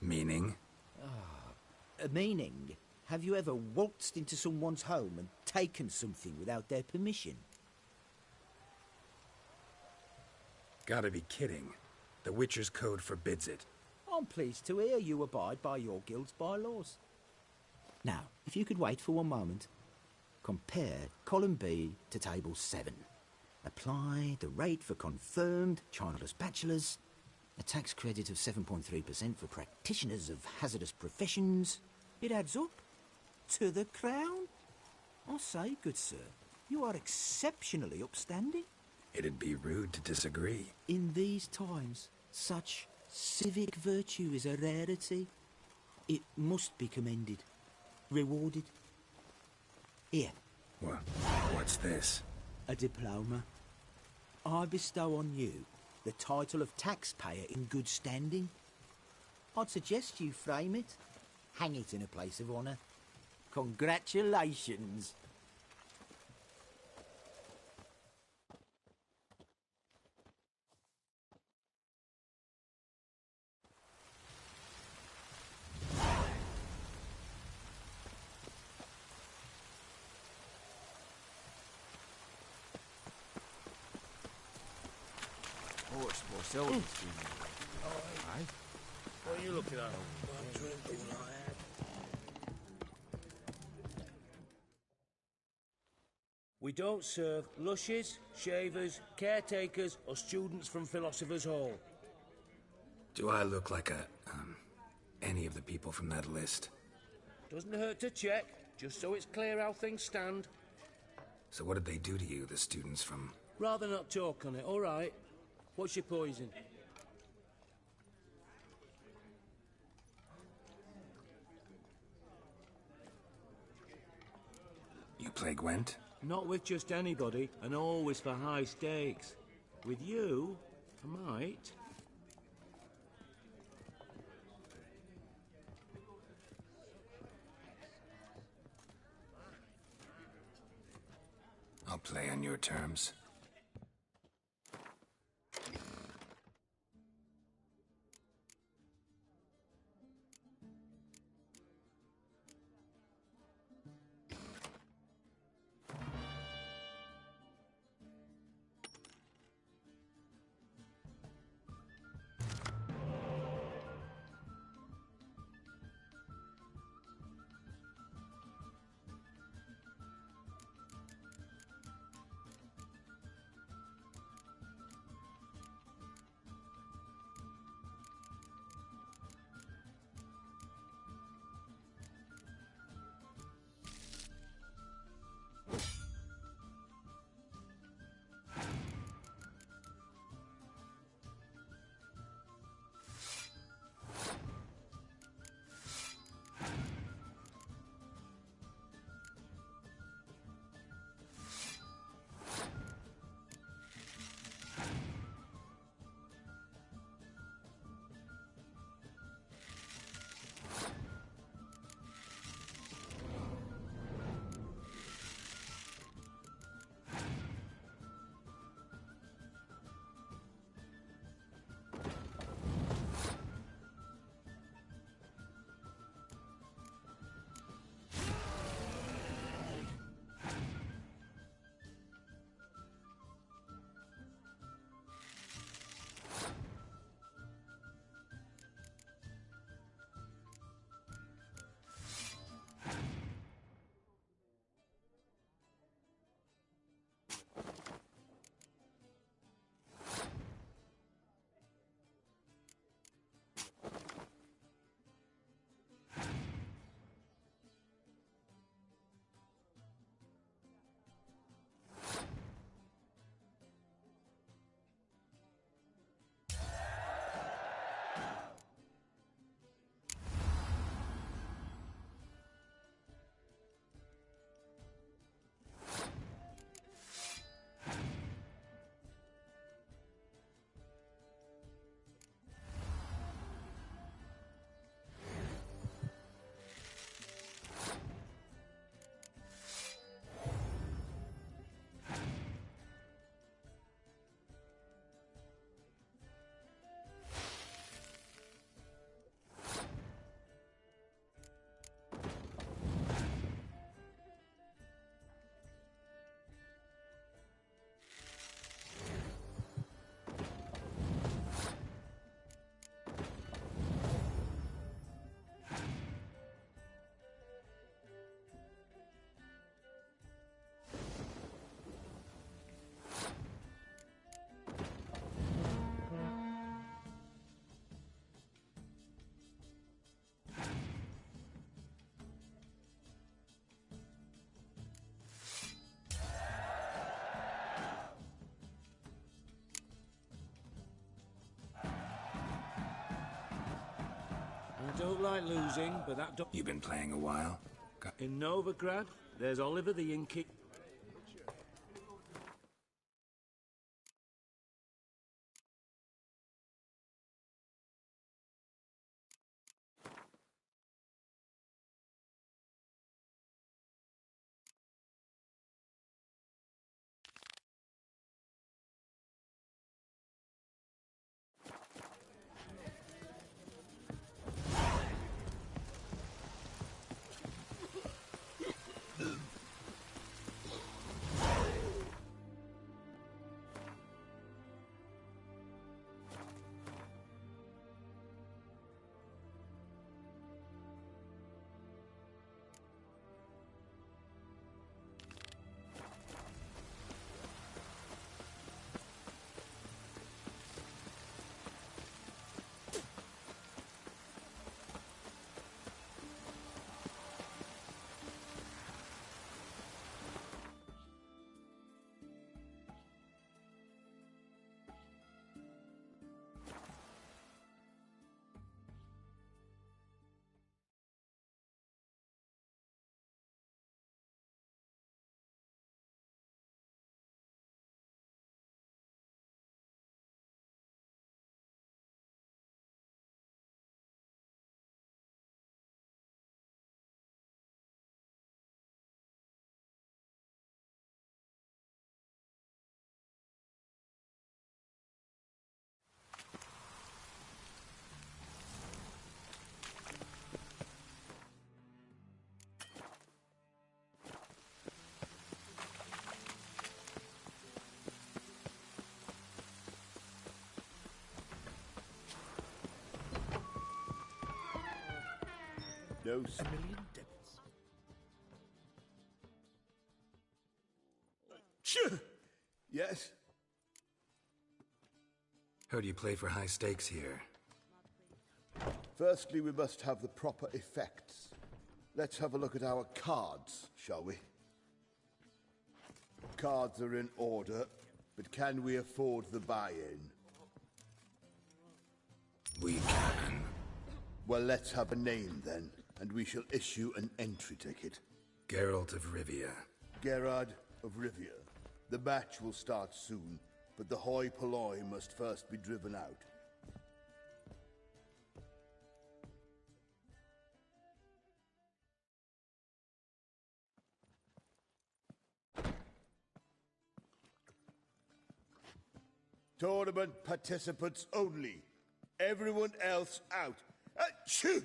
Meaning? Meaning, have you ever waltzed into someone's home and taken something without their permission? Gotta be kidding. The Witcher's Code forbids it. I'm pleased to hear you abide by your guild's bylaws. Now, if you could wait for one moment. Compare column B to table 7. Apply the rate for confirmed childless bachelors. A tax credit of 7.3% for practitioners of hazardous professions. It adds up. To the crown. I say, good sir, you are exceptionally upstanding. It'd be rude to disagree. In these times, such civic virtue is a rarity. It must be commended. Rewarded. Here. What's this? A diploma. I bestow on you the title of taxpayer in good standing. I'd suggest you frame it, hang it in a place of honour. Congratulations. What are you looking at? We don't serve lushes, shavers, caretakers, or students from Philosopher's Hall. Do I look like any of the people from that list? Doesn't hurt to check, just so it's clear how things stand. So what did they do to you, the students from... Rather not talk on it, all right? What's your poison? You play Gwent? Not with just anybody, and always for high stakes. With you, I might. play on your terms. I don't like losing, but that don't... You've been playing a while? In Novigrad, there's Oliver the Innkeeper. dose. A million devils. Yes? Heard you play for high stakes here. Firstly, we must have the proper effects. Let's have a look at our cards, shall we? Cards are in order, but can we afford the buy-in? We can. Well, let's have a name then, and we shall issue an entry ticket. Geralt of Rivia. Gerard of Rivia. The match will start soon, but the hoi polloi must first be driven out. Tournament participants only. Everyone else out. Achoo!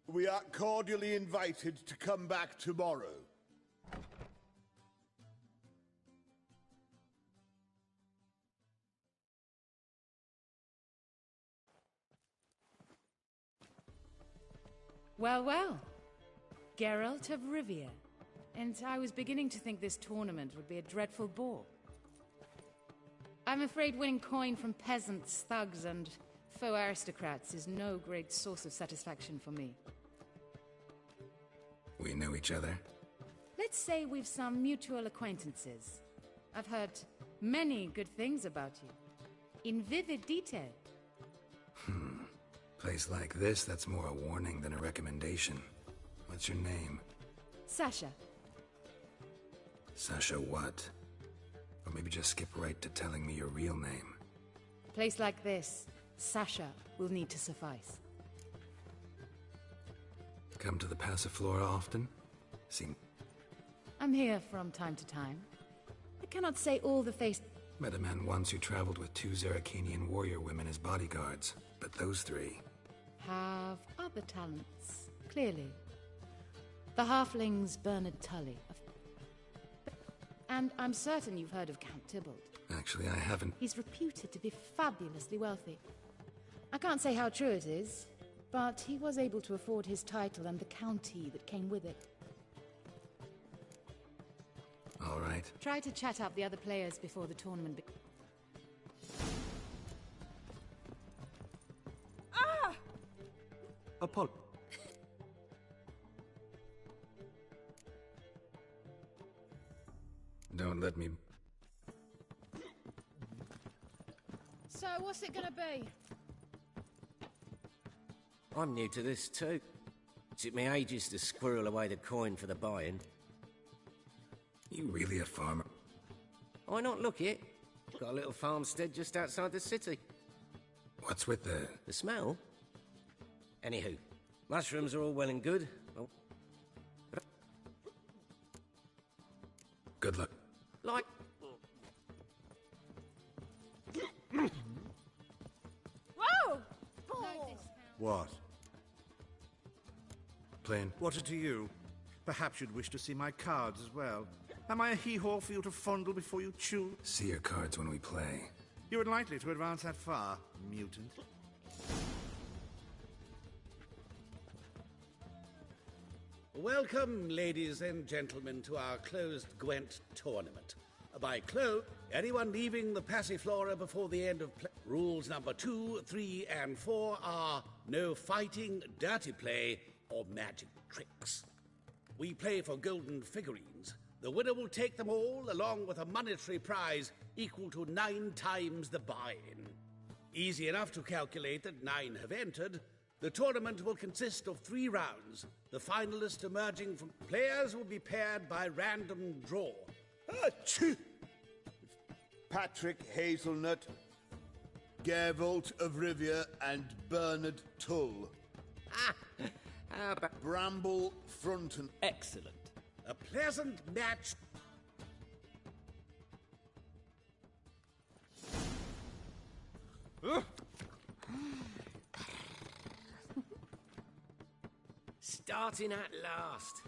We are cordially invited to come back tomorrow. Well, well. Geralt of Rivia. And I was beginning to think this tournament would be a dreadful bore. I'm afraid winning coin from peasants, thugs, and faux aristocrats is no great source of satisfaction for me. We know each other? Let's say we've some mutual acquaintances. I've heard many good things about you. In vivid detail. Place like this, that's more a warning than a recommendation. What's your name? Sasha. Sasha what? Or maybe just skip right to telling me your real name. A place like this, Sasha will need to suffice. Come to the Passiflora often? I'm here from time to time. I cannot say all the face... Met a man once who traveled with 2 Zerrikanian warrior women as bodyguards, but those 3... have other talents, clearly. The halfling's Bernard Tully. And I'm certain you've heard of Count Tybalt. Actually, I haven't. He's reputed to be fabulously wealthy. I can't say how true it is, but he was able to afford his title and the county that came with it. All right. Try to chat up the other players before the tournament Apollo. Don't let me... So, what's it gonna be? I'm new to this too. It took me ages to squirrel away the coin for the buy-in. You really a farmer? Why not look it? Got a little farmstead just outside the city. What's with the... The smell? Anywho, mushrooms are all well and good. Oh. Good luck. Like... Whoa! What? Playing. What to you? Perhaps you'd wish to see my cards as well. Am I a hee-haw for you to fondle before you chew? See your cards when we play. You unlikely to advance that far, mutant. Welcome, ladies and gentlemen, to our closed Gwent tournament. By close, anyone leaving the Passiflora before the end of play. Rules number 2, 3, and 4 are no fighting, dirty play, or magic tricks. We play for golden figurines. The winner will take them all, along with a monetary prize equal to 9 times the buy-in. Easy enough to calculate that 9 have entered. The tournament will consist of 3 rounds. The finalists emerging from players will be paired by random draw. Patrick Hazelnut, Geralt of Rivia, and Bernard Tull. How about Bramble Frunton. Excellent. A pleasant match. starting at last?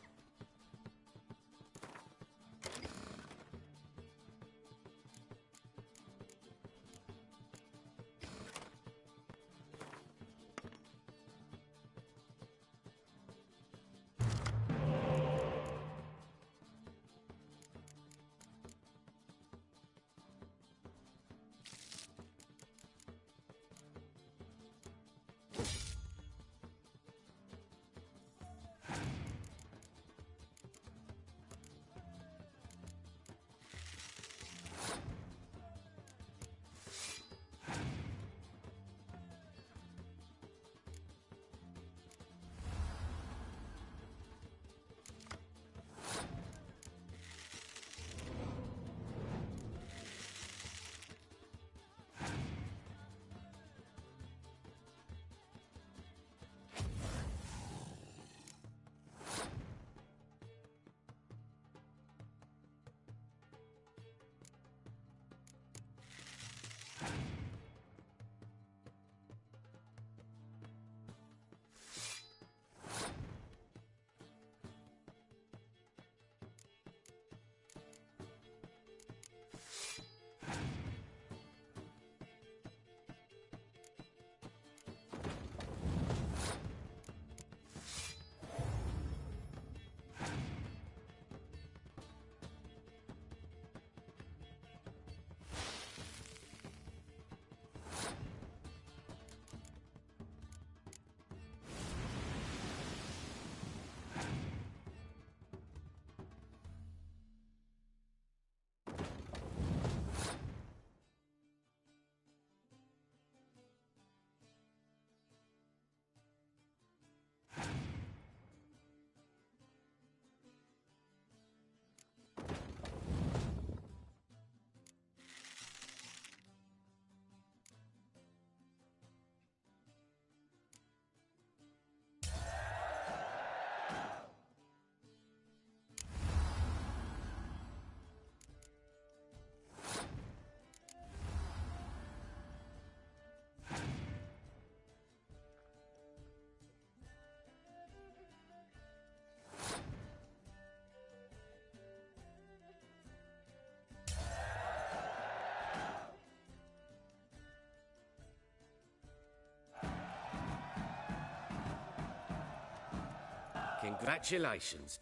Congratulations.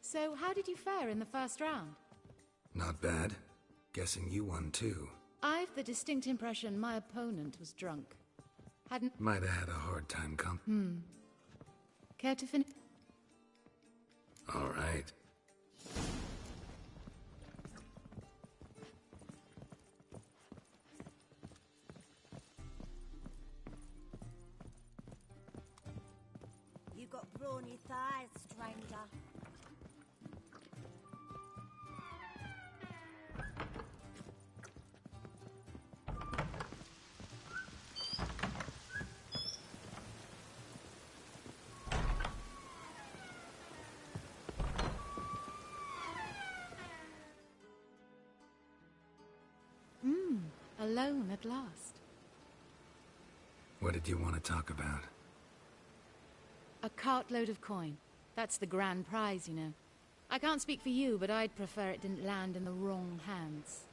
So, how did you fare in the first round? Not bad. Guessing you won too. I've the distinct impression my opponent was drunk. Hadn't... Might have had a hard time Care to finish? All right. You got brawny thighs, stranger. Alone at last. What did you want to talk about? A cartload of coin. That's the grand prize, you know. I can't speak for you, but I'd prefer it didn't land in the wrong hands.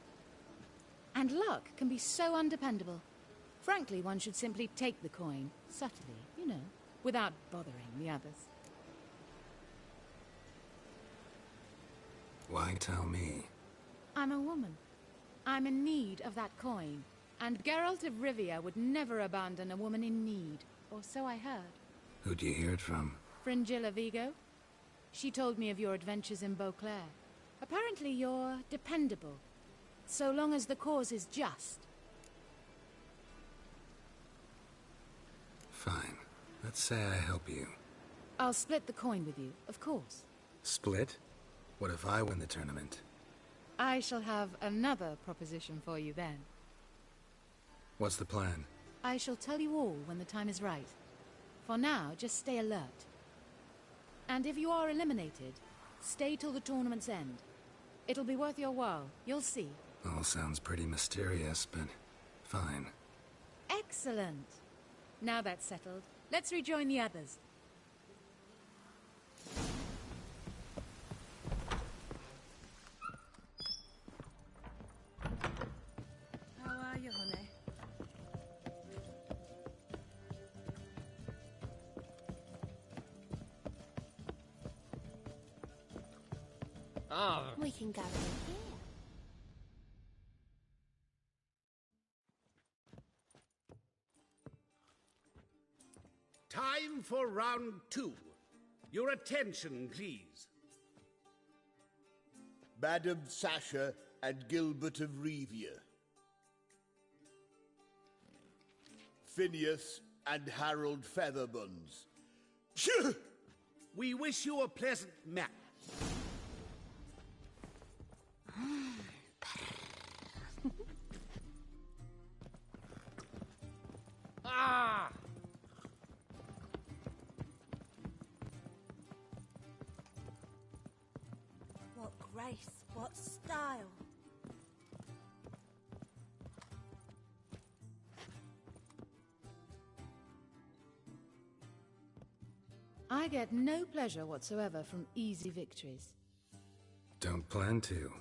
And luck can be so undependable. Frankly, one should simply take the coin, subtly, you know, without bothering the others. Why tell me? I'm a woman. I'm in need of that coin, and Geralt of Rivia would never abandon a woman in need, or so I heard. Who'd you hear it from? Fringilla Vigo. She told me of your adventures in Beauclair. Apparently you're dependable, so long as the cause is just. Fine. Let's say I help you. I'll split the coin with you, of course. Split? What if I win the tournament? I shall have another proposition for you then. What's the plan? I shall tell you all when the time is right. For now, just stay alert. And if you are eliminated, stay till the tournament's end. It'll be worth your while, you'll see. All sounds pretty mysterious, but fine. Excellent. Now that's settled, let's rejoin the others. How are you, honey? We can go in here. Time for round 2. Your attention, please. Madam Sasha and Gilbert of Rivia. Phineas and Harold Featherbones. We wish you a pleasant match. Ah! What grace, what style. I get no pleasure whatsoever from easy victories. Don't plan to.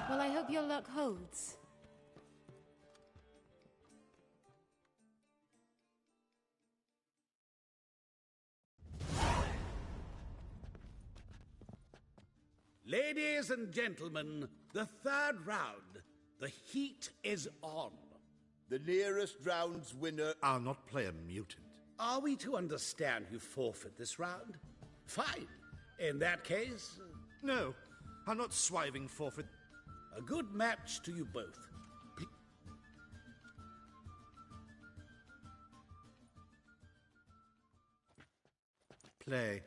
Well, I hope your luck holds. Ladies and gentlemen, the third round. The heat is on. The nearest round's winner... I'll not play a mutant. Are we to understand you forfeit this round? Fine. In that case... No, I'm not swiving forfeit. A good match to you both. Play.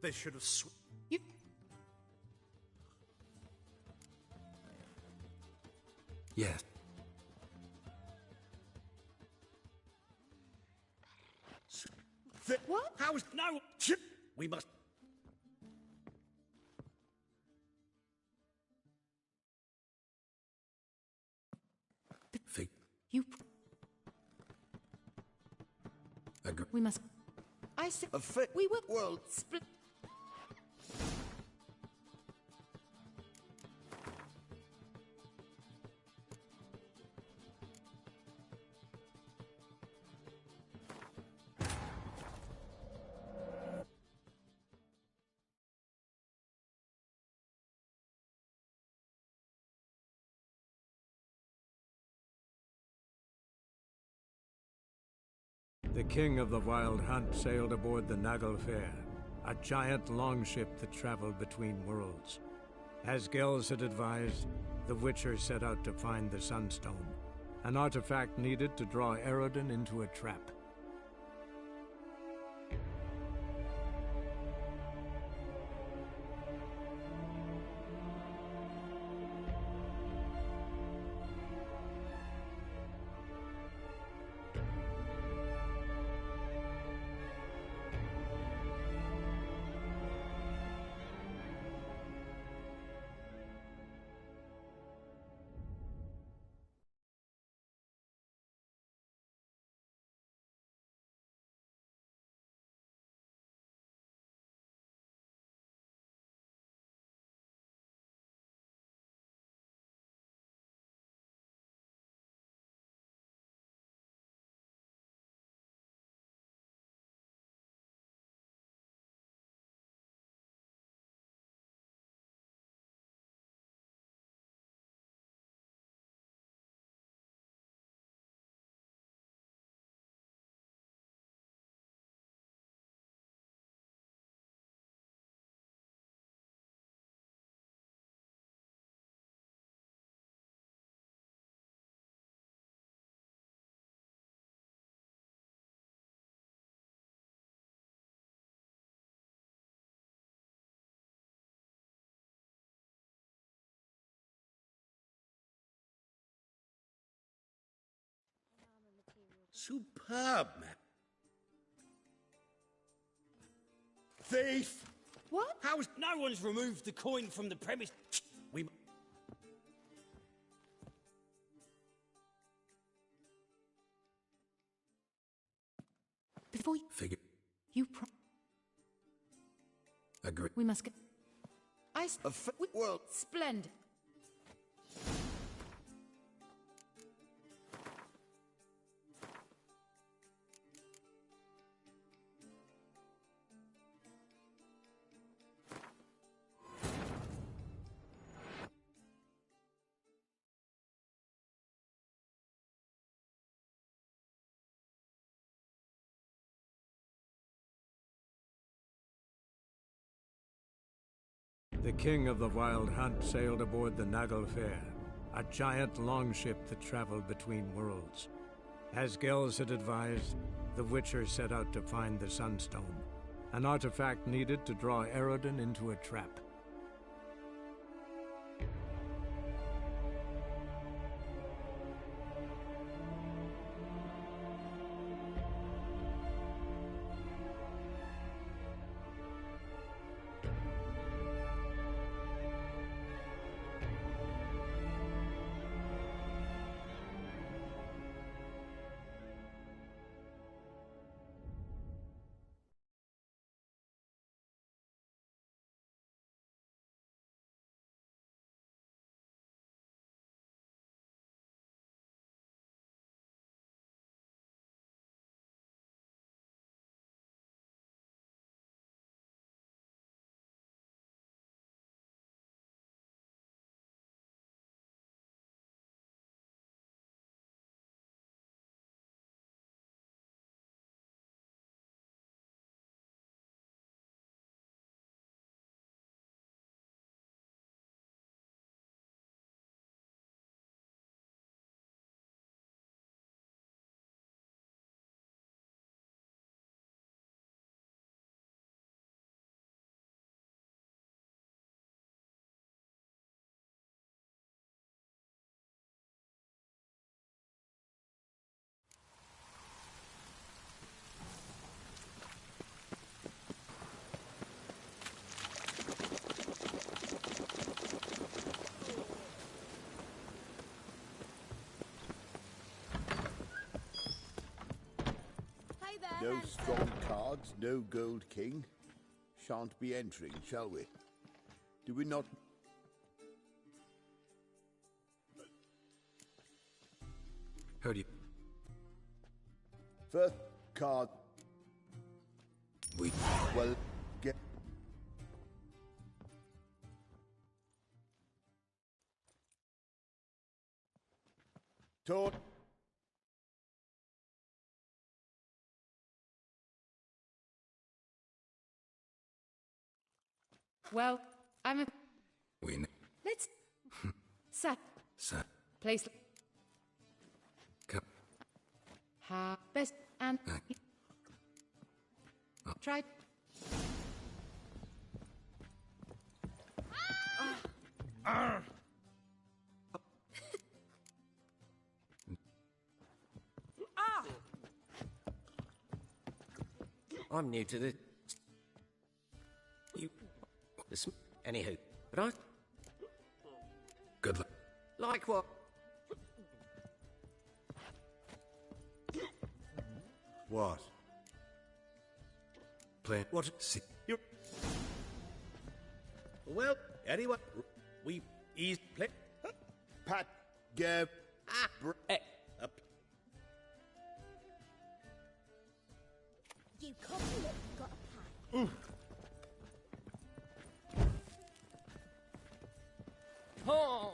They should have Yes. What? How's... No! We must... You... Agree. We must... I said... We will... Well... Split... The king of the Wild Hunt sailed aboard the Naglfar, a giant longship that traveled between worlds. As Gels had advised, the Witcher set out to find the Sunstone, an artifact needed to draw Eredin into a trap. Superb, man. Thief! What? How's... No one's removed the coin from the premise. We... Before Figure. you Agree. we must get... Well... Splendid. The king of the Wild Hunt sailed aboard the Naglfar, a giant longship that traveled between worlds. As Gels had advised, the Witcher set out to find the Sunstone, an artifact needed to draw Eredin into a trap. No strong cards, no gold king. Shan't be entering, shall we? Do we not... Heard you. First card. We... Well, get... Taught... Well, I'm a... We know. Let's... Sat. Sat. Place... Come. Ha... Best... And... Try... I'm new to the... Anywho, but I... Good luck. Like what? What? Play. What? See. You. Well, anyway, we ease play. Pat, go. Up. You copy it, you got a plan. Oh!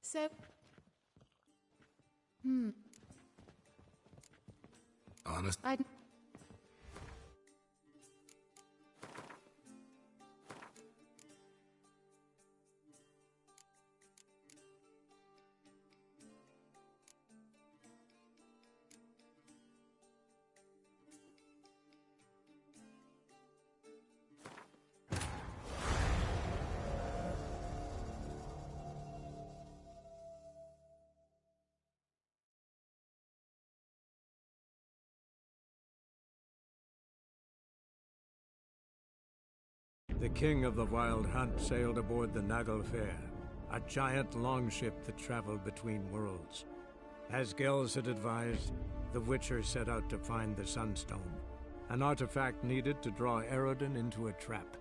So... Honest. I'd... The king of the Wild Hunt sailed aboard the Naglfar, a giant longship that traveled between worlds. As Gels had advised, the Witcher set out to find the Sunstone, an artifact needed to draw Eredin into a trap.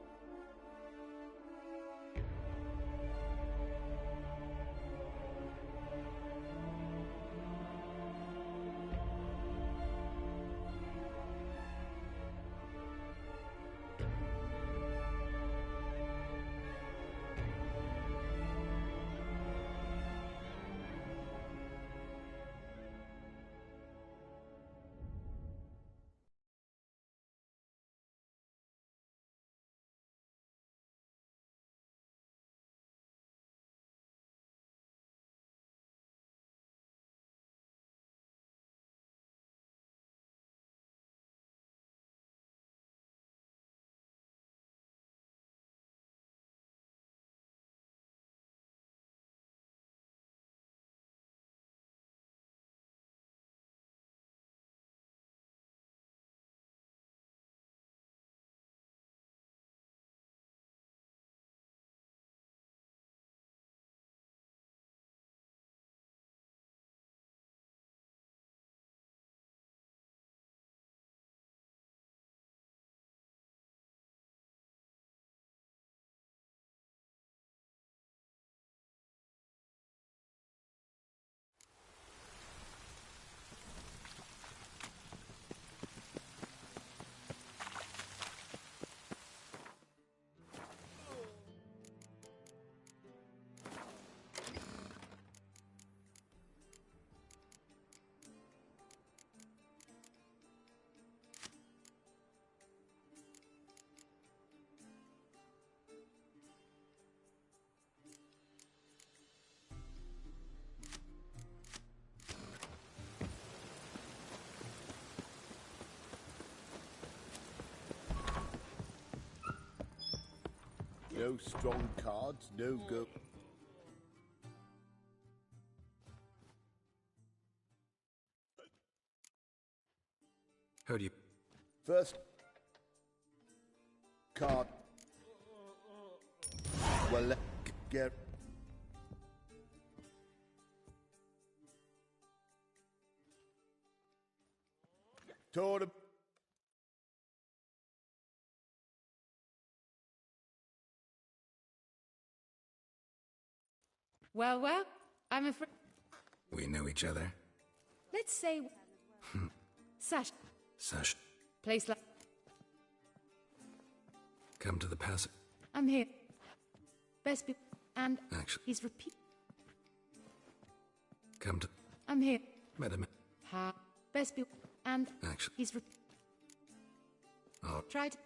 No strong cards, no go. Heard you. First card. Well, let's get. Totem. Well, well, I'm afraid. We know each other. Let's say. Sash. Sash, Place like. come to the passage. I'm here. Best be. And. Actually. He's repeat. Come to. I'm here. Madam. Ha. Best be. And. Actually. He's repeat. Oh. Try to.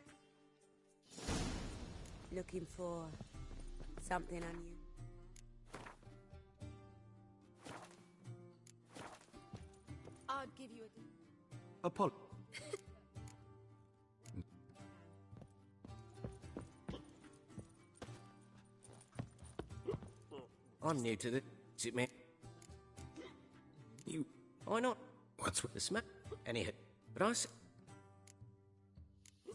Looking for something on you? I'll give you a... Apollo. I'm new to this. Is it me? You. Why not? What's with the smack? Anyhow, but I.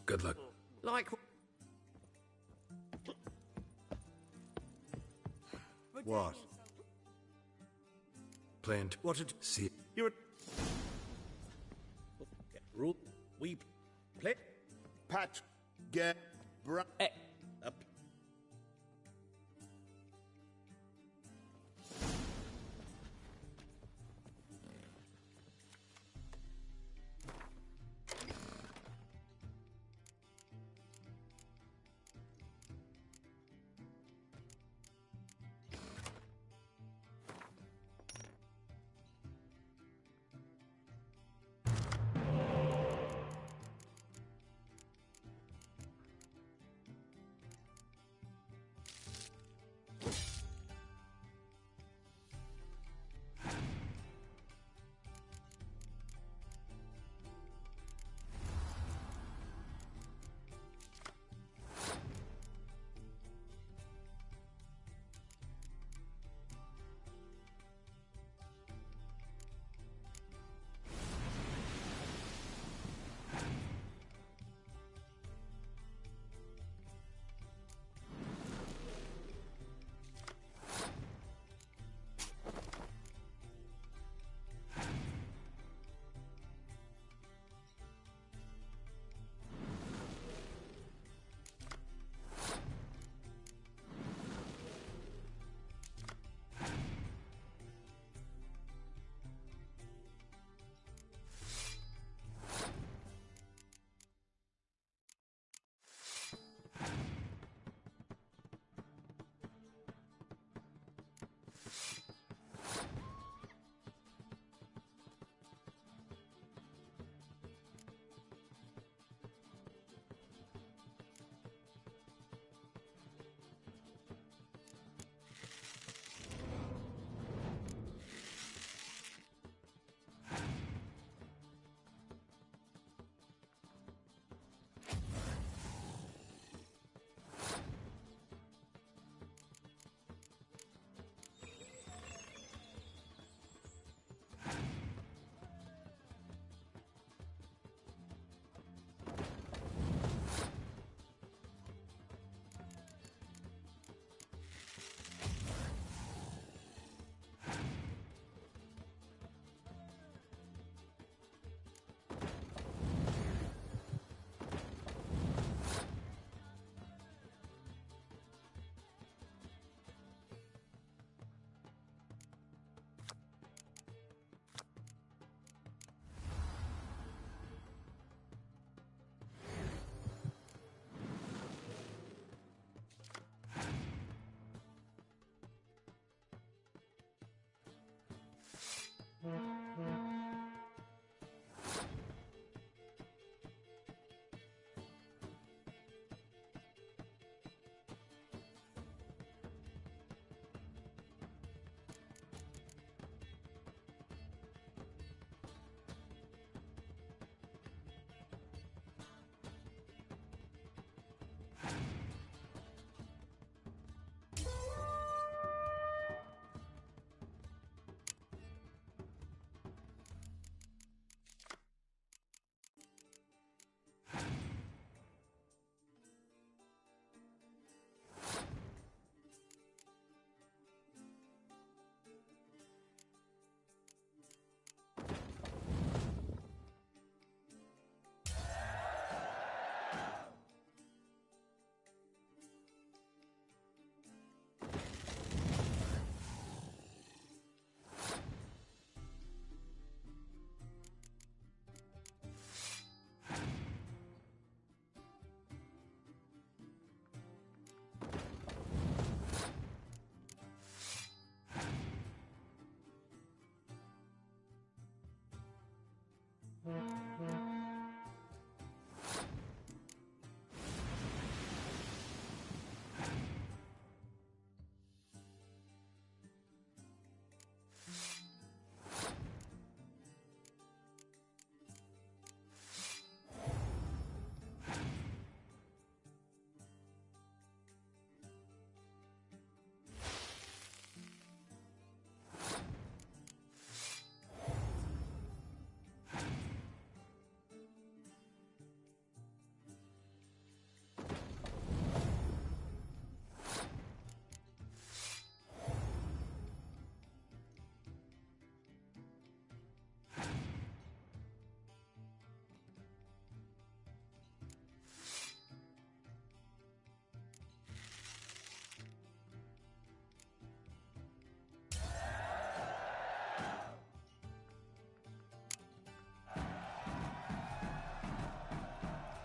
Good luck. Like. What? Planned. What did see? You're. Rule. We play. Pat. Get. Up.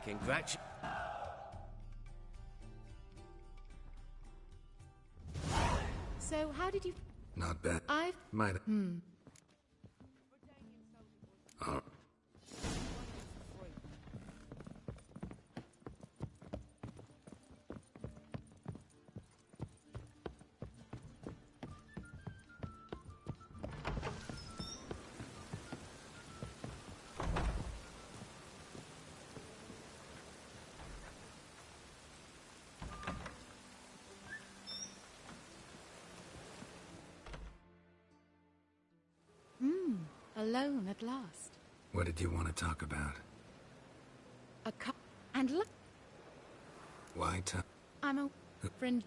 Congratulations. So, how did you... Not bad. I've... Might have. Oh. Alone at last. What did you want to talk about? A cup and look. Why I'm a friend.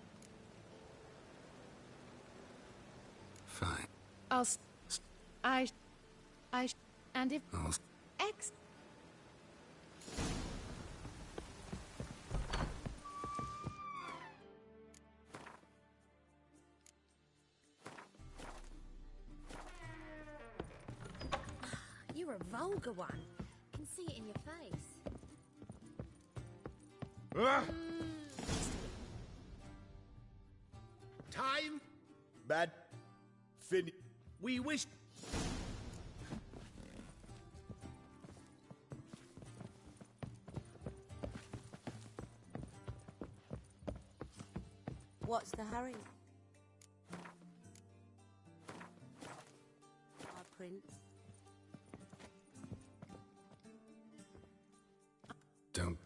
Fine. And if I'll... X. You're a vulgar one. I can see it in your face. Time? Bad. Finish. We wish... What's the hurry? Our prince. Don't...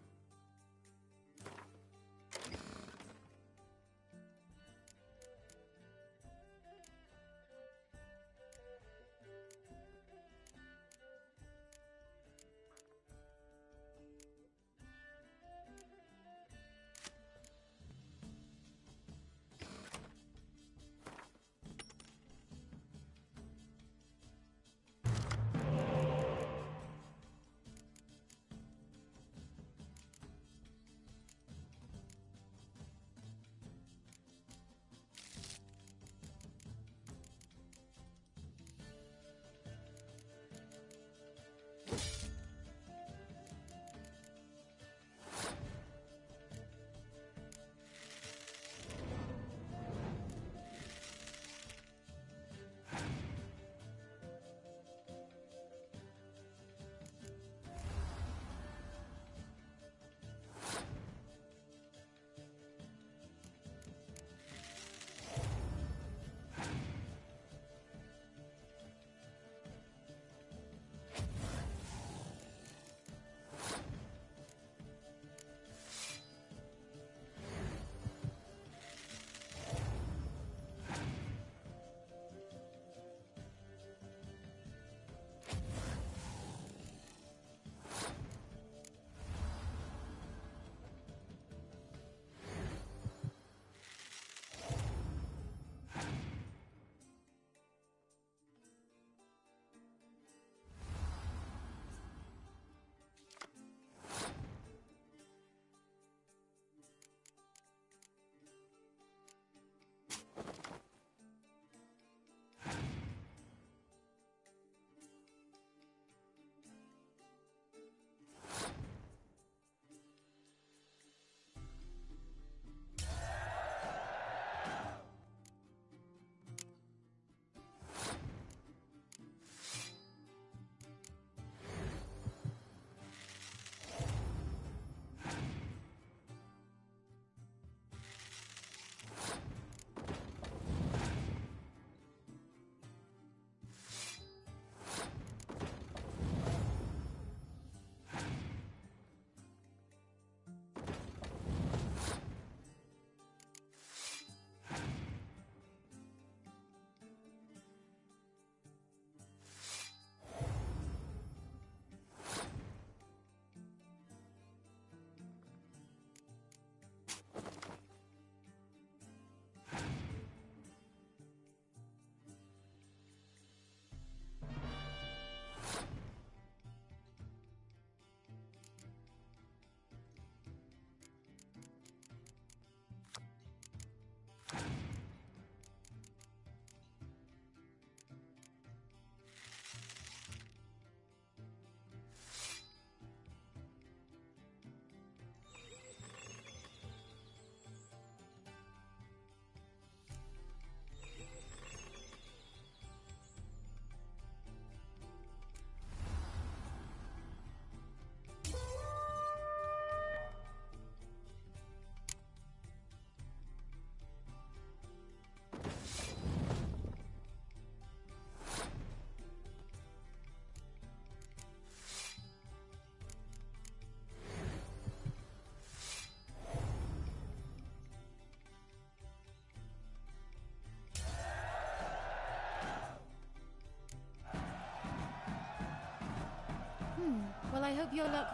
Well, I hope your luck...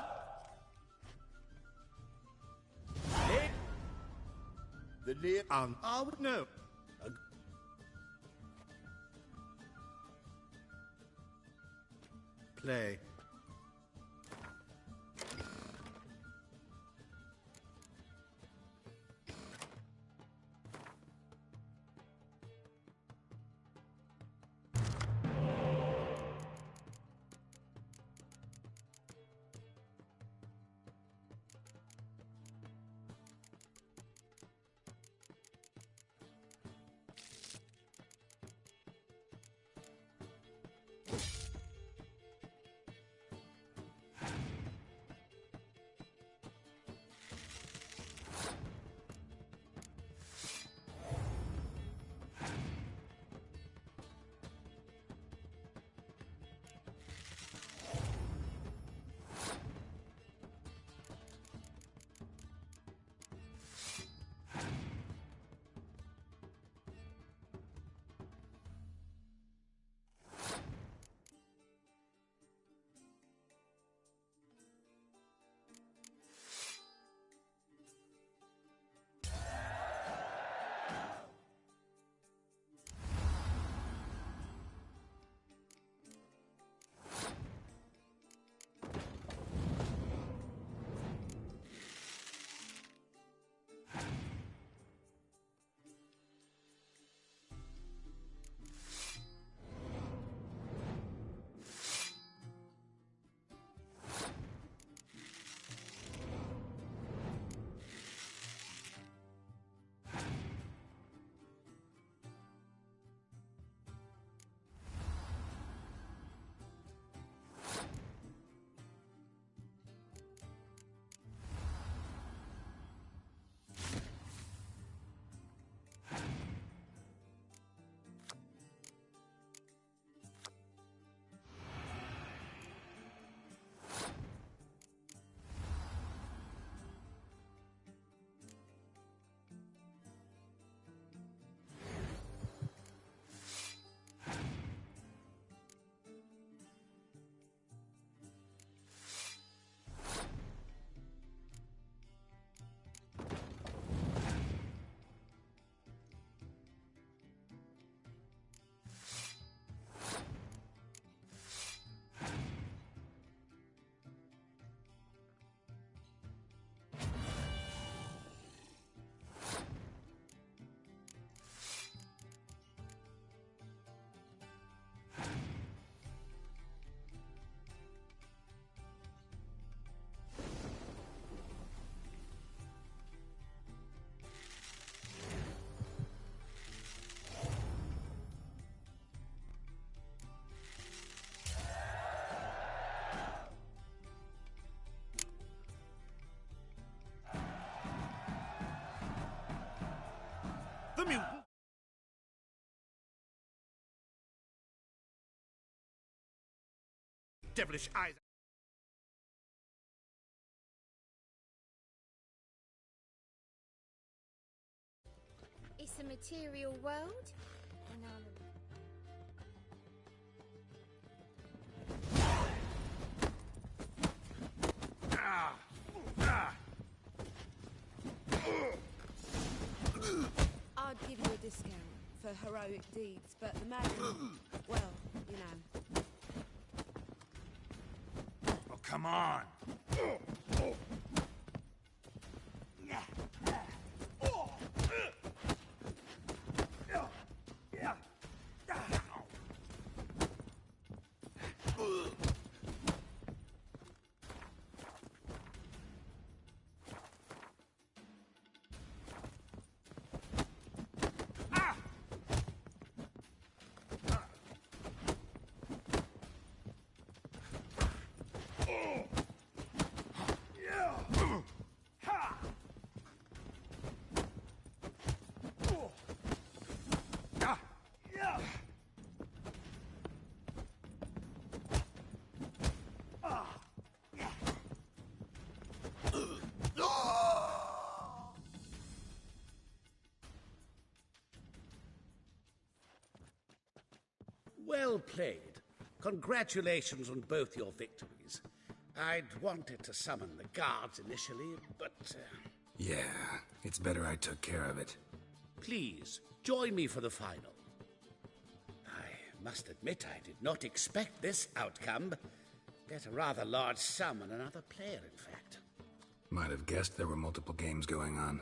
The near... no. Play. The mutant. Devilish eyes. It's a material world, and I'd give you a discount for heroic deeds, but the Magnum, well, you know. Oh, come on! Well played. Congratulations on both your victories. I'd wanted to summon the guards initially, but... Yeah, it's better I took care of it. Please, join me for the final. I must admit I did not expect this outcome. Bet a rather large sum on another player, in fact. Might have guessed there were multiple games going on.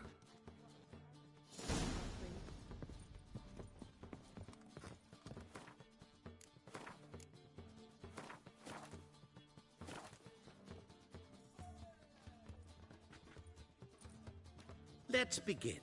Let's begin.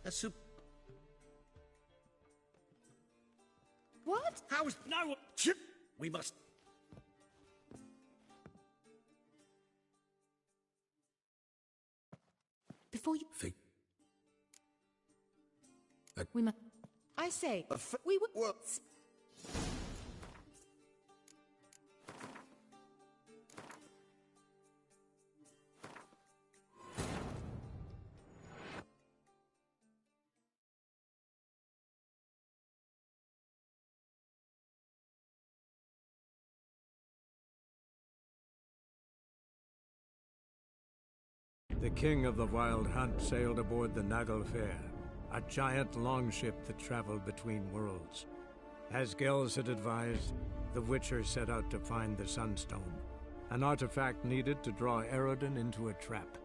A soup. What? How is... No! Chip! We must... Before you... We must... I say, we will... The king of the Wild Hunt sailed aboard the Naglfar, a giant longship that traveled between worlds. As Gels had advised, the Witcher set out to find the Sunstone, an artifact needed to draw Eredin into a trap.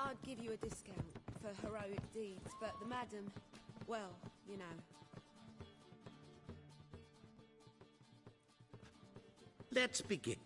I'd give you a discount for heroic deeds, but the madam, well, you know. Let's begin.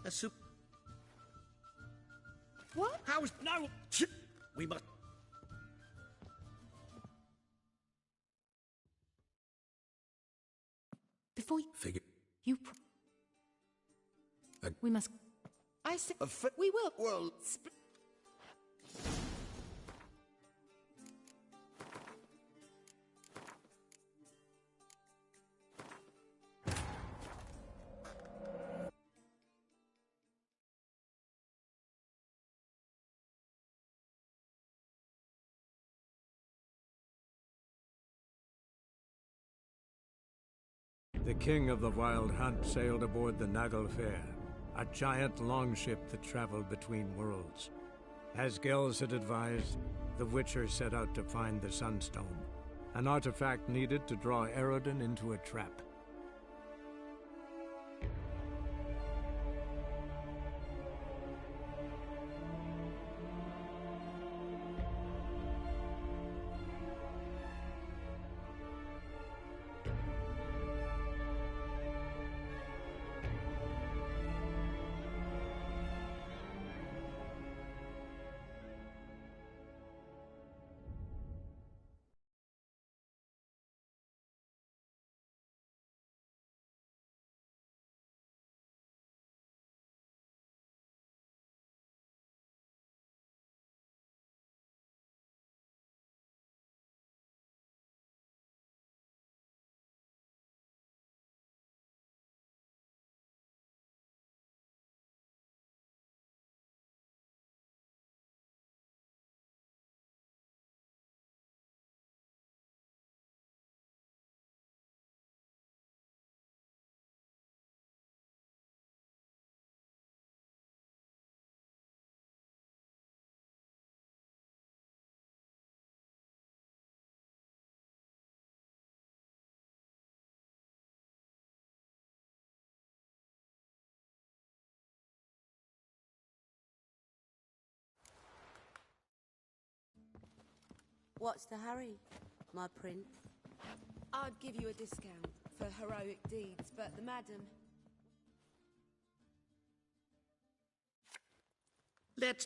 A soup. What? How's no? We must. Before you... Figure. You... We must... I say... We will... Well... The king of the Wild Hunt sailed aboard the Naglfar, a giant longship that traveled between worlds. As Gels had advised, the Witcher set out to find the Sunstone, an artifact needed to draw Eredin into a trap. What's the hurry, my prince? I'd give you a discount for heroic deeds, but the madam... Let's...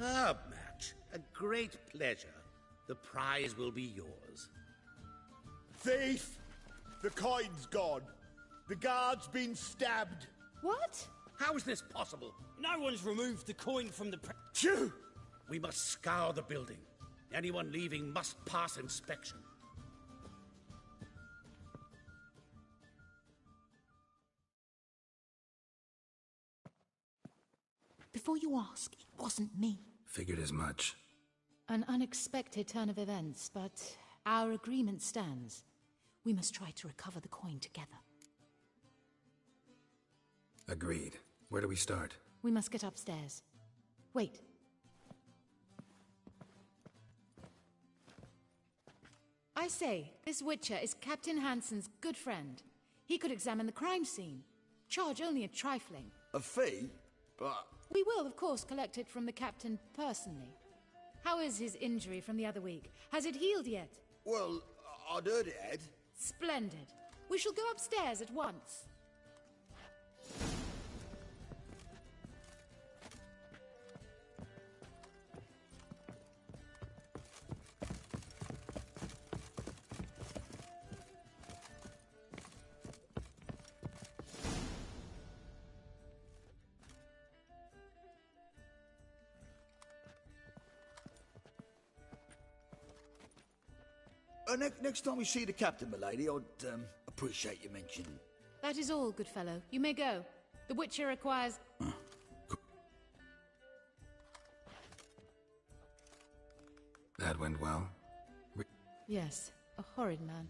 superb match. A great pleasure. The prize will be yours. Thief! The coin's gone. The guard's been stabbed. What? How is this possible? No one's removed the coin from the... Phew! We must scour the building. Anyone leaving must pass inspection. Before you ask, it wasn't me. Figured as much. An unexpected turn of events, but our agreement stands. We must try to recover the coin together. Agreed. Where do we start? We must get upstairs. Wait. I say, this Witcher is Captain Hansen's good friend. He could examine the crime scene. Charge only a trifling. A fee? But... We will, of course, collect it from the captain personally. How is his injury from the other week? Has it healed yet? Well, I'd heard it had. Splendid. We shall go upstairs at once. Next time we see the captain, milady, I'd appreciate you mentioning. That is all, good fellow. You may go. The Witcher requires... That went well. Yes, a horrid man.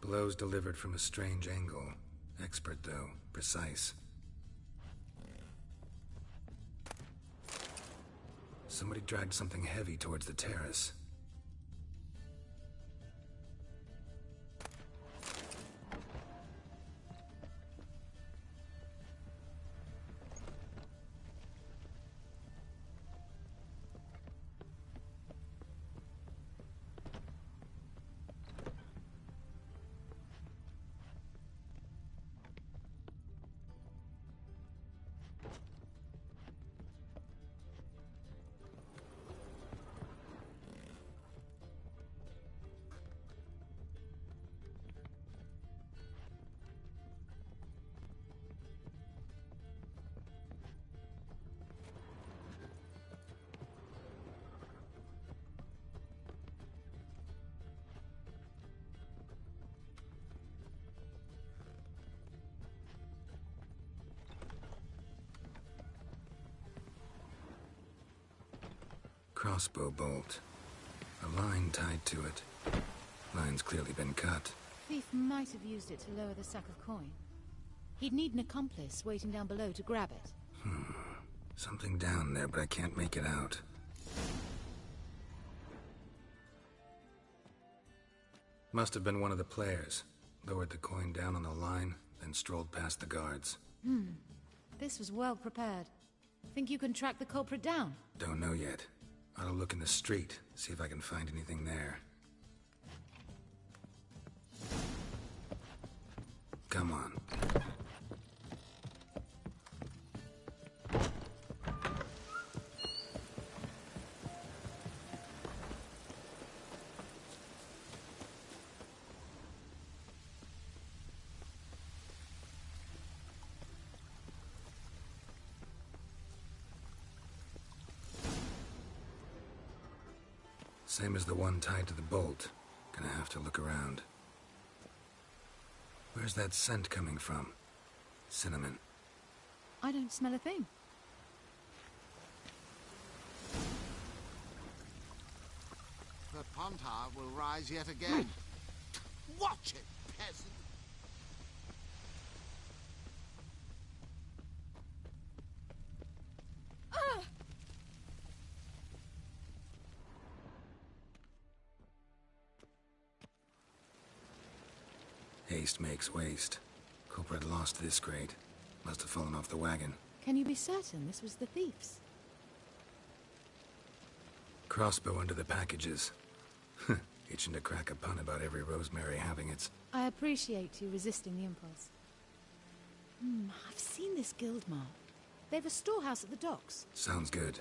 Blows delivered from a strange angle. Expert, though. Precise. Somebody dragged something heavy towards the terrace. Crossbow bolt. A line tied to it. Line's clearly been cut. Thief might have used it to lower the sack of coin. He'd need an accomplice waiting down below to grab it. Something down there, but I can't make it out. Must have been one of the players. Lowered the coin down on the line, then strolled past the guards. This was well prepared. Think you can track the culprit down? Don't know yet. I'll look in the street, see if I can find anything there. Come on. Same as the one tied to the bolt. Gonna have to look around. Where's that scent coming from? Cinnamon. I don't smell a thing. The Pontar will rise yet again. Watch it, peasant! Haste makes waste. Culprit lost this crate. Must have fallen off the wagon. Can you be certain this was the thief's? Crossbow under the packages. Itching to crack a pun about every Rosemary having its... I appreciate you resisting the impulse. I've seen this guild mark. They have a storehouse at the docks. Sounds good.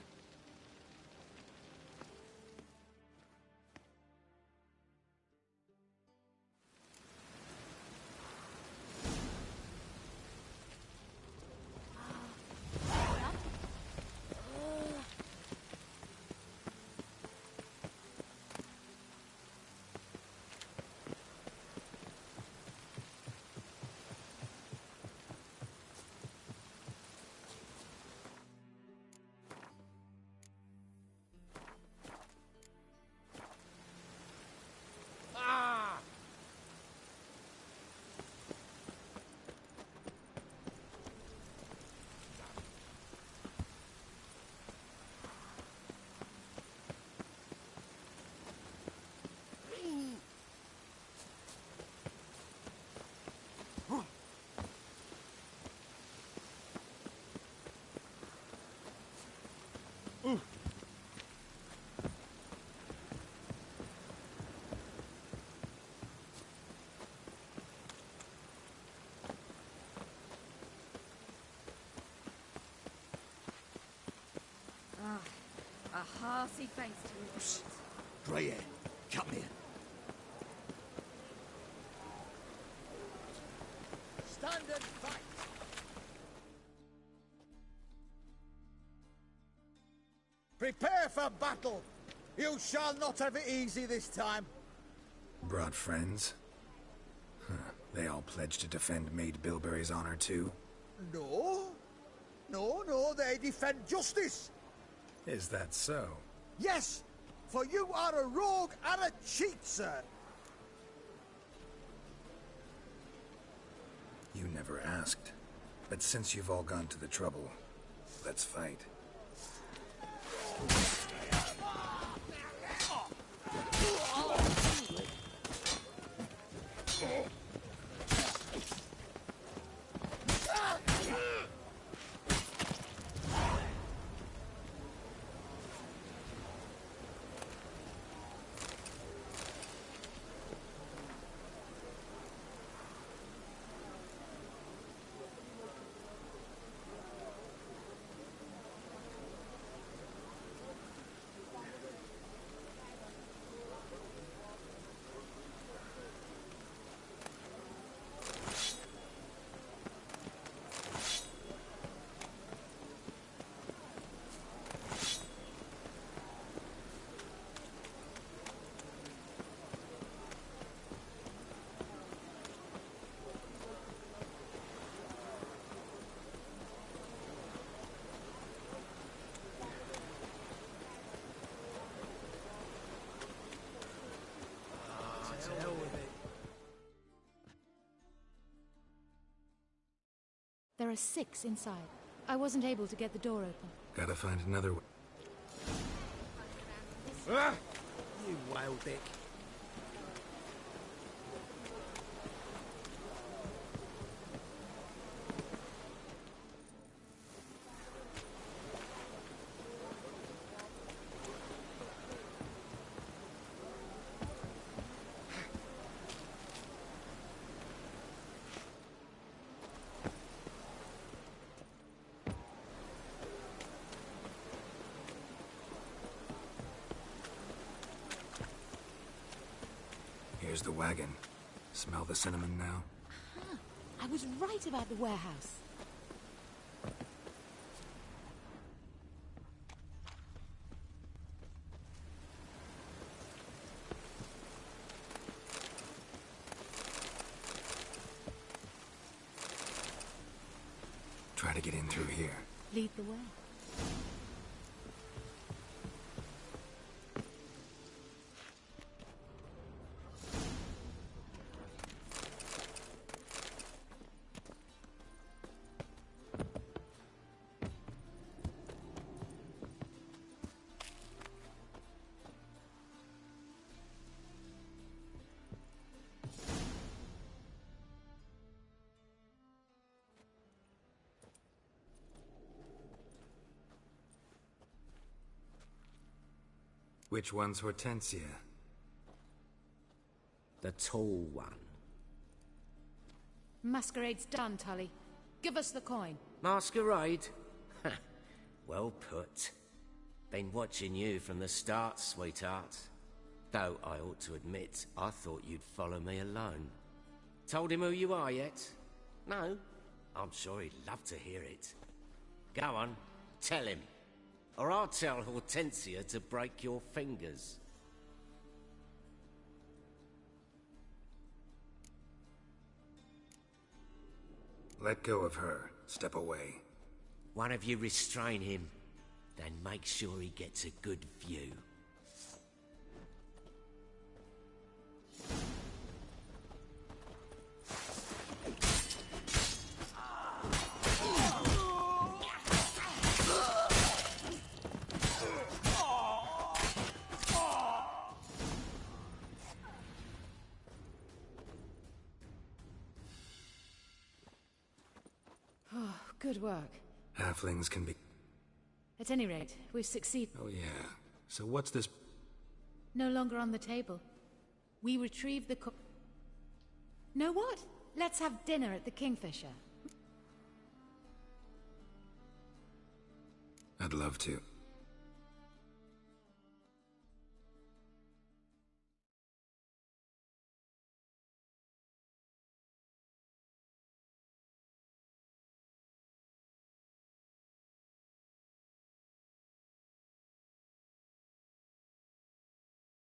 A hearty thanks to you. Psst. Dreyer, come here. Stand and fight! Prepare for battle! You shall not have it easy this time. Brought friends? Huh. They all pledged to defend Maid Bilberry's honor too? No. No, they defend justice. Is that so? Yes, for you are a rogue and a cheat, sir. You never asked. But since you've all gone to the trouble, let's fight. There are 6 inside. I wasn't able to get the door open. Gotta find another way. Ah! You wild dick. Here's the wagon. Smell the cinnamon now? I was right about the warehouse. Try to get in through here. Lead the way. Which one's Hortensia? The tall one. Masquerade's done, Tully. Give us the coin. Masquerade? Well put. Been watching you from the start, sweetheart. Though I ought to admit, I thought you'd follow me alone. Told him who you are yet? No? I'm sure he'd love to hear it. Go on, tell him. Or I'll tell Hortensia to break your fingers. Let go of her. Step away. One of you restrain him, then make sure he gets a good view. Good work. Halflings can be... At any rate, we've succeeded. Oh yeah. So what's this... No longer on the table. We retrieved the Know what? Let's have dinner at the Kingfisher. I'd love to.